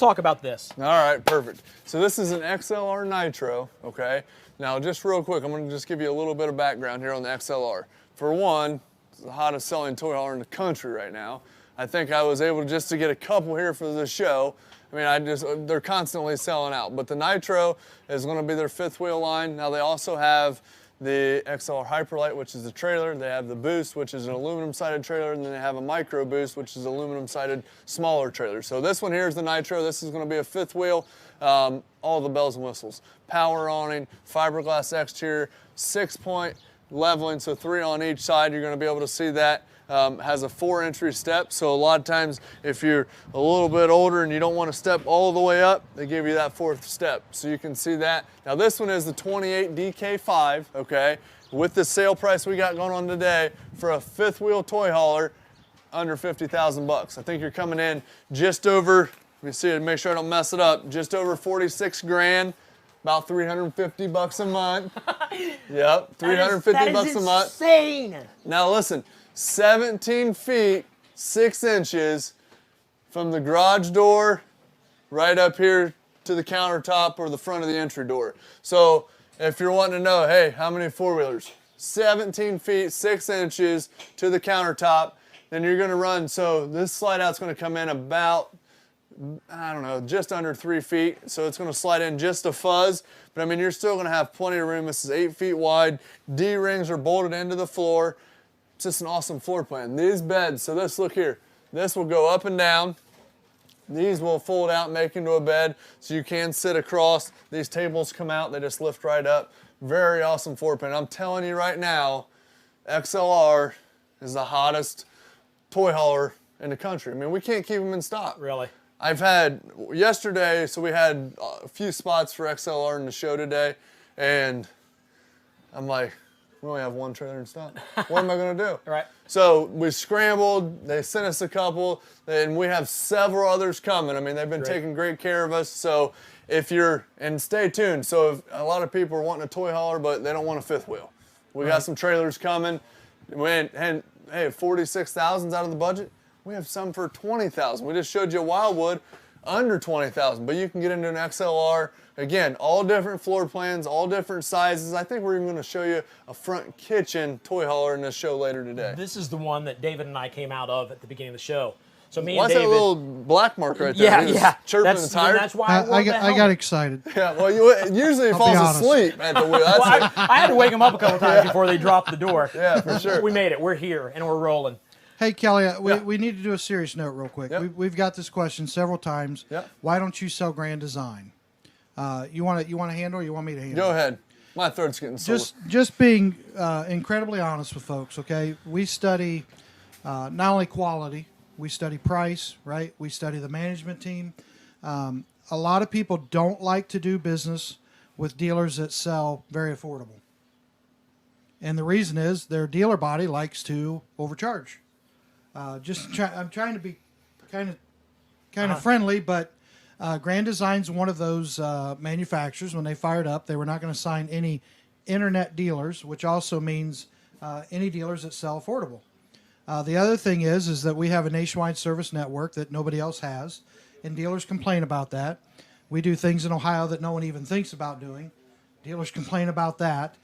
talk about this. All right, perfect. So this is an XLR Nitro, okay? Now, just real quick, I'm gonna just give you a little bit of background here on the XLR. For one, it's the hottest selling toy hauler in the country right now. I think I was able just to get a couple here for the show. I mean, they're constantly selling out. But the Nitro is gonna be their 5th wheel line. Now they also have the XLR Hyperlite, which is the trailer. They have the Boost, which is an aluminum-sided trailer, and then they have a Micro Boost, which is aluminum-sided smaller trailer. So this one here is the Nitro. This is gonna be a 5th wheel. All the bells and whistles. Power awning, fiberglass exterior, 6-point leveling, so 3 on each side. You're gonna be able to see that. Has a 4 entry step, so a lot of times if you're a little bit older and you don't want to step all the way up, they give you that 4th step, so you can see that. Now this one is the 28 DK5, okay, with the sale price we got going on today for a 5th wheel toy hauler, under 50,000 bucks. I think you're coming in just over, let me see it, make sure I don't mess it up, just over 46 grand. About 350 bucks a month. Yep, 350 bucks a month. Insane. Now listen, 17 feet, 6 inches from the garage door right up here to the countertop or the front of the entry door. So if you're wanting to know, hey, how many 4-wheelers? 17 feet, 6 inches to the countertop, then you're gonna run, so this slide out's gonna come in about, I don't know, just under 3 feet. So it's gonna slide in just a fuzz, but I mean, you're still gonna have plenty of room. This is 8 feet wide. D-rings are bolted into the floor. It's just an awesome floor plan. These beds, so this, look here, this will go up and down. These will fold out, make into a bed, so you can sit across. These tables come out, they just lift right up. Very awesome floor plan. I'm telling you right now, XLR is the hottest toy hauler in the country. I mean, we can't keep them in stock. Really? I've had, yesterday, so we had a few spots for XLR in the show today, and I'm like, we only have 1 trailer in stock. What am I gonna do? Right. So we scrambled, they sent us a couple, and we have several others coming. I mean, they've been taking great care of us. So if you're, and stay tuned. So if a lot of people are wanting a toy hauler, but they don't want a 5th wheel. We got some trailers coming. And hey, 46,000's out of the budget. We have some for 20,000. We just showed you a Wildwood under 20,000, but you can get into an XLR. Again, all different floor plans, all different sizes. I think we're even going to show you a front kitchen toy hauler in this show later today. This is the one that David and I came out of at the beginning of the show. So me What's and David. that little black mark right there? Yeah. Chirping the tire. That's why I got excited. Yeah, well, usually he falls asleep at the wheel. Well, I had to wake him up a couple times before they dropped the door. Yeah, for sure. We made it. We're here and we're rolling. Hey, Kelly, we need to do a serious note real quick. Yep. We've got this question several times. Yep. Why don't you sell Grand Design? You want to handle, or you want me to handle? Go ahead. My throat's getting sore. Just being incredibly honest with folks. Okay, we study not only quality, we study price. Right, we study the management team. A lot of people don't like to do business with dealers that sell very affordable, and the reason is their dealer body likes to overcharge. I'm trying to be kind of friendly, but Grand Design's one of those manufacturers. When they fired up, they were not going to sign any internet dealers, which also means any dealers that sell affordable. The other thing is that we have a nationwide service network that nobody else has, and dealers complain about that. We do things in Ohio that no one even thinks about doing. Dealers complain about that,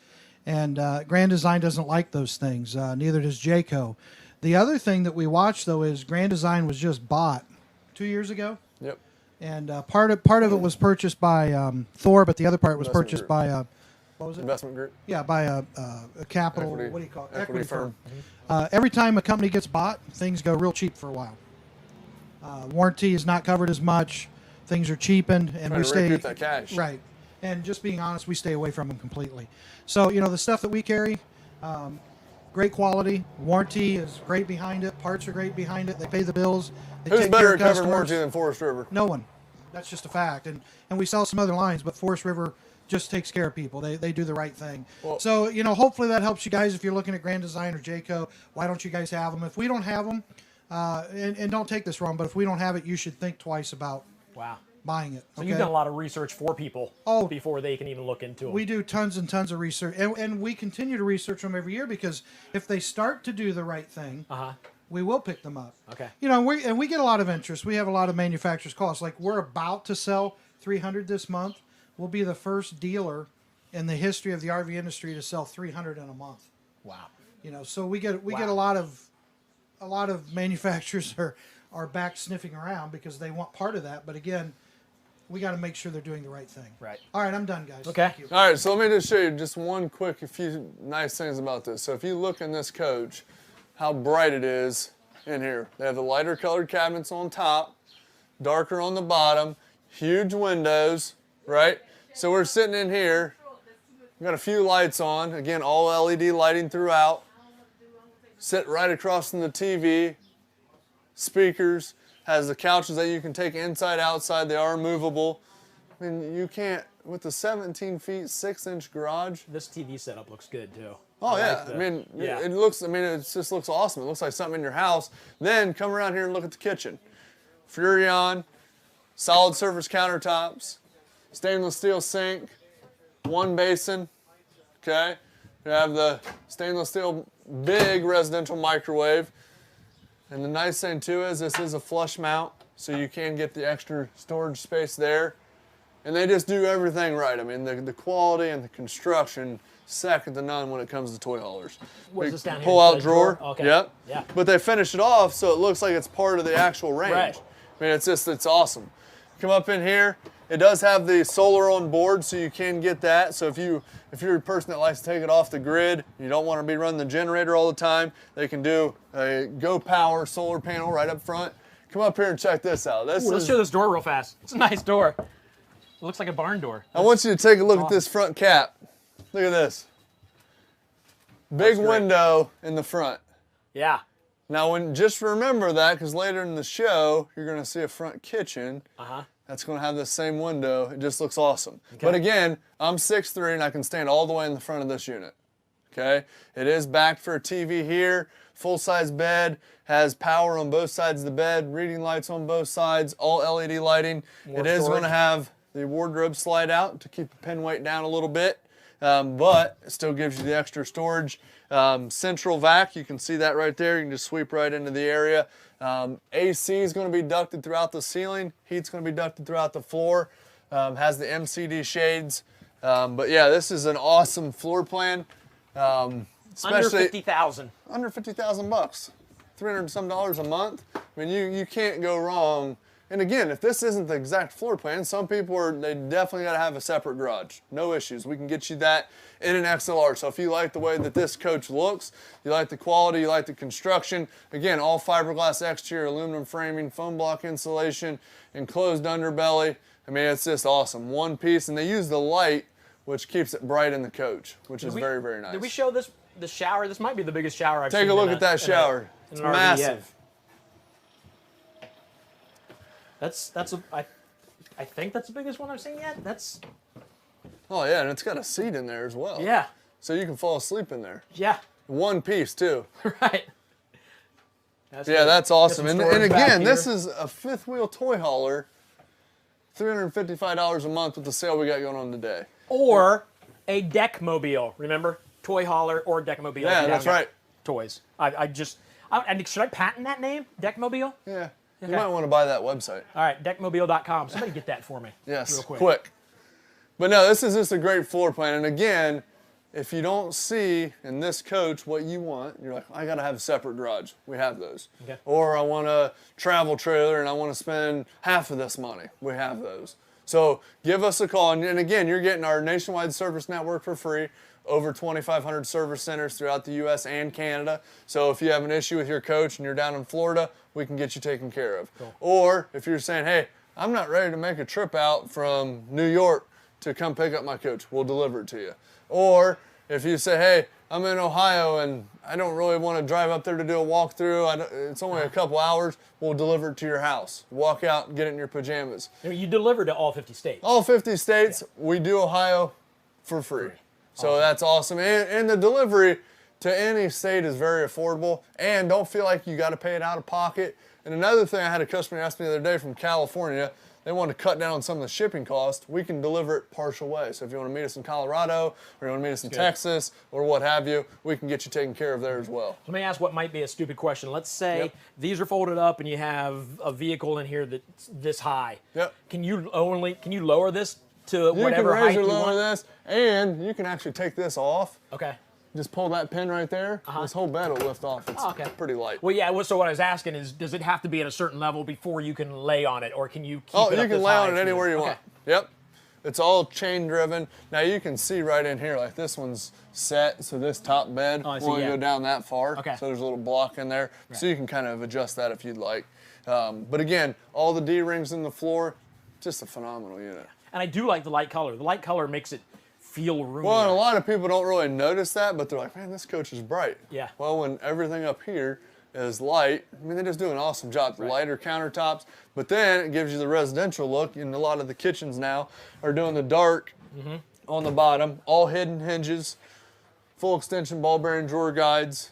and Grand Design doesn't like those things. Neither does Jayco. The other thing that we watch, though, is Grand Design was just bought 2 years ago. Yep. And part of it was purchased by Thor, but the other part was purchased by what was it? Investment group. Yeah, by a capital. Equity, what do you call it? equity firm. Every time a company gets bought, things go real cheap for a while. Warranty is not covered as much. Things are cheapened, and we stay recoup that cash. Right. And just being honest, we stay away from them completely. So the stuff that we carry. Great quality. Warranty is great behind it. Parts are great behind it. They pay the bills. They Who's take better care at of covering customers. warranty than Forest River? No one. That's just a fact. And we sell some other lines, but Forest River just takes care of people. They do the right thing. Well, so, hopefully that helps you guys if you're looking at Grand Design or Jayco. Why don't you guys have them? If we don't have them, and don't take this wrong, but if we don't have it, you should think twice about buying it. So okay? you've done a lot of research for people before they can even look into them. We do tons and tons of research, and we continue to research them every year because if they start to do the right thing, we will pick them up. Okay. You know, we get a lot of interest. We have a lot of manufacturers call us. Like, we're about to sell 300 this month. We'll be the first dealer in the history of the RV industry to sell 300 in a month. Wow. You know, so we get a lot of manufacturers are back sniffing around because they want part of that. But again, we got to make sure they're doing the right thing. Right. All right, I'm done, guys. Okay. Thank you. All right, so let me just show you just a few nice things about this. So if you look in this coach, how bright it is in here. They have the lighter colored cabinets on top, darker on the bottom, huge windows, right? So we're sitting in here, we've got a few lights on, again, all LED lighting throughout. Sit right across from the TV, speakers, has the couches that you can take inside, outside, they are movable. I mean, you can't, with the 17 feet, 6-inch garage. This TV setup looks good too. Oh yeah, I mean, it looks, it just looks awesome. It looks like something in your house. Then come around here and look at the kitchen. Furrion, solid surface countertops, stainless steel sink, one basin, okay? You have the stainless steel big residential microwave. And the nice thing too is this is a flush mount, so you can get the extra storage space there. And they just do everything right. I mean, the quality and the construction, second to none when it comes to toy haulers. What is this down here? Pull out drawer. Okay. Yep. Yeah. But they finish it off so it looks like it's part of the actual range. Right. I mean, it's awesome. Come up in here. It does have the solar on board, so you can get that. So if you're a person that likes to take it off the grid, you don't want to be running the generator all the time, they can do a Go Power solar panel right up front. Come up here and check this out. Let's show this door real fast. It's a nice door. It looks like a barn door. I want you to take a look at this front cap. Look at this. Big window in the front. Yeah. Now, just remember that, because later in the show, you're going to see a front kitchen. That's going to have the same window. It just looks awesome. Okay. But again, I'm 6'3", and I can stand all the way in the front of this unit. Okay? It is backed for a TV here, full-size bed, has power on both sides of the bed, reading lights on both sides, all LED lighting. It is going to have the wardrobe slide out to keep the pin weight down a little bit, but it still gives you the extra storage. Central vac, you can see that right there. You can just sweep right into the area. AC is going to be ducted throughout the ceiling. Heat's going to be ducted throughout the floor. Has the MCD shades. But yeah, this is an awesome floor plan. Especially under 50,000. Under 50,000 bucks. $300 some a month. I mean, you can't go wrong. And again, if this isn't the exact floor plan, some people they definitely got to have a separate garage. No issues. We can get you that in an XLR. So if you like the way that this coach looks, you like the quality, you like the construction, again, all fiberglass exterior, aluminum framing, foam block insulation, enclosed underbelly. I mean, it's just awesome. One piece, and they use the light, which keeps it bright in the coach, which is very, very nice. Did we show the shower? This might be the biggest shower I've seen. Take a look at that shower. It's massive. I think that's the biggest one I've seen yet. Oh yeah, and it's got a seat in there as well. Yeah. So you can fall asleep in there. Yeah. One piece too. Right. That's awesome. And again, this is a fifth wheel toy hauler, $355 a month with the sale we got going on today. Or a deck mobile. Remember, toy hauler or deck mobile. Yeah, that's right. Toys. Should I patent that name, deck mobile? Yeah. Okay. You might want to buy that website. All right, deckmobile.com. Somebody get that for me. Yes, real quick. But no, this is just a great floor plan. And again, if you don't see in this coach what you want, you're like, I got to have a separate garage. We have those. Okay. Or I want a travel trailer and I want to spend half of this money. We have those. So give us a call. And again, you're getting our nationwide service network for free. Over 2,500 service centers throughout the U.S. and Canada. So if you have an issue with your coach and you're down in Florida, we can get you taken care of. Cool. Or if you're saying, hey, I'm not ready to make a trip out from New York to come pick up my coach, we'll deliver it to you. Or if you say, hey, I'm in Ohio and I don't really want to drive up there to do a walkthrough, it's only a couple hours, we'll deliver it to your house. Walk out and get it in your pajamas. You deliver to all 50 states. All 50 states. Yeah. We do Ohio for free. So that's awesome. And the delivery to any state is very affordable. And don't feel like you got to pay it out of pocket. And another thing, I had a customer ask me the other day from California. they want to cut down on some of the shipping costs, we can deliver it partial way. So if you want to meet us in Colorado, or you want to meet us in Texas, or what have you, we can get you taken care of there as well. Let me ask what might be a stupid question. Let's say these are folded up and you have a vehicle in here that's this high. Yep. Can you lower this to whatever height you want? You can raise or lower this, and you can actually take this off. Okay. Just pull that pin right there. This whole bed will lift off. It's pretty light. Well, yeah. So what I was asking is, does it have to be at a certain level before you can lay on it, or can you keep it you up can this lay high on it anywhere you want. Yep. It's all chain driven. Now you can see right in here, like this one's set, so this top bed won't go down that far. Okay. So there's a little block in there. So you can kind of adjust that if you'd like. But again, all the D-rings in the floor, just a phenomenal unit. And I do like the light color. The light color makes it feel roomy. Well, and a lot of people don't really notice that, but they're like, man, this coach is bright. Yeah. Well, when everything up here is light, I mean, they just do an awesome job. The lighter countertops, but then it gives you the residential look, and a lot of the kitchens now are doing the dark on the bottom, all hidden hinges, full extension ball bearing drawer guides.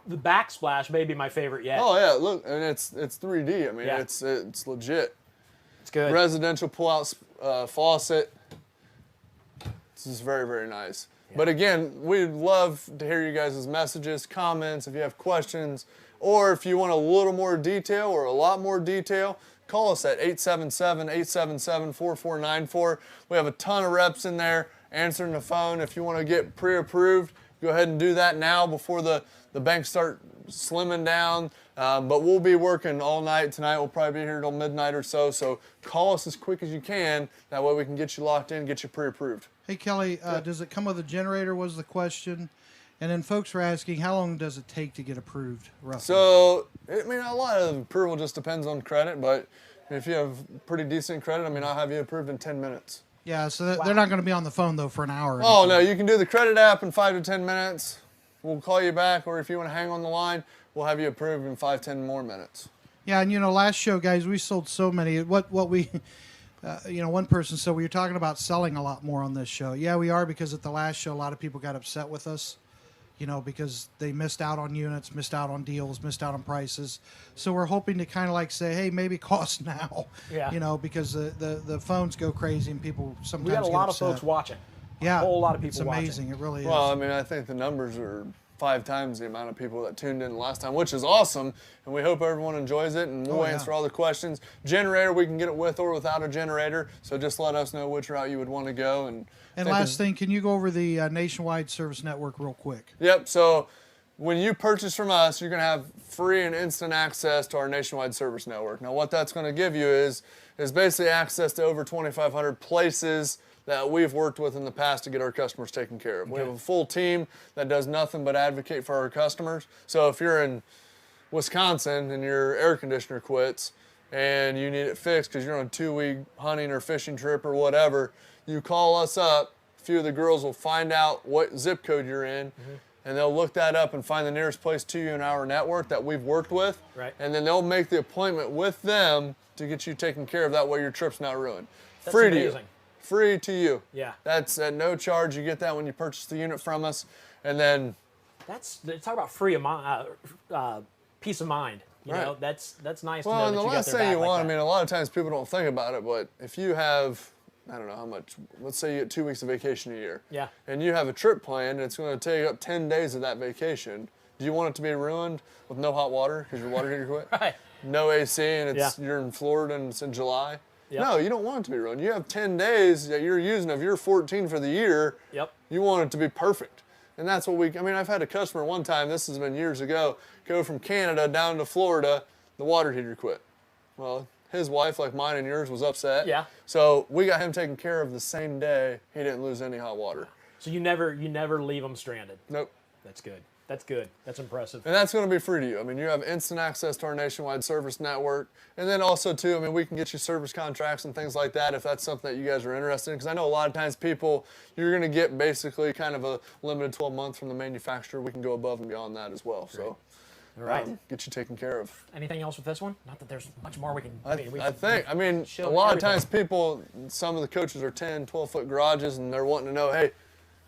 The backsplash may be my favorite yet. Oh yeah, look, and it's 3D. I mean, it's legit. It's good. Residential pull-out faucet. This is very, very nice. Yeah. But again, we'd love to hear you guys' messages, comments, if you have questions, or if you want a little more detail or a lot more detail, call us at 877-877-4494. We have a ton of reps in there answering the phone. If you want to get pre-approved, go ahead and do that now before the banks start slimming down. But we'll be working all night tonight. We'll probably be here till midnight or so. So call us as quick as you can. That way we can get you locked in, get you pre-approved. Hey, Kelly, does it come with a generator was the question. And then folks were asking, how long does it take to get approved, roughly? So, I mean, a lot of approval just depends on credit. But if you have pretty decent credit, I mean, I'll have you approved in 10 minutes. Yeah, so they're not going to be on the phone, though, for an hour. Oh, no, you can do the credit app in 5 to 10 minutes. We'll call you back, or if you want to hang on the line, we'll have you approved in 5-10 more minutes. Yeah, and last show, guys, we sold so many. What we, one person said, we were talking about selling a lot more on this show. Yeah, we are, because at the last show, a lot of people got upset with us, because they missed out on units, missed out on deals, missed out on prices. So we're hoping to kind of like say, hey, maybe cost now, because the phones go crazy and people sometimes we got a lot of upset. folks watching. Yeah, a whole lot of people it's amazing. watching. It really is. Well, I mean, I think the numbers are 5 times the amount of people that tuned in last time, which is awesome, and we hope everyone enjoys it, and we'll answer all the questions. Generator, we can get it with or without a generator, so just let us know which route you would want to go. And last thing, can you go over the nationwide service network real quick? Yep, so when you purchase from us, you're going to have free and instant access to our nationwide service network. Now, what that's going to give you is basically access to over 2,500 places that we've worked with in the past to get our customers taken care of. We have a full team that does nothing but advocate for our customers. So if you're in Wisconsin and your air conditioner quits and you need it fixed because you're on a 2-week hunting or fishing trip or whatever, you call us up. A few of the girls will find out what zip code you're in, and they'll look that up and find the nearest place to you in our network that we've worked with. Right. And then they'll make the appointment with them to get you taken care of. That way your trip's not ruined. That's Free amazing. to you. Free to you. Yeah. That's at no charge. You get that when you purchase the unit from us. And then talk about free peace of mind. You know, that's nice to know that and the you got last their thing back you like want, that. I mean, a lot of times people don't think about it, but if you have, I don't know how much, let's say you get 2 weeks of vacation a year. Yeah. And you have a trip planned, and it's going to take up 10 days of that vacation. Do you want it to be ruined with no hot water because your water heater quit? Right. No AC, and you're in Florida and it's in July? Yep. No, you don't want it to be ruined. You have 10 days that you're using of your 14 for the year. Yep. You want it to be perfect. And that's what I've had a customer one time, this has been years ago, go from Canada down to Florida, the water heater quit. Well, his wife, like mine and yours, was upset. Yeah. So we got him taken care of the same day. He didn't lose any hot water. So you never leave them stranded. Nope. That's good. That's good. That's impressive. And that's going to be free to you. I mean, you have instant access to our nationwide service network. And then also, too, I mean, we can get you service contracts and things like that if that's something that you guys are interested in. Because I know a lot of times you're going to get basically kind of a limited 12 months from the manufacturer. We can go above and beyond that as well. Great. So, all right. Get you taken care of. Anything else with this one? Not that there's much more we can. I mean, a lot of times some of the coaches are 10, 12-foot garages, and they're wanting to know, hey,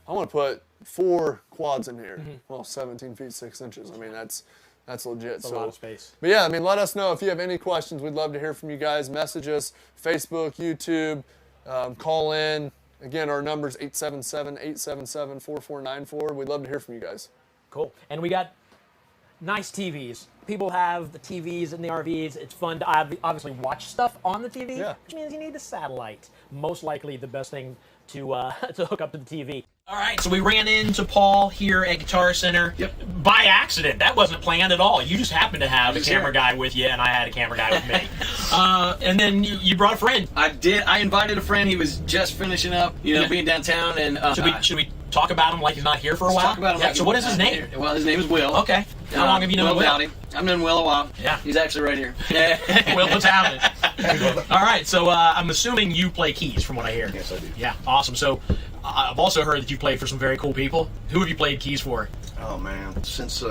I want to put 4 quads in here. Well, 17 feet 6 inches. I mean, that's That's legit. It's a lot of space. But yeah, I mean, let us know if you have any questions. We'd love to hear from you guys. Message us, Facebook, YouTube, call in. Again, our number's 877-877-4494. We'd love to hear from you guys. Cool. And we got nice TVs. People have the TVs in the RVs. It's fun to obviously watch stuff on the TV, which means you need a satellite. Most likely the best thing to hook up to the TV. All right, so we ran into Paul here at Guitar Center by accident. That wasn't planned at all. You just happened to have a camera guy with you, and I had a camera guy with me. And then you brought a friend. I did. I invited a friend. He was just finishing up, being downtown. And should we talk about him like he's not here for a while? Talk about him. So what is his name? Well, his name is Will. Okay. How long have you known Will? Dowdy. I've known Will a while. Yeah. He's actually right here. Will, what's happening? All right, so I'm assuming you play keys from what I hear. Yes, I do. Yeah, awesome. So I've also heard that you played for some very cool people. Who have you played keys for? Oh man, since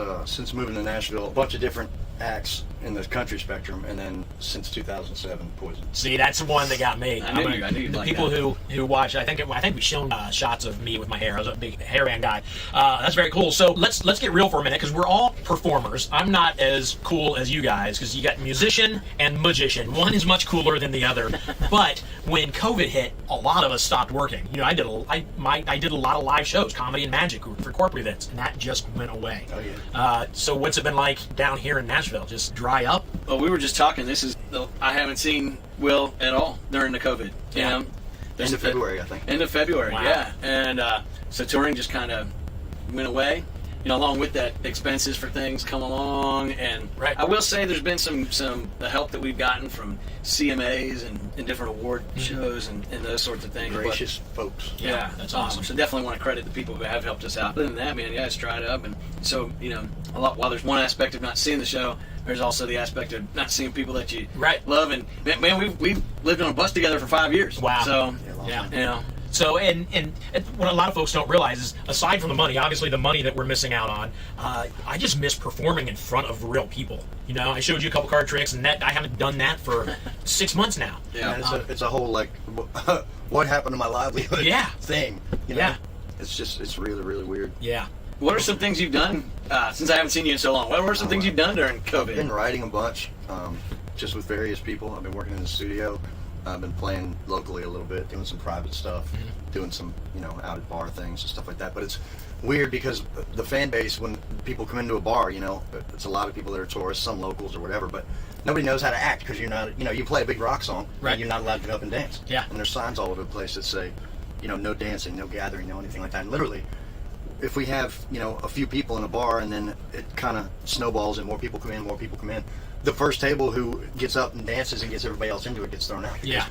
moving to Nashville, a bunch of different acts in the country spectrum, and then since 2007, Poison. See, that's the one that got me. I knew you'd the like people that. who watch. I think we shown shots of me with my hair. I was a big hairband guy. That's very cool. So let's get real for a minute, because we're all performers. I'm not as cool as you guys, because you got musician and magician. One is much cooler than the other. But when COVID hit, a lot of us stopped working. I did a lot of live shows, comedy and magic for corporate events, and that just went away. Oh yeah. So what's it been like down here in Nashville? Just dry up? Well, we were just talking. I haven't seen Will at all during the COVID. Yeah. End of February, I think. End of February, Wow. yeah. And so touring just kind of went away. Along with that, expenses for things come along, and right. I will say there's been some the help that we've gotten from CMAs and different award shows and those sorts of things. Gracious folks. Yeah, that's awesome. So definitely want to credit the people who have helped us out. Other than that, man, yeah, it's dried up, and so while there's one aspect of not seeing the show, there's also the aspect of not seeing people that you love, and man, we've lived on a bus together for 5 years. Wow. So yeah. So, and what a lot of folks don't realize is, aside from the money, obviously the money that we're missing out on, I just miss performing in front of real people. I showed you a couple card tricks, and I haven't done that for 6 months now. Yeah, it's a whole what happened to my livelihood thing. Yeah. It's really, really weird. Yeah. What are some things you've done since I haven't seen you in so long? What were some things you've done during COVID? I've been writing a bunch, just with various people. I've been working in the studio. I've been playing locally a little bit, doing some private stuff, doing some, out at bar things and stuff like that. But it's weird because the fan base, when people come into a bar, it's a lot of people that are tourists, some locals or whatever, but nobody knows how to act because you're not, you play a big rock song, and you're not allowed to get up and dance. Yeah. And there's signs all over the place that say, no dancing, no gathering, no anything like that. And literally, if we have, a few people in a bar and then it kind of snowballs and more people come in, the first table who gets up and dances and gets everybody else into it gets thrown out. Yeah.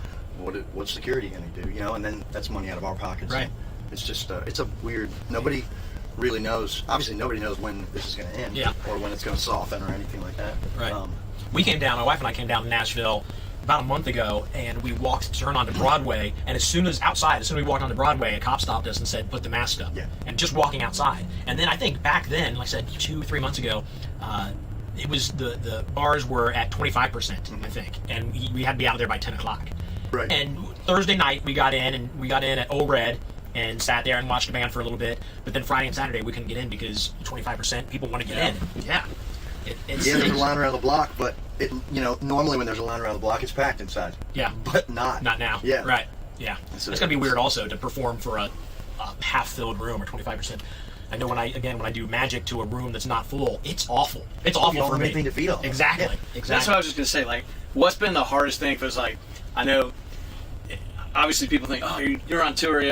What's security going to do? And then that's money out of our pockets. Right. It's just, it's a weird, nobody really knows, obviously nobody knows when this is going to end or when it's going to soften or anything like that. Right. We came down, my wife and I came down to Nashville about a month ago, and we turned onto Broadway, and as soon as we walked onto Broadway, a cop stopped us and said, put the mask up. Yeah. And just walking outside. And then I think back then, like I said, 2-3 months ago, it was the bars were at 25%, I think, and we had to be out there by 10 o'clock. Right. And Thursday night we got in at Old Red and sat there and watched the band for a little bit. But then Friday and Saturday we couldn't get in because 25% people want to get in. Yeah. There's a line around the block, but normally when there's a line around the block, it's packed inside. Yeah. But not now. Yeah. Right. Yeah. It's gonna be weird also to perform for a half-filled room or 25%. I know when I do magic to a room that's not full, it's awful. It's awful for me. Anything to feed on. Exactly. Yeah. Exactly. That's what I was just gonna say. What's been the hardest thing? Because I know, obviously people think, oh, you're on tour,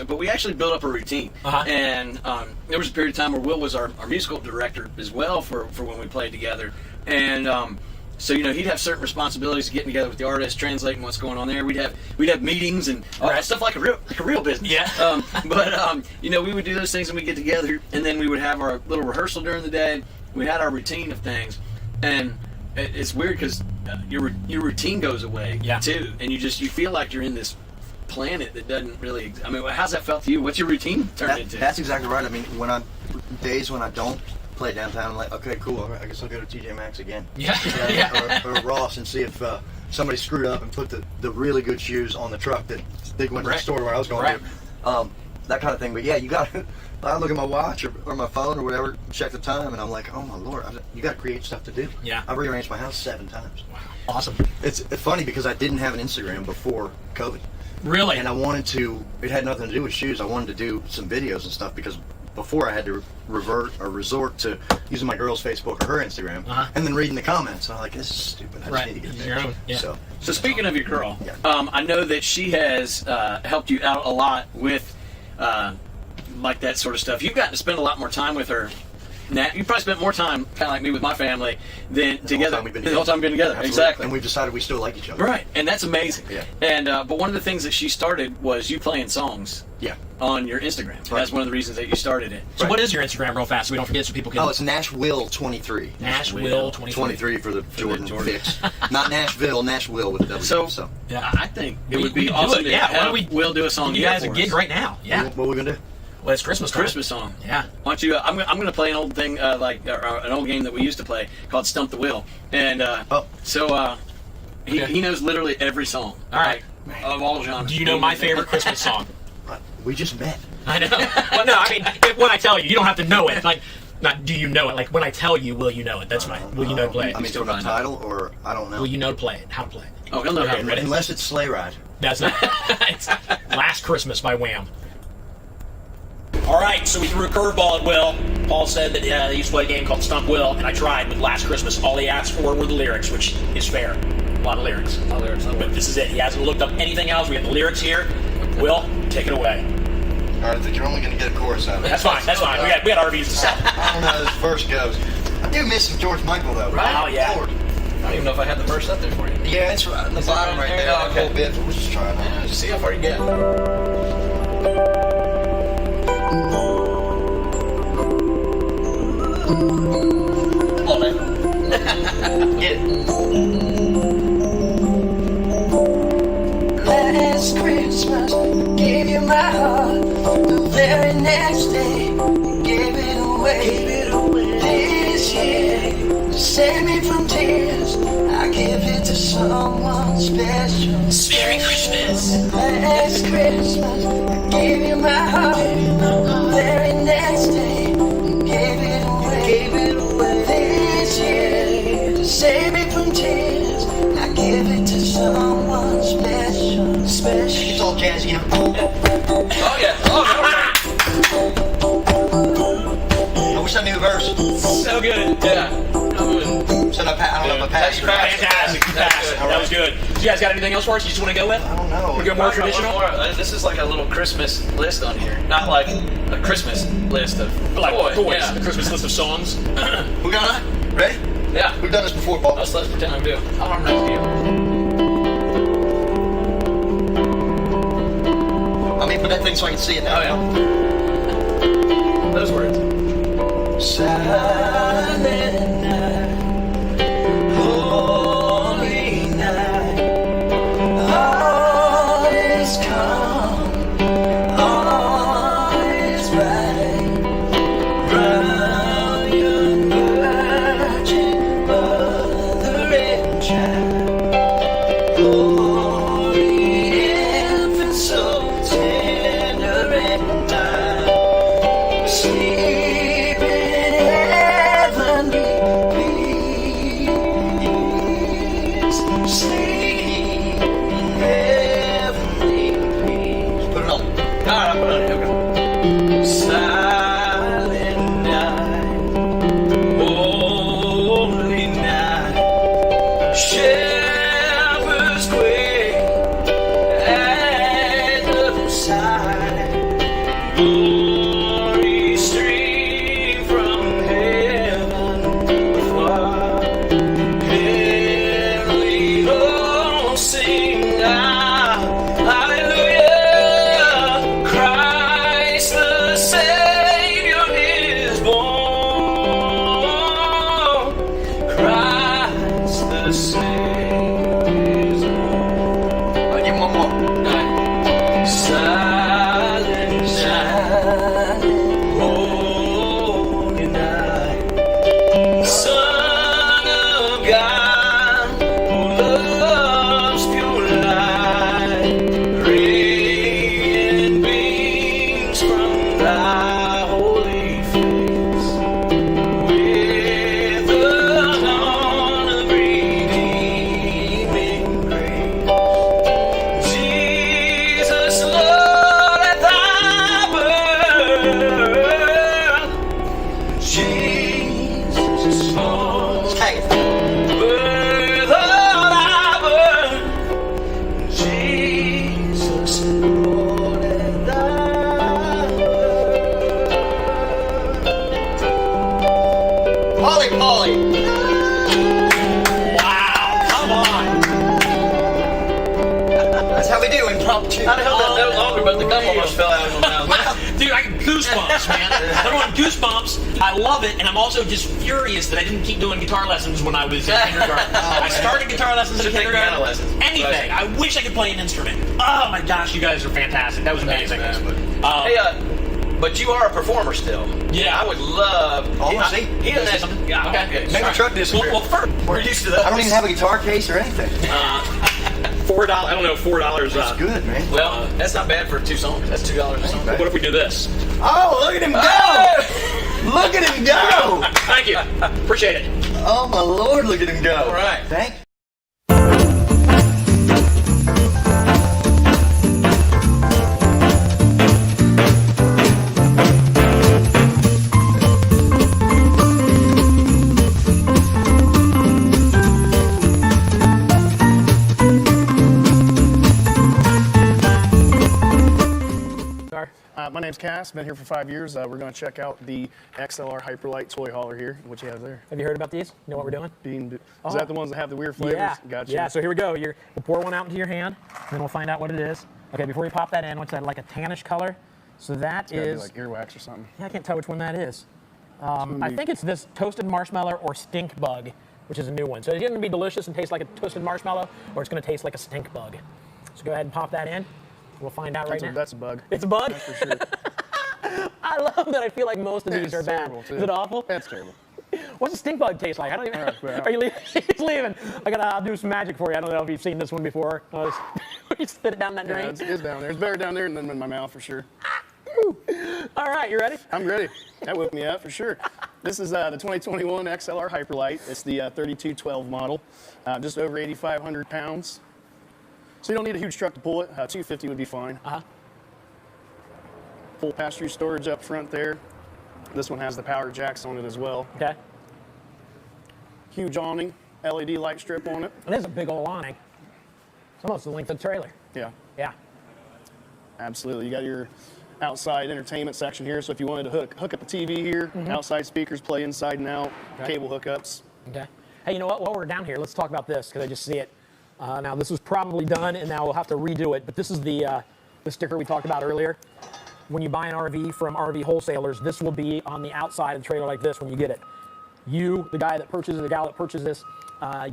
but we actually built up a routine. And there was a period of time where Will was our musical director as well for when we played together, and so he'd have certain responsibilities, getting together with the artist, translating what's going on there. We'd have meetings and stuff like a real business. Yeah. But we would do those things and we'd get together, and then we would have our little rehearsal during the day. We had our routine of things, and it's weird because your routine goes away too, and you feel like you're in this planet that doesn't really. I mean, how's that felt to you? What's your routine turned into? That's exactly right. I mean, days when I don't play downtown, I'm like, okay, cool, I guess I'll go to TJ Maxx again. Or Ross and see if somebody screwed up and put the really good shoes on the truck that they went to the store where I was going to. that kind of thing. But yeah, you got to, I look at my watch or my phone or whatever, check the time, and I'm like, oh my Lord, you got to create stuff to do. Yeah. I've rearranged my house 7 times. Wow. Awesome. It's funny because I didn't have an Instagram before COVID. Really? And I wanted to, it had nothing to do with shoes. I wanted to do some videos and stuff because before I had to resort to using my girl's Facebook or her Instagram and then reading the comments. And I'm like, this is stupid. I just need to get there. Yeah. So speaking of your girl, I know that she has helped you out a lot with like that sort of stuff. You've gotten to spend a lot more time with her. Now, you probably spent more time, kind of like me, with my family than together. The whole time we've been together. Absolutely. Exactly. And we've decided we still like each other. Right, and that's amazing. Yeah. And but one of the things that she started was you playing songs. Yeah. On your Instagram. Right. That's one of the reasons that you started it. So what is your Instagram, real fast, so we don't forget, so people can? Oh, it's Nashville 23. Nashville 23. 23 for the Jordan fix. Not Nashville, Nashville with a W. So yeah, I think it would be we awesome. do it. Yeah, why don't we? We'll do a song. You guys a gig right now. Yeah. What are we gonna do? Well, it's Christmas time. Christmas song. Yeah. Why don't you? I'm going to play an old thing an old game that we used to play called Stump the Wheel, and he knows literally every song. All right. Of all genres. Do you know my favorite Christmas song? We just met. I know. Well, no, I mean, when I tell you, you don't have to know it. Like, not do you know it? Like, when I tell you, will you know it? That's fine. Will you know to play it? I mean, from a title or I don't know. Will you know to play it? How to play it? Oh, he'll know how to play it. Unless it's Sleigh Ride. That's not. It's Last Christmas by Wham. All right, so we threw a curveball at Will. Paul said that he used to play a game called Stump Will, and I tried with Last Christmas. All he asked for were the lyrics, which is fair. A lot of lyrics. But this is it. He hasn't looked up anything else. We got the lyrics here. Will, take it away. All right, I think you're only going to get a chorus out of it. That's fine. That's fine. We got RVs to sell. I don't know how this verse goes. I do miss some George Michael, though. Right? Oh, yeah. Lord. I don't even know if I had the verse up there for you. Yeah, it's right on the bottom right there. Oh, okay. A little bit, but we'll just try it out. Just see how far you get. Come on, man. Get it. Last Christmas, gave you my heart. The very next day, gave it away. This year, to save me from tears, I give it to someone special. Merry Christmas. Last Christmas, I gave you my heart. The very next day, gave it away. This year, to save me from tears, I give it to someone special. It's all jazzy, you know. Oh, yeah. Oh, I wish I knew the verse. so good. Yeah. Said I don't know if I passed or not. Fantastic. That was good. So you guys got anything else for us you just want to go with? I don't know. We go more traditional? This is like a little Christmas list on here. Not like a Christmas list of Like toys. Yeah. The Christmas list of songs. We got it? Ready? Yeah. We've done this before, Paul. Let's pretend we do. I'll arm next to you. I mean, put that thing so I can see it now. Oh, yeah. Those words. Silent night, holy night, all is calm, all is right. Round your virgin mother and child, holy infant, so tender and mild, sleep in heavenly peace. souls. Hey. With all I burn, Jesus, Lord, and I. Polly, Polly. Wow, come on. That's how we do impromptu. I held that no longer, but the gum almost fell out of my mouth. Dude, I get goosebumps, man. I'm on goosebumps. I love it, and I'm also just furious that I didn't keep doing guitar lessons when I was in kindergarten. I started guitar lessons in kindergarten. Anything. I wish I could play an instrument. Oh my gosh, you guys are fantastic. That was amazing. Hey, but you are a performer still. Yeah, I would love. Oh, See, he has something. Yeah, okay. Make my truck disappear. Well, first, we're used to that. I don't even have a guitar case or anything. $4. I don't know, $4. That's good, man. Well, that's not bad for 2 songs. That's $2 a song. What if we do this? Oh, look at him go! Look at him go! Thank you. Appreciate it. Oh my Lord, look at him go! All right. Thank you. My name's Cass, been here for 5 years. We're going to check out the XLR Hyperlite toy hauler here. What you have there? Have you heard about these? You know what we're doing? Is that the ones that have the weird flavors? Yeah. Gotcha. Yeah, so here we go. We'll pour one out into your hand, and then we'll find out what it is. Okay, before you pop that in, what's that, like a tannish color? So that is... like earwax or something. Yeah, I can't tell which one that is. I think it's this toasted marshmallow or stink bug, which is a new one. So it's going to be delicious and taste like a toasted marshmallow, or it's going to taste like a stink bug. So go ahead and pop that in. We'll find out right now. That's a bug. It's a bug? That's for sure. I love that. I feel like most of these are bad. Too. Is it awful? That's terrible. What's a stink bug taste like? I don't even. Are you leaving? He's leaving. I'll do some magic for you. I don't know if you've seen this one before. You spit it down that drain. Yeah, it's down there. It's better down there than in my mouth for sure. All right, you ready? I'm ready. That woke me up for sure. This is the 2021 XLR Hyperlite. It's the 3212 model. Just over 8,500 pounds. So you don't need a huge truck to pull it. 250 would be fine. Full pass-through storage up front there. This one has the power jacks on it as well. Okay. Huge awning, LED light strip on it. And there's a big old awning. It's almost the length of the trailer. Yeah. Yeah. Absolutely. You got your outside entertainment section here. So if you wanted to hook up a TV here, outside speakers play inside and out, cable hookups. Okay. Hey, you know what? While we're down here, let's talk about this because I just see it. Now this was probably done, and now we'll have to redo it. But this is the sticker we talked about earlier. When you buy an RV from RV wholesalers, this will be on the outside of the trailer like this when you get it. You, the guy that purchases, the gal that purchases this,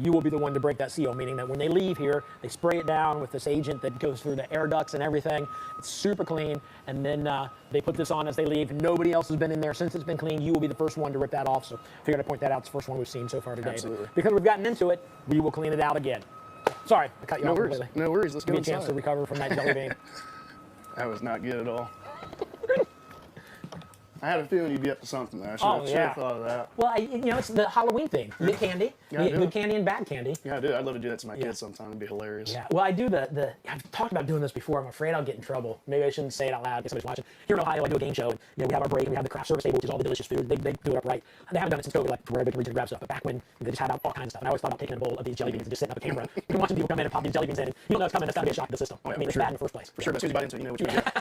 you will be the one to break that seal, meaning that when they leave here, they spray it down with this agent that goes through the air ducts and everything. It's super clean, and then they put this on as they leave. Nobody else has been in there since it's been clean. You will be the first one to rip that off, so figured I'd point that out. It's the first one we've seen so far today. Absolutely. But because we've gotten into it, we will clean it out again. Sorry, I cut you off completely. No worries. Let's Give go me a chance inside. to recover from that jelly bean. That was not good at all. I had a feeling you'd be up to something there. I should have thought of that. Well, it's the Halloween thing. Good candy. You get good candy and bad candy. Yeah, I do. I'd love to do that to my kids sometime. It'd be hilarious. Yeah. Well, I do I've talked about doing this before. I'm afraid I'll get in trouble. Maybe I shouldn't say it out loud because somebody's watching. Here in Ohio, I do a game show. And, we have our break and we have the craft service table, which is all the delicious food. They do it up right. They haven't done it since COVID, like where they can reach and grab stuff. But back when they just had out all kinds of stuff. And I always thought about taking a bowl of these jelly beans and just setting up a camera and watching people come in and pop these jelly beans in. And you don't know it's coming. That's got to be a shock to the system. Oh, yeah, I mean, it's bad in the first place. For sure. But as soon as you bite into it, you know what you're going to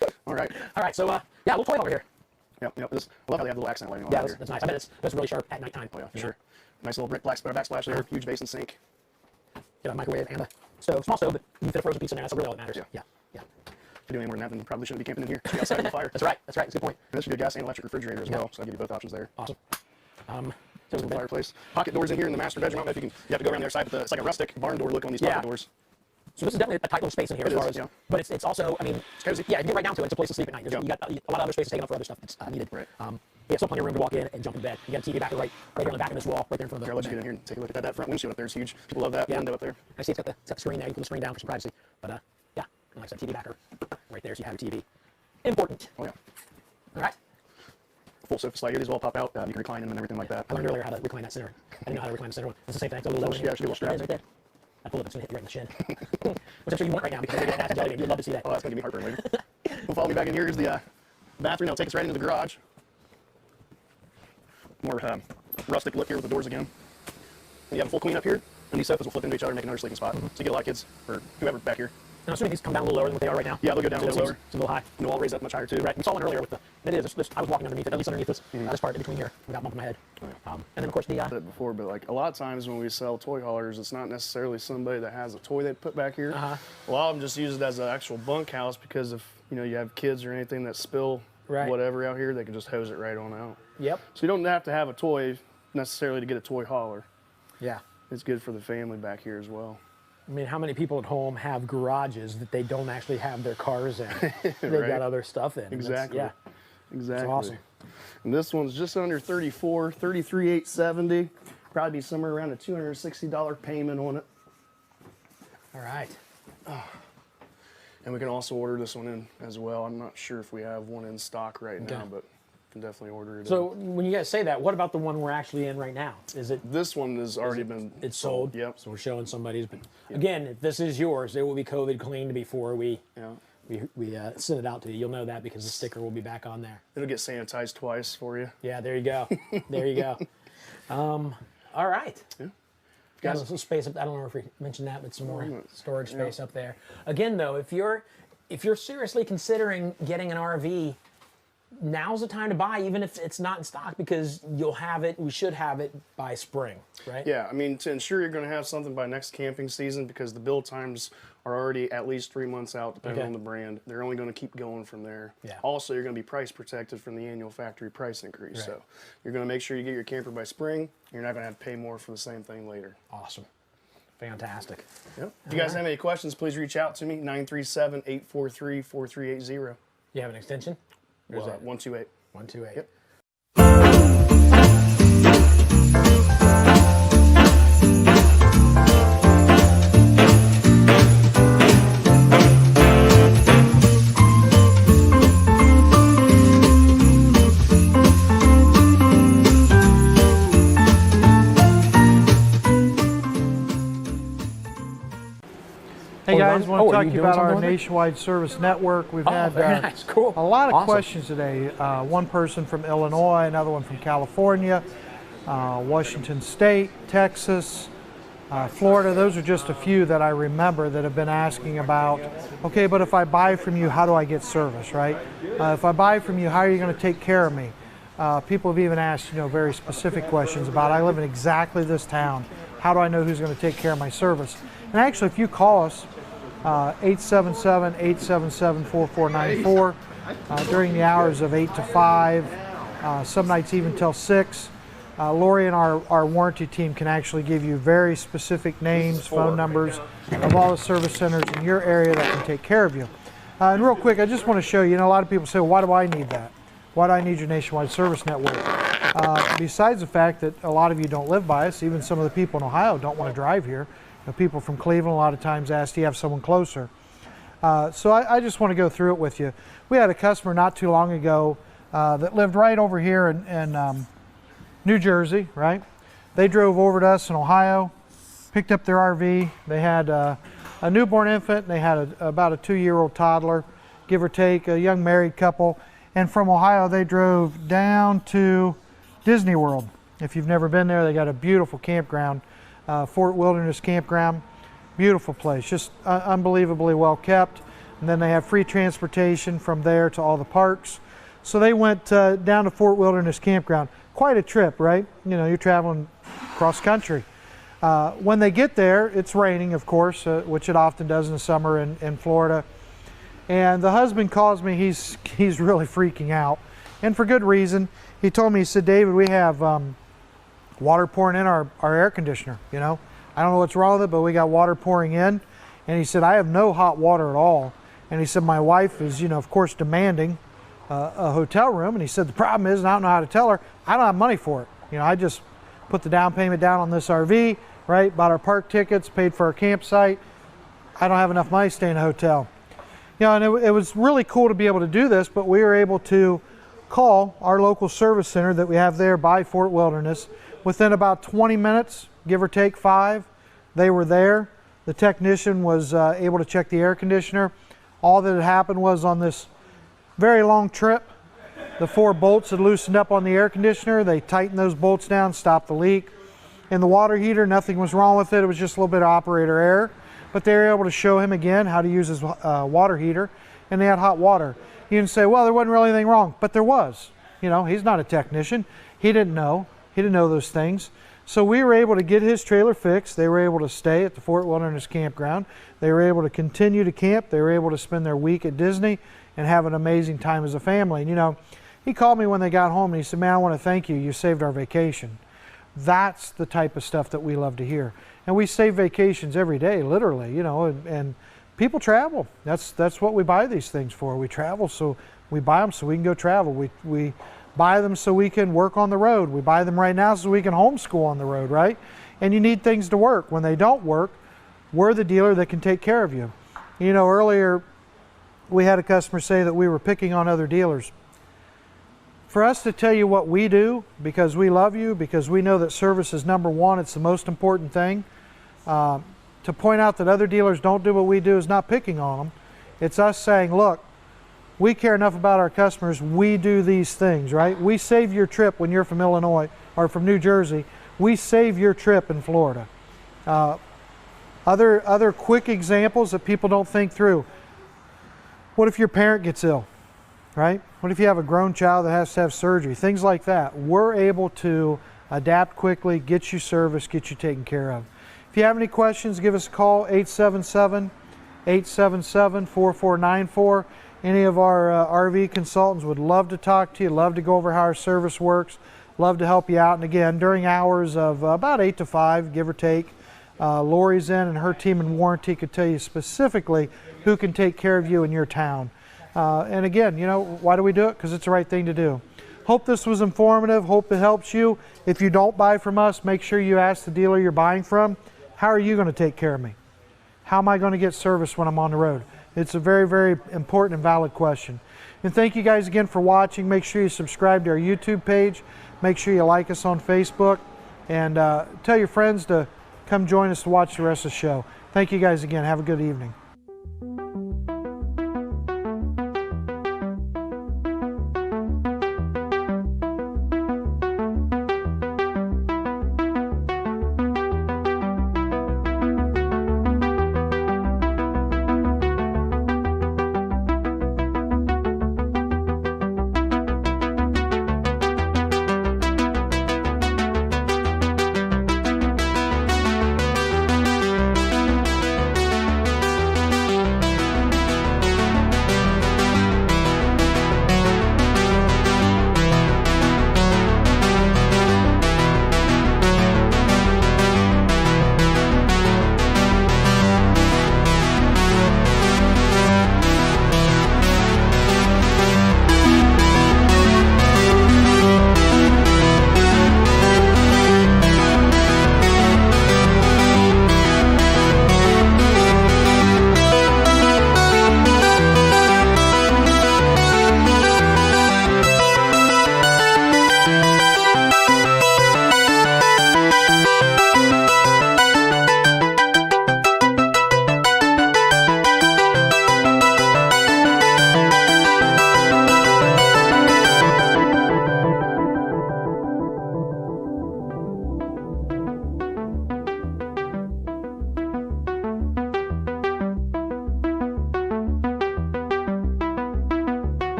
do. All right. All right. So, yeah, we'll toy over here. Yep. I love how they have the little accent lighting on Yeah, here. that's nice. I bet it's really sharp at nighttime. Oh, yeah, for sure. Nice little brick backsplash there. Huge basin sink. Get a microwave and a stove. Small stove, but you can fit a frozen pizza in there. That's really all that matters. Yeah. If you're doing any more than that, then you probably shouldn't be camping in here. Should be outside in the fire. That's right. That's a good point. And this should be a gas and electric refrigerator as well, so I give you both options there. Awesome. There's a fireplace. Pocket doors in here in the master bedroom. I don't know if you have to go around their side, but it's like a rustic barn door look on these pocket doors. So this is definitely a tight little space in here but it's also, I mean, it's cozy. Yeah, if you get right down to it, it's a place to sleep at night. You got a lot of other space taken up for other stuff that's needed. Right. Yeah, still plenty of room to walk in and jump in bed. You got a TV back right here on the back of this wall, right there in front of the I'll let you get in here and take a look at that. That front windshield up there is huge. People love that window up there. I see it's got the screen there. You can put the screen down for some privacy. But yeah, and like I said, TV backer right there, so you have your TV. Important. Oh yeah. All right. Full sofa slide here. These will all pop out. You can recline them and everything like that. I learned earlier how to recline that center. I didn't know how to recline the center one. It's the same thing. It's a little lower. Yeah, it should be a little strap. Right there. I pull it up, it's going to hit you right in the shin. Which I'm sure you want right now because you're nasty jelly bean. You'd love to see that. Oh, that's going to give me heartburn later. We'll follow me back in here. Here's the bathroom. That'll take us right into the garage. More rustic look here with the doors again. And you have a full queen up here, and these sofas will flip into each other and make another sleeping spot. So you get a lot of kids, or whoever back here. And I'm assuming these come down a little lower than what they are right now. Yeah, they'll go down a little lower. It's a little high. And they'll all raise up much higher too. Right. We saw one earlier with the. It is. I was walking underneath it, at least underneath this part in between here, without bumping my head. And then of course the. I said it before, but like a lot of times when we sell toy haulers, it's not necessarily somebody that has a toy they put back here. A lot of them just use it as an actual bunkhouse because if you have kids or anything that spill whatever out here, they can just hose it right on out. Yep. So you don't have to have a toy necessarily to get a toy hauler. Yeah. It's good for the family back here as well. I mean, how many people at home have garages that they don't actually have their cars in? They've got other stuff in. Exactly. Exactly. It's awesome. And this one's just under 34, 33,870. Probably be somewhere around a $260 payment on it. All right. And we can also order this one in as well. I'm not sure if we have one in stock right now, but can definitely order it. So when you guys say that, what about the one we're actually in right now? Is it? This one has already been. It's sold. Yep. So we're showing somebody's. But again, if this is yours, it will be COVID cleaned before we send it out to you. You'll know that because the sticker will be back on there. It'll get sanitized twice for you. Yeah. There you go. There you go. All right. Yeah. Got some space up. I don't know if we mentioned that, but some more storage space up there. Again, though, if you're seriously considering getting an RV, now's the time to buy, even if it's not in stock, because you'll have it. We should have it by spring, right? Yeah, I mean, to ensure you're going to have something by next camping season, because the build times are already at least 3 months out, depending on the brand. They're only going to keep going from there. Yeah. Also, you're going to be price protected from the annual factory price increase. Right. So you're going to make sure you get your camper by spring. You're not going to have to pay more for the same thing later. Awesome. Fantastic. Yep. If you guys have any questions, please reach out to me, 937-843-4380. You have an extension? Or is that 128? 128. Yep. Hey guys, I want to talk to you about our nationwide service network. We've had a lot of questions today. One person from Illinois, another one from California, Washington State, Texas, Florida. Those are just a few that I remember that have been asking about, okay, but if I buy from you, how do I get service, right? If I buy from you, how are you going to take care of me? People have even asked, very specific questions about, I live in exactly this town. How do I know who's going to take care of my service? And actually, if you call us, 877-877-4494 during the hours of 8 to 5, some nights even till 6. Lori and our warranty team can actually give you very specific names, phone numbers of all the service centers in your area that can take care of you. And real quick, I just want to show you, a lot of people say, well, why do I need that? Why do I need your nationwide service network? Besides the fact that a lot of you don't live by us, even some of the people in Ohio don't want to drive here. People from Cleveland a lot of times ask, do you have someone closer? So I just want to go through it with you. We had a customer not too long ago that lived right over here in New Jersey, right? They drove over to us in Ohio, picked up their RV. They had a newborn infant. They had about a 2-year-old toddler, give or take, a young married couple. And from Ohio, they drove down to Disney World. If you've never been there, they got a beautiful campground. Fort Wilderness Campground, beautiful place, just unbelievably well kept. And then they have free transportation from there to all the parks. So they went down to Fort Wilderness Campground. Quite a trip, right? You're traveling cross country. When they get there, it's raining, of course, which it often does in the summer in Florida. And the husband calls me, he's really freaking out. And for good reason. He told me, he said, David, we have water pouring in our air conditioner, I don't know what's wrong with it, but we got water pouring in. And he said, I have no hot water at all. And he said, my wife is, of course, demanding a hotel room. And he said, the problem is, and I don't know how to tell her, I don't have money for it. I just put the down payment down on this RV, right? Bought our park tickets, paid for our campsite. I don't have enough money to stay in a hotel. And it was really cool to be able to do this, but we were able to call our local service center that we have there by Fort Wilderness. Within about 20 minutes, give or take 5, they were there. The technician was able to check the air conditioner. All that had happened was on this very long trip, the 4 bolts had loosened up on the air conditioner. They tightened those bolts down, stopped the leak. In the water heater, nothing was wrong with it. It was just a little bit of operator error. But they were able to show him again how to use his water heater, and they had hot water. You can say, well, there wasn't really anything wrong, but there was. You know, he's not a technician. He didn't know. He didn't know those things. So we were able to get his trailer fixed. They were able to stay at the Fort Wilderness Campground. They were able to continue to camp. They were able to spend their week at Disney and have an amazing time as a family. And, you know, he called me when they got home and he said, man, I want to thank you. You saved our vacation. That's the type of stuff that we love to hear. And we save vacations every day, literally, you know, and people travel. That's what we buy these things for. We travel, so we buy them so we can go travel. We buy them so we can work on the road. We buy them right now so we can homeschool on the road, right? And you need things to work. When they don't work, we're the dealer that can take care of you. You know, earlier we had a customer say that we were picking on other dealers. For us to tell you what we do, because we love you, because we know that service is number one, it's the most important thing, to point out that other dealers don't do what we do is not picking on them. It's us saying, look, we care enough about our customers, we do these things, right? We save your trip when you're from Illinois or from New Jersey. We save your trip in Florida. Other quick examples that people don't think through. What if your parent gets ill, right? What if you have a grown child that has to have surgery? Things like that. We're able to adapt quickly, get you service, get you taken care of. If you have any questions, give us a call, 877-877-4494. Any of our RV consultants would love to talk to you, love to go over how our service works, love to help you out. And again, during hours of about 8 to 5, give or take, Lori's in and her team in warranty could tell you specifically who can take care of you in your town. And again, you know, why do we do it? Because it's the right thing to do. Hope this was informative. Hope it helps you. If you don't buy from us, make sure you ask the dealer you're buying from, how are you going to take care of me? How am I going to get service when I'm on the road? It's a very, very important and valid question. And thank you guys again for watching. Make sure you subscribe to our YouTube page. Make sure you like us on Facebook. And tell your friends to come join us to watch the rest of the show. Thank you guys again. Have a good evening.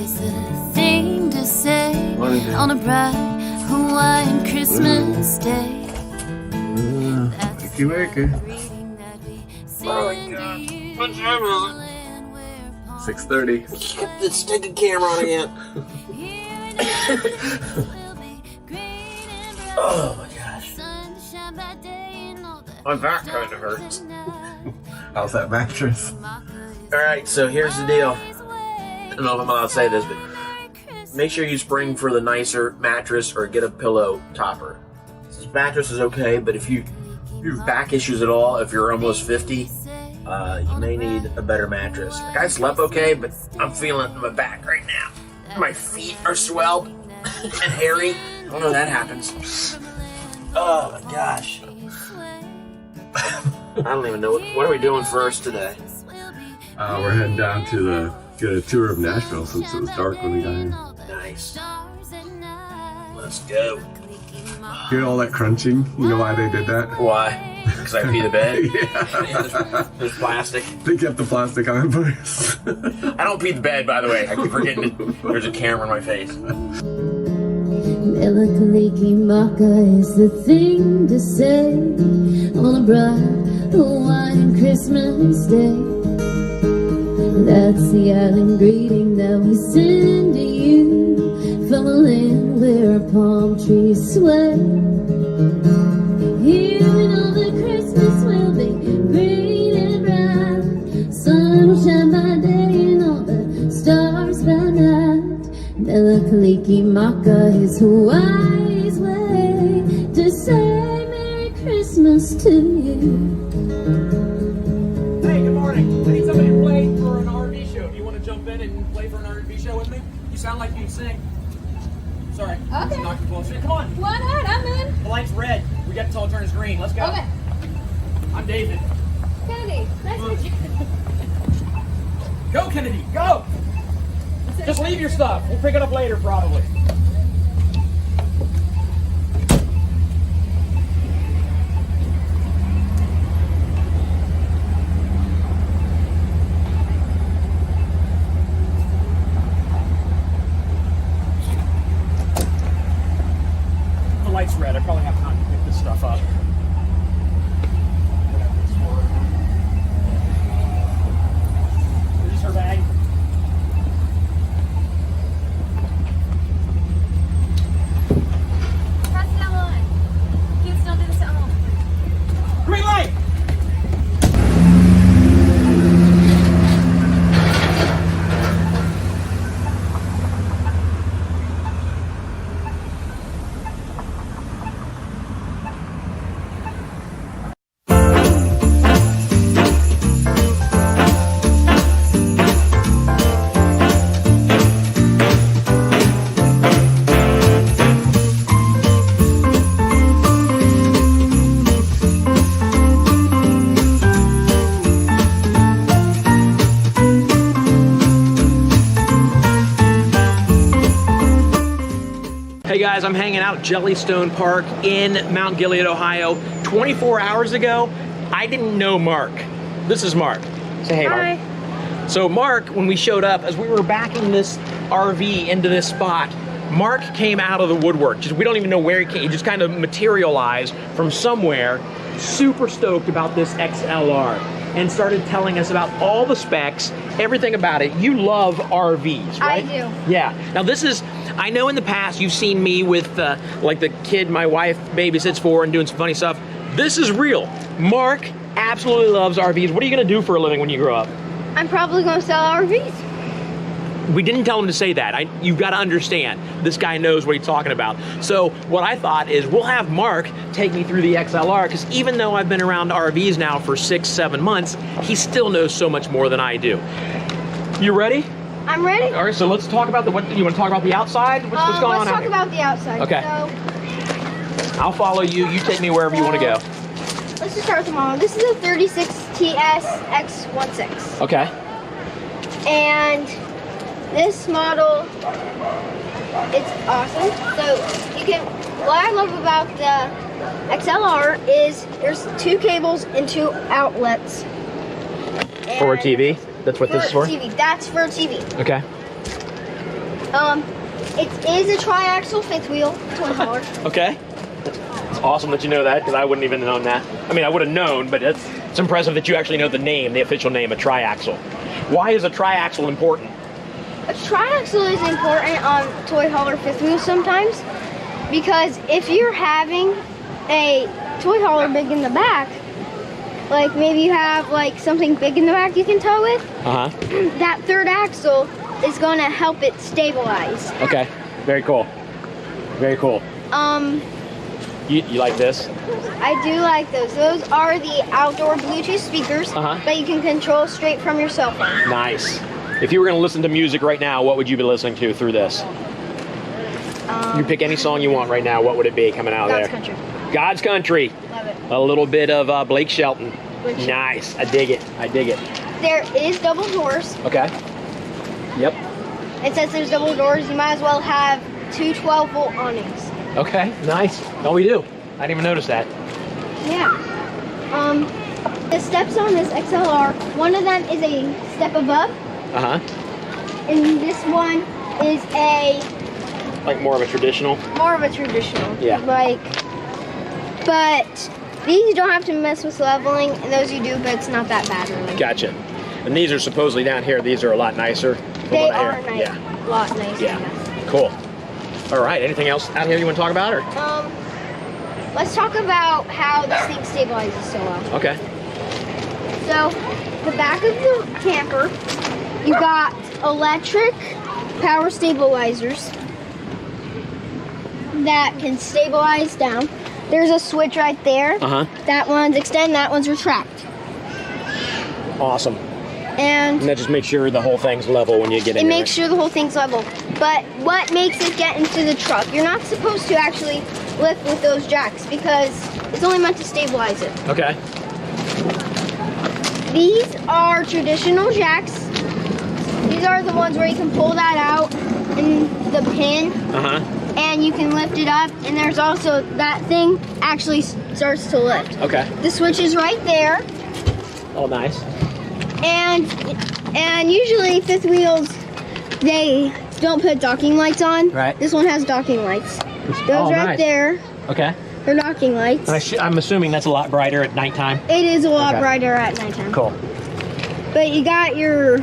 is a thing to say on a bright Hawaiian Christmas day. Wakey wakey. Oh my gosh. 6:30. Get the stinking camera on again. Oh my gosh. My back kind of hurts. How's that mattress? Alright, so here's the deal. I don't know if I'm allowed to say this, but make sure you spring for the nicer mattress or get a pillow topper. This mattress is okay, but if you have back issues at all, if you're almost 50, you may need a better mattress. Like, I slept okay, but I'm feeling it in my back right now. My feet are swelled and hairy. I don't know if that happens. Oh my gosh. I don't even know. What are we doing first today? We're heading down to get a tour of Nashville since it was dark when we got here. Nice. Let's go. Hear all that crunching? You know why they did that? Why? Because I pee the bed? Yeah. There's plastic. They kept the plastic on first. I don't pee the bed, by the way. I keep forgetting that there's a camera in my face. Melancholy Maka is the thing to say on a bright Hawaiian Christmas day. That's the island greeting that we send to you from a land where palm trees sway. Here we know that Christmas will be great and bright. Sun will shine by day and all the stars by night. Melancholy Maka is Hawaii's way to say Merry Christmas to you. Hey, good morning. I need somebody to play for an RV show. Do you want to jump in and play for an RV show with me? You sound like you can sing. Sorry. Okay. Knock your bullshit. Come on. Why not? I'm in. The light's red. We got until it turns green. Let's go. Okay. I'm David. Kennedy, nice to meet you. Go, Kennedy. Go. Just leave your stuff. We'll pick it up later, probably. The light's red. I probably have time to pick this stuff up. Here's her bag. Green light! Hey guys, I'm hanging out at Jellystone Park in Mount Gilead, Ohio. 24 hours ago, I didn't know Mark. This is Mark. Say hey, Mark. Hi. So Mark, when we showed up, as we were backing this RV into this spot, Mark came out of the woodwork. We don't even know where he came. He just kind of materialized from somewhere. Super stoked about this XLR and started telling us about all the specs, everything about it. You love RVs, right? I do. Yeah. Now this is, I know in the past you've seen me with like the kid my wife babysits for and doing some funny stuff. This is real. Mark absolutely loves RVs. What are you gonna do for a living when you grow up? I'm probably going to sell RVs. We didn't tell him to say that. You've got to understand, this guy knows what he's talking about. So what I thought is we'll have Mark take me through the XLR, because even though I've been around RVs now for 6-7 months, he still knows so much more than I do. You ready? I'm ready. All right, so let's talk about what you want to talk about the outside? What's going on Let's out talk here? about the outside. Okay. So, I'll follow you. You take me wherever you want to go. let's just start with the model. This is a 36TS X16. Okay. And this model, it's awesome. So you can, what I love about the XLR is there's 2 cables and 2 outlets. For a TV? That's what this is for? TV. That's for a TV. Okay. It is a triaxle fifth wheel twin hauler. Okay. It's awesome that you know that, because I wouldn't even have known that. I mean, I would have known, but it's impressive that you actually know the name, the official name, a triaxle. Why is a triaxle important? A triaxle is important on toy hauler fifth wheels sometimes, because if you're having a toy hauler big in the back, like maybe you have like something big in the back you can tow with, that third axle is going to help it stabilize. Okay, very cool. Very cool. You like this? I do like those. Those are the outdoor Bluetooth speakers that you can control straight from your cell phone. Nice. If you were going to listen to music right now, what would you be listening to through this? You pick any song you want right now, what would it be coming out of there? God's Country. God's country. Love it. A little bit of Blake Shelton. Blake Shelton. Nice. I dig it. I dig it. There is double doors. Okay. Yep. It says there's double doors. You might as well have two 12-volt awnings. Okay. Nice. Oh, we do. I didn't even notice that. Yeah. The steps on this XLR, one of them is a step above, Uh-huh. and this one is Like more of a traditional? more of a traditional. Yeah. But these you don't have to mess with leveling, and those you do, but it's not that bad really. Gotcha. And these are supposedly down here, these are a lot nicer. from They what I are hear. nice. Yeah. A lot nicer. Yeah. Cool. All right. Anything else out here you want to talk about? Or? Let's talk about how this thing stabilizes so well. Okay. So, the back of the camper, you got electric power stabilizers that can stabilize down. There's a switch right there. Uh-huh. That one's extend, that one's retract. Awesome. And that just makes sure the whole thing's level when you get in it there. makes sure the whole thing's level. But what makes it get into the truck? You're not supposed to actually lift with those jacks because it's only meant to stabilize it. Okay. These are traditional jacks. These are the ones where you can pull that out in the pin Uh-huh. and you can lift it up. And there's also that thing actually starts to lift. Okay. The switch is right there. Oh, nice. And usually fifth wheels, they don't put docking lights on. Right. This one has docking lights. Those right nice. there, Okay. they're docking lights. I'm assuming that's a lot brighter at nighttime. It is a lot Okay. brighter at nighttime. Cool. But you got your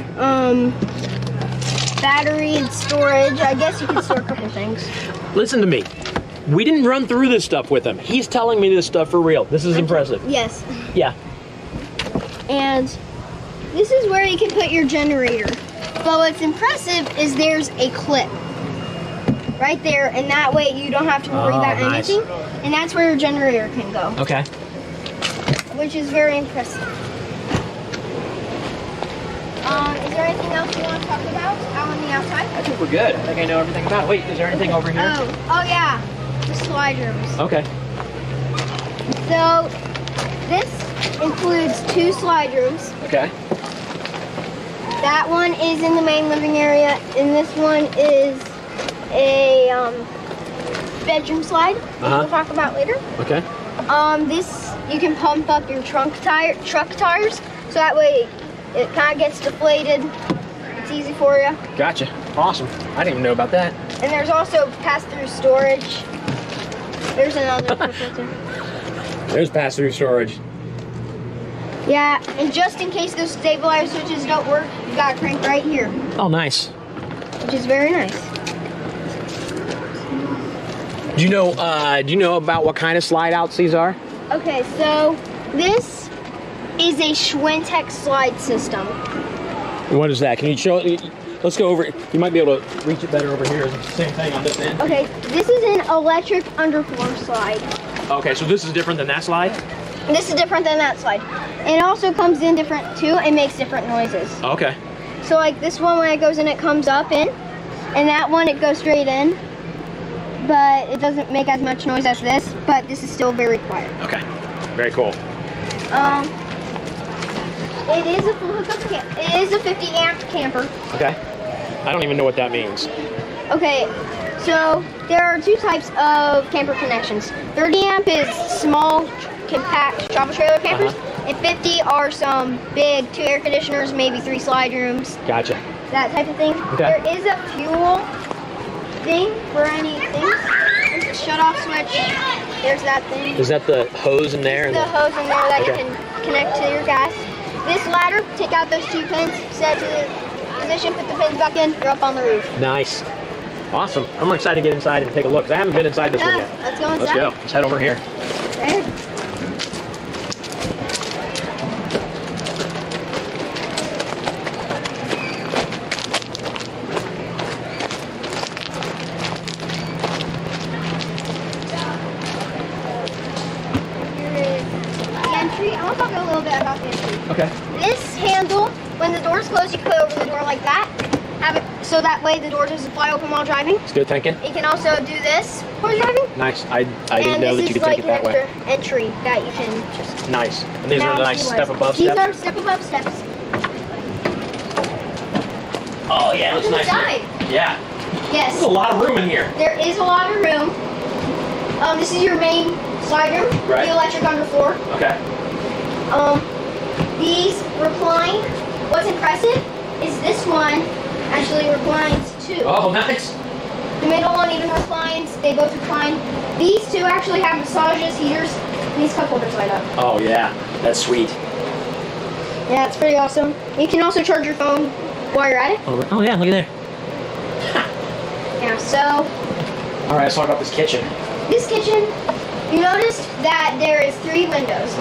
battery and storage. I guess you can store a couple things. Listen to me. We didn't run through this stuff with him. He's telling me this stuff for real. This is impressive. Yes. Yeah. And this is where you can put your generator. But what's impressive is there's a clip right there, and that way you don't have to worry about nice. anything. And that's where your generator can go, Okay. which is very impressive. Is there anything else you want to talk about out on the outside? I think we're good. I think I know everything about it. Wait, is there anything over here? Oh yeah, the slide rooms. Okay. So this includes 2 slide rooms. Okay. That one is in the main living area, and this one is a bedroom slide. Uh-huh. We'll talk about later. Okay. This you can pump up your truck tires, so that way it kind of gets deflated. It's easy for you. Gotcha. Awesome. I didn't even know about that. And there's also pass-through storage. There's another filter. There's pass-through storage. Yeah, and just in case those stabilizer switches don't work, you got a crank right here, Oh, nice. which is very nice. Do you know about what kind of slide outs these are? Okay, so this is a Schwintek slide system. What is that? Can you show it? Let's go over it. You might be able to reach it better over here. Same thing on this end. Okay, this is an electric underfloor slide. Okay, so this is different than that slide? This is different than that slide. And it also comes in different too. It makes different noises. Okay. So like this one, when it goes in, it comes up in. And that one, it goes straight in. But it doesn't make as much noise as this, but this is still very quiet. Okay. Very cool. It is a full hookup it is a 50 amp camper. Okay. I don't even know what that means. Okay, so there are 2 types of camper connections. 30 amp is small, compact travel trailer campers, and 50 are some big 2 air conditioners, maybe 3 slide rooms, Gotcha. that type of thing. Okay. There is a fuel thing for any things. There's the shut-off switch. There's that thing. Is that the hose in there? The hose in there that Okay. you can connect to your gas. This ladder, take out those 2 pins, set it to the position, put the pins back in, you're up on the roof. Nice. Awesome. I'm excited to get inside and take a look because I haven't been inside this one yet. Let's go inside. Let's go. Let's head over here. Okay. I want to talk a little bit about the entry. Okay. This handle, when the door's closed, you put it over the door like that. have it so that way the door doesn't fly open while driving. It's good thinking. You can also do this while driving. Nice. I didn't know that you could take it that way. And this is like an extra entry that you can just... Nice. And these are the nice step above These steps? are step above steps. Oh yeah, looks nice. Yeah. Yes. There's a lot of room in here. There is a lot of room. This is your main slide room. Right. The electric underfloor. Okay. These recline. What's impressive is this one actually reclines too. Oh, nice. The middle one even reclines. They both recline. These two actually have massages, heaters, and these cup holders light up. Oh yeah, that's sweet. Yeah, it's pretty awesome. You can also charge your phone while you're at it. Oh yeah, look at there. Yeah, so... All right, let's talk about this kitchen. This kitchen, you noticed that there is 3 windows.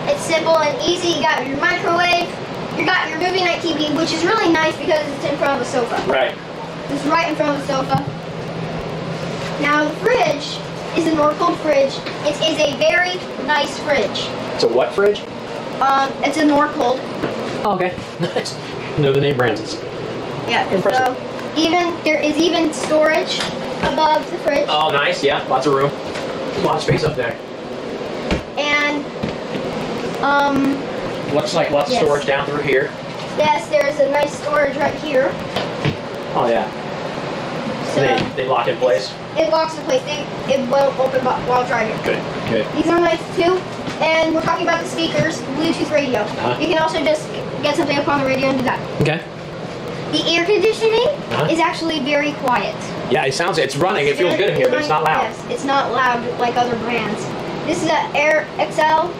It's simple and easy. You got your microwave, you got your movie night TV, which is really nice because it's in front of a sofa. Right. It's right in front of the sofa. Now the fridge is a Norcold fridge. It is a very nice fridge. It's a what fridge? It's a Norcold. Oh, okay. Nice. Know the name brands. Yeah. Impressive. So there is even storage above the fridge. Oh, nice. Yeah, lots of room. A lot of space up there. And looks like lots of storage down through here. yes, there's a nice storage right here. Oh yeah. So they lock in place. it locks in place. It won't open while driving. Good. Good. These are nice too. And we're talking about the speakers, Bluetooth radio. You can also just get something up on the radio and do that. Okay. The air conditioning is actually very quiet. Yeah, it's running. It feels good in here, but it's not loud. Yes, it's not loud like other brands. This is an Air XL.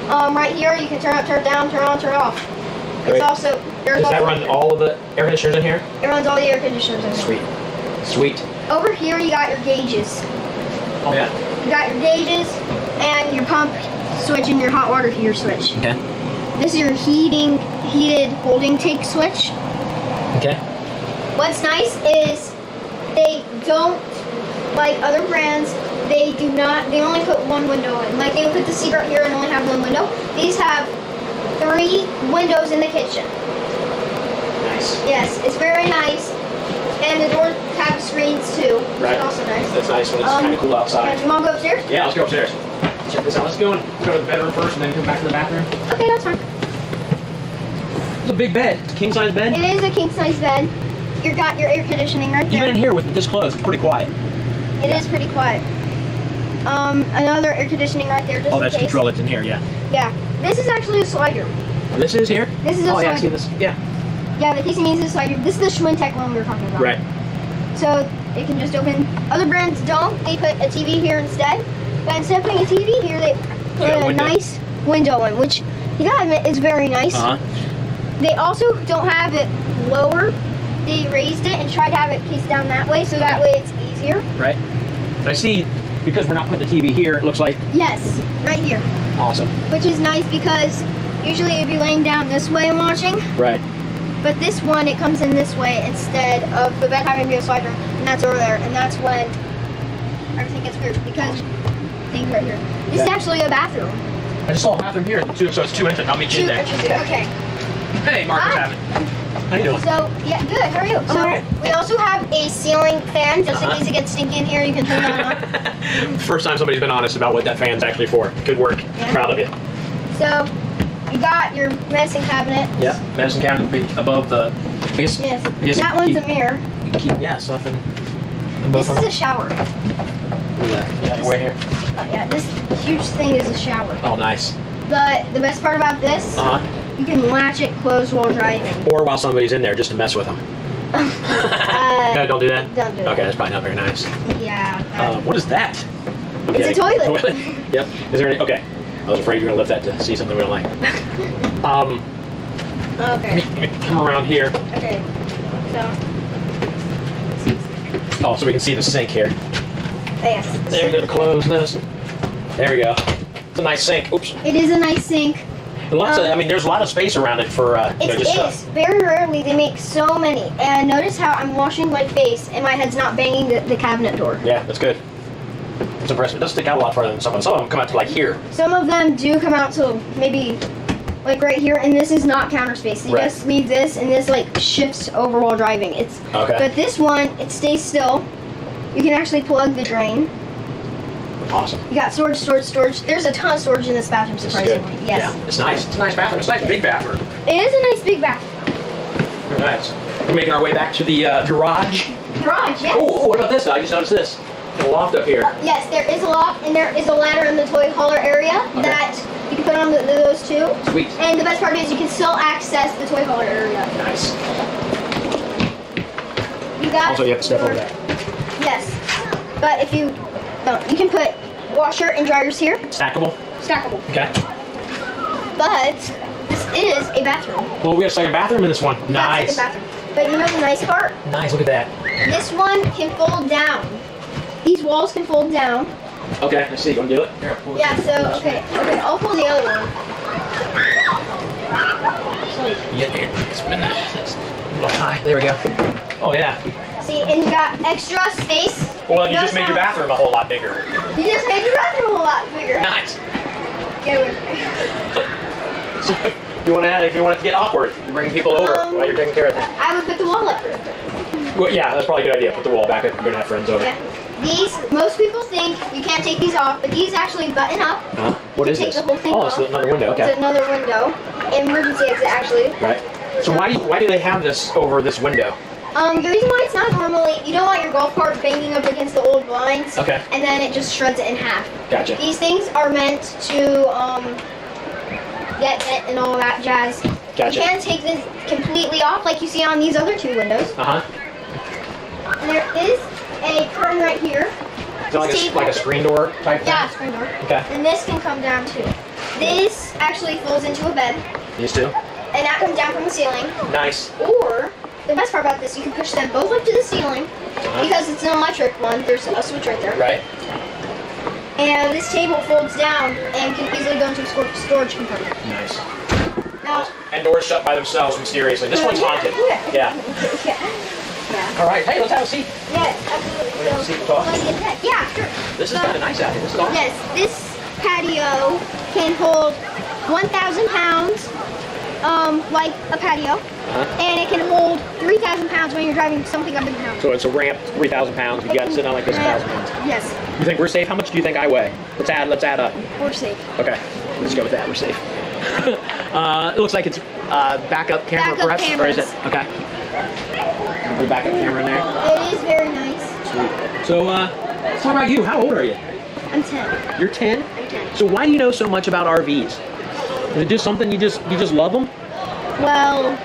Right here, you can turn up, turn down, turn on, turn off. Great. It's also Does that run all of the air conditioners in here? It runs all the air conditioners in here. Sweet. Sweet. Over here, you got your gauges. Oh yeah. You got your gauges and your pump switch and your hot water heater switch. Okay. This is your heated holding tank switch. Okay. What's nice is they don't, like other brands, they only put one window in. Like they would put the seat right here and only have one window. These have 3 windows in the kitchen. Nice. Yes, it's very nice. And the doors have screens too, which Right. is also nice. That's nice when it's kind of cool outside. Do you want to go upstairs? Yeah, let's go upstairs. Check this out. Let's go to the bedroom first and then come back to the bathroom. Okay, that's fine. It's a big bed. It's a king size bed. It is a king size bed. You got your air conditioning right there. Even in here with this closed, it's pretty quiet. It is pretty quiet. Another air conditioning right there just Oh, in that's case. control. It's in here. Yeah. Yeah. This is actually a slider. This is here. This is a oh yeah, I slider. see this. Yeah. Yeah, the casing means it's a slider. This is the Schwintek one we were talking about. Right. So it can just open. Other brands don't. They put a TV here instead. But instead of putting a TV here, they put a nice window in, which you gotta admit is very nice. They also don't have it lower. They raised it and tried to have it face down that way, so that way it's easier. Right. But I see, because we're not putting the TV here, it looks like. Yes, right here. Awesome. Which is nice because usually it'd be laying down this way and watching. Right. But this one, it comes in this way instead of the bed having to be a slide room, and that's over there, and that's when everything gets weird because things right here. This is actually a bathroom. I just saw a bathroom here, so it's 2 inches. I'll meet you in there. 2 inches. Okay. Hey, Mark, what's happening? How you doing? So yeah, good. How are you? So we also have a ceiling fan, just in case it gets stinky in here. You can turn it on. First time somebody's been honest about what that fan's actually for. Good work. Yeah. Proud of you. So you got your medicine cabinet. Yeah, medicine cabinet will be above the. Yes. That one's a mirror. You can keep, yeah, stuff in This is a shower. Yeah, right here. Yeah, this huge thing is a shower. Oh, nice. The best part about this, you can latch it closed while driving. Or while somebody's in there just to mess with them. No, don't do that? Don't do that. Okay, that's probably not very nice. Yeah. What is that? It's a toilet. Yep. Is there any? Okay. I was afraid you were going to lift that to see something we don't like. Okay. Let me come around here. Okay. So. Oh, so we can see the sink here. Yes. There we go to close this. There we go. It's a nice sink. Oops. It is a nice sink. Lots of, I mean, there's a lot of space around it for, It just is. Very rarely they make so many. And notice how I'm washing my face and my head's not banging the cabinet door. Yeah, that's good. It's impressive. It does stick out a lot farther than some of them. Some of them come out to like here. Some of them do come out to maybe like right here, and this is not counter space. You Right. just leave this, and this like shifts over while driving. It's Okay. But this one, it stays still. You can actually plug the drain. Awesome. You got storage, storage, storage. There's a ton of storage in this bathroom, It's surprisingly. good. Yes. Yeah, it's nice. It's a nice bathroom. It's a nice big bathroom. It is a nice big bathroom. Very nice. We're making our way back to the garage. Garage, yes. Oh, what about this? I just noticed this. The loft up here. Yes, there is a loft, and there is a ladder in the toy hauler area that you can put on those two. Sweet. And the best part is you can still access the toy hauler area. Nice. You got Also, you have to step over that. Yes, but if you don't, you can put washer and dryers here. Stackable. Stackable. Okay. But this is a bathroom. Well, we got a second bathroom in this one. Nice. Second bathroom. But you know the nice part? Nice. Look at that. This one can fold down. These walls can fold down. Okay. Let's see. You want to do it? Here, pull Yeah. So okay. I'll pull the other one. Yeah. Here. It's been that's a little high. There we go. Oh yeah. See, and you got extra space. Well, you just made your bathroom a whole lot bigger. You just made your bathroom a whole lot bigger. Nice. Get away from me. So, you want to add if you want it to get awkward, you bring people over while you're taking care of that. I would put the wall up. Well, yeah, that's probably a good idea. Put the wall back up. You're gonna have friends over. Yeah. These, most people think you can't take these off, but these actually button up. What is take this? the whole thing Oh, off. it's another window. Okay. It's another window. Emergency exit, actually. Right. So why do they have this over this window? The reason why it's not normally, you don't want your golf cart banging up against the old blinds. Okay. And then it just shreds it in half. Gotcha. These things are meant to get it and all that jazz. Gotcha. You can take this completely off like you see on these other two windows. Uh-huh. And there is a curtain right here. Is it like a screen door type thing? Yeah, screen door. Okay. And this can come down too. This actually folds into a bed, These two? and that comes down from the ceiling. Nice. Or, the best part about this, you can push them both up to the ceiling, because it's an electric one. There's a switch right there. Right. And this table folds down and can easily go into a storage compartment. Nice. Now, And doors shut by themselves mysteriously. This one's haunted. Yeah. yeah. All right. Hey, let's have a seat. Yes, absolutely. We're gonna see the talk. Yeah, sure. This is kind of nice out here. This is awesome. Yes, this patio can hold 1,000 pounds, like a patio, and it can hold 3,000 pounds when you're driving something up in town. So it's a ramp, 3,000 pounds. You got sitting on like this 1,000 pounds. Yes, You think we're safe? How much do you think I weigh? Let's add up. we're safe. Okay. Let's go with that. We're safe. It looks like it's backup camera, Backup perhaps, or is it? cameras. Okay. Put a backup camera in there. It is very nice. Sweet. So, what about you? How old are you? I'm 10. You're 10. I'm 10. So why do you know so much about RVs? Is it just something you just love them? Well,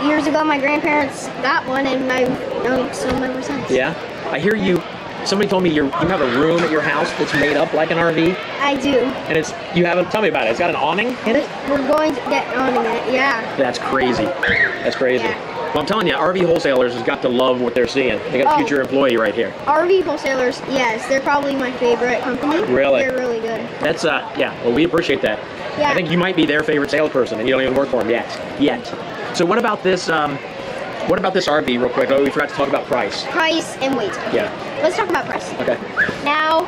years ago my grandparents got one, and I've known some ever since. Yeah. I hear you. Somebody told me you have a room at your house that's made up like an RV, I do. and you haven't. Tell me about it. It's got an awning in it. We're going to get on in it. Yeah. That's crazy. That's crazy. Yeah. Well, I'm telling you, RV wholesalers has got to love what they're seeing. They got a future employee right here. RV wholesalers, yes, they're probably my favorite company. Really? They're really good. That's yeah. Well, we appreciate that. Yeah. I think you might be their favorite salesperson, and you don't even work for them yet. So what about this? What about this RV, real quick? Oh, we forgot to talk about price. Price and weight. Yeah. Let's talk about price. Okay. Now,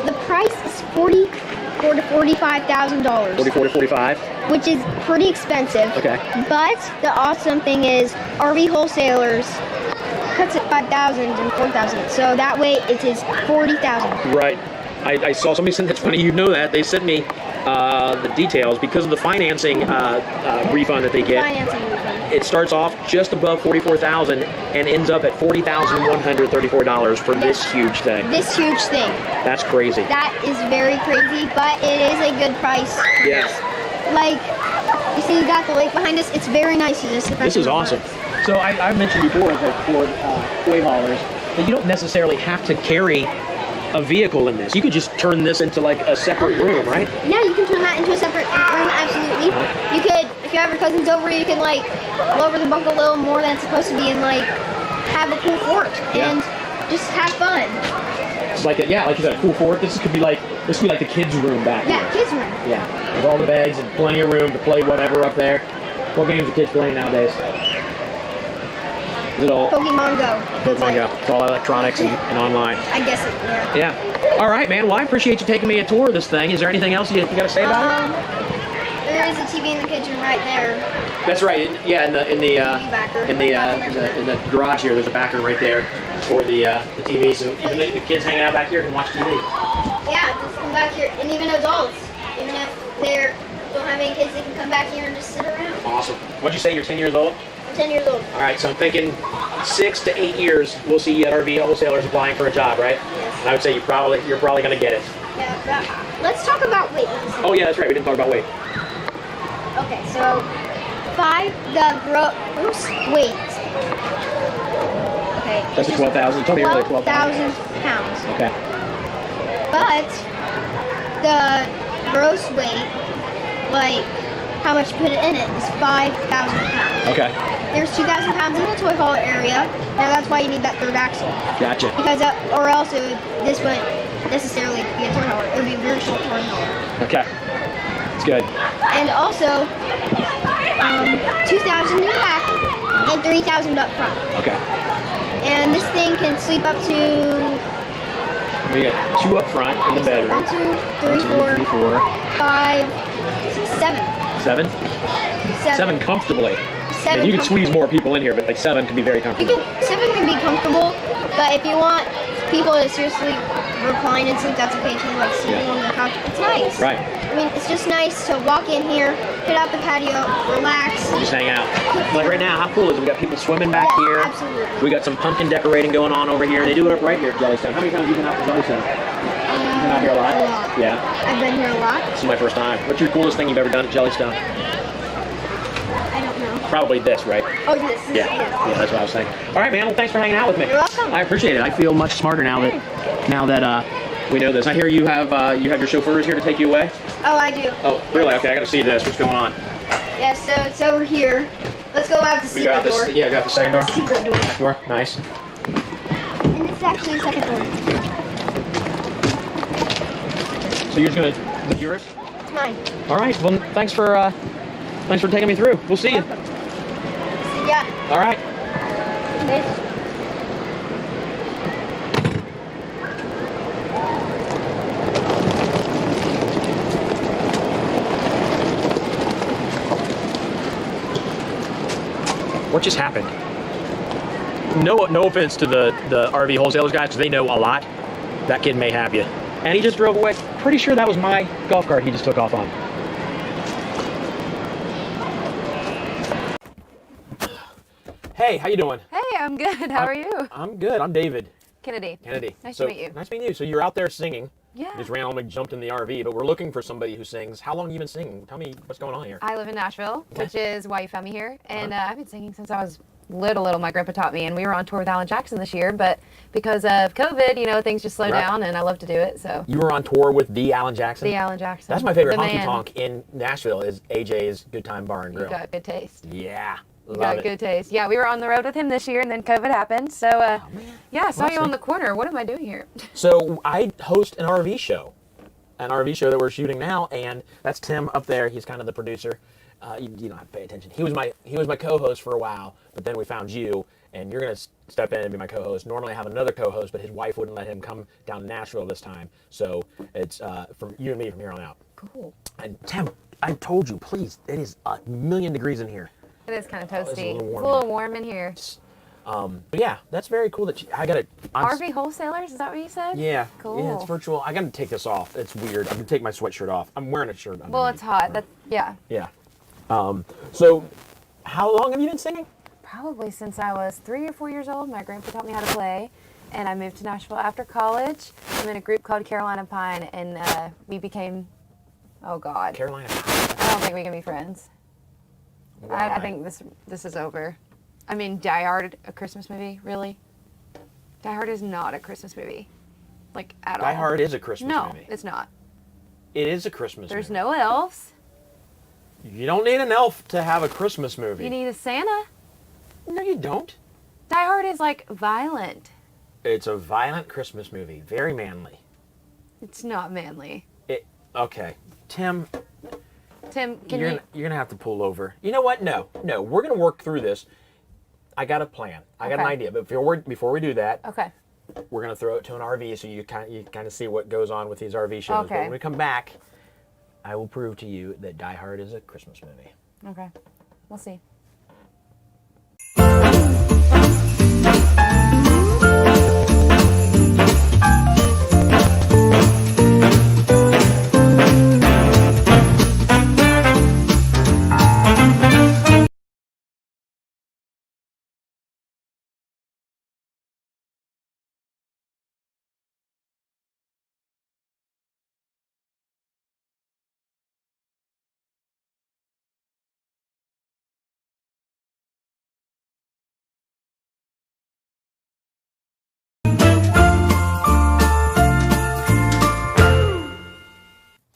the price is $44,000 to $45,000. 44 to 45. Which is pretty expensive. Okay. But the awesome thing is, RV wholesalers cuts it 5,000 and 4,000. So that way it is 40,000. Right. I saw somebody send. That's funny. You know that they sent me the details because of the financing refund that they get. Financing refund. It starts off just above $44,000 and ends up at $40,134 for this huge thing. This huge thing. That's crazy. That is very crazy, but it is a good price. Yes. Like, you see, you got the lake behind us. It's very nice to just. This is awesome. So I've mentioned before that for toy haulers that you don't necessarily have to carry a vehicle in this. You could just turn this into like a separate room, right? Yeah, you can turn that into a separate room, absolutely. You could, if you have your cousins over, you can like lower the bunk a little more than it's supposed to be and like have a cool fort and just have fun. It's like like you said, a cool fort. This could be like the kids' room back here. Yeah, kids' room. Yeah, with all the beds and plenty of room to play whatever up there. What games are kids playing nowadays? Is it all Pokemon Go. Pokemon Go? It's all electronics and online. I guess it, yeah. Yeah. All right, man. Well, I appreciate you taking me a tour of this thing. Is there anything else you got to say about it? There is a TV in the kitchen right there. That's right. Yeah, in the garage here, there's a backer right there for the TV. So even the kids hanging out back here can watch TV. Yeah, just come back here, and even adults, even if they don't have any kids, they can come back here and just sit around. Awesome. What'd you say? You're 10 years old? I'm 10 years old. All right. So I'm thinking 6 to 8 years, we'll see you at RV wholesalers applying for a job, right? Yes. And I would say you're probably going to get it. Yeah, but let's talk about weight. Oh yeah, that's right. We didn't talk about weight. Okay, so the gross weight. Okay. That's 12,000. Tell me earlier, 12,000 pounds. Okay. But the gross weight, like how much you put in it, is 5,000 pounds. Okay. There's 2,000 pounds in the toy hauler area, and that's why you need that third axle. Gotcha. Because or else this wouldn't necessarily be a toy hauler. It would be a very short toy hauler. Okay. It's good. And also, 2,000 in the back and 3,000 up front. Okay. And this thing can sleep up to We got 2 up front in the bedroom. 1, 2, 3, 4, 5, 6, 7. 7? 7 comfortably. 7 you can squeeze more people in here, but like 7 can be very comfortable. 7 can be comfortable, but if you want people to seriously recline and sleep, that's okay too, like sitting on the couch. It's nice. Right. I mean, it's just nice to walk in here, get out the patio, relax. Just hang out. Like right now, how cool is it? We got people swimming back here. Absolutely. We got some pumpkin decorating going on over here. They do it up right here at Jellystone. How many times have you been out to Jellystone? You've been out here a lot? Yeah. I've been here a lot. This is my first time. What's your coolest thing you've ever done at Jellystone? I don't know. Probably this, right? Oh, this. Yeah, that's what I was saying. All right, man. Well, thanks for hanging out with me. You're welcome. I appreciate it. I feel much smarter now that we know this. I hear you have your chauffeurs here to take you away. Oh, I do. Oh, really? Okay, I got to see this. What's going on? Yeah, so it's over here. Let's go out the We secret got this. door. Yeah, we got the second door. Secret door. Second door. Nice. And it's actually the second door. So you're just gonna yours? It's mine. All right. Well, thanks for taking me through. We'll see you. Yeah. All right. What just happened? No offense to the RV wholesalers guys, because they know a lot. That kid may have you. And he just drove away. Pretty sure that was my golf cart he just took off on. Hey, how you doing? Hey, I'm good. How are you? I'm good. I'm David. Kennedy. Nice to meet you. Nice meeting you. So you're out there singing. Yeah. Just randomly jumped in the RV, but we're looking for somebody who sings. How long have you been singing? Tell me what's going on here. I live in Nashville, which is why you found me here. And I've been singing since I was little. My grandpa taught me, and we were on tour with Alan Jackson this year, but because of COVID, things just slowed down, and I love to do it, so. You were on tour with the Alan Jackson? The Alan Jackson. That's my favorite The honky man. tonk in Nashville is AJ's Good Time Bar and Grill. You got good taste. Yeah. You got good taste. Yeah, we were on the road with him this year, and then COVID happened, so, yeah, I saw you on the corner. What am I doing here? So I host an RV show that we're shooting now, and that's Tim up there. He's kind of the producer. You don't have to pay attention. He was my co-host for a while, but then we found you, and you're gonna step in and be my co-host. Normally I have another co-host, but his wife wouldn't let him come down to Nashville this time, so it's from you and me from here on out. Cool. And Tim, I told you, please, it is 1,000,000 degrees in here. It is kind of it's toasty. a little warm It's a little warm in here. But yeah, that's very cool that I got it. RV wholesalers, is that what you said? Yeah. Cool. Yeah, it's virtual. I got to take this off. It's weird. I'm gonna take my sweatshirt off. I'm wearing a shirt. Well, it's hot. Yeah. Yeah. So, how long have you been singing? Probably since I was 3 or 4 years old. My grandpa taught me how to play, and I moved to Nashville after college. I'm in a group called Carolina Pine, and we became, oh God. Carolina Pine. I don't think we can be friends. I think this is over. I mean, Die Hard, a Christmas movie, really? Die Hard is not a Christmas movie, like at all. Die Hard is a Christmas movie. No, it's not. It is a Christmas There's movie. no elves. You don't need an elf to have a Christmas movie. You need a Santa. No, you don't. Die Hard is like violent. It's a violent Christmas movie. Very manly. It's not manly. Okay. Tim, Tim, you're gonna have to pull over. You know what? No, we're gonna work through this. I got a plan. I got an Okay. idea. But before we do that, Okay. we're gonna throw it to an RV so you kind of see what goes on with these RV shows. But Okay. when we come back, I will prove to you that Die Hard is a Christmas movie. Okay, we'll see.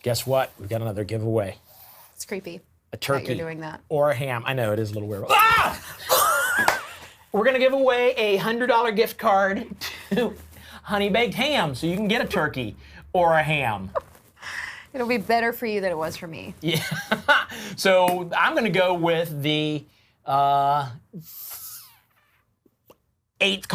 Guess what? We've got another giveaway. It's creepy. A turkey. That you're doing that. Or a ham. I know, it is a little weird. Ah! We're going to give away a $100 gift card to Honey Baked Ham, so you can get a turkey or a ham. It'll be better for you than it was for me. Yeah. So I'm going to go with the eighth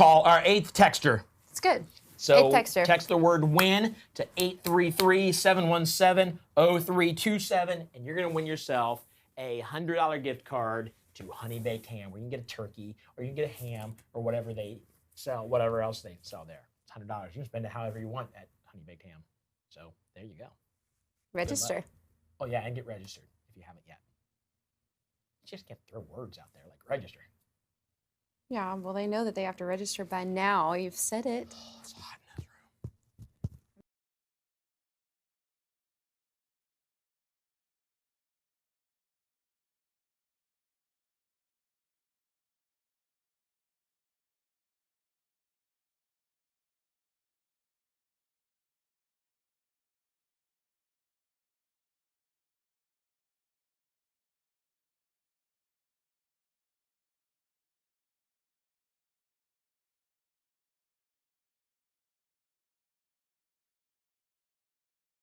texture. It's good. So Eighth texter. text the word WIN to 833-717-0327, and you're going to win yourself a $100 gift card to Honey Baked Ham, where you can get a turkey, or you can get a ham, or whatever they sell, whatever else they sell there. It's $100. You can spend it however you want at Honey Baked Ham. So there you go. Register. Oh, yeah, and get registered if you haven't yet. Just can't throw words out there like register. Yeah, well, they know that they have to register by now. You've said it. It's hot in this room.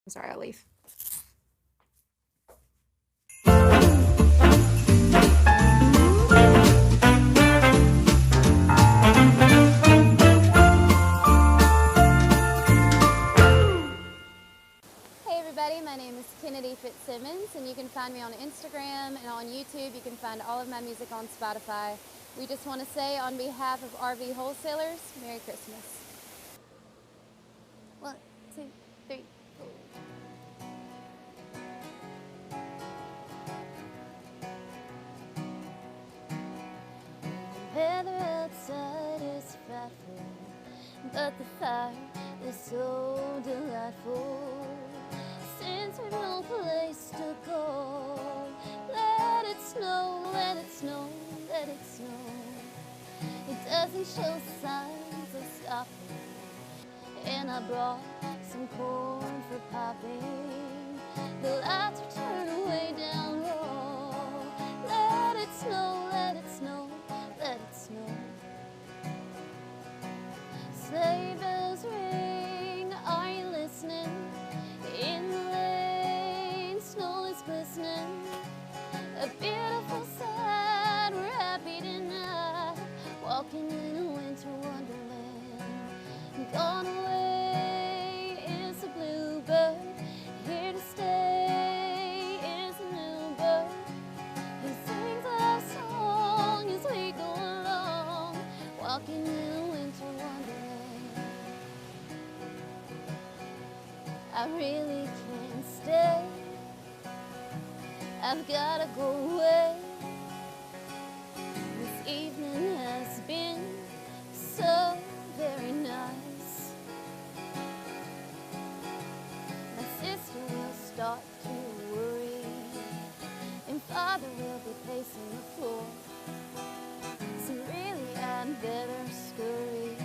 I'm sorry, I'll leave. Hey everybody, my name is Kennedy Fitzsimmons, and you can find me on Instagram and on YouTube. You can find all of my music on Spotify. We just want to say, on behalf of RV wholesalers, Merry Christmas. 1, 2, 3, 4. Weather outside is frightful, but the fire is so delightful. Since we've no place to go, let it snow, let it snow, let it snow. It doesn't show signs of stopping, and I brought some corn for popping. The lights are turned way down low. Let it snow, let it snow, let it snow. Sleigh bells ring, are you listening? In the lane, snow is glistening. A beautiful sight, we're happy tonight, walking in a winter wonderland. Gone away is a bluebird, here to stay is a new bird. He sings our song as we go along, walking in a winter wonderland. I really can't stay, I've gotta go away. This evening has been so very nice. My sister will start to worry, and father will be pacing the floor. So really I'd better scurry,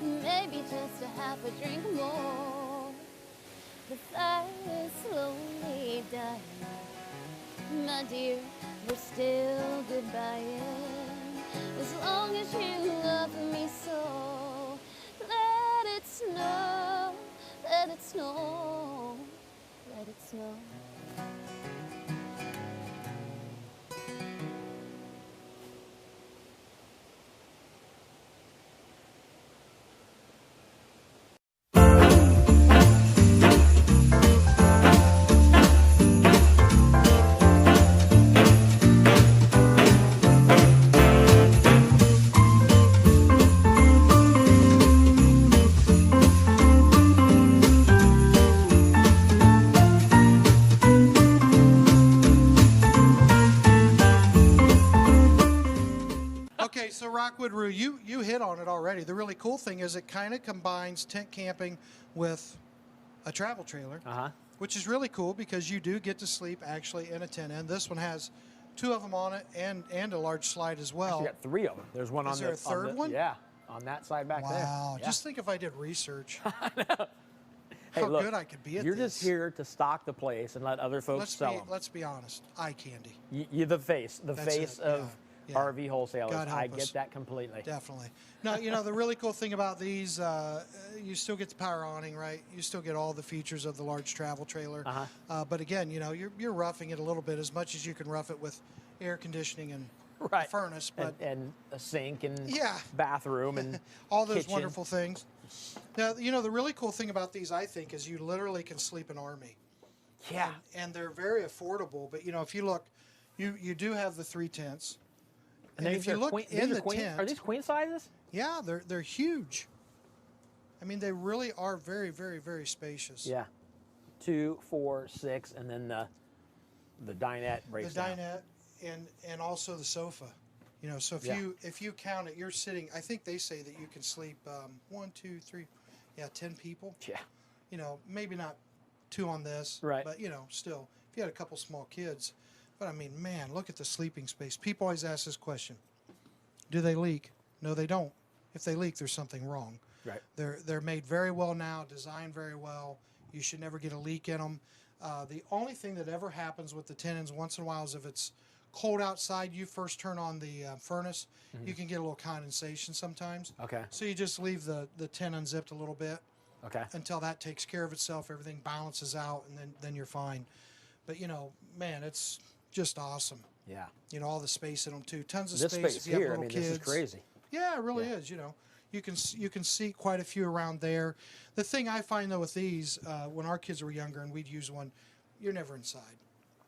maybe just to have a drink more. The fire is slowly dying, my dear, we're still goodbying. As long as you love me so, let it snow, let it snow, let it snow. so Rockwood Roo, you hit on it already. The really cool thing is it kind of combines tent camping with a travel trailer, which is really cool because you do get to sleep actually in a tent. And this one has 2 of them on it and a large slide as well. Actually got 3 of them. There's one on Is there a third one? Yeah, on that side back there. Wow, Yeah. just think if I did research. Hey, how look, good I could be at you're this. just here to stock the place and let other folks sell them. Let's be honest. Eye candy. You're the face That's face it, of yeah. RV wholesalers. God help I us. get that completely. Definitely. Now, the really cool thing about these, you still get the power awning, right? You still get all the features of the large travel trailer. But again, you're roughing it a little bit as much as you can rough it with air conditioning and a furnace. But and a sink and Yeah. bathroom and all those kitchen. wonderful things. Now, the really cool thing about these, I think, is you literally can sleep in Army. Yeah. And they're very affordable. But, if you look, you do have the 3 tents. And if you look in the tent, are these queen sizes? Yeah, they're huge. I mean, they really are very, very, very spacious. Yeah, 2, 4, 6, and then the dinette breaks The down. dinette and also the sofa. So if you count it, you're sitting. I think they say that you can sleep 1, 2, 3, 10 people. Yeah. Maybe not 2 on this. Right. But still, if you had a couple small kids. But I mean, man, look at the sleeping space. People always ask this question: do they leak? No, they don't. If they leak, there's something wrong. Right. They're made very well now, designed very well. You should never get a leak in them. The only thing that ever happens with the tenons once in a while is if it's cold outside, you first turn on the furnace, you can get a little condensation sometimes. Okay. So you just leave the tent unzipped a little bit. Okay. Until that takes care of itself, everything balances out, and then you're fine. But man, it's just awesome. Yeah. All the space in them too. Tons of This space. space if you have here, I little mean, kids. this is crazy. Yeah, it really is. You can see quite a few around there. The thing I find though with these, when our kids were younger and we'd use one, you're never inside.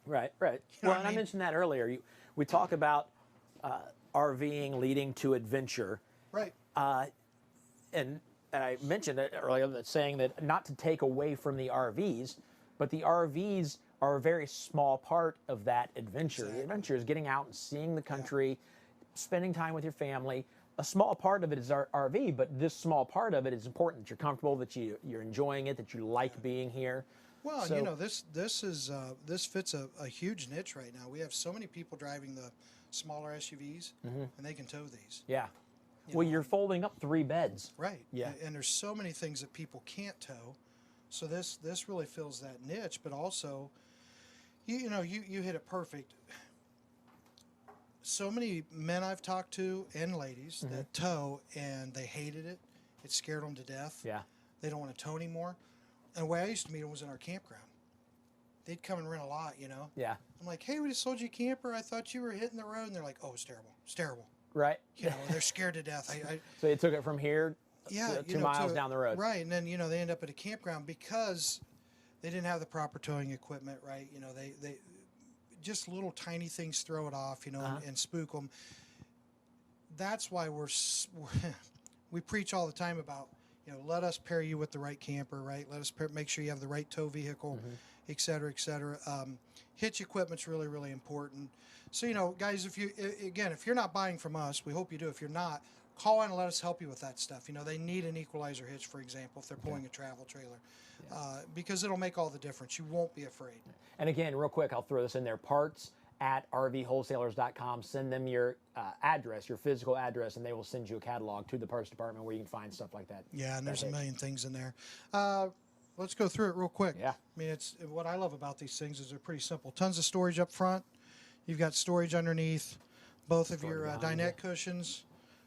Right. You know Well, what and I I mean? mentioned that earlier. We talk about RVing leading to adventure. Right. And I mentioned it earlier, that saying that not to take away from the RVs, but the RVs are a very small part of that adventure. The adventure is getting out and seeing the country, spending time with your family. A small part of it is our RV, but this small part of it is important. That you're comfortable, that you're enjoying it, that you like being here. Well, So- this fits a huge niche right now. We have so many people driving the smaller SUVs, and they can tow these. Yeah. Well, you're folding up 3 beds. Right. Yeah. And there's so many things that people can't tow, so this really fills that niche. But also, you hit it perfect. So many men I've talked to and ladies that tow, and they hated it. It scared them to death. Yeah. They don't want to tow anymore. And the way I used to meet them was in our campground. They'd come and rent a lot, Yeah. I'm like, hey, we just sold you a camper. I thought you were hitting the road. And they're like, oh, it's terrible. It's terrible. Right. They're scared to death. So you took it from here Yeah, 2 miles down the road. Right, and then they end up at a campground because they didn't have the proper towing equipment. Right, they just little tiny things throw it off. And spook them. That's why we preach all the time about let us pair you with the right camper. Right, let us make sure you have the right tow vehicle, et cetera, et cetera. Hitch equipment's really, really important. So, guys, if you're not buying from us, we hope you do. If you're not, call in and let us help you with that stuff. They need an equalizer hitch, for example, if they're pulling a travel trailer, because it'll make all the difference. You won't be afraid. And again, real quick, I'll throw this in there. parts@rvwholesalers.com. Send them your address, your physical address, and they will send you a catalog to the parts department where you can find stuff like that. Yeah, and there's a million things in there. Let's go through it real quick. Yeah. I mean, it's what I love about these things is they're pretty simple. Tons of storage up front. You've got storage underneath both of your dinette cushions.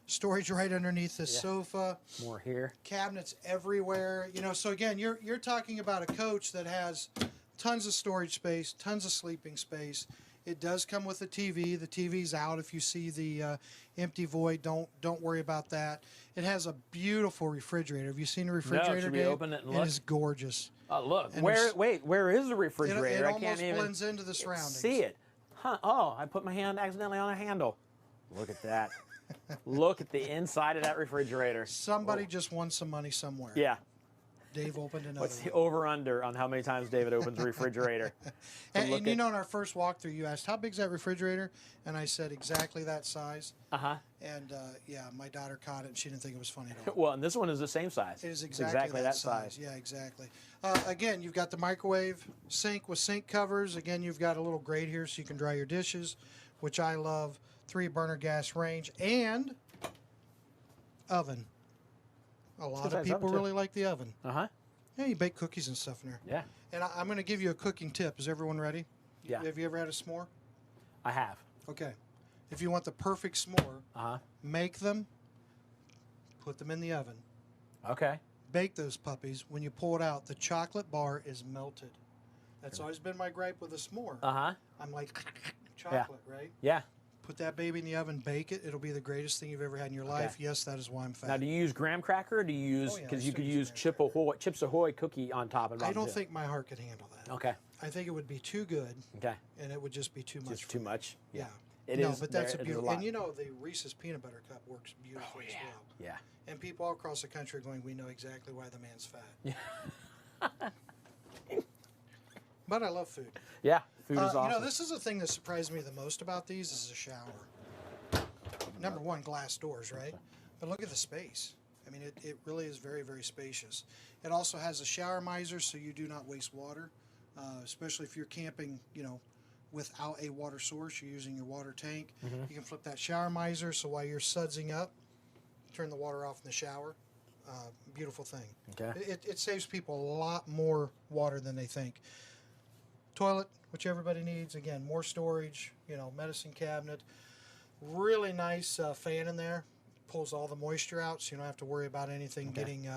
Storage right underneath this sofa. More here. Cabinets everywhere. So again, you're talking about a coach that has tons of storage space, tons of sleeping space. It does come with a TV. The TV's out. If you see the empty void, don't worry about that. It has a beautiful refrigerator. Have you seen the refrigerator? should we Dave? open it and look? It is gorgeous. Oh, look. And Where is the refrigerator? It I can't almost even blends into the surroundings. see it. Huh. Oh, I put my hand accidentally on a handle. Look at that. Look at the inside of that refrigerator. Somebody just won some money somewhere. Yeah. Dave opened another What's the one. over-under on how many times David opens a refrigerator? And you know, in our first walkthrough, you asked, how big's that refrigerator? And I said, exactly that size. Uh-huh. And, yeah, my daughter caught it, and she didn't think it was funny at all. Well, and this one is the same size. It is It's exactly that size. Yeah, exactly. Again, you've got the microwave sink with sink covers. Again, you've got a little grate here so you can dry your dishes, which I love. 3-burner gas range and oven. A lot of people really like the oven. Uh-huh. Yeah, you bake cookies and stuff in there. Yeah. And I'm going to give you a cooking tip. Is everyone ready? Yeah. Have you ever had a s'more? I have. Okay. If you want the perfect s'more, make them, put them in the oven. Okay. Bake those puppies. When you pull it out, the chocolate bar is melted. That's always been my gripe with a s'more. Uh-huh. I'm like, chocolate, right? Yeah. Put that baby in the oven, bake it. It'll be the greatest thing you've ever had in your life. Yes, that is why I'm fat. Now, do you use graham cracker or do you use, because you could use Chips Ahoy cookie on top of it? I don't think my heart could handle that. Okay. I think it would be too good. Okay. And it would just be too much. Just too much? Yeah. It no, is, but that's there- a it is beautiful. lot. And you know, the Reese's Peanut Butter Cup works beautifully as well. Yeah. And people all across the country are going, we know exactly why the man's fat. Yeah. But I love food. Yeah, food is awesome. You know, this is the thing that surprised me the most about these is the shower. Number one, glass doors, right? But look at the space. I mean, it really is very, very spacious. It also has a shower miser, so you do not waste water, especially if you're camping, you know, without a water source. You're using your water tank. Mhm. You can flip that shower miser, so while you're sudsing up, turn the water off in the shower. Beautiful thing. Okay. It saves people a lot more water than they think. Toilet, which everybody needs. Again, more storage, you know, medicine cabinet. Really nice fan in there. Pulls all the moisture out, so you don't have to worry about anything getting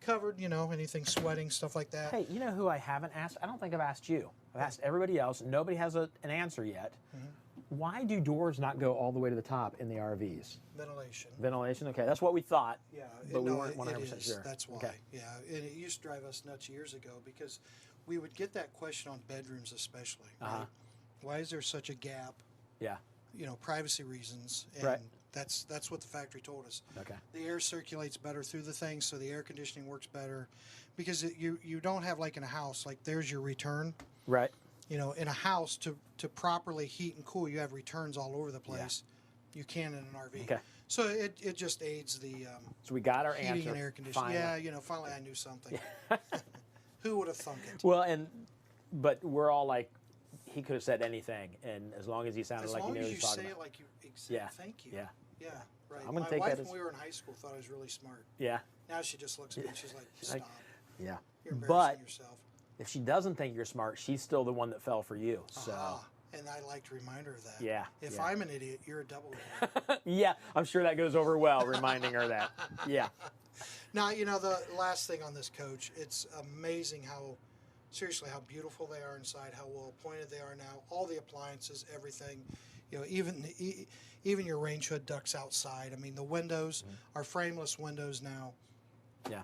covered, you know, anything sweating, stuff like that. Hey, you know who I haven't asked? I don't think I've asked you. I've asked everybody else. Nobody has an answer yet. Why do doors not go all the way to the top in the RVs? Ventilation. Ventilation? Okay, that's what we thought. Yeah, but we no, weren't it 100% is. sure. That's why. Okay. Yeah, and it used to drive us nuts years ago because we would get that question on bedrooms especially. Right? Why is there such a gap? Yeah. You know, privacy reasons. And Right. that's what the factory told us. Okay. The air circulates better through the thing, so the air conditioning works better. Because you don't have, like in a house, like there's your return. Right. You know, in a house, to properly heat and cool, you have returns all over the place. You can in an RV. Okay. So it just aids the So we got our heating answer. and air conditioning. Finally. Yeah, you know, finally I knew something. Who would have thunk it? Well, but we're all like, he could have said anything, and as long as he sounded like he knew what he was talking As long as you say about. it like you Yeah. thank you. Yeah. Yeah, right. I'm gonna My take wife, that as- when we were in high school, thought I was really smart. Yeah. Now she just looks at me and she's like, stop. Yeah. You're embarrassing But yourself. if she doesn't think you're smart, she's still the one that fell for you. So. And I like to remind her of that. Yeah, If yeah. I'm an idiot, you're a double idiot. Yeah, I'm sure that goes over well, reminding her that. Yeah. Now, you know, the last thing on this coach, it's amazing how, seriously, how beautiful they are inside, how well appointed they are now, all the appliances, everything. You know, even your range hood ducts outside. I mean, the windows are frameless windows now. Yeah.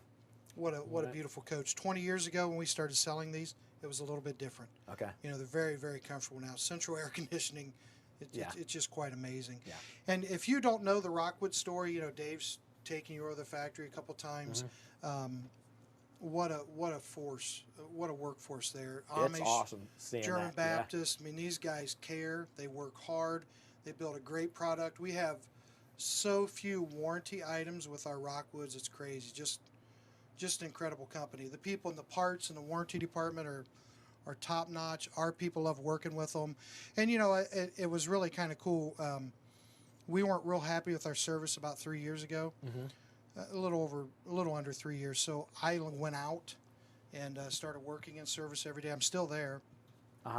What a beautiful coach. 20 years ago when we started selling these, it was a little bit different. Okay. You know, they're very, very comfortable now. Central air conditioning, it's just quite amazing. Yeah. And if you don't know the Rockwood story, you know, Dave's taken you over the factory a couple times. What a force, what a workforce there. It's awesome seeing German that, yeah. Baptist. I mean, these guys care. They work hard. They build a great product. We have so few warranty items with our Rockwoods. It's crazy. Just an incredible company. The people in the parts and the warranty department are top notch. Our people love working with them. And you know, it was really kind of cool. We weren't real happy with our service about 3 years ago. A little under 3 years. So I went out and started working in service every day. I'm still there.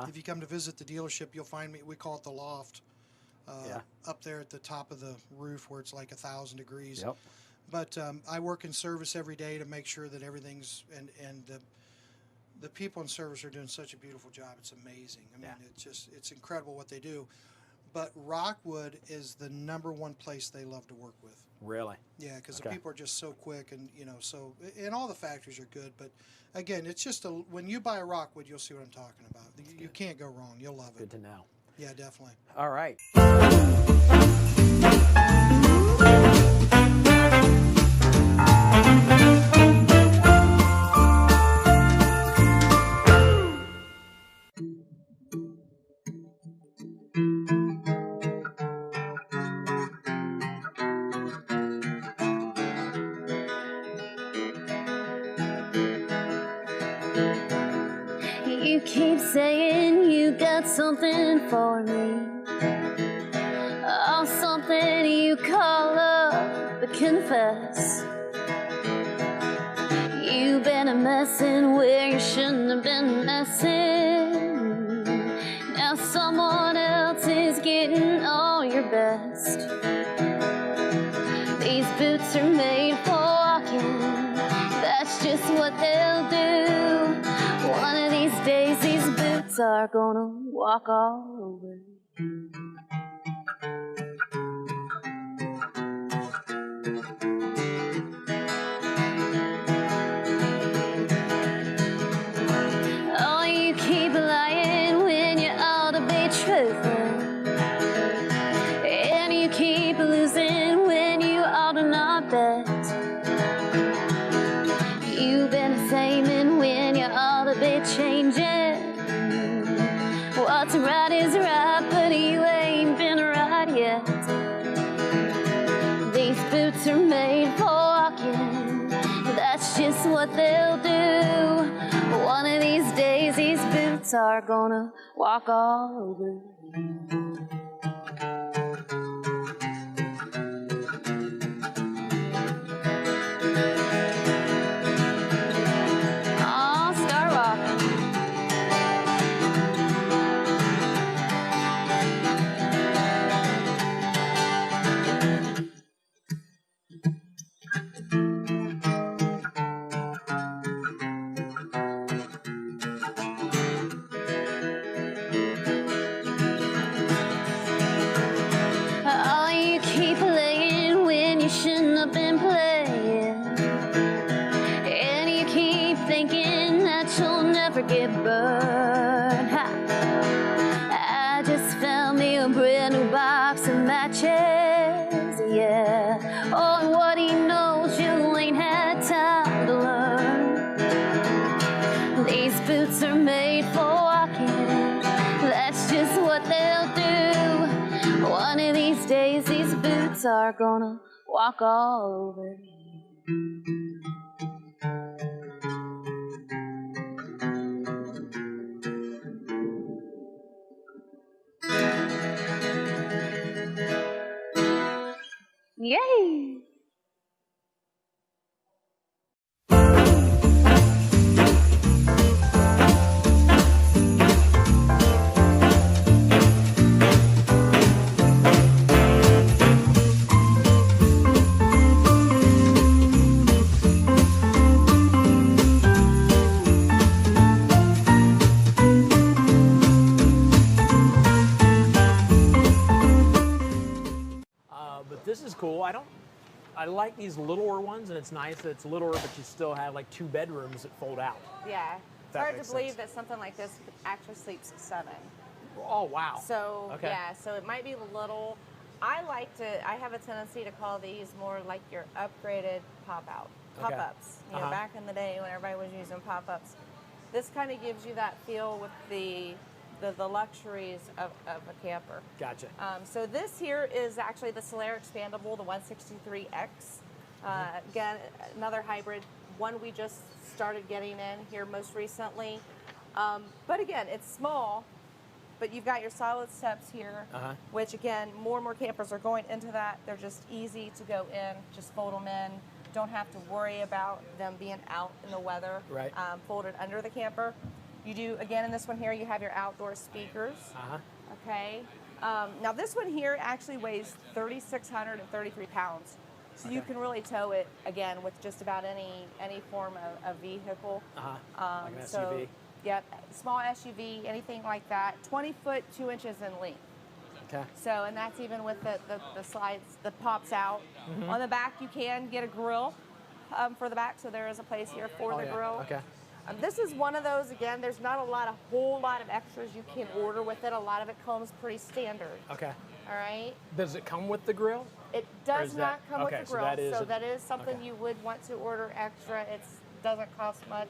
If you come to visit the dealership, you'll find me. We call it the loft. Up there at the top of the roof where it's like 1,000 degrees. Yep. But I work in service every day to make sure that everything's and the people in service are doing such a beautiful job. It's amazing. I mean, it's incredible what they do. But Rockwood is the #1 place they love to work with. Really? Yeah, because the people are just so quick, and you know, and all the factories are good. But again, it's just when you buy a Rockwood, you'll see what I'm talking about. You can't go wrong. You'll love it. Good to know. Yeah, definitely. All right. You keep saying you got something for me. Oh, something you call up, but confess. You've been a messin' where you shouldn't have been messin'. Now someone else is getting all your best. These boots are made for walking, that's just what they'll do. One of these days these boots are gonna walk all over. Oh, you keep lying when you ought to be truthful, and you keep losing when you ought to not bet. You've been saying when you ought to be changing. What's right is right, but you ain't been right yet. These boots are made for walking, that's just what they'll do. One of these days these boots are gonna walk all over. Oh, start walking. Oh, you keep playing when you shouldn't have been playing, and you keep thinking that you'll never get burned. Ha. I just found me a brand new box of matches, yeah. Oh, and what he knows you ain't had time to learn. These boots are made for walking, that's just what they'll do. One of these days these boots are gonna walk all over. Yay! But this is cool. I like these littler ones, and it's nice that it's littler, but you still have like 2 bedrooms that fold out. Yeah. It's That hard to makes believe sense. that something like this actually sleeps 7. Oh, wow. So, Okay. yeah, so it might be little. I have a tendency to call these more like your upgraded pop-ups. You know, back in the day when everybody was using pop-ups. This kind of gives you that feel with the luxuries of a camper. Gotcha. So this here is actually the Solaire Expandable, the 163X. Again, another hybrid, one we just started getting in here most recently. But again, it's small, but you've got your solid steps here, which again, more and more campers are going into that. They're just easy to go in, just fold them in. Don't have to worry about them being out in the weather, right. Folded under the camper. You do, again, in this one here, you have your outdoor speakers. Okay. Now this one here actually weighs 3,633 pounds. So you can really tow it, again, with just about any form of vehicle. Like an so, SUV. Yep, small SUV, anything like that. 20 foot, 2 inches in length. Okay. So, and that's even with the slides that pops out. On the back, you can get a grill for the back. So there is a place here for the grill. Okay. This is one of those, again, there's not a whole lot of extras you can order with it. A lot of it comes pretty standard. Okay. All right. Does it come with the grill? It does not come with the grill. So that is something you would want to order extra. It doesn't cost much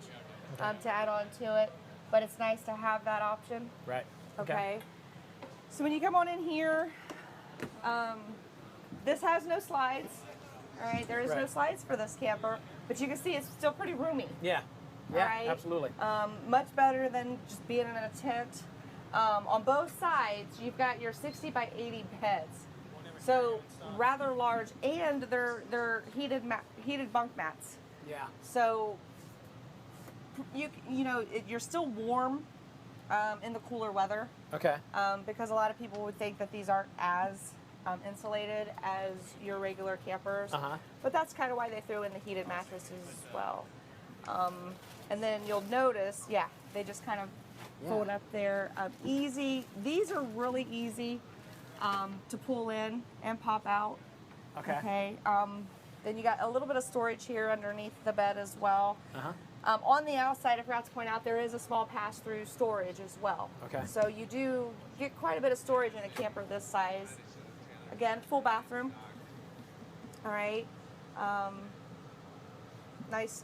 to add on to it, but it's nice to have that option. Right. Okay. So when you come on in here, this has no slides. All right, there is no slides for this camper, but you can see it's still pretty roomy. Yeah. Yeah, absolutely. Much better than just being in a tent. On both sides, you've got your 60 by 80 beds. So rather large, and they're heated bunk mats. Yeah. So you're still warm in the cooler weather. Okay. Because a lot of people would think that these aren't as insulated as your regular campers. But that's kind of why they throw in the heated mattresses as well. And then you'll notice, they just kind of fold up there. Easy. These are really easy to pull in and pop out. Okay. Then you got a little bit of storage here underneath the bed as well. On the outside, I forgot to point out, there is a small pass-through storage as well. Okay. So you do get quite a bit of storage in a camper this size. Again, full bathroom. All right. Nice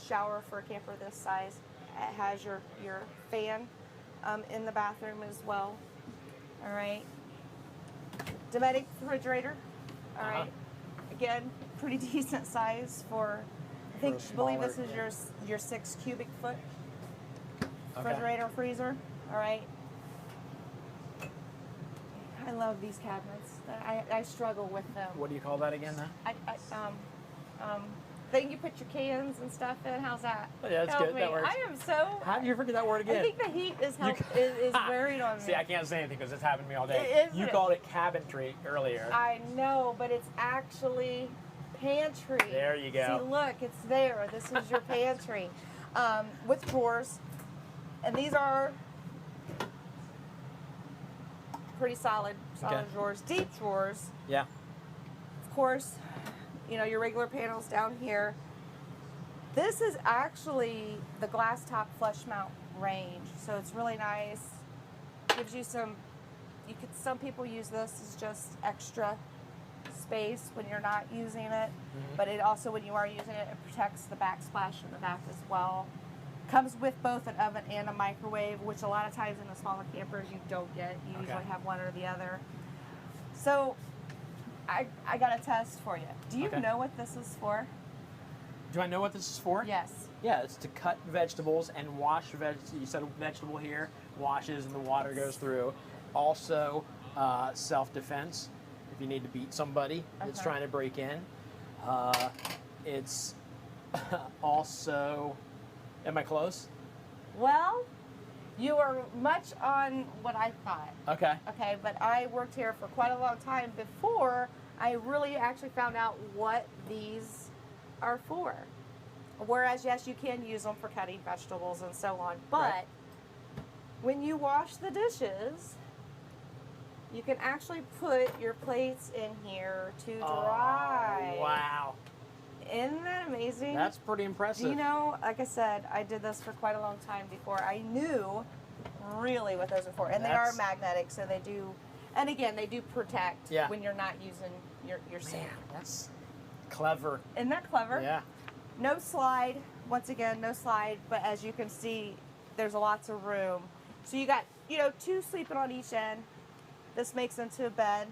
shower for a camper this size. It has your fan in the bathroom as well. All right. Domestic refrigerator. All right. Again, pretty decent size for, I believe this is your 6 cubic foot refrigerator freezer. All right. I love these cabinets. I struggle with them. What do you call that again now? Then you put your cans and stuff in. How's that? Oh, yeah, that's Help good. me. That works. I am so. How did you forget that word again? I think the heat is wearing on me. See, I can't say anything because it's happened to me all day. You called it cabinetry earlier. I know, but it's actually pantry. There you go. See, look, it's there. This is your pantry with drawers, and these are pretty solid drawers, deep drawers. Yeah. Of course, your regular panels down here. This is actually the glass top flush mount range, so it's really nice. Gives you some people use this as just extra space when you're not using it, but it also, when you are using it, it protects the backsplash in the back as well. Comes with both an oven and a microwave, which a lot of times in the smaller campers you don't get. You usually have one or the other. So I got a test for you. Do you know what this is for? Do I know what this is for? Yes. Yeah, it's to cut vegetables and wash You said a vegetable here, washes and the water goes through. Also, self-defense. If you need to beat somebody that's trying to break in. It's also, am I close? Well, you are much on what I thought. Okay. Okay, but I worked here for quite a long time before I really actually found out what these are for. Whereas, yes, you can use them for cutting vegetables and so on, but when you wash the dishes, you can actually put your plates in here to dry. Oh, wow. Isn't that amazing? That's pretty impressive. Like I said, I did this for quite a long time before I knew really what those are for. And they are magnetic, so they do, and again, they do protect when you're not using your sink. Man, that's clever. Isn't that clever? Yeah. No slide. Once again, no slide, but as you can see, there's lots of room. So you got, 2 sleeping on each end. This makes into a bed.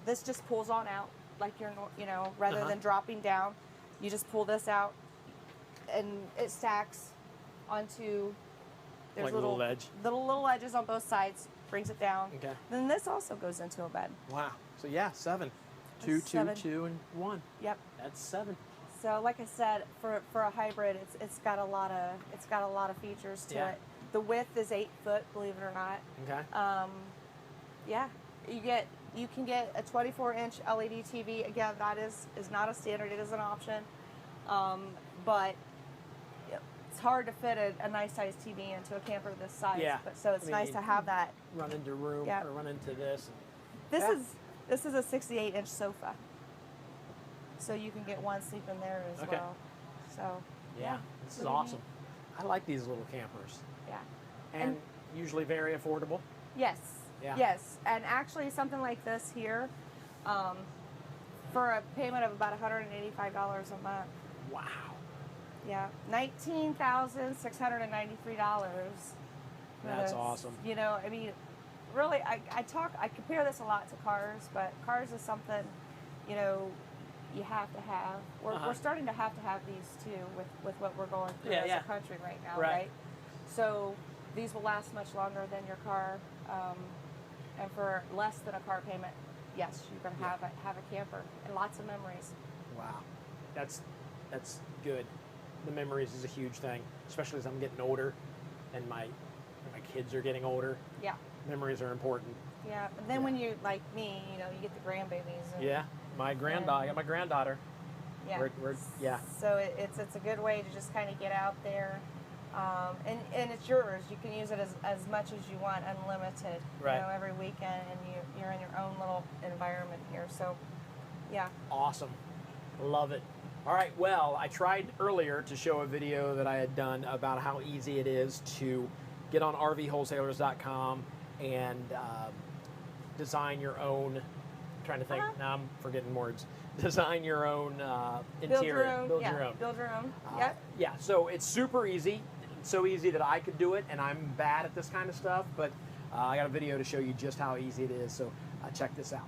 This just pulls on out, like rather than dropping down. You just pull this out, and it stacks onto. There's like little ledge. Little ledges on both sides. Brings it down. Okay. Then this also goes into a bed. Wow. So yeah, 7. 2, 2, 2, and 1. Yep. That's 7. So like I said, for a hybrid, it's got a lot of features to it. The width is 8 foot, believe it or not. Okay. You can get a 24-inch LED TV. Again, that is not a standard. It is an option. But it's hard to fit a nice size TV into a camper this size. Yeah. So it's nice to have that. Run into room or run into this. This is a 68-inch sofa. So you can get one sleep in there as well. So yeah, this is awesome. I like these little campers. Yeah. And usually very affordable. Yes. Yeah. Yes. And actually something like this here, for a payment of about $185 a month. Wow. Yeah. $19,693. That's awesome. really, I compare this a lot to cars, but cars is something, you know, you have to have. We're starting to have these too with what we're going through as a country right now, right? So these will last much longer than your car, and for less than a car payment, yes, you can have a camper and lots of memories. Wow, that's good. The memories is a huge thing, especially as I'm getting older, and my kids are getting older. Yeah. Memories are important. Yeah, but then when you, like me, you know, you get the grandbabies. And, yeah, I got my granddaughter. Yeah. Yeah. So it's a good way to just kind of get out there, and it's yours. You can use it as much as you want, unlimited. Right. You know, every weekend, and you're in your own little environment here. So, yeah. Awesome. Love it. All right, well, I tried earlier to show a video that I had done about how easy it is to get on RVwholesalers.com and design your own, I'm trying to think, now I'm forgetting words, design your own interior. Build your own. Yep. Yeah, so it's super easy. It's so easy that I could do it, and I'm bad at this kind of stuff, but I got a video to show you just how easy it is, so check this out.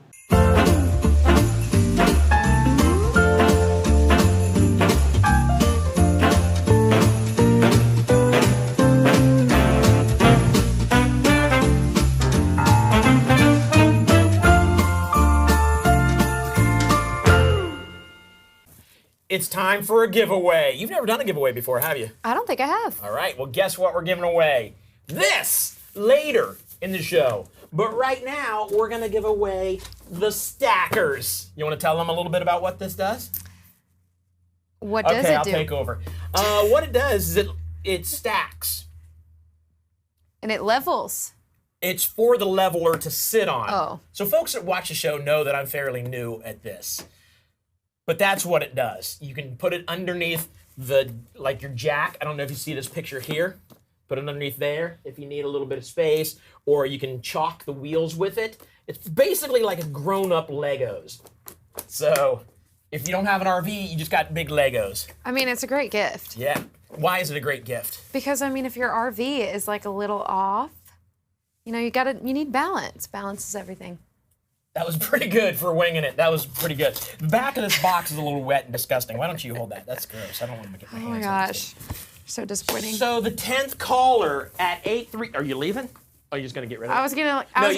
It's time for a giveaway. You've never done a giveaway before, have you? I don't think I have. All right, well, guess what we're giving away? This later in the show. But right now, we're going to give away the Stackers. You want to tell them a little bit about what this does? What does it do? Okay, I'll take over. What it does is it stacks. And it levels. It's for the leveler to sit on. Oh. So folks that watch the show know that I'm fairly new at this. But that's what it does. You can put it underneath your jack. I don't know if you see this picture here. Put it underneath there if you need a little bit of space, or you can chalk the wheels with it. It's basically like a grown-up Legos. So if you don't have an RV, you just got big Legos. I mean, it's a great gift. Yeah. Why is it a great gift? Because, I mean, if your RV is like a little off, you know, you need balance. Balance is everything. That was pretty good for winging it. That was pretty good. The back of this box is a little wet and disgusting. Why don't you hold that? That's gross. I don't want to get my hands Oh my gosh. So disappointing. So the 10th caller at 8-3. Are you leaving? Oh, you're just going to get rid of it? You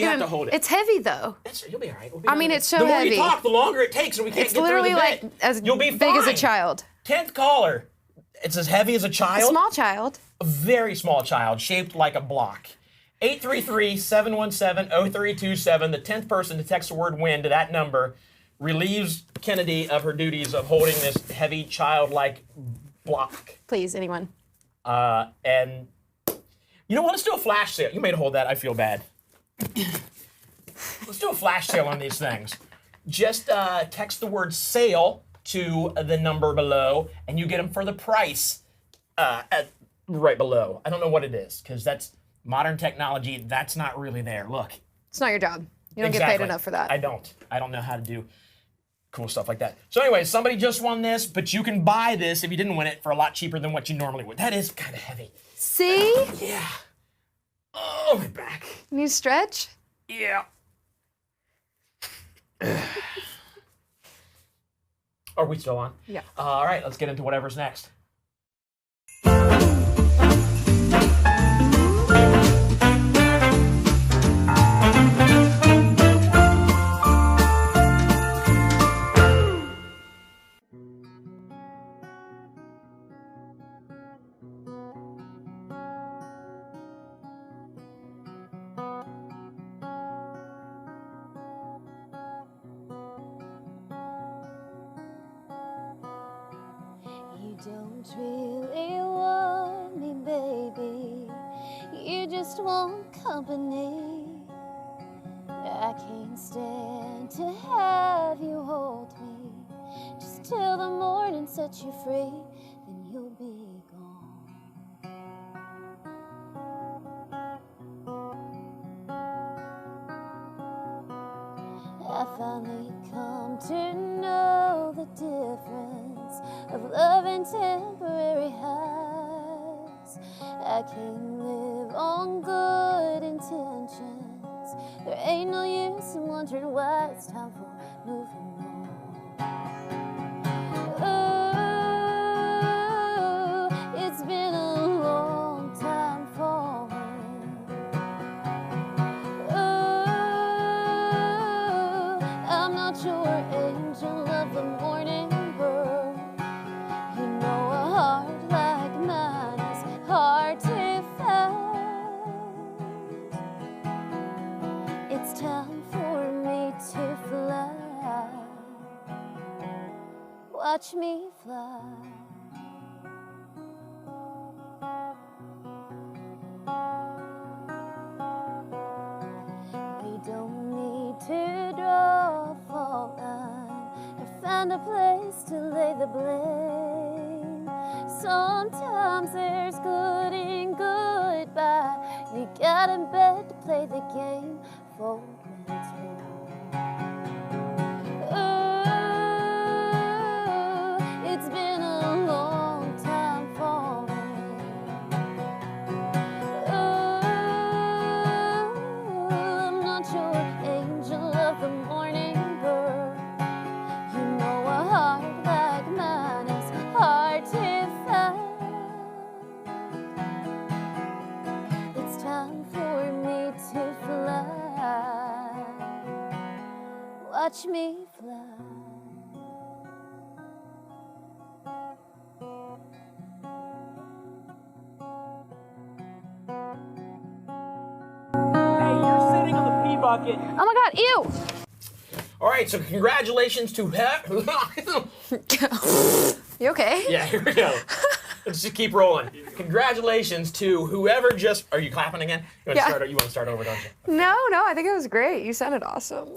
have to hold it. It's heavy, though. You'll be all right. I mean, it's so heavy. heavy. The more you talk, the longer it takes, and we can't it's get through literally the like bit. as You'll be big as a fine. child. 10th caller. It's as heavy as a child. A small child. A very small child, shaped like a block. 833-717-0327. The 10th person to text the word win to that number relieves Kennedy of her duties of holding this heavy childlike block. Please, anyone. And you know what? Let's do a flash sale. You may hold that. I feel bad. Let's do a flash sale on these things. Just text the word sale to the number below, and you get them for the price right below. I don't know what it is, because that's modern technology. That's not really there. Look. It's not your job. You don't get paid enough for that. I don't know how to do cool stuff like that. So anyway, somebody just won this, but you can buy this if you didn't win it for a lot cheaper than what you normally would. That is kind of heavy. See? Yeah. Oh, my back. Need stretch? Yeah. Are we still on? Yeah. All right, let's get into whatever's next. Don't really want me, baby. You just want company. I can't stand to have you hold me. Just till the morning sets you free, then you'll be gone. I finally come to know the difference of love and temporary highs. I can't live on good intentions There ain't no use in wondering why it's time for moving on. Oh, it's been a long time falling. Oh, I'm not your angel of the morning bird. You know a heart like mine is hard to find. It's time for me to fly. Watch me fly. We don't need to draw a fault line or find a place to lay the blame. Sometimes there's good in goodbye. You got in bed to play the game for when it's wrong. Oh, it's been a long time falling. Oh, I'm not your angel of the morning bird. You know a heart like mine is hard to find. It's time for me to fly. Watch me fly. Hey, you're sitting on the pee bucket. Oh my god, ew! All right, so congratulations to You okay? Yeah, here we go. Let's just keep rolling. Congratulations to whoever just. Are you clapping again? You want to start over, don't you? No, I think it was great. You sounded awesome.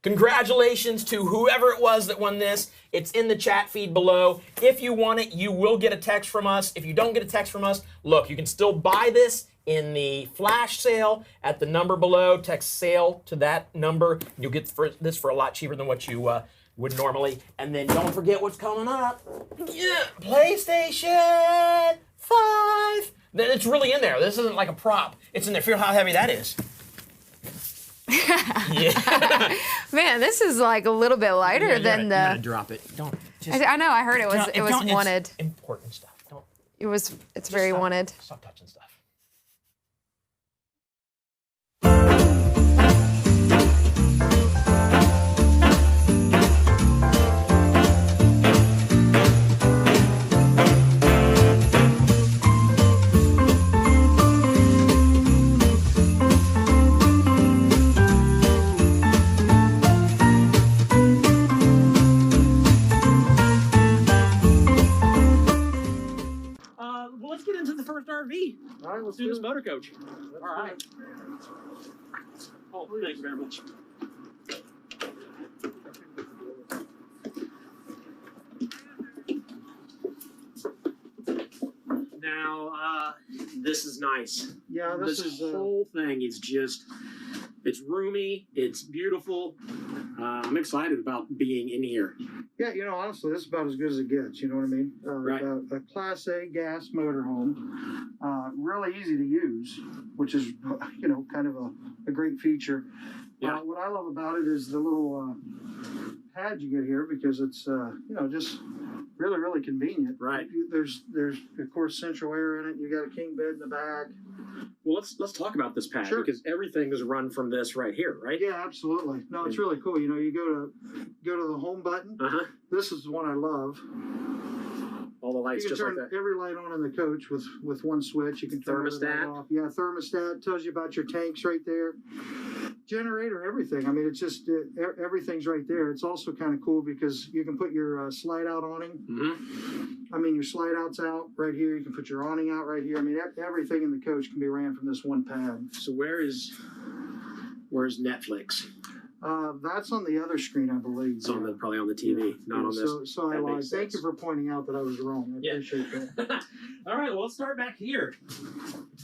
Congratulations to whoever it was that won this. It's in the chat feed below. If you want it, you will get a text from us. If you don't get a text from us, look, you can still buy this in the flash sale at the number below. Text sale to that number. You'll get this for a lot cheaper than what you would normally. And then don't forget what's coming up. Yeah, PlayStation 5. It's really in there. This isn't like a prop. It's in there. Feel how heavy that is. Yeah. Man, this is like a little bit lighter than the. You gotta drop it. Don't. I know. I heard it was. It was wanted. It's important stuff. Don't. It's very wanted. Stop touching stuff. Well, let's get into the first RV. All right, let's do this motor coach. All right. Oh, thank you very much. Now, this is nice. Yeah, this whole thing is just, it's roomy, it's beautiful. I'm excited about being in here. Yeah, honestly, this is about as good as it gets. You know what I mean? Right. A Class A gas motorhome, really easy to use, which is, kind of a great feature. Yeah. What I love about it is the little pad you get here because it's, just really, really convenient. Right. There's of course central air in it. You got a king bed in the back. Well, let's talk about this pad because everything is run from this right here, right? Yeah, absolutely. No, it's really cool. You go to the home button. This is the one I love. All the lights you can just turn like that. every light on in the coach with one switch. You can turn Thermostat? it off. Yeah, thermostat tells you about your tanks right there. Generator, everything. I mean, it's just everything's right there. It's also kind of cool because you can put your slide out awning. I mean, your slide out's out right here. You can put your awning out right here. I mean, everything in the coach can be ran from this one pad. So where's Netflix? That's on the other screen, I believe. It's on probably on the TV, not on this. So I lied. Thank you for pointing out that I was wrong. I appreciate that. All right, well, let's start back here.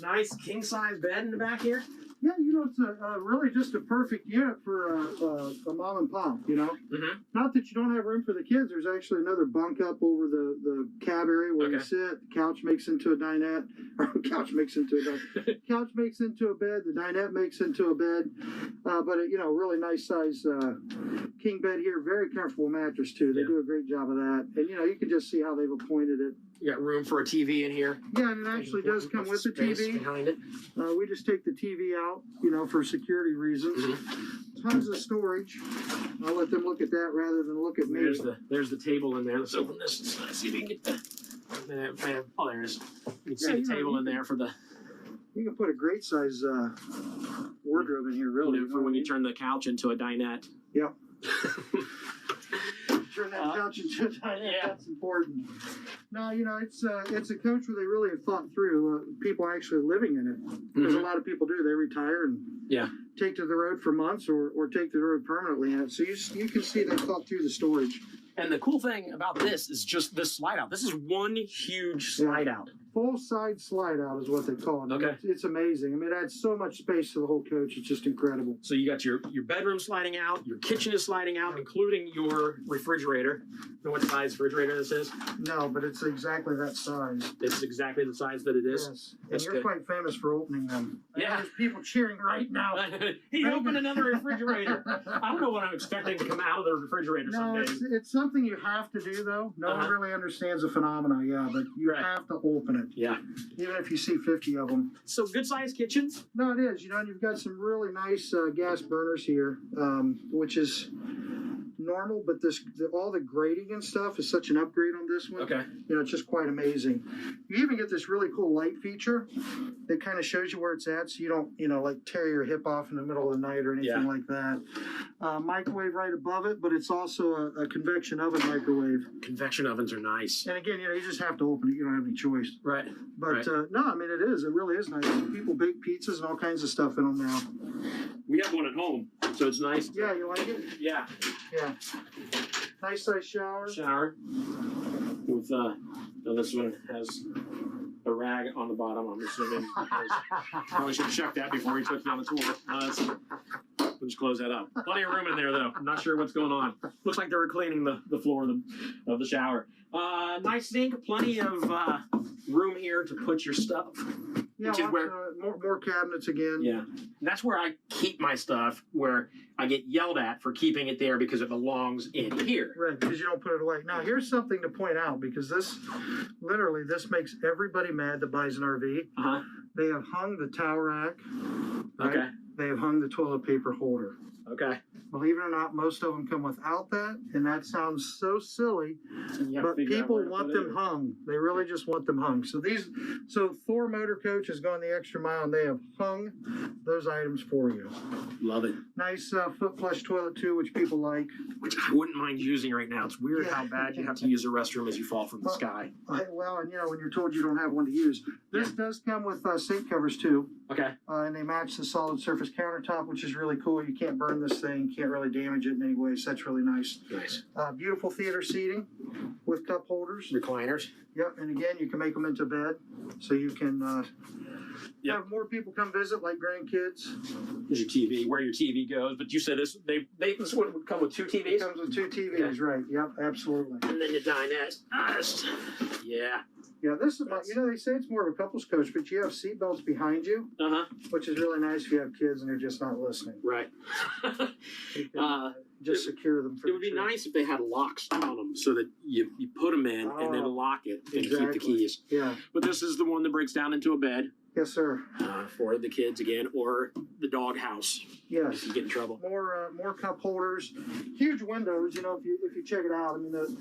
Nice king-size bed in the back here. Yeah, it's really just a perfect unit for a mom and pop, Mm-hmm. Not that you don't have room for the kids. There's actually another bunk up over the cab area where you sit. The couch makes into a dinette. Couch makes into a bed. The dinette makes into a bed. But, really nice size king bed here. Very comfortable mattress, too. They do a great job of that. And, you can just see how they've appointed it. You got room for a TV in here. Yeah, and it actually does come with the TV. Behind it. We just take the TV out, for security reasons. Mm-hmm. Tons of storage. I'll let them look at that rather than look at me. There's the table in there. Let's open this. Let's see if we can get the. Oh, there it is. You can see the table in there for the. You can put a great size wardrobe in here, really. For when you turn the couch into a dinette. Yep. Turn that couch into a dinette. Yeah. That's important. No, it's a coach where they really have thought through people actually living in it. Because a lot of people do. They retire and take to the road for months or take to the road permanently in it. So you can see they thought through the storage. And the cool thing about this is just this slide out. This is one huge slide out. Full side slide out is what they call it. Okay. It's amazing. I mean, it adds so much space to the whole coach. It's just incredible. So you got your bedroom sliding out, your kitchen is sliding out, including your refrigerator. You know what size refrigerator this is? No, but it's exactly that size. It's exactly the size that it is? Yes. And you're quite famous for opening them. Yeah. There's people cheering right now. He opened another refrigerator. I don't know what I'm expecting to come out of the refrigerator someday. It's something you have to do, though. No one really understands the phenomena, but you have to open it. Yeah. Even if you see 50 of them. So good-sized kitchens? No, it is. And you've got some really nice gas burners here, which is normal, but all the grading and stuff is such an upgrade on this one. Okay. It's just quite amazing. You even get this really cool light feature that kind of shows you where it's at, so you don't, like tear your hip off in the middle of the night or anything like that. Microwave right above it, but it's also a convection oven microwave. Convection ovens are nice. And again, you just have to open it. You don't have any choice. Right. But no, I mean, it is. It really is nice. People bake pizzas and all kinds of stuff in them now. We have one at home, so it's nice. Yeah, you like it? Yeah. Yeah. Nice size shower. With this one has a rag on the bottom, I'm assuming. Probably should have checked that before we took you on the tour. We'll just close that up. Plenty of room in there, though. I'm not sure what's going on. Looks like they were cleaning the floor of the shower. Nice sink. Plenty of room here to put your stuff. Yeah, more cabinets again. Yeah. And that's where I keep my stuff, where I get yelled at for keeping it there because it belongs in here. Right, because you don't put it away. Now, here's something to point out, because this makes everybody mad that buys an RV. Uh-huh. They have hung the towel rack. Right? Okay. They have hung the toilet paper holder. Okay. Believe it or not, most of them come without that, and that sounds so silly, but people want them hung. They really just want them hung. So Thor Motor Coach has gone the extra mile, and they have hung those items for you. Love it. Nice foot flush toilet too, which people like. Which I wouldn't mind using right now. It's weird how bad you have to use a restroom as you fall from the sky. Well, and when you're told you don't have one to use. This does come with sink covers too. Okay. And they match the solid surface countertop, which is really cool. You can't burn this thing. Can't really damage it in any way. So that's really nice. Nice. Beautiful theater seating with cup holders. Recliners. Yep. And again, you can make them into bed, so you can have more people come visit, like grandkids. There's your TV, where your TV goes. But you said this would come with two TVs? It comes with two TVs, right. Yep, absolutely. And then your dinette. Yeah. Yeah, this is, they say it's more of a couples coach, but you have seat belts behind you, which is really nice if you have kids and they're just not listening. Right. You can, just secure them. It would be nice if they had locks on them so that you put them in and then lock it and keep the keys. Yeah. But this is the one that breaks down into a bed. Yes, sir. For the kids again, or the dog house. Yes. If you get in trouble. More cup holders, huge windows. If you check it out, I mean the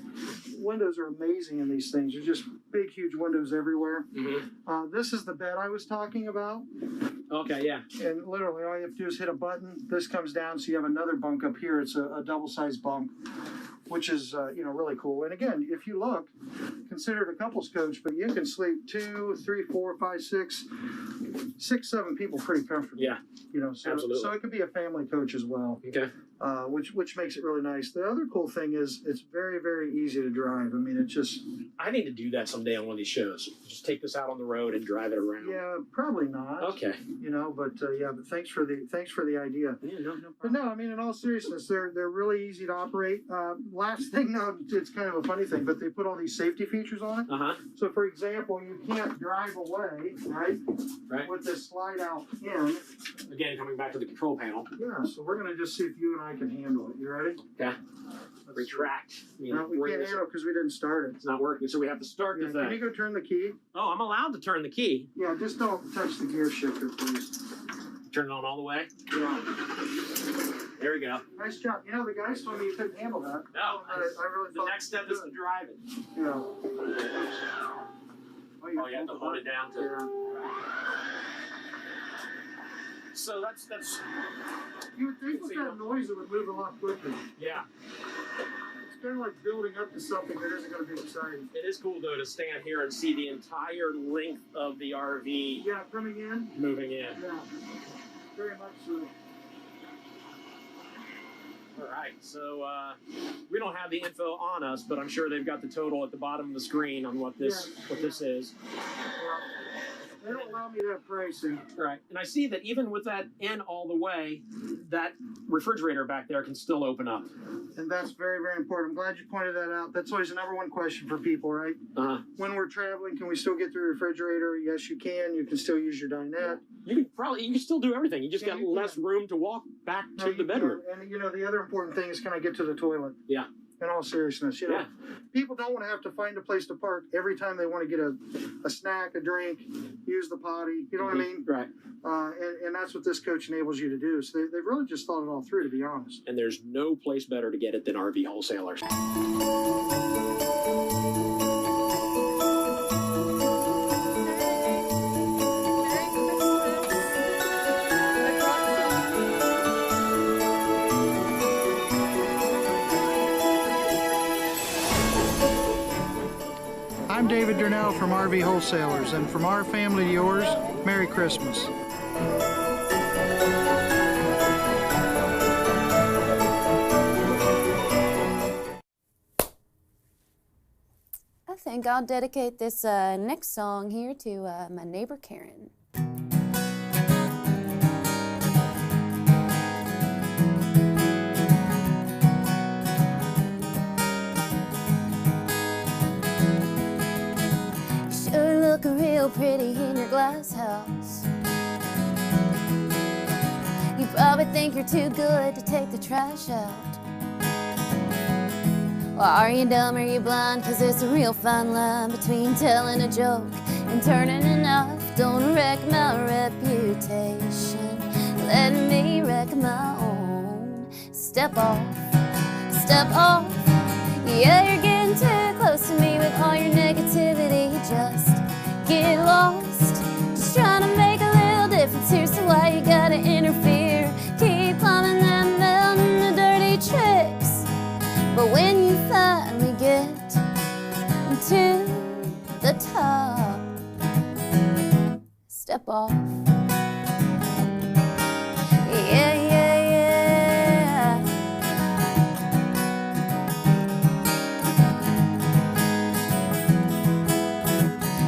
windows are amazing in these things. There's just big, huge windows everywhere. Mm-hmm. This is the bed I was talking about. Okay, yeah. And literally, all you have to do is hit a button. This comes down, so you have another bunk up here. It's a double-sized bunk, which is really cool. And again, if you look, consider it a couples coach, but you can sleep 2, 3, 4, 5, 6, 7 people pretty comfortably. Yeah. So absolutely. So it could be a family coach as well. Okay. which makes it really nice. The other cool thing is it's very, very easy to drive. I mean, it's just... I need to do that someday on one of these shows. Just take this out on the road and drive it around. Yeah, probably not. Okay. You know, but yeah, but thanks for the idea. Yeah, no problem. But no, I mean, in all seriousness, they're really easy to operate. Last thing, no, it's kind of a funny thing, but they put all these safety features on it. Uh-huh. So, for example, you can't drive away, right? Right. With this slide out in. Again, coming back to the control panel. Yeah, so we're going to just see if you and I can handle it. You ready? Okay. Retract. No, we can't handle it because we didn't start it. It's not working, so we have to start the thing. Can you go turn the key? Oh, I'm allowed to turn the key. Yeah, just don't touch the gear shifter, please. Turn it on all the way? Yeah. There we go. Nice job. You know, the guys told me you couldn't handle that. No, I really the next step is to drive it. Yeah. Oh, you have to hold it down to... Yeah. So that's... You would think with that noise it would move a lot quicker. Yeah. It's kind of like building up to something that isn't going to be exciting. It is cool, though, to stand here and see the entire length of the RV. Yeah, coming in. Moving in. Yeah. Very much so. All right, so we don't have the info on us, but I'm sure they've got the total at the bottom of the screen on what this is. Yeah. They don't allow me that pricing. Right, and I see that even with that in all the way, that refrigerator back there can still open up. And that's very, very important. I'm glad you pointed that out. That's always the number one question for people, right? Uh-huh. When we're traveling, can we still get through the refrigerator? Yes, you can. You can still use your dinette. You can still do everything. You just got less room to walk back to the bedroom. And you know, the other important thing is, can I get to the toilet? Yeah. In all seriousness, you know, people don't want to have to find a place to park every time they want to get a snack, a drink, use the potty. You know what I mean? Right. And that's what this coach enables you to do. So they've really just thought it all through, to be honest. And there's no place better to get it than RV wholesalers. I'm David Durnell from RV Wholesalers, and from our family to yours, Merry Christmas. I think I'll dedicate this next song here to my neighbor Karen. Looking real pretty in your glass house. You probably think you're too good to take the trash out. Well, are you dumb or you blind? 'Cause there's a real fine line between telling a joke and turning a knife. Don't wreck my reputation, let me wreck my own. Step off, step off. Yeah, you're getting too close to me with all your negativity. Just get lost, just trying to make a little difference here. So why you gotta interfere? Keep climbing that mountain, the dirty tricks. But when you finally get to the top, step off. Yeah, yeah, yeah.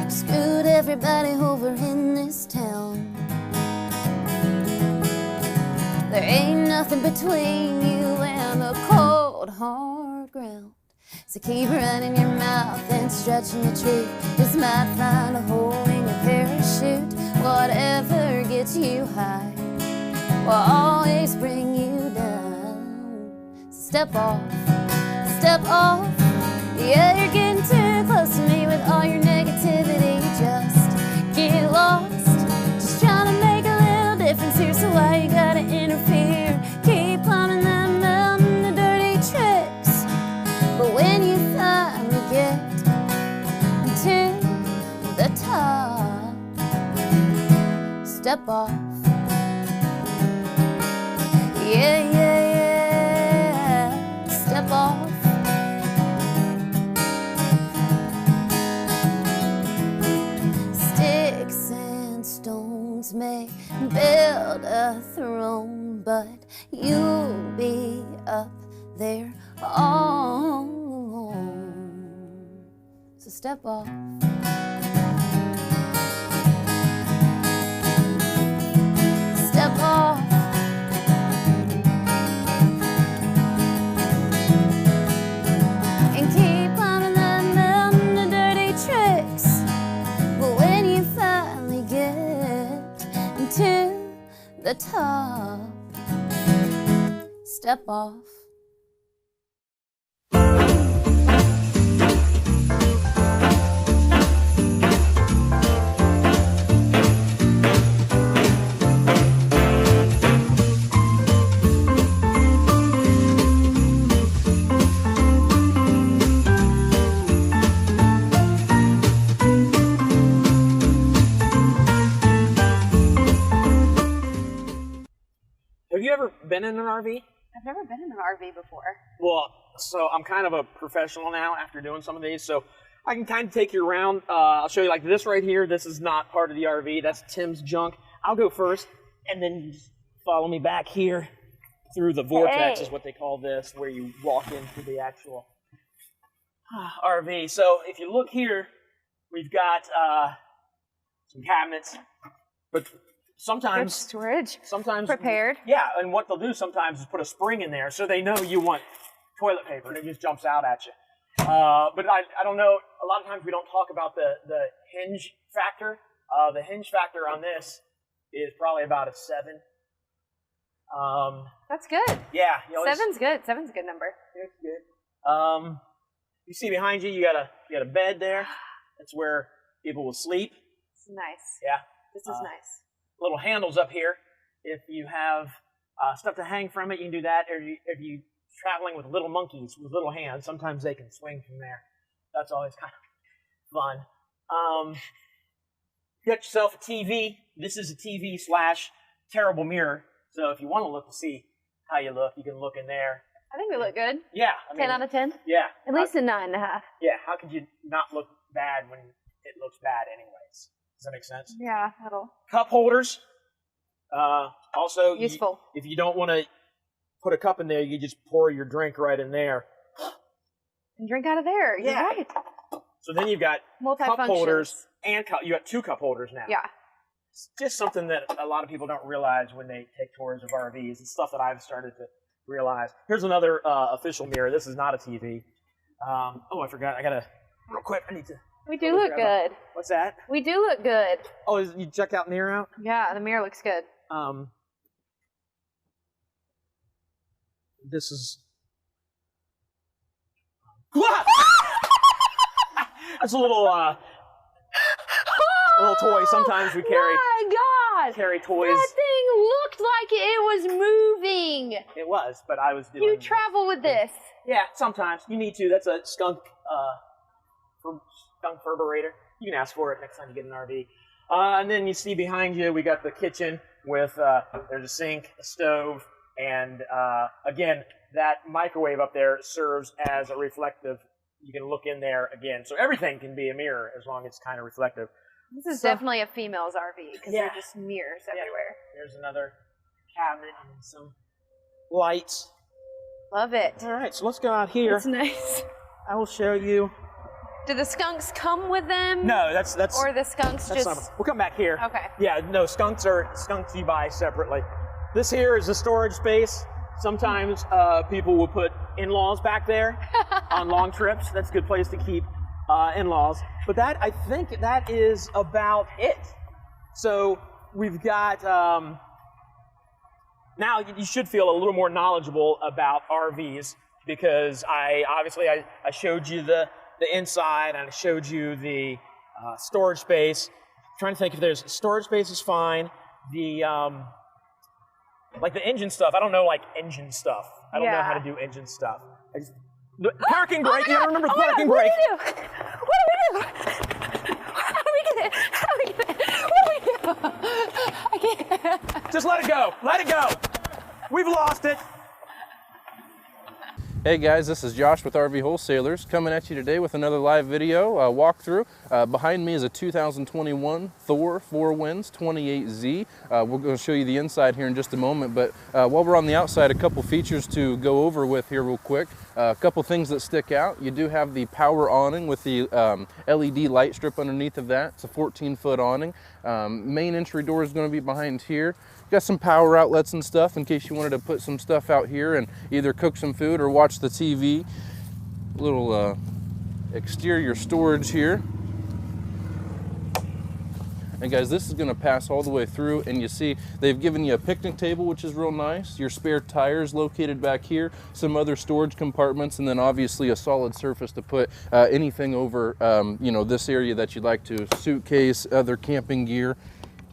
Screwed everybody over in this town. There ain't nothing between you and the cold, hard ground. So keep running your mouth and stretching the truth. Just might find a hole in your parachute. Whatever gets you high will always bring you down. Step off, step off. Yeah, you're getting too close to me with all your negativity. Just get lost, just trying to make a little difference here. So why you gotta interfere? Keep climbing that mountain, the dirty tricks. But when you finally get to the top, step off. Yeah, yeah, yeah. Step off. Sticks and stones may build a throne, but you'll be up there all alone. So step off. Step off. And keep climbing that mountain of dirty tricks. But when you finally get to the top, step off. Have you ever been in an RV? I've never been in an RV before. Well, so I'm kind of a professional now after doing some of these, so I can kind of take you around. I'll show you like this right here. This is not part of the RV. That's Tim's junk. I'll go first, and then you just follow me back here through the vortex, is what they call this, where you walk into the actual RV. So if you look here, we've got some cabinets, but sometimes good storage. Sometimes prepared. Yeah, and what they'll do sometimes is put a spring in there so they know you want toilet paper and it just jumps out at you. But I don't know. A lot of times we don't talk about the hinge factor. The hinge factor on this is probably about a 7. That's good. Yeah, Seven's good. Seven's a good number. It's good. You see behind you, you got a bed there. That's where people will sleep. It's nice. Yeah. This is nice. Little handles up here. If you have stuff to hang from it, you can do that. Or if you traveling with little monkeys with little hands, sometimes they can swing from there. That's always kind of fun. You got yourself a TV. This is a TV / terrible mirror. So if you want to look to see how you look, you can look in there. I think we look good. Yeah. 10 out of 10? Yeah. At least a 9.5. Yeah. How could you not look bad when it looks bad anyways? Does that make sense? Yeah, that'll. Cup holders. Also useful. If you don't want to put a cup in there, you just pour your drink right in there. And drink out of there. You're right. So then you've got cup holders and you got 2 cup holders now. Yeah. It's just something that a lot of people don't realize when they take tours of RVs. It's stuff that I've started to realize. Here's another official mirror. This is not a TV. Oh, I forgot. I gotta real quick. I need to. We do look good. What's that? We do look good. Oh, you check out mirror out? Yeah, the mirror looks good. This is. That's a little toy. Sometimes we carry. My God! Carry toys. That thing looked like it was moving. It was, but I was doing. You travel with this. Yeah, sometimes you need to. That's a skunk furberator. You can ask for it next time you get an RV. And then you see behind you, we got the kitchen with there's a sink, a stove, and again, that microwave up there serves as a reflective. You can look in there again. So everything can be a mirror as long as it's kind of reflective. This is definitely a female's RV because there are just mirrors everywhere. There's another cabinet and some lights. Love it. All right, so let's go out here. It's nice. I will show you. Do the skunks come with them? No, that's or the skunks that's just. not, we'll come back here. Okay. Yeah, no, skunks you buy separately. This here is a storage space. Sometimes people will put in-laws back there on long trips. That's a good place to keep in-laws. But I think that is about it. So we've got, now you should feel a little more knowledgeable about RVs because I showed you the inside and I showed you the storage space. I'm trying to think if there's storage space is fine. Like the engine stuff, I don't know engine stuff. I don't know how to do engine stuff. The parking brake, you gotta remember the parking brake. What do we do? How do we get it? How do we get it? What do we do? I can't. Just let it go. Let it go. We've lost it. Hey guys, this is Josh with RV Wholesalers coming at you today with another live video walkthrough. Behind me is a 2021 Thor 4 Winds 28Z. We're going to show you the inside here in just a moment, but while we're on the outside, a couple features to go over with here real quick. A couple things that stick out. You do have the power awning with the LED light strip underneath of that. It's a 14-foot awning. Main entry door is going to be behind here. Got some power outlets and stuff in case you wanted to put some stuff out here and either cook some food or watch the TV. Little exterior storage here. And guys, this is going to pass all the way through, and you see they've given you a picnic table, which is real nice. Your spare tires located back here, some other storage compartments, and then obviously a solid surface to put anything over, you know, this area that you'd like to. Suitcase, other camping gear.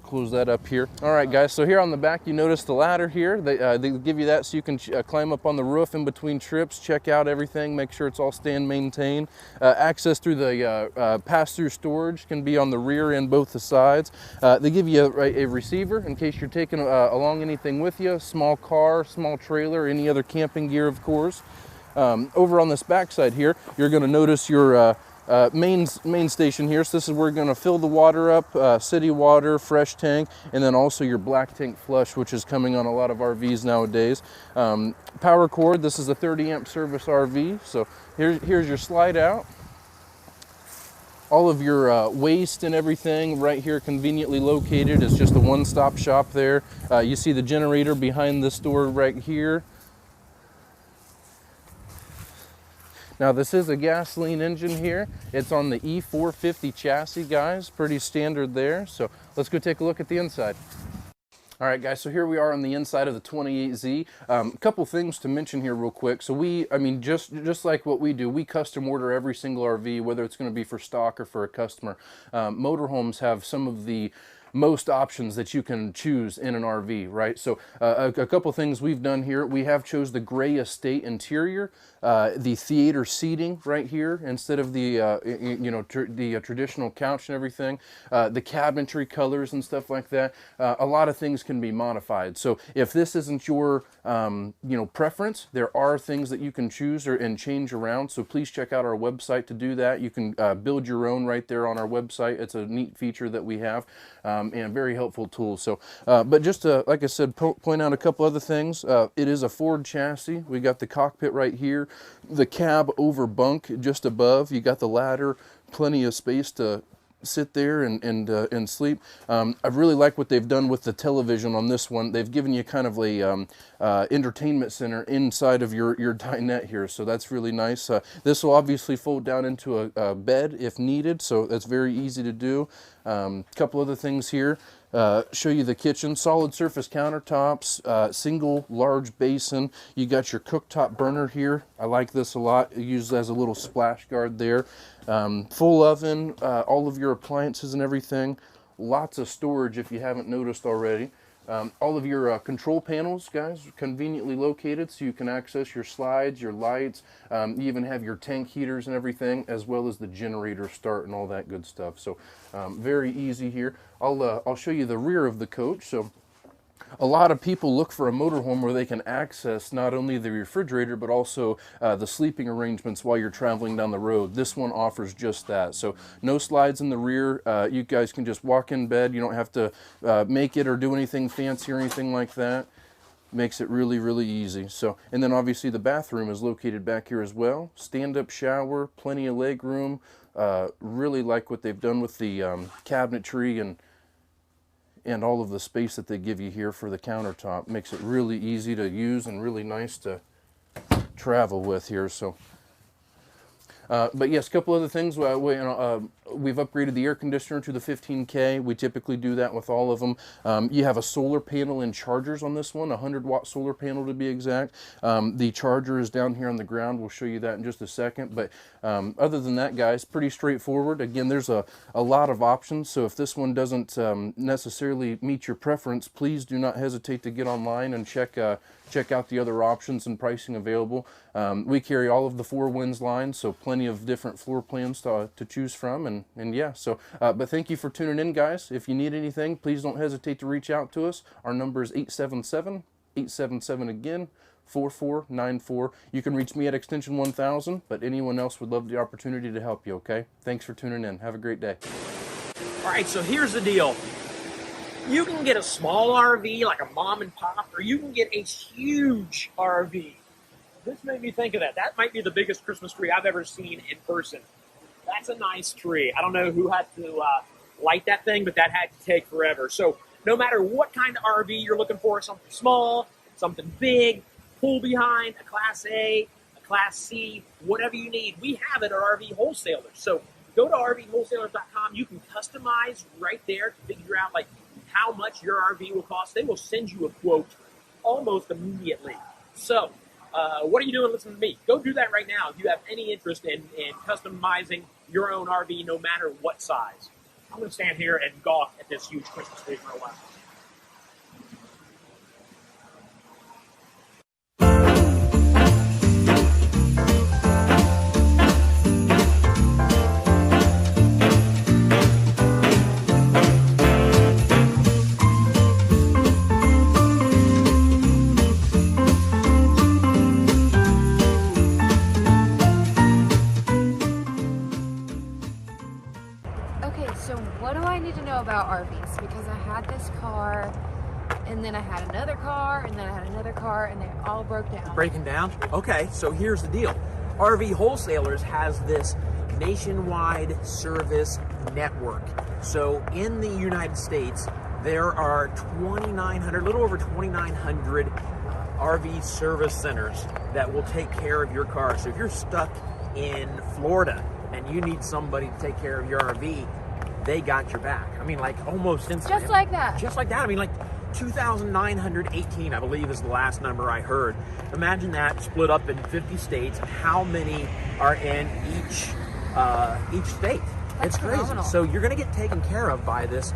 Close that up here. All right, guys, so here on the back, you notice the ladder here. They give you that so you can climb up on the roof in between trips, check out everything, make sure it's all stand maintained. Access through the pass-through storage can be on the rear and both the sides. They give you a receiver in case you're taking along anything with you, small car, small trailer, any other camping gear, of course. Over on this back side here, you're going to notice your main station here. So this is where we're going to fill the water up, city water, fresh tank, and then also your black tank flush, which is coming on a lot of RVs nowadays. Power cord, this is a 30 amp service RV. So here's your slide out. All of your waste and everything right here conveniently located. It's just a one-stop shop there. You see the generator behind this door right here. Now this is a gasoline engine here. It's on the E450 chassis, guys. Pretty standard there. So let's go take a look at the inside. All right, guys, so here we are on the inside of the 28Z. A couple things to mention here real quick. So just like what we do, we custom order every single RV, whether it's going to be for stock or for a customer. Motorhomes have some of the most options that you can choose in an RV, right? So a couple things we've done here. We have chose the gray estate interior, the theater seating right here instead of the traditional couch and everything. The cabinetry colors and stuff like that. A lot of things can be modified. So if this isn't your preference, there are things that you can choose and change around. So please check out our website to do that. You can build your own right there on our website. It's a neat feature that we have. And a very helpful tool. So, but just to, like I said, point out a couple other things. It is a Ford chassis. We got the cockpit right here, the cab over bunk just above. You got the ladder, plenty of space to sit there and sleep. I really like what they've done with the television on this one. They've given you kind of a entertainment center inside of your dinette here, so that's really nice. This will obviously fold down into a bed if needed, so that's very easy to do. Couple other things here. Show you the kitchen, solid surface countertops, single large basin. You got your cooktop burner here. I like this a lot. Used as a little splash guard there. Full oven, all of your appliances and everything. Lots of storage if you haven't noticed already. All of your control panels, guys, conveniently located so you can access your slides, your lights. You even have your tank heaters and everything, as well as the generator start and all that good stuff. So very easy here. I'll show you the rear of the coach. So a lot of people look for a motorhome where they can access not only the refrigerator but also the sleeping arrangements while you're traveling down the road. This one offers just that. So no slides in the rear. You guys can just walk in bed. You don't have to make it or do anything fancy or anything like that. Makes it really, really easy. So, and then obviously the bathroom is located back here as well. Stand-up shower, plenty of leg room. Really like what they've done with the cabinetry and all of the space that they give you here for the countertop. Makes it really easy to use and really nice to travel with here. So, but yes, a couple other things. We've upgraded the air conditioner to the 15K. We typically do that with all of them. You have a solar panel and chargers on this one, a 100-watt solar panel to be exact. The charger is down here on the ground. We'll show you that in just a second. But other than that, guys, pretty straightforward. Again, there's a lot of options. So if this one doesn't necessarily meet your preference, please do not hesitate to get online and check out the other options and pricing available. We carry all of the 4 Winds lines, so plenty of different floor plans to choose from. And yeah, so, but thank you for tuning in, guys. If you need anything, please don't hesitate to reach out to us. Our number is 877-877 again, 4494. You can reach me at extension 1000, but anyone else would love the opportunity to help you, okay? Thanks for tuning in. Have a great day. All right, so here's the deal. You can get a small RV like a mom and pop, or you can get a huge RV. This made me think of that. That might be the biggest Christmas tree I've ever seen in person. That's a nice tree. I don't know who had to light that thing, but that had to take forever. So no matter what kind of RV you're looking for, something small, something big, pull behind, a Class A, a Class C, whatever you need, we have it at RV Wholesalers. So go to RVWholesalers.com. You can customize right there to figure out like how much your RV will cost. They will send you a quote almost immediately. So what are you doing listening to me? Go do that right now if you have any interest in customizing your own RV, no matter what size. I'm going to stand here and gawk at this huge Christmas tree for a while. About RVs, because I had this car and then I had another car and then I had another car and they all broke down. Breaking down? Okay, so here's the deal. RV Wholesalers has this nationwide service network. So in the United States, there are 2,900, a little over 2,900 RV service centers that will take care of your car. So if you're stuck in Florida and you need somebody to take care of your RV, they got your back. I mean, like almost instantly. Just like that. Just like that. I mean, like 2,918, I believe, is the last number I heard. Imagine that split up in 50 states. How many are in each state? It's crazy. Phenomenal. So you're going to get taken care of by this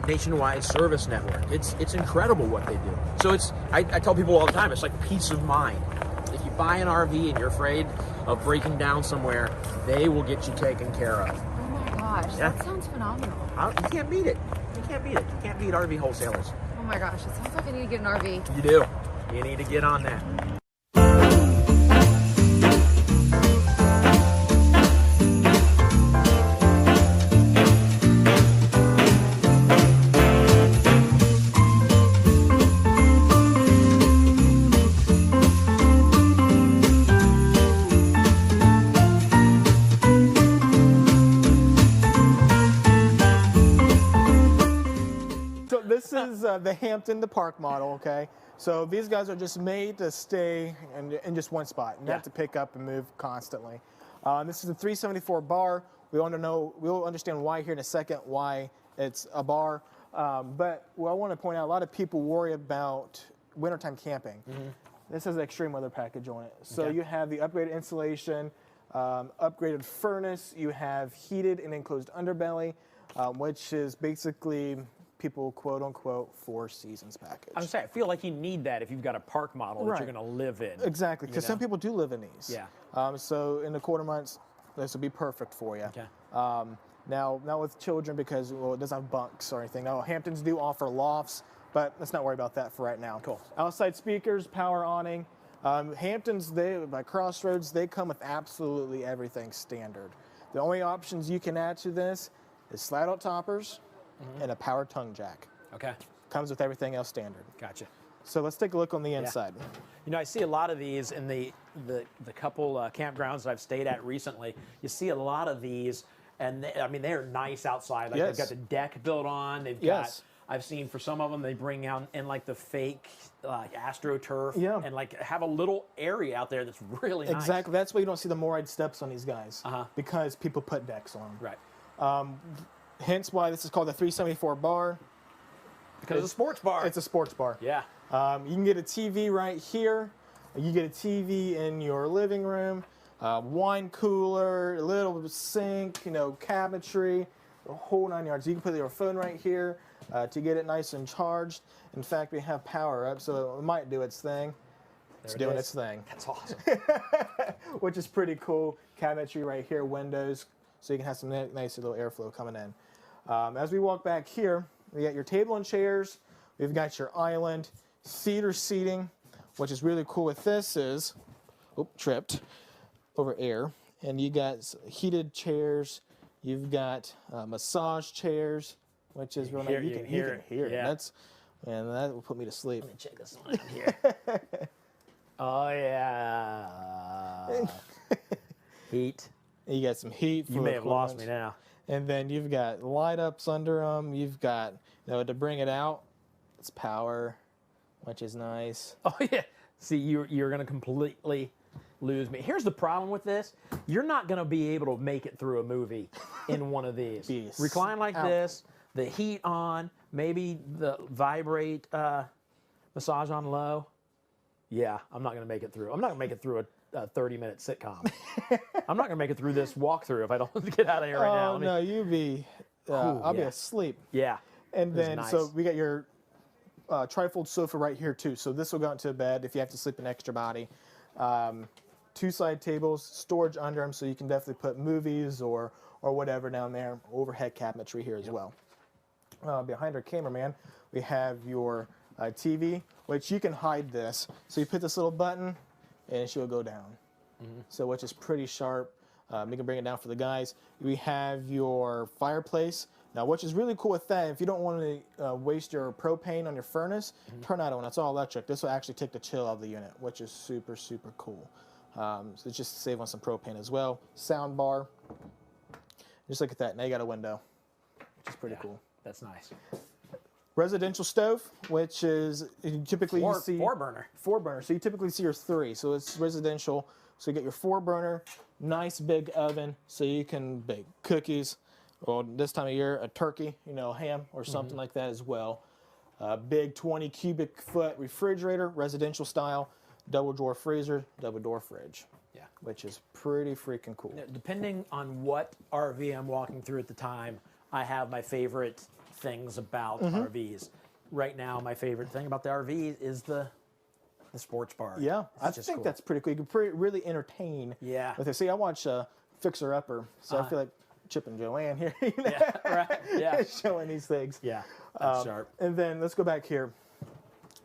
nationwide service network. It's incredible what they do. So I tell people all the time, it's like peace of mind. If you buy an RV and you're afraid of breaking down somewhere, they will get you taken care of. Gosh, Yeah. that sounds phenomenal. You can't beat it. You can't beat it. You can't beat RV Wholesalers. Oh my gosh, it sounds like I need to get an RV. You do. You need to get on that. This is the Hampton, the park model, okay? So these guys are just made to stay in just one spot and not to pick up and move constantly. This is a 374 bar. We'll understand why here in a second, why it's a bar. But what I want to point out, a lot of people worry about wintertime camping. This has an extreme weather package on it. So you have the upgraded insulation, upgraded furnace, you have heated and enclosed underbelly, which is basically people quote unquote 4 seasons package. I was saying, I feel like you need that if you've got a park model that you're going to live in. Exactly, because some people do live in these. Yeah. So in the quarter months, this would be perfect for you. Okay. Now, not with children because it doesn't have bunks or anything. Now, Hamptons do offer lofts, but let's not worry about that for right now. Cool. Outside speakers, power awning. Hamptons, by Crossroads, they come with absolutely everything standard. The only options you can add to this is slide-out toppers and a power tongue jack. Okay. Comes with everything else standard. Gotcha. So let's take a look on the inside. You know, I see a lot of these in the couple campgrounds that I've stayed at recently. You see a lot of these, and I mean, they're nice outside. Like they've got the deck built on. They've got. I've seen for some of them they bring out in like the fake AstroTurf and like have a little area out there that's really nice. Exactly. That's why you don't see the Moride steps on these guys because people put decks on them. Right. Hence why this is called the 374 bar. Because it's a sports bar. It's a sports bar. Yeah. You can get a TV right here. You get a TV in your living room, wine cooler, a little sink, cabinetry, the whole 9 yards. You can put your phone right here to get it nice and charged. In fact, we have power up, so it might do its thing. It's doing its thing. That's awesome. Which is pretty cool. Cabinetry right here, windows, so you can have some nice little airflow coming in. As we walk back here, we got your table and chairs. We've got your island, theater seating, Which is really cool with this is, tripped over air. And you got heated chairs. You've got massage chairs, which is real nice. You can hear it. Yeah. And that will put me to sleep. Let me check this one out here. Oh, yeah. Heat. You got some heat. You may have lost me now. And then you've got light ups under them. You've got, to bring it out, it's power, which is nice. Oh, yeah. See, you're going to completely lose me. Here's the problem with this. You're not going to be able to make it through a movie in one of these. Recline like this, the heat on, maybe the vibrate massage on low. Yeah, I'm not going to make it through. I'm not going to make it through a 30-minute sitcom. I'm not going to make it through this walkthrough if I don't get out of here right now. Oh, no, you'd be, I'll be asleep. Yeah. And then, so we got your trifold sofa right here, too. So this will go into a bed if you have to sleep an extra body. 2 side tables, storage under them, so you can definitely put movies or whatever down there. Overhead cabinetry here as well. Behind our cameraman, we have your TV, which you can hide this. So you put this little button, and she'll go down. So which is pretty sharp. You can bring it down for the guys. We have your fireplace. Now, which is really cool with that, if you don't want to waste your propane on your furnace, turn that on. It's all electric. This will actually take the chill out of the unit, which is super, super cool. So just to save on some propane as well. Sound bar. Just look at that. Now you got a window, which is pretty cool. That's nice. Residential stove, which is typically you see 4-burner. 4-burner. So you typically see your 3. So it's residential. So you get your 4-burner, nice big oven, so you can bake cookies. Well, this time of year, a turkey, ham or something like that as well. Big 20 cubic foot refrigerator, residential style, double drawer freezer, double door fridge. Yeah. Which is pretty freaking cool. Now, depending on what RV I'm walking through at the time, I have my favorite things about RVs. Right now, my favorite thing about the RV is the sports bar. Yeah, I just think cool. that's pretty cool. You can really entertain. Yeah. With it. See, I watch Fixer Upper, so I feel like Chip and Joanne here. Yeah, right. Yeah. Showing these things. Yeah, that's sharp. And then let's go back here.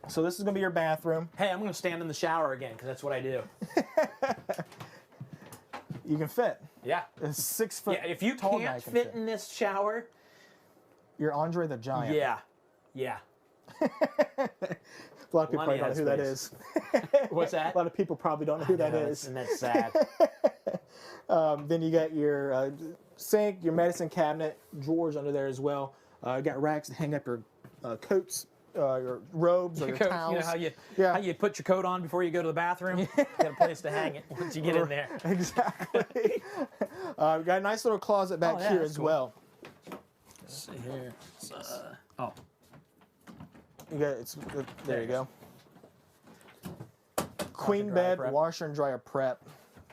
So this is going to be your bathroom. Hey, I'm going to stand in the shower again because that's what I do. You can fit. Yeah. A 6 foot. Yeah, if you tall can't guy can fit in this shower, you're Andre the Giant. Yeah. Yeah. A lot of people probably don't know who that is. What's that? A lot of people probably don't know who that is. And that's sad. Then you got your sink, your medicine cabinet, drawers under there as well. You got racks to hang up your coats, your robes, or your towels. You know how you put your coat on before you go to the bathroom? You got a place to hang it once you get in there. Exactly. We got a nice little closet back here as well. Let's see here. You got there you go. Queen bed, washer and dryer prep,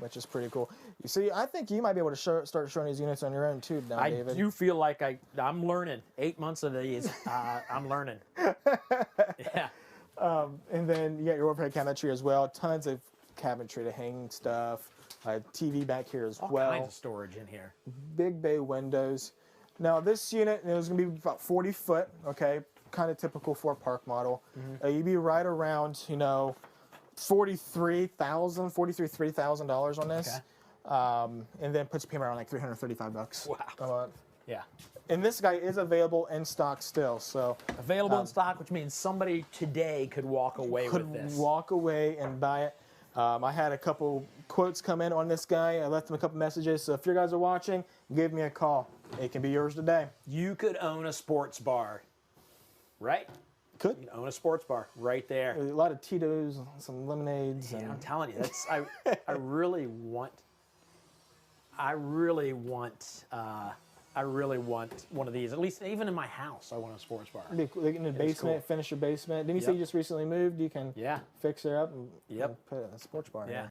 which is pretty cool. You see, I think you might be able to start showing these units on your own too, now, David. I do feel like I'm learning. 8 months of these, I'm learning. Yeah. And then you got your overhead cabinetry as well. Tons of cabinetry to hang stuff. TV back here as well. All kinds of storage in here. Big bay windows. Now this unit is going to be about 40 foot. Okay, kind of typical for a park model. You'd be right around $43,000 on this. Okay. And then puts your payment around like $335. Wow. Yeah. And this guy is available in stock still. So available in stock, which means somebody today could walk away with this. Could walk away and buy it. I had a couple quotes come in on this guy. I left him a couple messages. So if you guys are watching, give me a call. It can be yours today. You could own a sports bar, right? Could. You can own a sports bar right there. A lot of Tito's, some lemonades. Yeah, I'm telling you, that's I really want one of these. At least even in my house, I want a sports bar. In the basement, cool. Finish your basement. Didn't you say you just recently moved? You can fix it up and put a sports bar in there.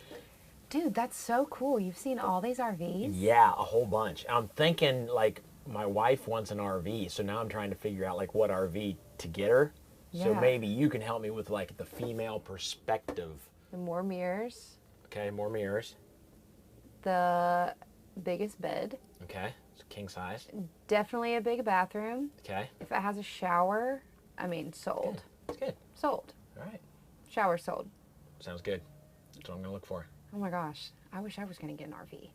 Dude, that's so cool. You've seen all these RVs? Yeah, a whole bunch. I'm thinking, like, my wife wants an RV, so now I'm trying to figure out, like, what RV to get her. Yeah. So maybe you can help me with, like, the female perspective. And more mirrors. Okay, more mirrors. The biggest bed. Okay, it's king size. Definitely a big bathroom. Okay. If it has a shower, I mean, sold. That's good. Sold. All right. Shower sold. Sounds good. That's what I'm gonna look for. Oh my gosh, I wish I was gonna get an RV.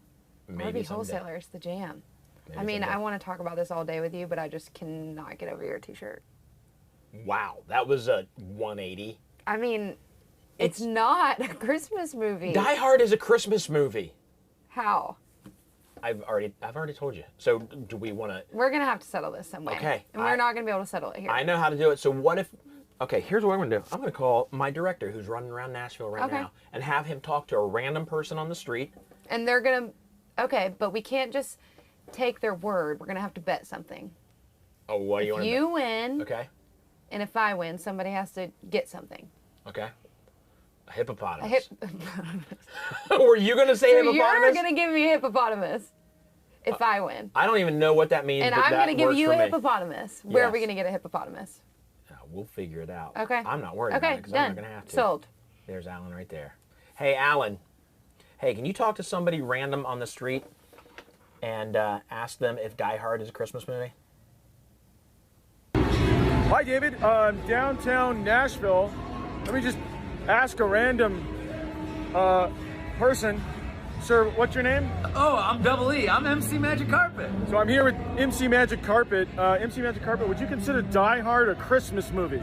Maybe RV someday. wholesaler is the jam. Maybe I mean, someday. I want to talk about this all day with you, but I just cannot get over your t-shirt. Wow, that was a 180. I mean, it's not a Christmas movie. Die Hard is a Christmas movie. How? I've already told you. So do we want to? We're gonna have to settle this some way. Okay, And we're not gonna be able to settle it here. I know how to do it. So what if? Okay, here's what I'm gonna do. I'm gonna call my director, who's running around Nashville right Okay. now, and have him talk to a random person on the street. And they're gonna. Okay, but we can't just take their word. We're gonna have to bet something. Oh, what do you If want to? you win, Okay. and if I win, somebody has to get something. Okay. A hippopotamus. A hip. Were you gonna say So hippopotamus? you're gonna give me a hippopotamus if I win. I don't even know what that means. And but I'm that gonna give works you for a me. hippopotamus. Where are we Yes. gonna get a hippopotamus? We'll figure it out. Okay. I'm not worried Okay, about it because I'm done. not gonna have to. Sold. There's Alan right there. Hey, Alan. Hey, can you talk to somebody random on the street and ask them if Die Hard is a Christmas movie? Hi, David. Downtown Nashville. Let me just ask a random person. Sir, what's your name? Oh, I'm Double E. I'm MC Magic Carpet. So I'm here with MC Magic Carpet. MC Magic Carpet, would you consider Die Hard a Christmas movie?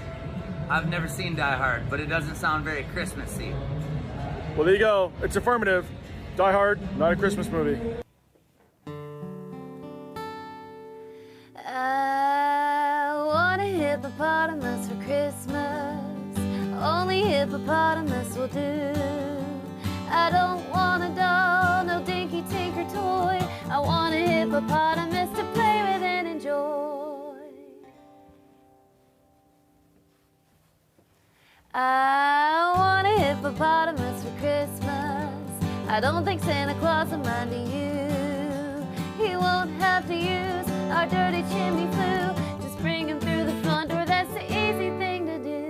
I've never seen Die Hard, but it doesn't sound very Christmassy. Well, there you go. It's affirmative. Die Hard, not a Christmas movie. I want a hippopotamus for Christmas. Only hippopotamus will do. I don't want a doll, no dinky tinker toy. I want a hippopotamus to play with and enjoy. I want a hippopotamus for Christmas. I don't think Santa Claus will mind to you. He won't have to use our dirty chimney flue. Just bring him through the front door, that's the easy thing to do.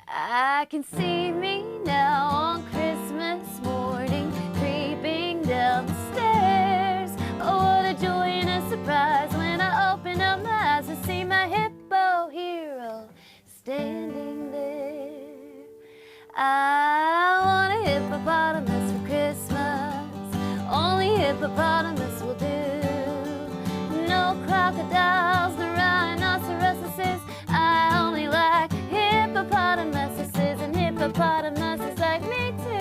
I can see me now on Christmas morning, creeping down the stairs. Oh, what a joy and a surprise when I open up my eyes to see my hippo hero standing there. I want a hippopotamus for Christmas. Only hippopotamus will do. No crocodiles, no rhinoceroses. I only like hippopotamuses, and hippopotamuses like me too.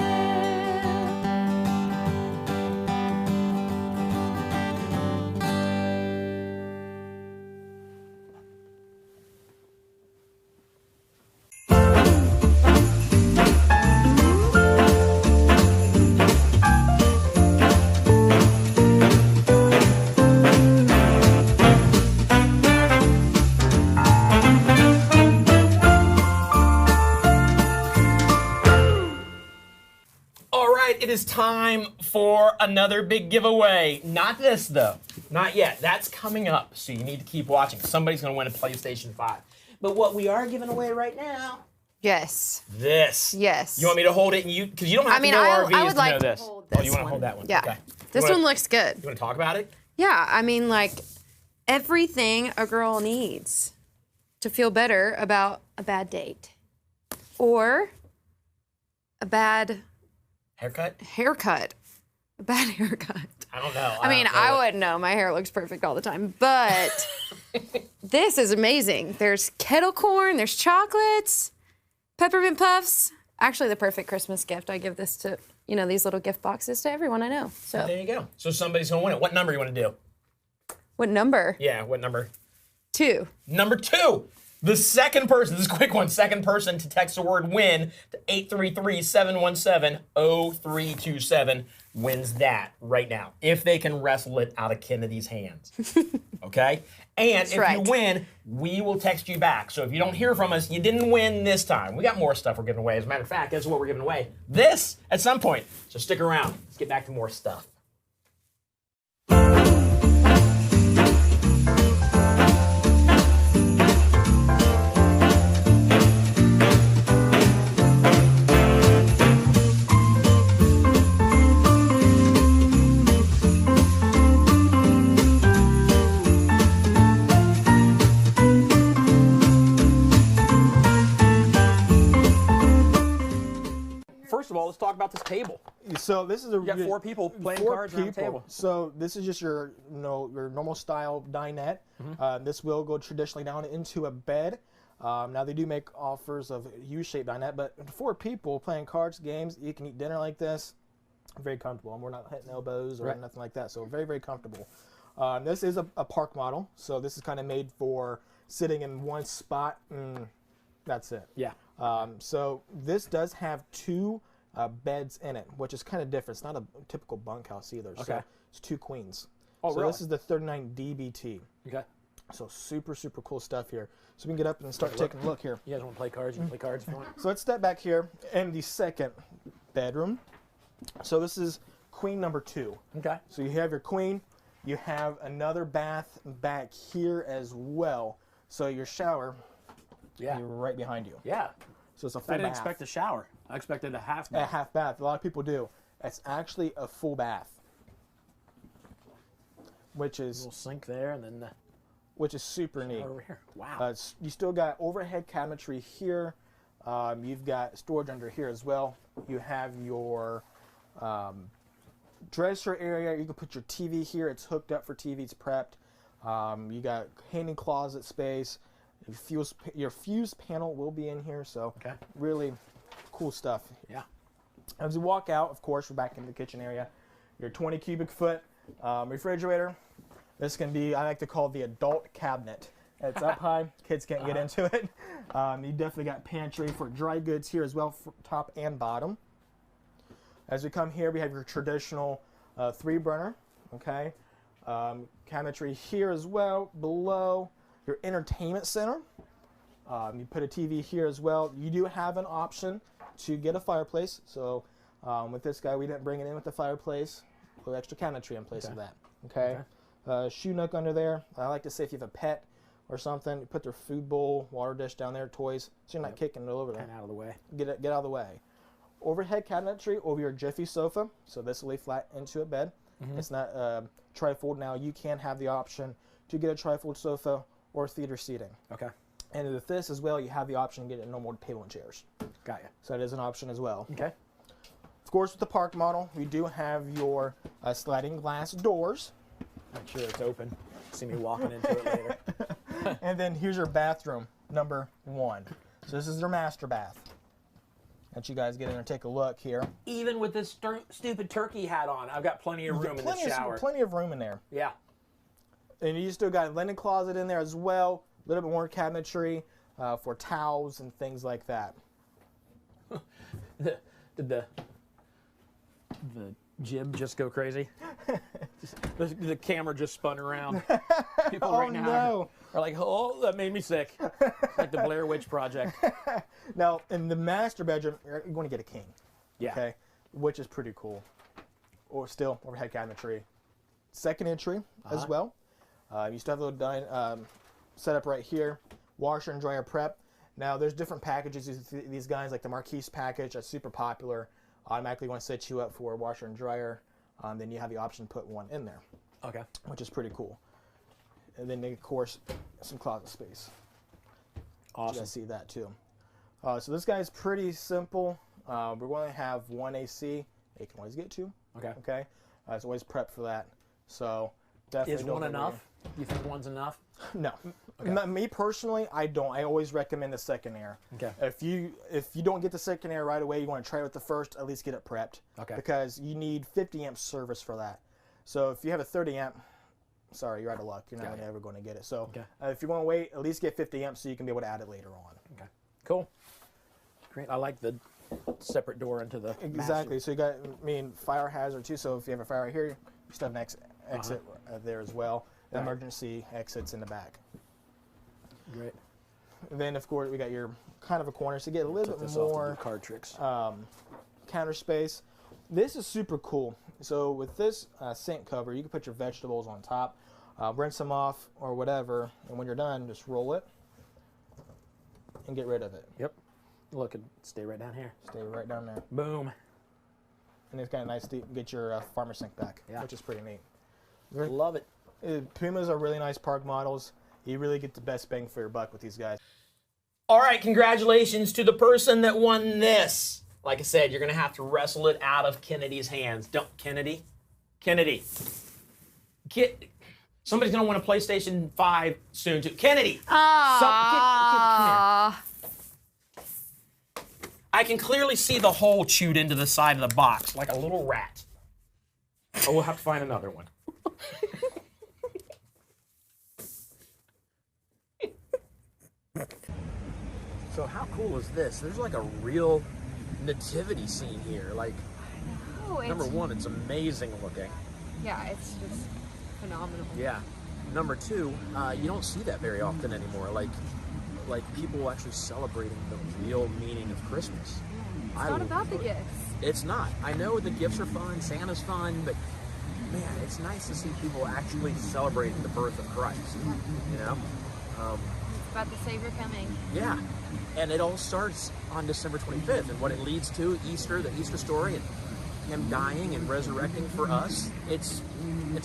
All right, it is time for another big giveaway. Not this, though. Not yet. That's coming up, so you need to keep watching. Somebody's going to win a PlayStation 5. But what we are giving away right now... Yes. This. Yes. You want me to hold it? And because you don't have I mean, to know I RVs would to like know to this. hold Oh, you this want to one. hold that one? Yeah. Okay. This You wanna- one looks good. You want to talk about it? Yeah, I mean, like, everything a girl needs to feel better about a bad date. Or a bad Haircut? A bad haircut. I don't know. I mean, don't know I what- wouldn't know. My hair looks perfect all the time. But this is amazing. There's kettle corn, there's chocolates, peppermint puffs. Actually, the perfect Christmas gift. I give this to, you know, these little gift boxes to everyone I know. So, There you go. So somebody's going to win it. What number you want to do? what number? Yeah, what number? 2. Number 2. The second person, this is a quick one, second person to text the word win to 833-717-0327 wins that right now. If they can wrestle it out of Kennedy's hands. Okay? And That's if right. you win, we will text you back. So if you don't hear from us, you didn't win this time. We got more stuff we're giving away. As a matter of fact, guess what we're giving away? This at some point. So stick around. Let's get back to more stuff. first of all, let's talk about this table. So this is a you got 4 people playing cards around the table. So this is just your your normal style dinette. This will go traditionally down into a bed. Now they do make offers of U-shaped dinette, but 4 people playing cards, games, you can eat dinner like this. Very comfortable, and we're not hitting elbows or nothing like that. So very, very comfortable. This is a park model, so this is kind of made for sitting in one spot. That's it. Yeah. So this does have 2 beds in it, which is kind of different. It's not a typical bunkhouse either. Okay. So it's 2 queens. Oh, so really? this is the 39 DBT. Okay. So super, super cool stuff here. So we can get up and start taking a look here. You guys want to play cards? You can play cards if you want. So let's step back here in the second bedroom. So this is queen number 2. Okay. So you have your queen. You have another bath back here as well. So your shower, you're right behind you. Yeah. So it's a full I didn't bath. expect a shower. I expected a half bath. A half bath. A lot of people do. It's actually a full bath, which is a little sink there, and then which is super neat. Over here. Wow. You still got overhead cabinetry here. You've got storage under here as well. You have your dresser area. You can put your TV here. It's hooked up for TV. It's prepped. You got hanging closet space. Your fuse panel will be in here, so really cool stuff. Yeah. As you walk out, of course, we're back in the kitchen area. Your 20 cubic foot refrigerator. This can be, I like to call the adult cabinet. It's up high. Kids can't get into it. You definitely got pantry for dry goods here as well, for top and bottom. As we come here, we have your traditional 3-burner. Okay. Cabinetry here as well. Below, your entertainment center. You put a TV here as well. You do have an option to get a fireplace. So with this guy, we didn't bring it in with the fireplace. Put extra cabinetry in place of that. Okay. Shoe nook under there. I like to say if you have a pet or something, you put their food bowl, water dish down there, toys, so you're not kicking it over there. And out of the way. Get out of the way. Overhead cabinetry over your Jiffy sofa. So this will lay flat into a bed. It's not trifold. Now you can have the option to get a trifold sofa or theater seating. Okay. And with this as well, you have the option to get a normal table and chairs. Got you. So that is an option as well. Okay. Of course, with the park model, we do have your sliding glass doors. Make sure it's open. See me walking into it later. And then here's your bathroom, number 1. So this is your master bath. Let you guys get in there and take a look here. Even with this stupid turkey hat on, I've got plenty of room in the shower. Plenty of room in there. Yeah. And you still got a linen closet in there as well. A little bit more cabinetry for towels and things like that. Did the jib just go crazy? the camera just spun around. People right now are like, oh, that made me sick. It's like the Blair Witch Project. Now, in the master bedroom, you're going to get a king. Yeah. Okay, which is pretty cool. Or still, overhead cabinetry. Second entry as well. You still have a little setup right here. Washer and dryer prep. Now, there's different packages. These guys, like the Marquise package, that's super popular. Automatically want to set you up for a washer and dryer. Then you have the option to put one in there. Okay. Which is pretty cool. And then, of course, some closet space. Awesome. You guys see that too. So this guy's pretty simple. We're going to have 1 AC. You can always get 2. Okay. Okay. It's always prepped for that. So definitely. Is one enough? You think one's enough? No. Okay. Me personally, I don't. I always recommend the second air. Okay. If you don't get the second air right away, you want to try with the first. At least get it prepped. Okay. Because you need 50 amp service for that. So if you have a 30 amp, sorry, you're out of luck. You're not ever going to get it. So if you're going to wait, at least get 50 amps so you can be able to add it later on. Okay. Cool. Great. I like the separate door into the exactly. So you got, fire hazard too. So if you have a fire right here, you still have an exit there as well. The emergency exits in the back. Great. And then of course we got your kind of a corner, so you get a little bit more card tricks. Counter space. This is super cool. So with this sink cover, you can put your vegetables on top, rinse them off or whatever, and when you're done, just roll it and get rid of it. Yep. Look, stay right down here. Stay right down there. Boom. And it's kind of nice to get your farmer sink back, which is pretty neat. Love it. Pumas are really nice park models. You really get the best bang for your buck with these guys. All right, congratulations to the person that won this. Like I said, you're going to have to wrestle it out of Kennedy's hands. Kennedy. Somebody's going to win a PlayStation 5 soon, too. Kennedy! Ah. Come here. I can clearly see the hole chewed into the side of the box, like a little rat. Oh, we'll have to find another one. So how cool is this? There's like a real nativity scene here. Like, number one, it's amazing looking. Yeah, it's just phenomenal. Yeah. Number two, you don't see that very often anymore. Like people actually celebrating the real meaning of Christmas. It's not about the gifts. It's not. I know the gifts are fun, Santa's fun, but man, it's nice to see people actually celebrating the birth of Christ. You know? It's about the Savior coming. Yeah. And it all starts on December 25th, and what it leads to, Easter, the Easter story, and him dying and resurrecting for us. It's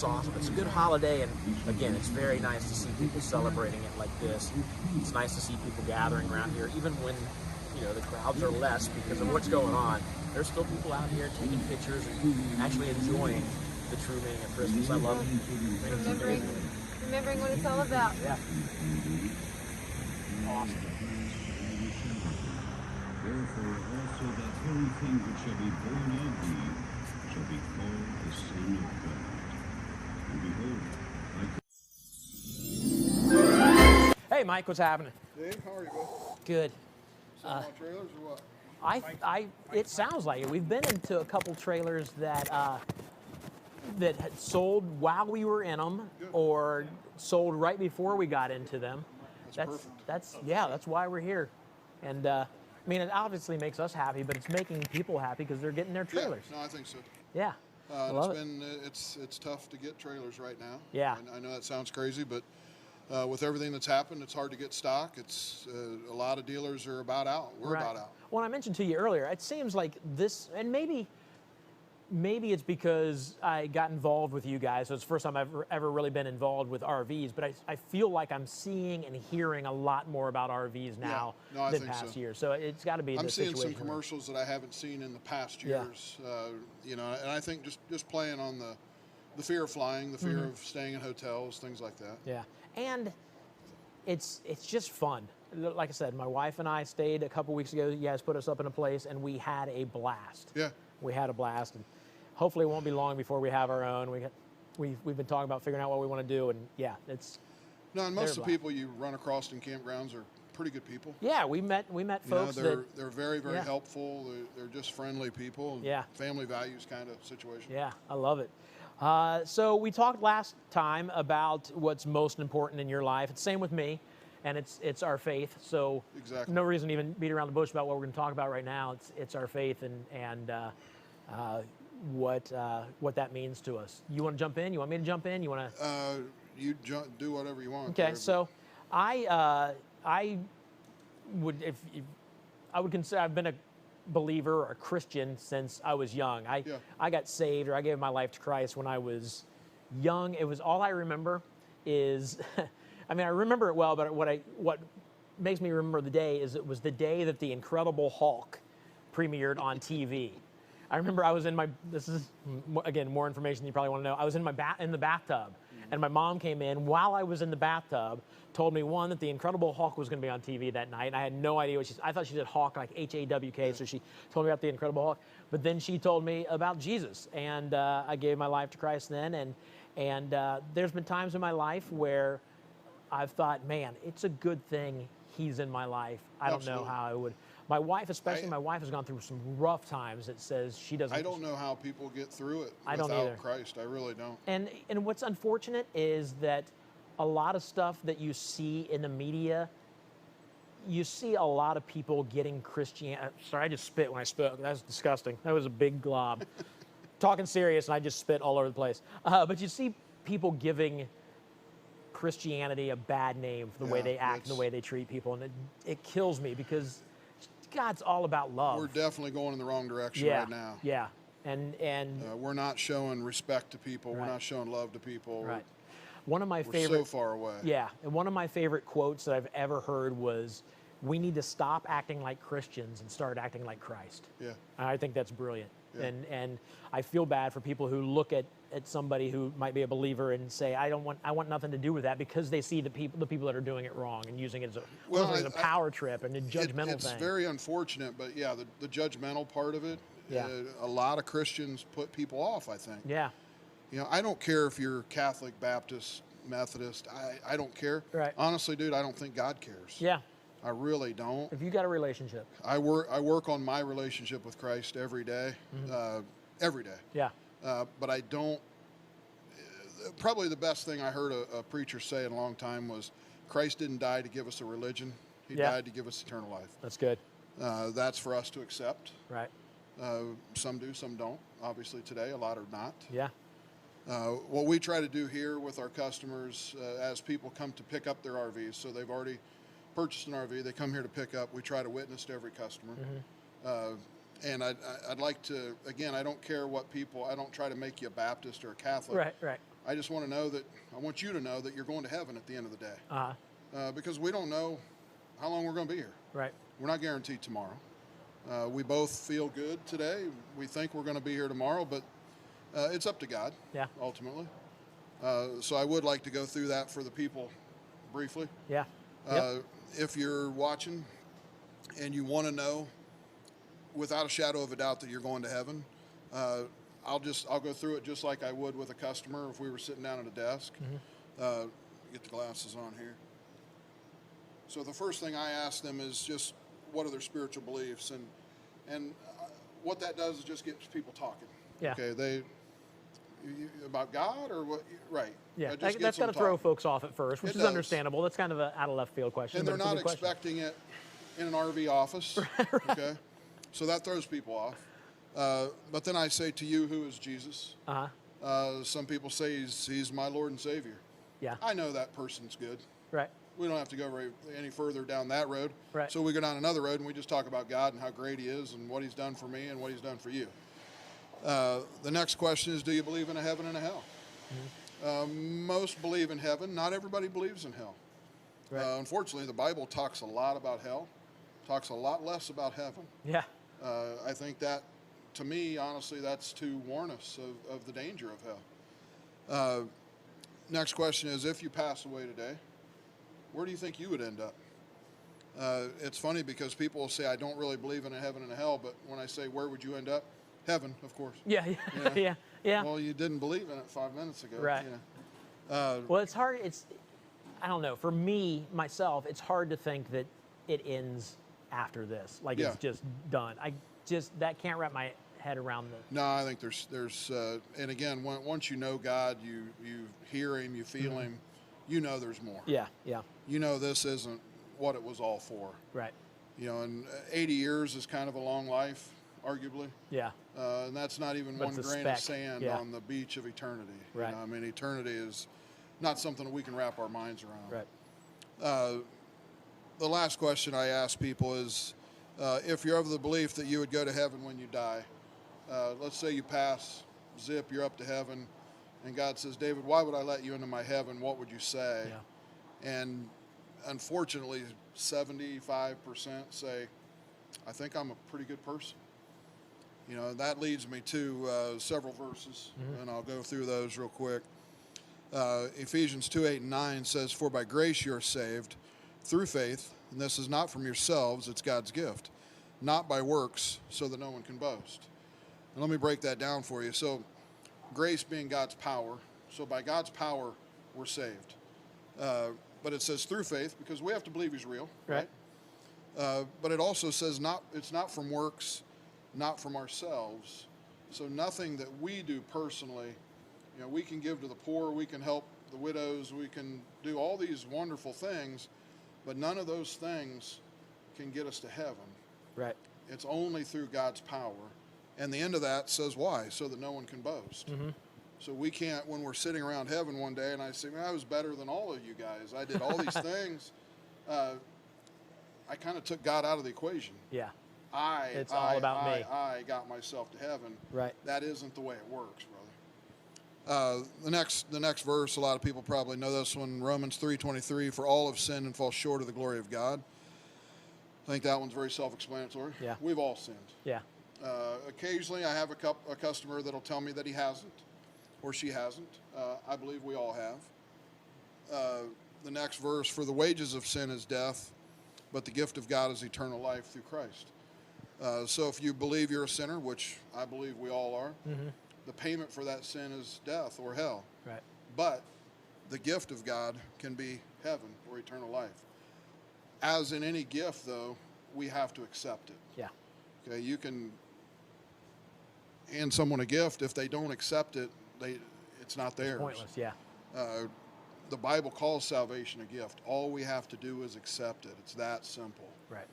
awesome. It's a good holiday, and again, it's very nice to see people celebrating it like this. It's nice to see people gathering around here, even when, you know, the crowds are less because of what's going on. There's still people out here taking pictures and actually enjoying the true meaning of Christmas. I love it. Remembering what it's all about. Yeah. Awesome. Therefore also that very thing which shall be born of thee shall be called the Son of God. And behold, Hey, Mike, what's happening? Dave, how are you, bud? Good. Selling more trailers or what? It sounds like it. We've been into a couple trailers that that had sold while we were in them, or sold right before we got into them. That's why we're here, and I mean, it obviously makes us happy, but it's making people happy because they're getting their trailers. Yeah, no, I think so. Yeah. It's tough to get trailers right now. Yeah. I know that sounds crazy, but with everything that's happened, it's hard to get stock. It's a lot of dealers are about out. We're about out. Well, I mentioned to you earlier, it seems like this, and maybe it's because I got involved with you guys, so it's the first time I've ever really been involved with RVs, but I feel like I'm seeing and hearing a lot more about RVs now than past years. So it's got to be I'm this seeing situation. some commercials that I haven't seen in the past years. You know, and I think just playing on the fear of flying, the fear of staying in hotels, things like that. Yeah, and it's just fun. Like I said, my wife and I stayed a couple weeks ago. You guys put us up in a place, and we had a blast. Yeah. We had a blast, and hopefully it won't be long before we have our own. We've been talking about figuring out what we want to do, and yeah, it's. No, and most of the people you run across in campgrounds are pretty good people. Yeah, we met folks they're very helpful. They're just friendly people. Yeah. Family values kind of situation. Yeah, I love it. So we talked last time about what's most important in your life. It's the same with me, and it's our faith. So no reason to even beat around the bush about what we're going to talk about right now. It's our faith and what that means to us. You want to jump in? You want me to jump in? You want to? You do whatever you want. Okay, so I would consider I've been a believer or a Christian since I was young. I got saved, or I gave my life to Christ when I was young. It was all I remember is, I mean, I remember it well, but what makes me remember the day is it was the day that the Incredible Hulk premiered on TV. I remember I was in this is, again, more information you probably want to know. I was in the bathtub, and my mom came in while I was in the bathtub, told me, one, that the Incredible Hulk was going to be on TV that night, and I had no idea what she said. I thought she said Hawk, like H-A-W-K, so she told me about the Incredible Hulk. But then she told me about Jesus, and I gave my life to Christ then, and there's been times in my life where I've thought, man, it's a good thing he's in my life. I don't know how I would. My wife, especially, my wife has gone through some rough times. It says she doesn't. I don't know how people get through it I don't without either. Christ. I really don't. And what's unfortunate is that a lot of stuff that you see in the media, you see a lot of people getting Christianity. Sorry, I just spit when I spoke. That was disgusting. That was a big glob. Talking serious, and I just spit all over the place. But you see people giving Christianity a bad name for the way they act and the way they treat people, and it kills me because God's all about love. We're definitely going in the wrong direction right now. Yeah, and we're not showing respect to people. We're not showing love to people. Right. One of my we're favorite. so far away. Yeah, and one of my favorite quotes that I've ever heard was, we need to stop acting like Christians and start acting like Christ. Yeah. I think that's brilliant. Yeah. And I feel bad for people who look at somebody who might be a believer and say, I want nothing to do with that, because they see the people that are doing it wrong and using it as a power trip and a judgmental it's thing. very unfortunate, but yeah, the judgmental part of it, Yeah. a lot of Christians put people off, I think. Yeah. You know, I don't care if you're Catholic, Baptist, Methodist. I don't care. Right. Honestly, dude, I don't think God cares. Yeah. I really don't. If you got a relationship. I work on my relationship with Christ every day. Every day. Yeah. But I don't. Probably the best thing I heard a preacher say in a long time was, Christ didn't die to give us a religion. He died to give us eternal life. That's good. That's for us to accept. Right. Some do, some don't. Obviously today, a lot are not. Yeah. What we try to do here with our customers, as people come to pick up their RVs, so they've already purchased an RV, they come here to pick up, we try to witness to every customer. And I'd like to, again, I don't care what people, I don't try to make you a Baptist or a Catholic. Right, right. I just want to know that, I want you to know that you're going to heaven at the end of the day. Uh-huh. Because we don't know how long we're going to be here. Right. We're not guaranteed tomorrow. We both feel good today. We think we're going to be here tomorrow, but it's up to God, ultimately. So I would like to go through that for the people briefly. Yeah. If you're watching and you want to know without a shadow of a doubt that you're going to heaven, I'll go through it just like I would with a customer if we were sitting down at a desk. Get the glasses on here. So the first thing I ask them is just what are their spiritual beliefs, and what that does is just gets people talking. Yeah. Okay, about God or what? Right. Yeah, It just that's gets got them to throw talking. folks off at first, which It is does. understandable. That's kind of an out of left field question. And but they're it's a not good question. expecting it in an RV office. Okay, so that throws people off. But then I say to you, who is Jesus? Some people say he's my Lord and Savior. Yeah. I know that person's good. Right. We don't have to go any further down that road. Right. So we go down another road and we just talk about God and how great he is and what he's done for me and what he's done for you. The next question is, do you believe in a heaven and a hell? Most believe in heaven. Not everybody believes in hell. Right. Unfortunately, the Bible talks a lot about hell, talks a lot less about heaven. Yeah. I think that, to me, honestly, that's to warn us of the danger of hell. Next question is, if you pass away today, where do you think you would end up? It's funny because people will say, I don't really believe in a heaven and a hell, but when I say, where would you end up? Heaven, of course. Yeah, yeah. Well, you didn't believe in it 5 minutes ago. Right. Well, it's hard. I don't know. For me, myself, it's hard to think that it ends after this. Like it's just done. That can't wrap my head around the. No, I think there's and again, once you know God, you hear him, you feel him, you know there's more. Yeah, yeah. You know this isn't what it was all for. Right. You know, and 80 years is kind of a long life, arguably. Yeah. And that's not even But one it's a grain of speck, sand yeah. on the beach of eternity. Right. You know, I mean, eternity is not something that we can wrap our minds around. Right. The last question I ask people is, if you're of the belief that you would go to heaven when you die, let's say you pass, zip, you're up to heaven, and God says, David, why would I let you into my heaven? What would you say? Yeah. And unfortunately, 75% say, I think I'm a pretty good person. You know, that leads me to several verses, and I'll go through those real quick. Ephesians 2:8-9 says, for by grace you are saved through faith, and this is not from yourselves, it's God's gift, not by works, so that no one can boast. And let me break that down for you. So grace being God's power, so by God's power we're saved. But it says through faith, because we have to believe he's real, right? But it also says it's not from works, not from ourselves. So nothing that we do personally, you know, we can give to the poor, we can help the widows, we can do all these wonderful things, but none of those things can get us to heaven. Right. It's only through God's power. And the end of that says why? So that no one can boast. So we can't, when we're sitting around heaven one day and I say, man, I was better than all of you guys. I did all these things. I kind of took God out of the equation. Yeah. It's all about me. I got myself to heaven. Right. That isn't the way it works, brother. The next verse, a lot of people probably know this one, Romans 3:23, for all have sinned and fall short of the glory of God. I think that one's very self-explanatory. Yeah. We've all sinned. Yeah. Occasionally, I have a customer that'll tell me that he hasn't, or she hasn't. I believe we all have. The next verse, for the wages of sin is death, but the gift of God is eternal life through Christ. So if you believe you're a sinner, which I believe we all are, the payment for that sin is death or hell. Right. But the gift of God can be heaven or eternal life. As in any gift, though, we have to accept it. Yeah. Okay, you can hand someone a gift. If they don't accept it, it's not theirs. It's pointless, yeah. The Bible calls salvation a gift. All we have to do is accept it. It's that simple. Right.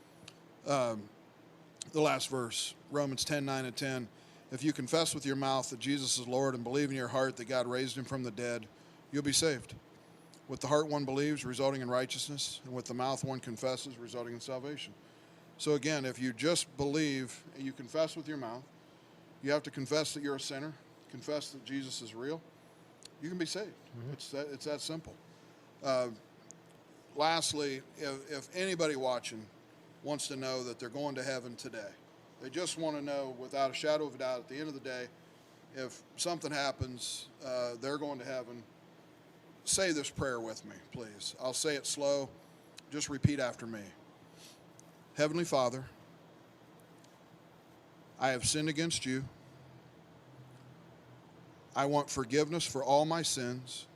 The last verse, Romans 10:9 and 10. If you confess with your mouth that Jesus is Lord and believe in your heart that God raised him from the dead, you'll be saved. With the heart one believes, resulting in righteousness, and with the mouth one confesses, resulting in salvation. So again, if you just believe and you confess with your mouth, you have to confess that you're a sinner, confess that Jesus is real, you can be saved. It's that simple. Lastly, if anybody watching wants to know that they're going to heaven today, they just want to know without a shadow of a doubt at the end of the day, if something happens, they're going to heaven, say this prayer with me, please. I'll say it slow. Just repeat after me. Heavenly Father, I have sinned against you. I want forgiveness for all my sins.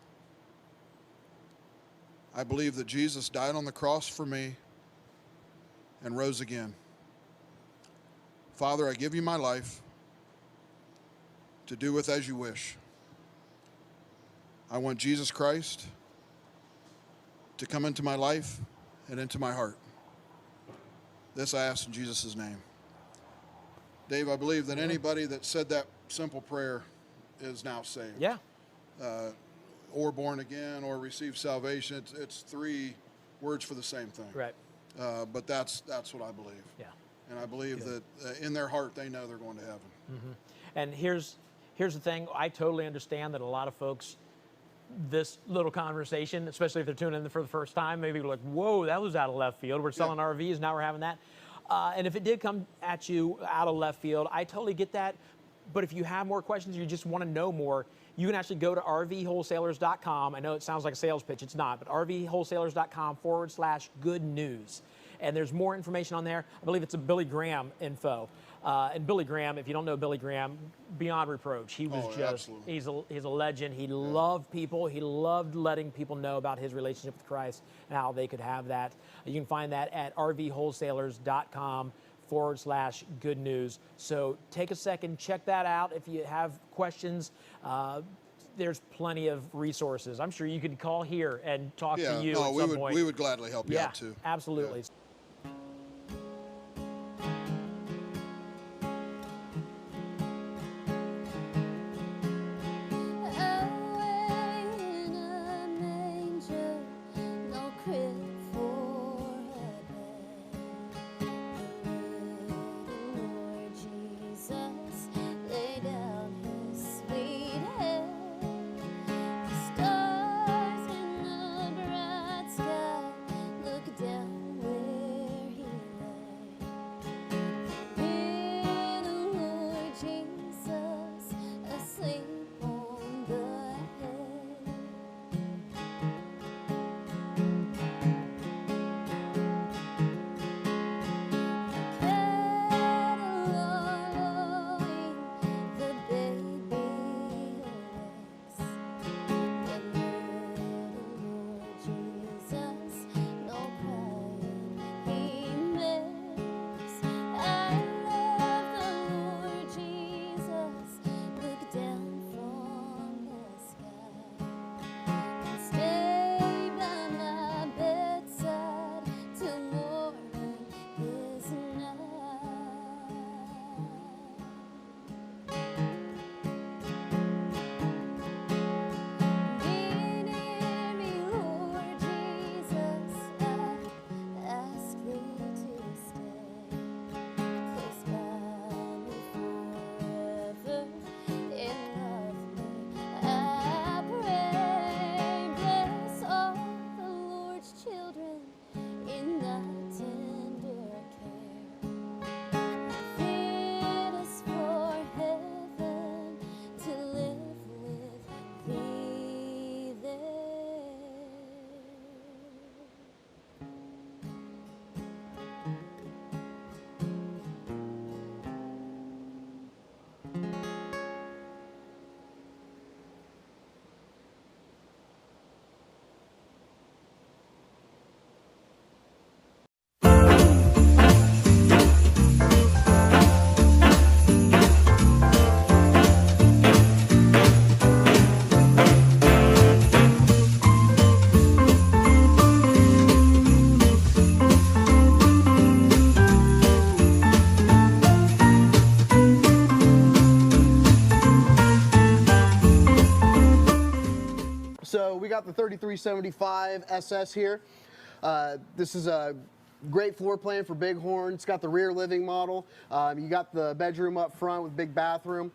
I believe that Jesus died on the cross for me and rose again. Father, I give you my life to do with as you wish. I want Jesus Christ to come into my life and into my heart. This I ask in Jesus' name. Dave, I believe that anybody that said that simple prayer is now saved. Yeah. Or born again or received salvation. It's three words for the same thing. Right. But that's what I believe. Yeah. And I believe that in their heart they know they're going to heaven. And here's the thing. I totally understand that a lot of folks, this little conversation, especially if they're tuning in for the first time, maybe like, whoa, that was out of left field. We're selling RVs, now we're having that. And if it did come at you out of left field, I totally get that. But if you have more questions, you just want to know more, you can actually go to rvwholesalers.com. I know it sounds like a sales pitch. It's not, but rvwholesalers.com/good news. And there's more information on there. I believe it's a Billy Graham info. And Billy Graham, if you don't know Billy Graham, beyond reproach. He was he's a legend. He loved people. He loved letting people know about his relationship with Christ and how they could have that. You can find that at rvwholesalers.com/good news. So take a second, check that out. If you have questions, there's plenty of resources. I'm sure you could call here and talk to you at some point. We would gladly help you out too. Absolutely. Yeah. Stars in the bright sky look down with got the 3375 SS here. This is a great floor plan for Bighorn. It's got the rear living model. You got the bedroom up front with big bathroom.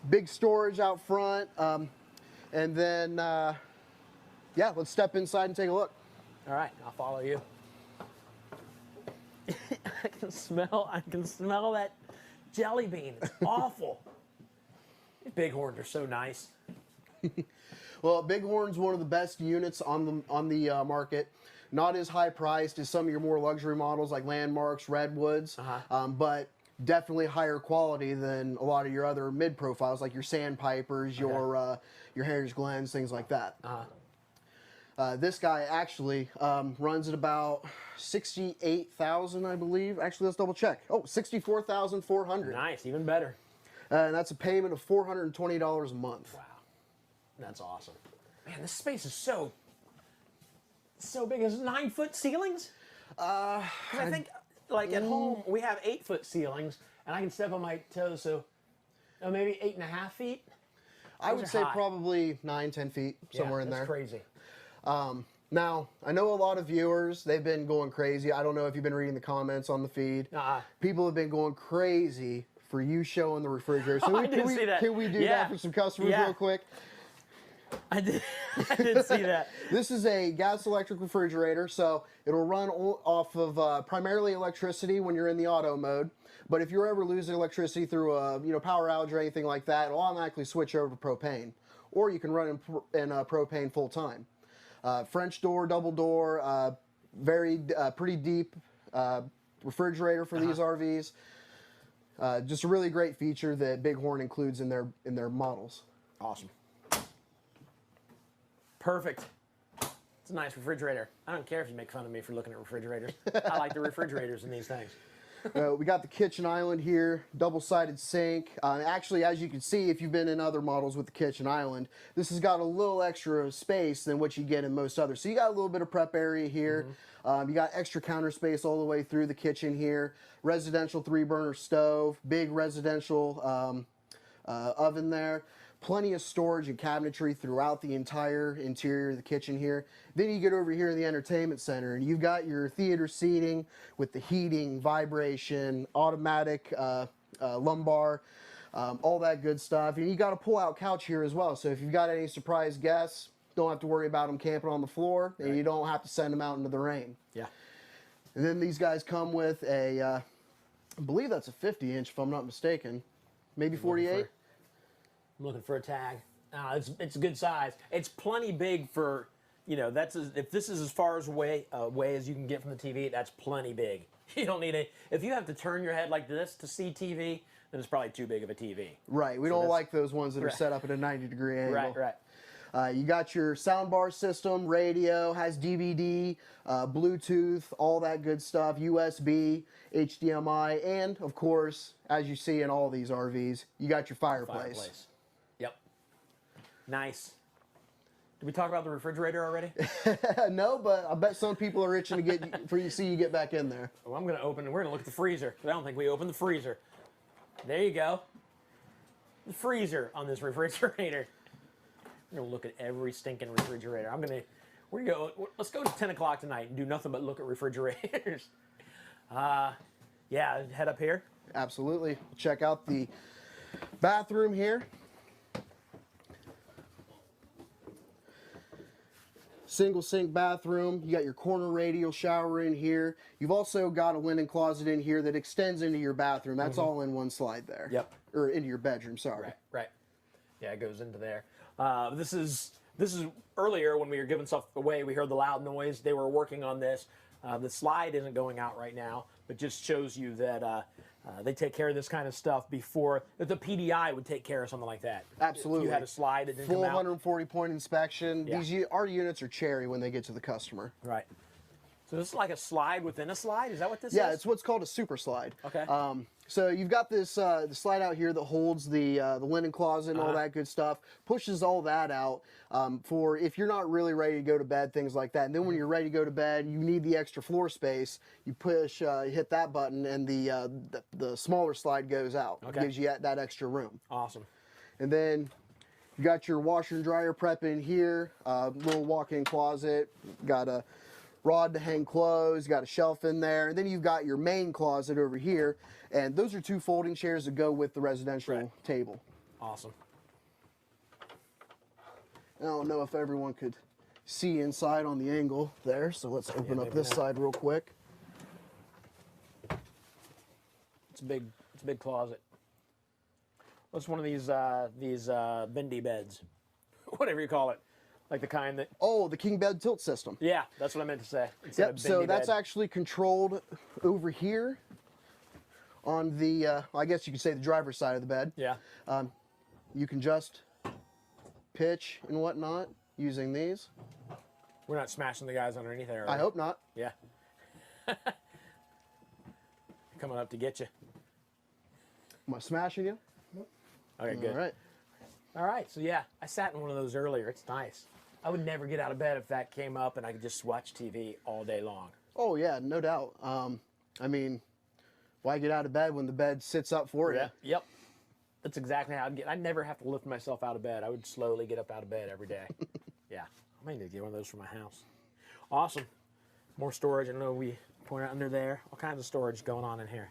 Big storage out front. And then, yeah, let's step inside and take a look. All right, I'll follow you. I can smell that jelly bean. It's awful. Bighorns are so nice. Well, Bighorn's one of the best units on the market. Not as high priced as some of your more luxury models like Landmarks, Redwoods, but definitely higher quality than a lot of your other mid profiles like your Sandpipers, your Heritage Glens, things like that. This guy actually runs at about 68,000, I believe. Actually, let's double check. Oh, 64,400. Nice, even better. And that's a payment of $420 a month. Wow, that's awesome. Man, this space is so big. Is it 9-foot ceilings? 'Cause I think, like at home, we have 8-foot ceilings, and I can step on my toes, so maybe 8.5 feet. I would say probably 9-10 feet, somewhere in there. That's crazy. Now, I know a lot of viewers, they've been going crazy. I don't know if you've been reading the comments on the feed. People have been going crazy for you showing the refrigerator. So I did see that. Can we do that for some customers real quick? I did see that. This is a gas electric refrigerator, so it'll run off of primarily electricity when you're in the auto mode. But if you're ever losing electricity through a power outage or anything like that, it'll automatically switch over to propane. Or you can run in propane full time. French door, double door, pretty deep refrigerator for these RVs. Just a really great feature that Bighorn includes in their models. Awesome. Perfect. It's a nice refrigerator. I don't care if you make fun of me for looking at refrigerators. I like the refrigerators in these things. We got the kitchen island here, double-sided sink. Actually, as you can see, if you've been in other models with the kitchen island, this has got a little extra space than what you get in most others. So you got a little bit of prep area here. You got extra counter space all the way through the kitchen here. Residential 3-burner stove, big residential oven there. Plenty of storage and cabinetry throughout the entire interior of the kitchen here. Then you get over here in the entertainment center and you've got your theater seating with the heating, vibration, automatic lumbar, all that good stuff. And you got a pull-out couch here as well. So if you've got any surprise guests, don't have to worry about them camping on the floor, and you don't have to send them out into the rain. Yeah. And then these guys come with a, I believe that's a 50-inch if I'm not mistaken, maybe 48. I'm looking for a tag. It's a good size. It's plenty big for, if this is as far away as you can get from the TV, that's plenty big. You don't need if you have to turn your head like this to see TV, then it's probably too big of a TV. Right. We don't like those ones that are set up at a 90-degree angle. Right. You got your soundbar system, radio, has DVD, Bluetooth, all that good stuff, USB, HDMI, and of course, as you see in all these RVs, you got your fireplace. Yep. Nice. Did we talk about the refrigerator already? No, but I bet some people are itching to see you get back in there. Well, we're going to look at the freezer. I don't think we opened the freezer. There you go. The freezer on this refrigerator. I'm going to look at every stinking refrigerator. Let's go to 10 o'clock tonight and do nothing but look at refrigerators. Yeah, head up here. Absolutely. Check out the bathroom here. Single sink bathroom. You got your corner radial shower in here. You've also got a linen closet in here that extends into your bathroom. That's all in one slide there. Yep. Or into your bedroom, sorry. Right. Yeah, it goes into there. This is earlier when we were giving stuff away, we heard the loud noise. They were working on this. The slide isn't going out right now, but just shows you that they take care of this kind of stuff before that the PDI would take care of something like that. Absolutely. If you had a slide that didn't full come out. 140-point inspection. Yeah. Our units are cherry when they get to the customer. Right. So this is like a slide within a slide? Is that what this is? Yeah, it's what's called a super slide. Okay. So you've got this the slide out here that holds the linen closet and all that good stuff, pushes all that out for if you're not really ready to go to bed, things like that. And then when you're ready to go to bed, you need the extra floor space. You push, hit that button, and the smaller slide goes out. Okay. It gives you that extra room. Awesome. And then You got your washer and dryer prep in here, little walk-in closet, got a rod to hang clothes, got a shelf in there, and then you've got your main closet over here, and those are 2 folding chairs that go with the residential table. Awesome. I don't know if everyone could see inside on the angle there, so let's open up this side real quick. It's a big closet. What's one of these bendy beds, whatever you call it, like the kind that? Oh, the king bed tilt system. Yeah, that's what I meant to say. Yep. So that's actually controlled over here on the, I guess you could say the driver's side of the bed. Yeah. You can just pitch and whatnot using these. We're not smashing the guys underneath there. I hope not. Yeah. Coming up to get you. Am I smashing you? Okay, good. All right. All right, so yeah, I sat in one of those earlier. It's nice. I would never get out of bed if that came up and I could just watch TV all day long. Oh yeah, no doubt. I mean, why get out of bed when the bed sits up for you? Yep. That's exactly how I'd get. I'd never have to lift myself out of bed. I would slowly get up out of bed every day. Yeah, I might need to get one of those for my house. Awesome. More storage. I know we pointed out under there. All kinds of storage going on in here.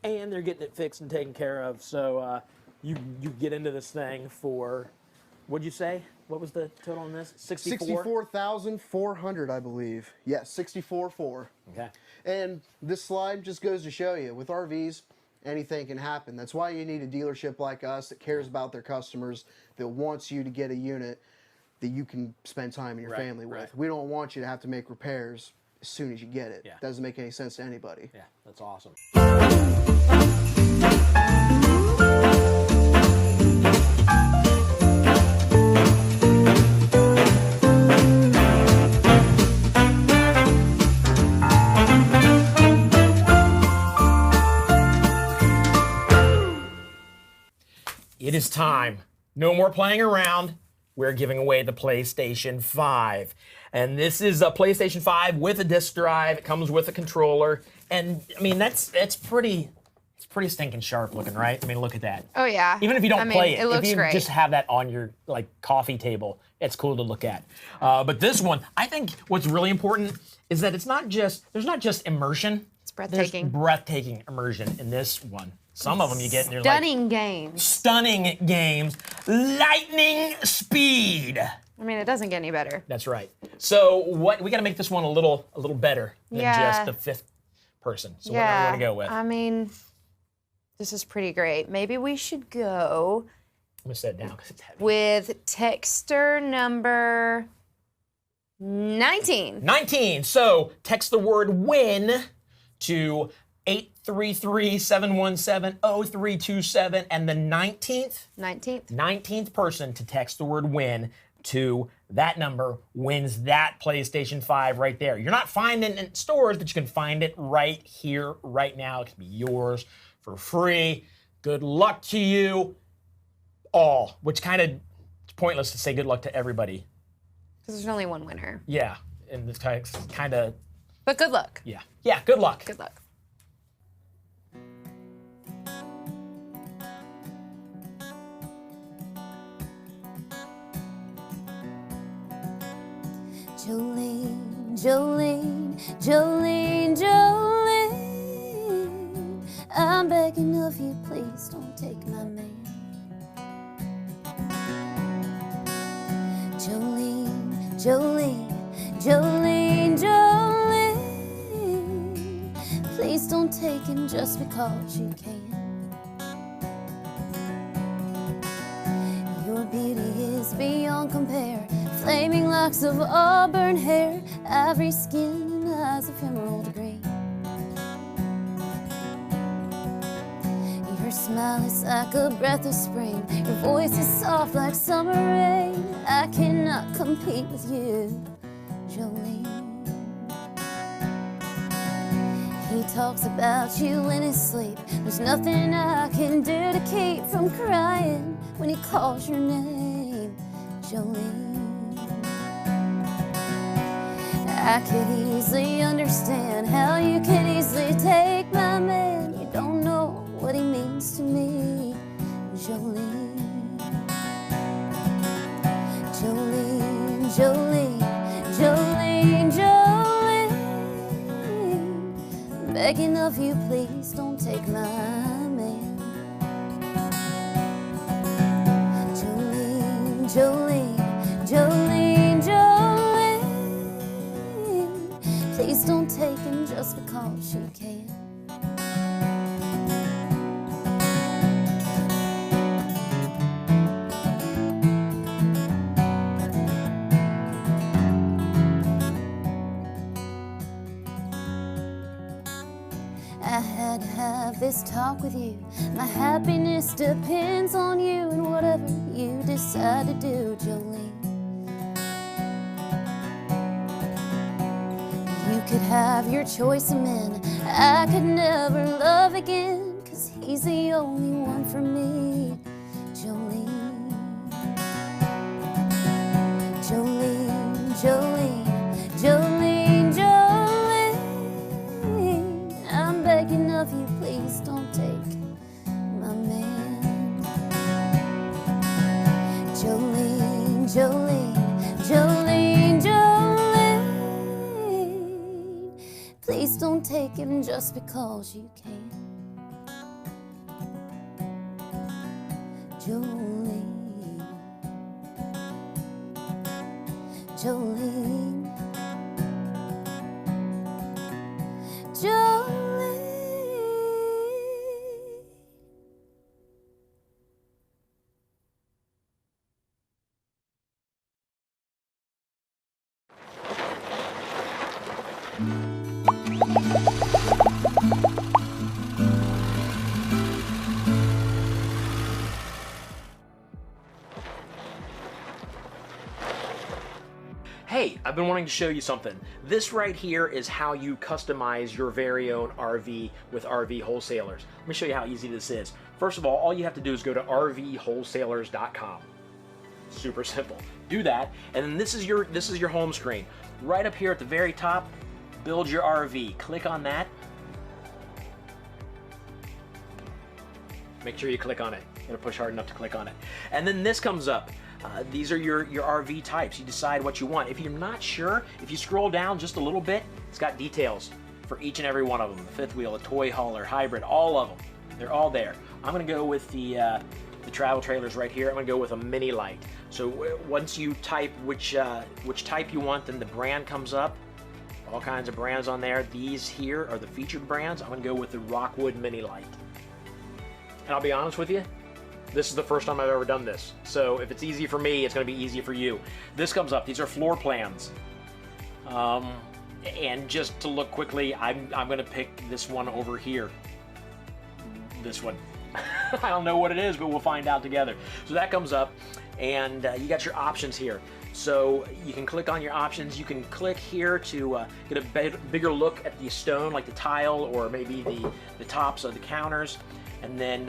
And they're getting it fixed and taken care of. So you get into this thing for, what'd you say? What was the total on this? 64,400, I believe. Yes, 64.4. Okay. And this slide just goes to show you, with RVs, anything can happen. That's why you need a dealership like us that cares about their customers, that wants you to get a unit that you can spend time in your family with. We don't want you to have to make repairs as soon as you get it. Yeah. Doesn't make any sense to anybody. Yeah, that's awesome. It is time. No more playing around. We're giving away the PlayStation 5. And this is a PlayStation 5 with a disc drive. It comes with a controller. And I mean, it's pretty stinking sharp looking, right? I mean, look at that. Oh yeah. Even if you don't play it, looks if you great. just have that on your like coffee table, it's cool to look at. But this one, I think what's really important is that there's not just immersion. It's breathtaking. There's breathtaking immersion in this one. Some of them you get and you're like, Stunning games. Stunning games. Lightning speed. I mean, it doesn't get any better. That's right. So what we got to make this one a little better than just the fifth person. So what do we want to go with? I mean, this is pretty great. Maybe we should go I'm gonna set it down because it's heavy. with texter number 19. 19. So text the word win to 833-717-0327 and the 19th person to text the word win to that number wins that PlayStation 5 right there. You're not finding it in stores, but you can find it right here, right now. It can be yours for free. Good luck to you all, which kind of, it's pointless to say good luck to everybody. Because there's only one winner. Yeah, and it's kind of. But good luck. Yeah, good luck. Good luck. Jolene, Jolene, Jolene, Jolene, I'm begging of you, please don't take my man. Jolene, Jolene, Jolene, Jolene, please don't take him just because you can. Your beauty is beyond compare, flaming locks of auburn hair, ivory skin and eyes of emerald green. Your smile is like a breath of spring, your voice is soft like summer rain. I cannot compete with you, Jolene. He talks about you in his sleep. There's nothing I can do to keep from crying when he calls your name, Jolene. I could easily understand how you can easily take my man. You don't know what he means to me, Jolene. Jolene, Jolene, Jolene, begging of you, please don't take my man. Jolene, Jolene, Jolene, Jolene, please don't take him just because you can. I had to have this talk with you. My happiness depends on you and whatever you decide to do, Jolene. You could have your choice of men. I could never love again, 'cause he's the only one for me, Jolene. Jolene, Jolene, Jolene, Jolene, I'm begging of you, please don't take my man. Jolene, Jolene, Jolene, Jolene, please don't take him just because you can. Jolene, Jolene, Jolene. Hey, I've been wanting to show you something. This right here is how you customize your very own RV with RV wholesalers. Let me show you how easy this is. First of all you have to do is go to rvwholesalers.com. Super simple. Do that, and then this is your home screen. Right up here at the very top, build your RV. Click on that. Make sure you click on it. You gotta push hard enough to click on it. And then this comes up. These are your RV types. You decide what you want. If you're not sure, if you scroll down just a little bit, it's got details for each and every one of them. The fifth wheel, a toy hauler, hybrid, all of them. They're all there. I'm gonna go with the travel trailers right here. I'm gonna go with a Mini Lite. So once you type which type you want, then the brand comes up. All kinds of brands on there. These here are the featured brands. I'm gonna go with the Rockwood Mini Lite. And I'll be honest with you, this is the first time I've ever done this. So if it's easy for me, it's gonna be easy for you. This comes up, these are floor plans. And just to look quickly, I'm gonna pick this one over here. This one. I don't know what it is, but we'll find out together. So that comes up, and you got your options here. So you can click on your options. You can click here to get a bigger look at the stone, like the tile, or maybe the tops of the counters, and then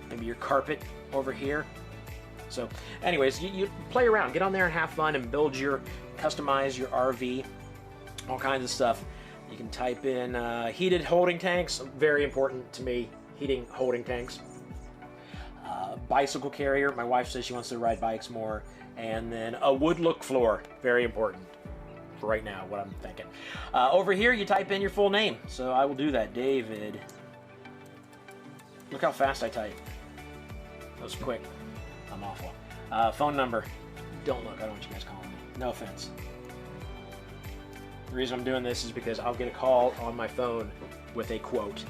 maybe your carpet over here. So anyways, you play around, get on there and have fun and customize your RV, all kinds of stuff. You can type in heated holding tanks, very important to me, heating holding tanks. Bicycle carrier, my wife says she wants to ride bikes more. And then a wood look floor, very important for right now, what I'm thinking. Over here, you type in your full name. So I will do that, David. Look how fast I type. That was quick. I'm awful. Phone number. Don't look, I don't want you guys calling me. No offense. The reason I'm doing this is because I'll get a call on my phone with a quote.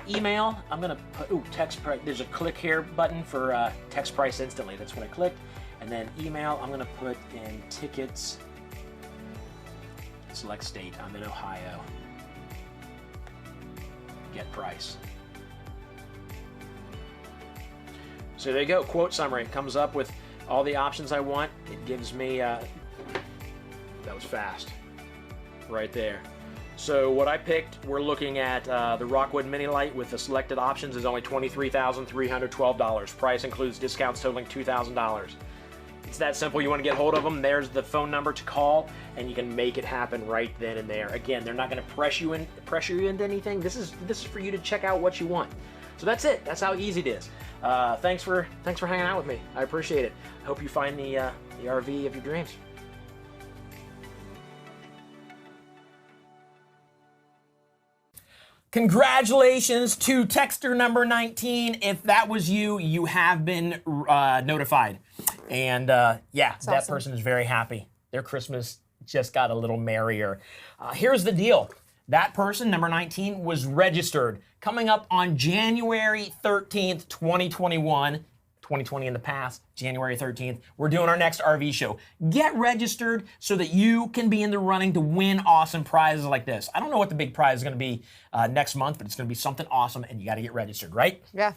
Email, I'm gonna put, text price, there's a click here button for text price instantly. That's what I clicked. And then email, I'm gonna put in tickets, select state, I'm in Ohio. Get price. So there you go, quote summary. It comes up with all the options I want. It gives me, that was fast, right there. So what I picked, we're looking at the Rockwood Mini Lite with the selected options is only $23,312. Price includes discounts totaling $2,000. It's that simple. You want to get hold of them, there's the phone number to call, and you can make it happen right then and there. Again, they're not going to pressure you into anything. This is for you to check out what you want. So that's it. That's how easy it is. Thanks for hanging out with me. I appreciate it. I hope you find the RV of your dreams. Congratulations to texter number 19. If that was you, you have been notified. And yeah, that awesome. person is very happy. Their Christmas just got a little merrier. Here's the deal. That person, number 19, was registered coming up on January 13th, 2021. 2020 in the past, January 13th. We're doing our next RV show. Get registered so that you can be in the running to win awesome prizes like this. I don't know what the big prize is going to be next month, but it's going to be something awesome, and you got to get registered, right? Yeah.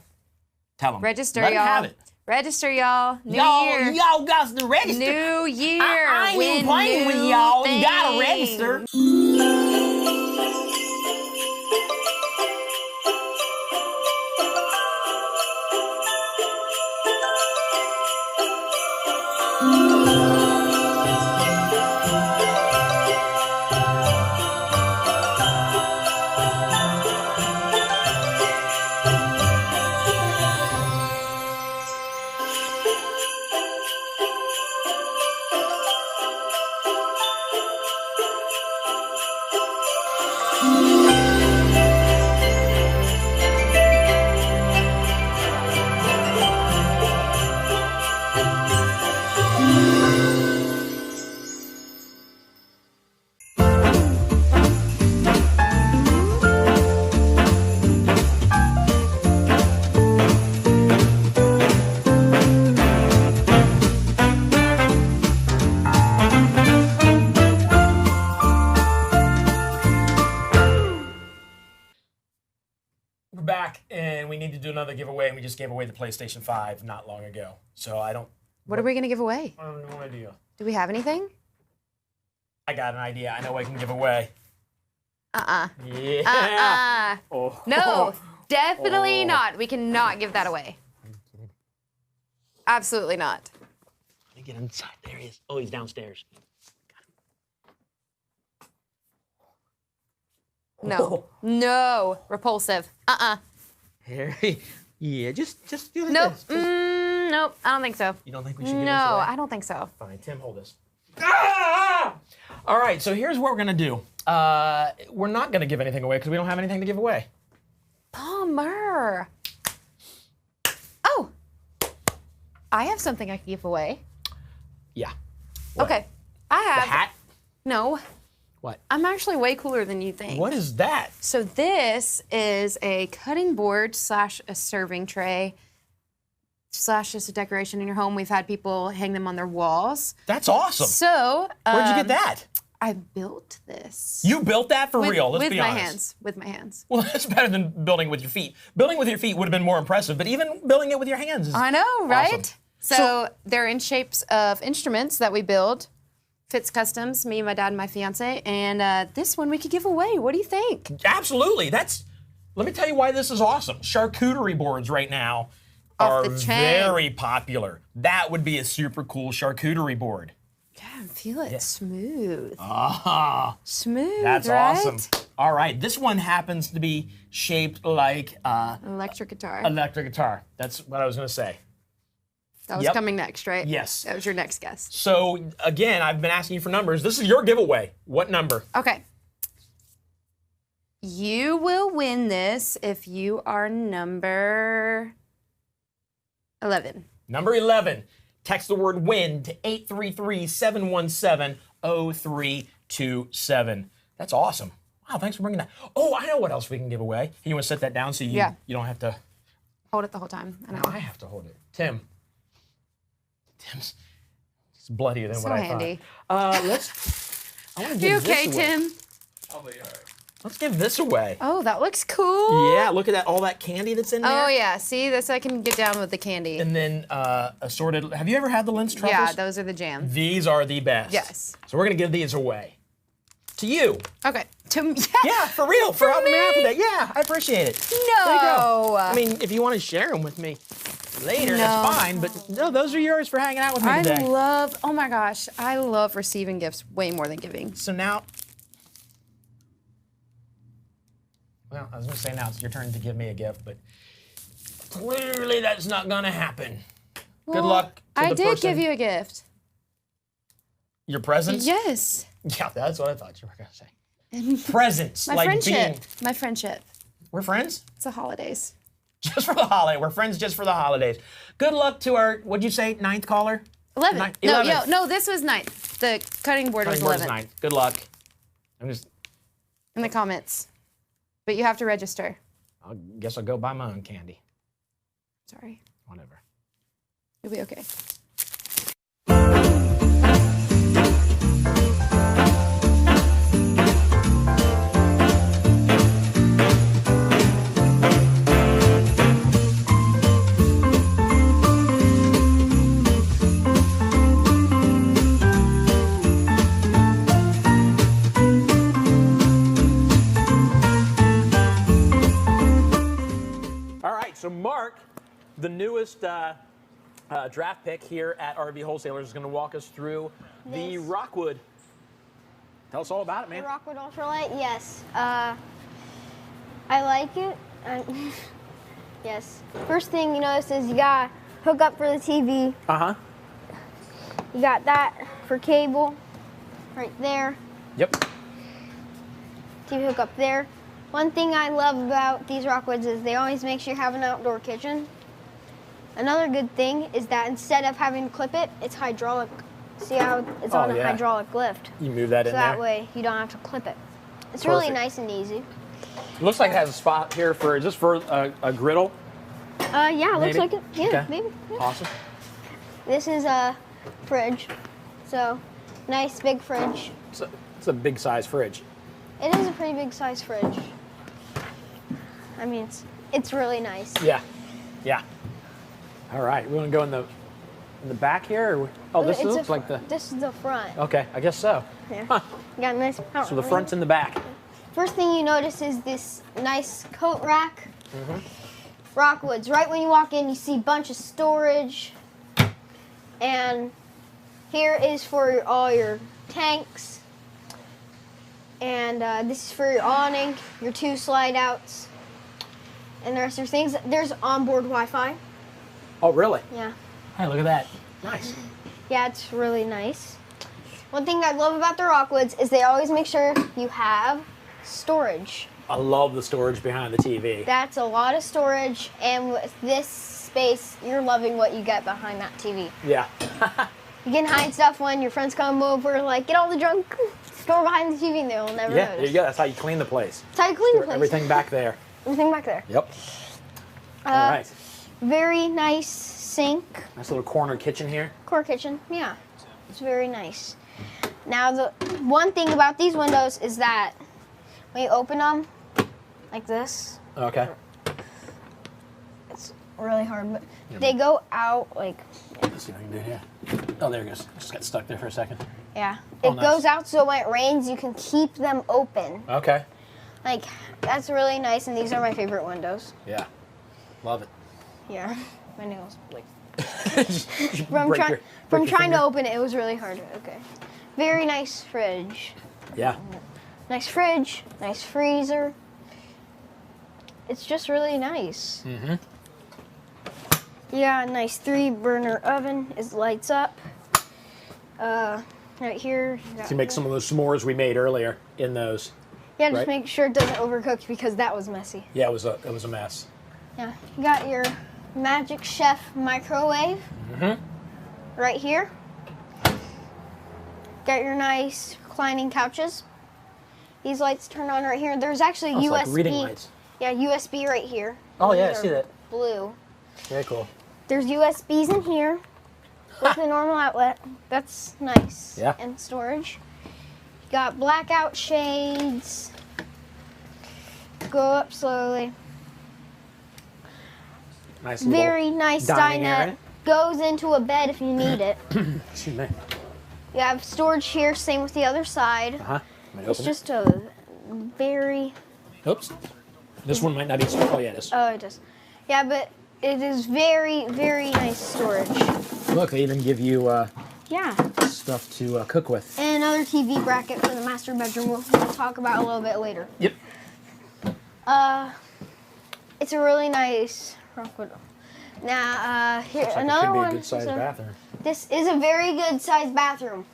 Tell them. Register, Let y'all. them have it. Register, y'all. New year. Y'all got to register. New year. I ain't even Win playing with new y'all. You got to things. register. We're back, and we need to do another giveaway, and we just gave away the PlayStation 5 not long ago. So I don't... What are we going to give away? I have no idea. Do we have anything? I got an idea. I know what I can give away. Yeah. Oh. No, definitely not. We cannot give that away. Absolutely not. Let me get inside. There he is. Oh, he's downstairs. No. No. Repulsive. Harry. Yeah, just do like Nope. this. Nope. I don't think so. You don't think we should give this No, away? I don't think so. Fine, Tim, hold this. Ah! All right, so here's what we're gonna do. We're not gonna give anything away because we don't have anything to give away. Bummer. Oh. I have something I can give away. Yeah. Okay. I have. The hat? No. What? I'm actually way cooler than you think. What is that? So this is a cutting board slash a serving tray slash just a decoration in your home. We've had people hang them on their walls. That's awesome. So Where'd you get that? I built this. You built that for real, let's be honest. With my hands. With my hands. Well, that's better than building with your feet. Building with your feet would have been more impressive, but even building it with your hands is I know, right? awesome. So they're in shapes of instruments that we build. Fitz Customs, me, my dad, and my fiance. And this one we could give away. What do you think? Absolutely. Let me tell you why this is awesome. Charcuterie boards right now are very popular. That would be a super cool charcuterie board. Yeah, feel it. Smooth. Ah. Smooth, That's right? awesome. All right, this one happens to be shaped like electric guitar. Electric guitar. That's what I was going to say. That was coming next, right? Yes. That was your next guess. So again, I've been asking you for numbers. This is your giveaway. What number? Okay. You will win this if you are number 11. Number 11. Text the word WIN to 833-717-0327. That's awesome. Wow, thanks for bringing that. Oh, I know what else we can give away. You want to set that down so you don't have to... Hold it the whole time. I know. I have to hold it. Tim's bloodier than So what I handy. thought. I want to give You this okay, away. Tim? I'll be all right. Let's give this away. Oh, that looks cool. Yeah, look at that, all that candy that's in there. Oh, yeah. See, this I can get down with the candy. And then assorted, have you ever had the Linz truffles? Yeah, those are the jam. These are the best. Yes. So we're gonna give these away. To you. Okay. Yeah, for real, for helping me out with that. Yeah, I appreciate it. No. There you go. I mean, if you want to share them with me later, that's fine. But no, those are yours for hanging out with me today. Oh my gosh, I love receiving gifts way more than giving. So now, well, I was gonna say now it's your turn to give me a gift, but clearly that's not gonna happen. Good Well, luck to I the did person. give you a gift. Your presents? Yes. Yeah, that's what I thought you were gonna say. Presents, My like friendship. being. My friendship. We're friends? It's the holidays. Just for the holiday. We're friends just for the holidays. Good luck to our, what'd you say, 9th caller? 11th. No, this was 9th. The cutting board was 11th. 9th. Good luck. I'm just, In the comments. But you have to register. I guess I'll go buy my own candy. Sorry. Whatever. You'll be okay. All right, so Mark, the newest draft pick here at RV Wholesalers, is going to walk us through the Rockwood. Tell us all about it, man. The Rockwood Ultralight, yes. I like it. Yes. First thing you notice is you got hook up for the TV. Uh-huh. You got that for cable right there. Yep. TV hook up there. One thing I love about these Rockwoods is they always make sure you have an outdoor kitchen. Another good thing is that instead of having to clip it, it's hydraulic. See how it's on a hydraulic lift. You move that in so there. that way you don't have to clip it. It's really nice and easy. It looks like it has a spot here for, is this for a griddle? Yeah, it looks Maybe? like it. Yeah, Okay. maybe. Yeah. Awesome. This is a fridge. So, nice big fridge. It's a big size fridge. It is a pretty big size fridge. I mean, it's really nice. Yeah. Yeah. All right, we want to go in the back here? Or oh, this looks like the... This is the front. Okay, I guess so. Yeah. Huh. You got a nice power. So the front's in the back. First thing you notice is this nice coat rack. Mm-hmm. Rockwoods. Right when you walk in, you see a bunch of storage. And here is for all your tanks. And this is for your awning, your 2 slide outs. And there's your things. There's onboard Wi-Fi. Oh, really? Yeah. Hey, look at that. Nice. Yeah, it's really nice. One thing I love about the Rockwoods is they always make sure you have storage. I love the storage behind the TV. That's a lot of storage, and with this space, you're loving what you get behind that TV. Yeah. You can hide stuff when your friends come over, like, get all the junk, store behind the TV, and they'll never Yeah, notice. there you go. That's how you clean the place. That's how you clean the Store place. everything back there. Everything back there. Yep. All right. Very nice sink. Nice little corner kitchen here. Core kitchen, yeah. It's very nice. Now, the one thing about these windows is that when you open them, like this, Okay. it's really hard, but they go out like, Let's see if I can do it here. Oh, there it goes. Just got stuck there for a second. yeah. Oh, It nice. goes out so when it rains, you can keep them open. Okay. Like, that's really nice, and these are my favorite windows. Yeah. Love it. Yeah. My nails, like, From from trying to open it, it was really hard. Okay. Very nice fridge. Yeah. Nice fridge, nice freezer. It's just really nice. Mm-hmm. Yeah, nice 3-burner oven. It lights up. Right here. You got To make some of those s'mores we made earlier in those. Yeah, just right? make sure it doesn't overcook because that was messy. Yeah, it was a mess. Yeah, you got your Magic Chef microwave right here. Got your nice reclining couches. These lights turn on right here. There's actually Oh, it's USB. like reading lights. Yeah, USB right here. Oh, yeah, I These see are that. Blue. Very cool. There's USBs in here with a normal outlet. That's nice. Yeah. And storage. Got blackout shades. Go up slowly. Nice Very little nice dining dinette. area. Goes into a bed if you need it. Excuse me. You have storage here, same with the other side. Uh-huh. It's just a very... Oops. This one might not be. Oh, yeah, it is. Oh, it does. Yeah, but it is very, very nice storage. Look, they even give you Yeah. stuff to cook with. And another TV bracket for the master bedroom we'll talk about a little bit later. Yep. It's a really nice Rockwood. Now, here Looks like another it could be one. a good sized bathroom. This is a very good sized bathroom.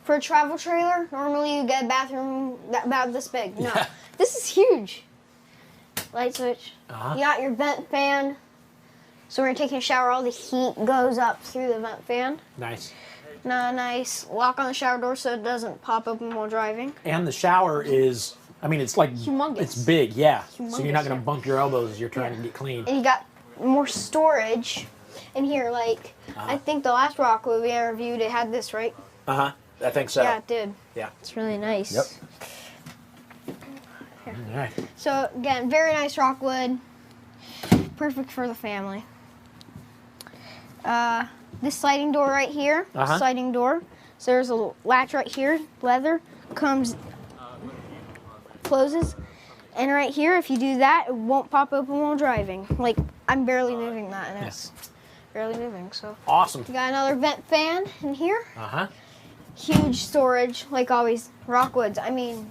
For a travel trailer, normally you get a bathroom about this big. No, this is huge. Light switch. You got your vent fan. So when you're taking a shower, all the heat goes up through the vent fan. Nice. Nice lock on the shower door so it doesn't pop open while driving. And the shower is, I mean, it's like humongous. It's big, yeah. So Humongous, you're not going to bump your elbows as you're trying to get clean. And you got more storage in here. Like I think the last Rockwood we interviewed, it had this, right? I think so. Yeah, it did. Yeah. It's really nice. Yep. Here. All right. So again, very nice Rockwood. Perfect for the family. This sliding door right here, sliding door. So there's a latch right here, leather, comes, closes. And right here, if you do that, it won't pop open while driving. Like, I'm barely moving that, and it's barely moving, so. Awesome. You got another vent fan in here. Uh-huh. Huge storage, like always, Rockwoods. I mean,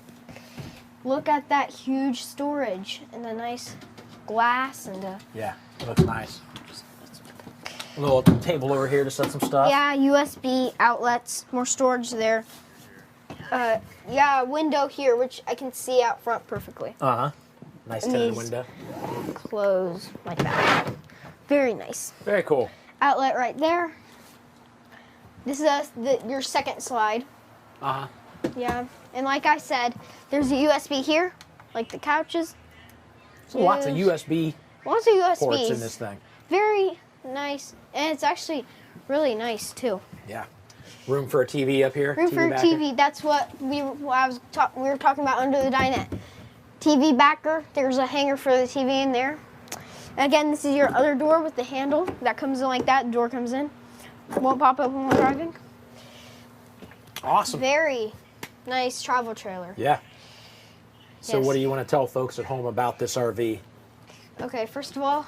look at that huge storage and the nice glass and yeah, it looks nice. A little table over here to set some stuff. yeah, USB outlets, more storage there. Yeah, a window here, which I can see out front perfectly. Nice tinted window. Close like that. Very nice. Very cool. Outlet right there. This is your second slide. Yeah, and like I said, there's a USB here, like the couches. So lots of USB Lots of USBs. ports in this thing. Very nice, and it's actually really nice too. Yeah. Room for a TV up here. Room for a backer. TV. That's what we were talking about under the dinette. TV backer. There's a hanger for the TV in there. Again, this is your other door with the handle that comes in like that. The door comes in. Won't pop open while driving. Awesome. Very nice travel trailer. Yeah. So Yes. what do you want to tell folks at home about this RV? Okay, first of all,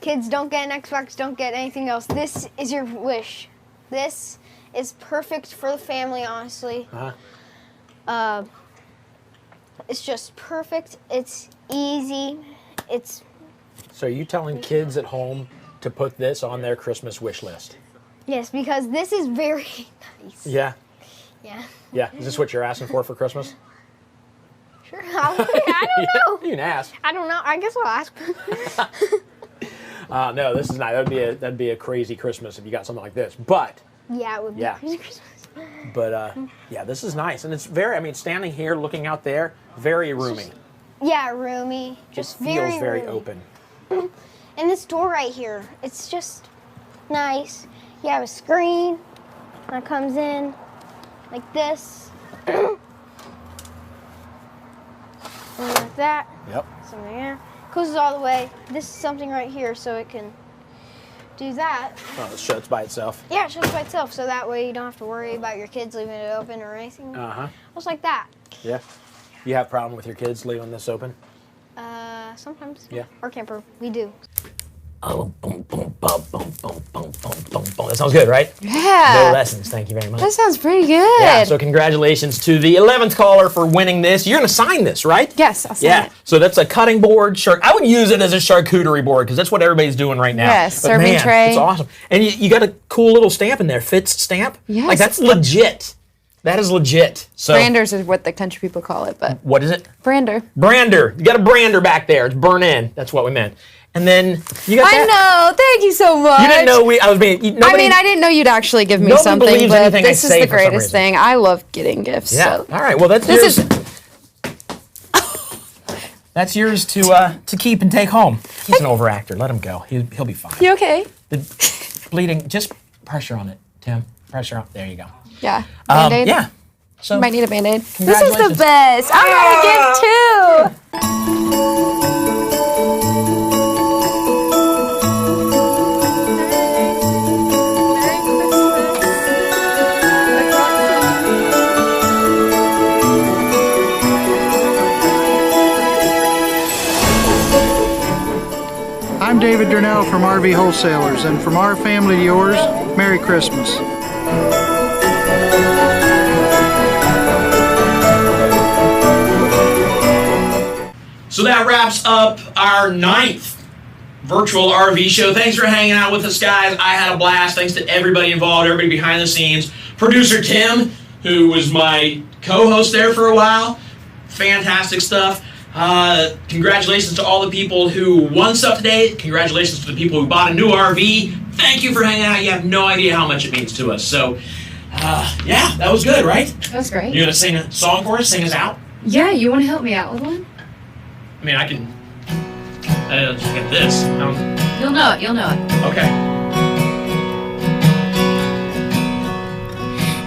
kids, don't get an Xbox, don't get anything else. This is your wish. This is perfect for the family, honestly. It's just perfect. It's easy. It's So are you telling kids at home to put this on their Christmas wish list? yes, because this is very nice. Yeah. Yeah. Yeah. Is this what you're asking for Christmas? Sure. I don't know. You can ask. I don't know. I guess I'll ask. No, this is not. That'd be a crazy Christmas if you got something like this. But Yeah, it would be Yeah. crazy Christmas. but yeah, this is nice, and it's very. I mean, standing here, looking out there, very roomy. Yeah, roomy. Just it feels very roomy. open. And this door right here, it's just nice. You have a screen that comes in like this. And like that. Yep. Something there. Closes all the way. This is something right here, so it can do that. Oh, it shuts by itself. Yeah, it shuts by itself, so that way you don't have to worry about your kids leaving it open or anything. Just like that. Yeah. You have a problem with your kids leaving this open? Sometimes. Yeah. Our camper, we do. Oh, boom, boom, boom, boom, boom, boom, boom, boom, boom. That sounds good, right? Yeah. No lessons. Thank you very much. That sounds pretty good. Yeah, so congratulations to the 11th caller for winning this. You're going to sign this, right? Yes, I'll sign it. So that's a cutting board. I would use it as a charcuterie board because that's what everybody's doing right now. Yes, But serving man, tray. It's awesome. And you got a cool little stamp in there, Fitz stamp. Yes. Like, that's legit. That is legit. So, Branders is what the country people call it, but what is it? Brander. Brander. You got a brander back there. It's burn in. That's what we meant. And then you got I that. know. Thank you so much. You didn't know I was being. Nobody, I didn't know you'd actually give me nobody something, believes but anything I this is say the for some greatest reason. thing. I love getting gifts. Yeah. So. All right. Well, that's This yours. That's yours to keep and take home. He's an overactor. Let him go. He'll be fine. You okay? The bleeding. Just pressure on it, Tim. Pressure on. There you go. Yeah. Band-Aid? Yeah. So you might need a Band-Aid. This is the congratulations. best. I'm gonna get two. I'm David Durnell from RV Wholesalers, and from our family to yours, Merry Christmas. So that wraps up our 9th virtual RV show. Thanks for hanging out with us, guys. I had a blast. Thanks to everybody involved, everybody behind the scenes. Producer Tim, who was my co-host there for a while. Fantastic stuff. Congratulations to all the people who won stuff today. Congratulations to the people who bought a new RV. Thank you for hanging out. You have no idea how much it means to us. So, yeah, that was good, right? That was great. You gonna sing a song for us? Sing us out? Yeah, you want to help me out with one? I mean, I can. Just get this. You'll know it. You'll know it. Okay.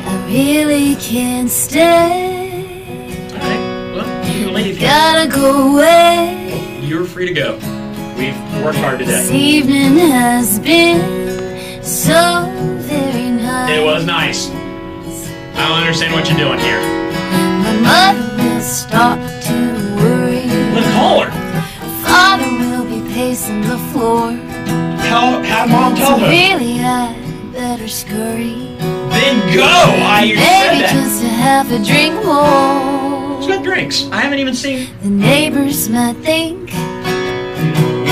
I really can't stay. Gotta go away. You're free to go. We've worked hard today. This evening has been so very nice. It was nice. I don't understand what you're doing here. My mother will start to worry. Let's call her. Father will be pacing the floor. Have Mom tell her. Really, I better scurry. Then go! You said Maybe that. just to have a drink more. Who's got drinks? I haven't even seen. The neighbors might think. We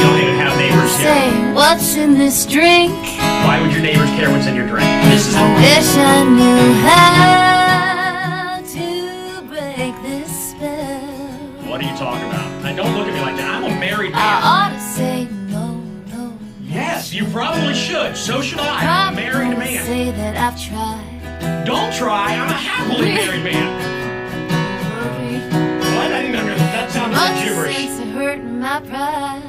don't even have neighbors here. Say, what's in this drink? Why would your neighbors care what's in your drink? This is. I wish I knew how to break this spell. What are you talking about? Don't look at me like that. I'm a married man. I ought to say no. Yes, you probably should. So should I. I'm a married man. Say that I've tried. Don't try. I'm a happily married man. What? I didn't understand. That sounded like gibberish. Hurting my pride.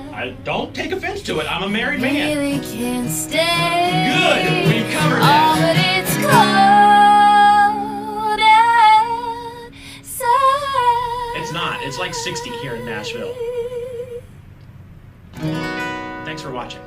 Don't take offense to it. I'm a married man. Really can't stay. Good. We've covered Oh, that. but it's cold outside. It's not. It's like 60 here in Nashville. Thanks for watching.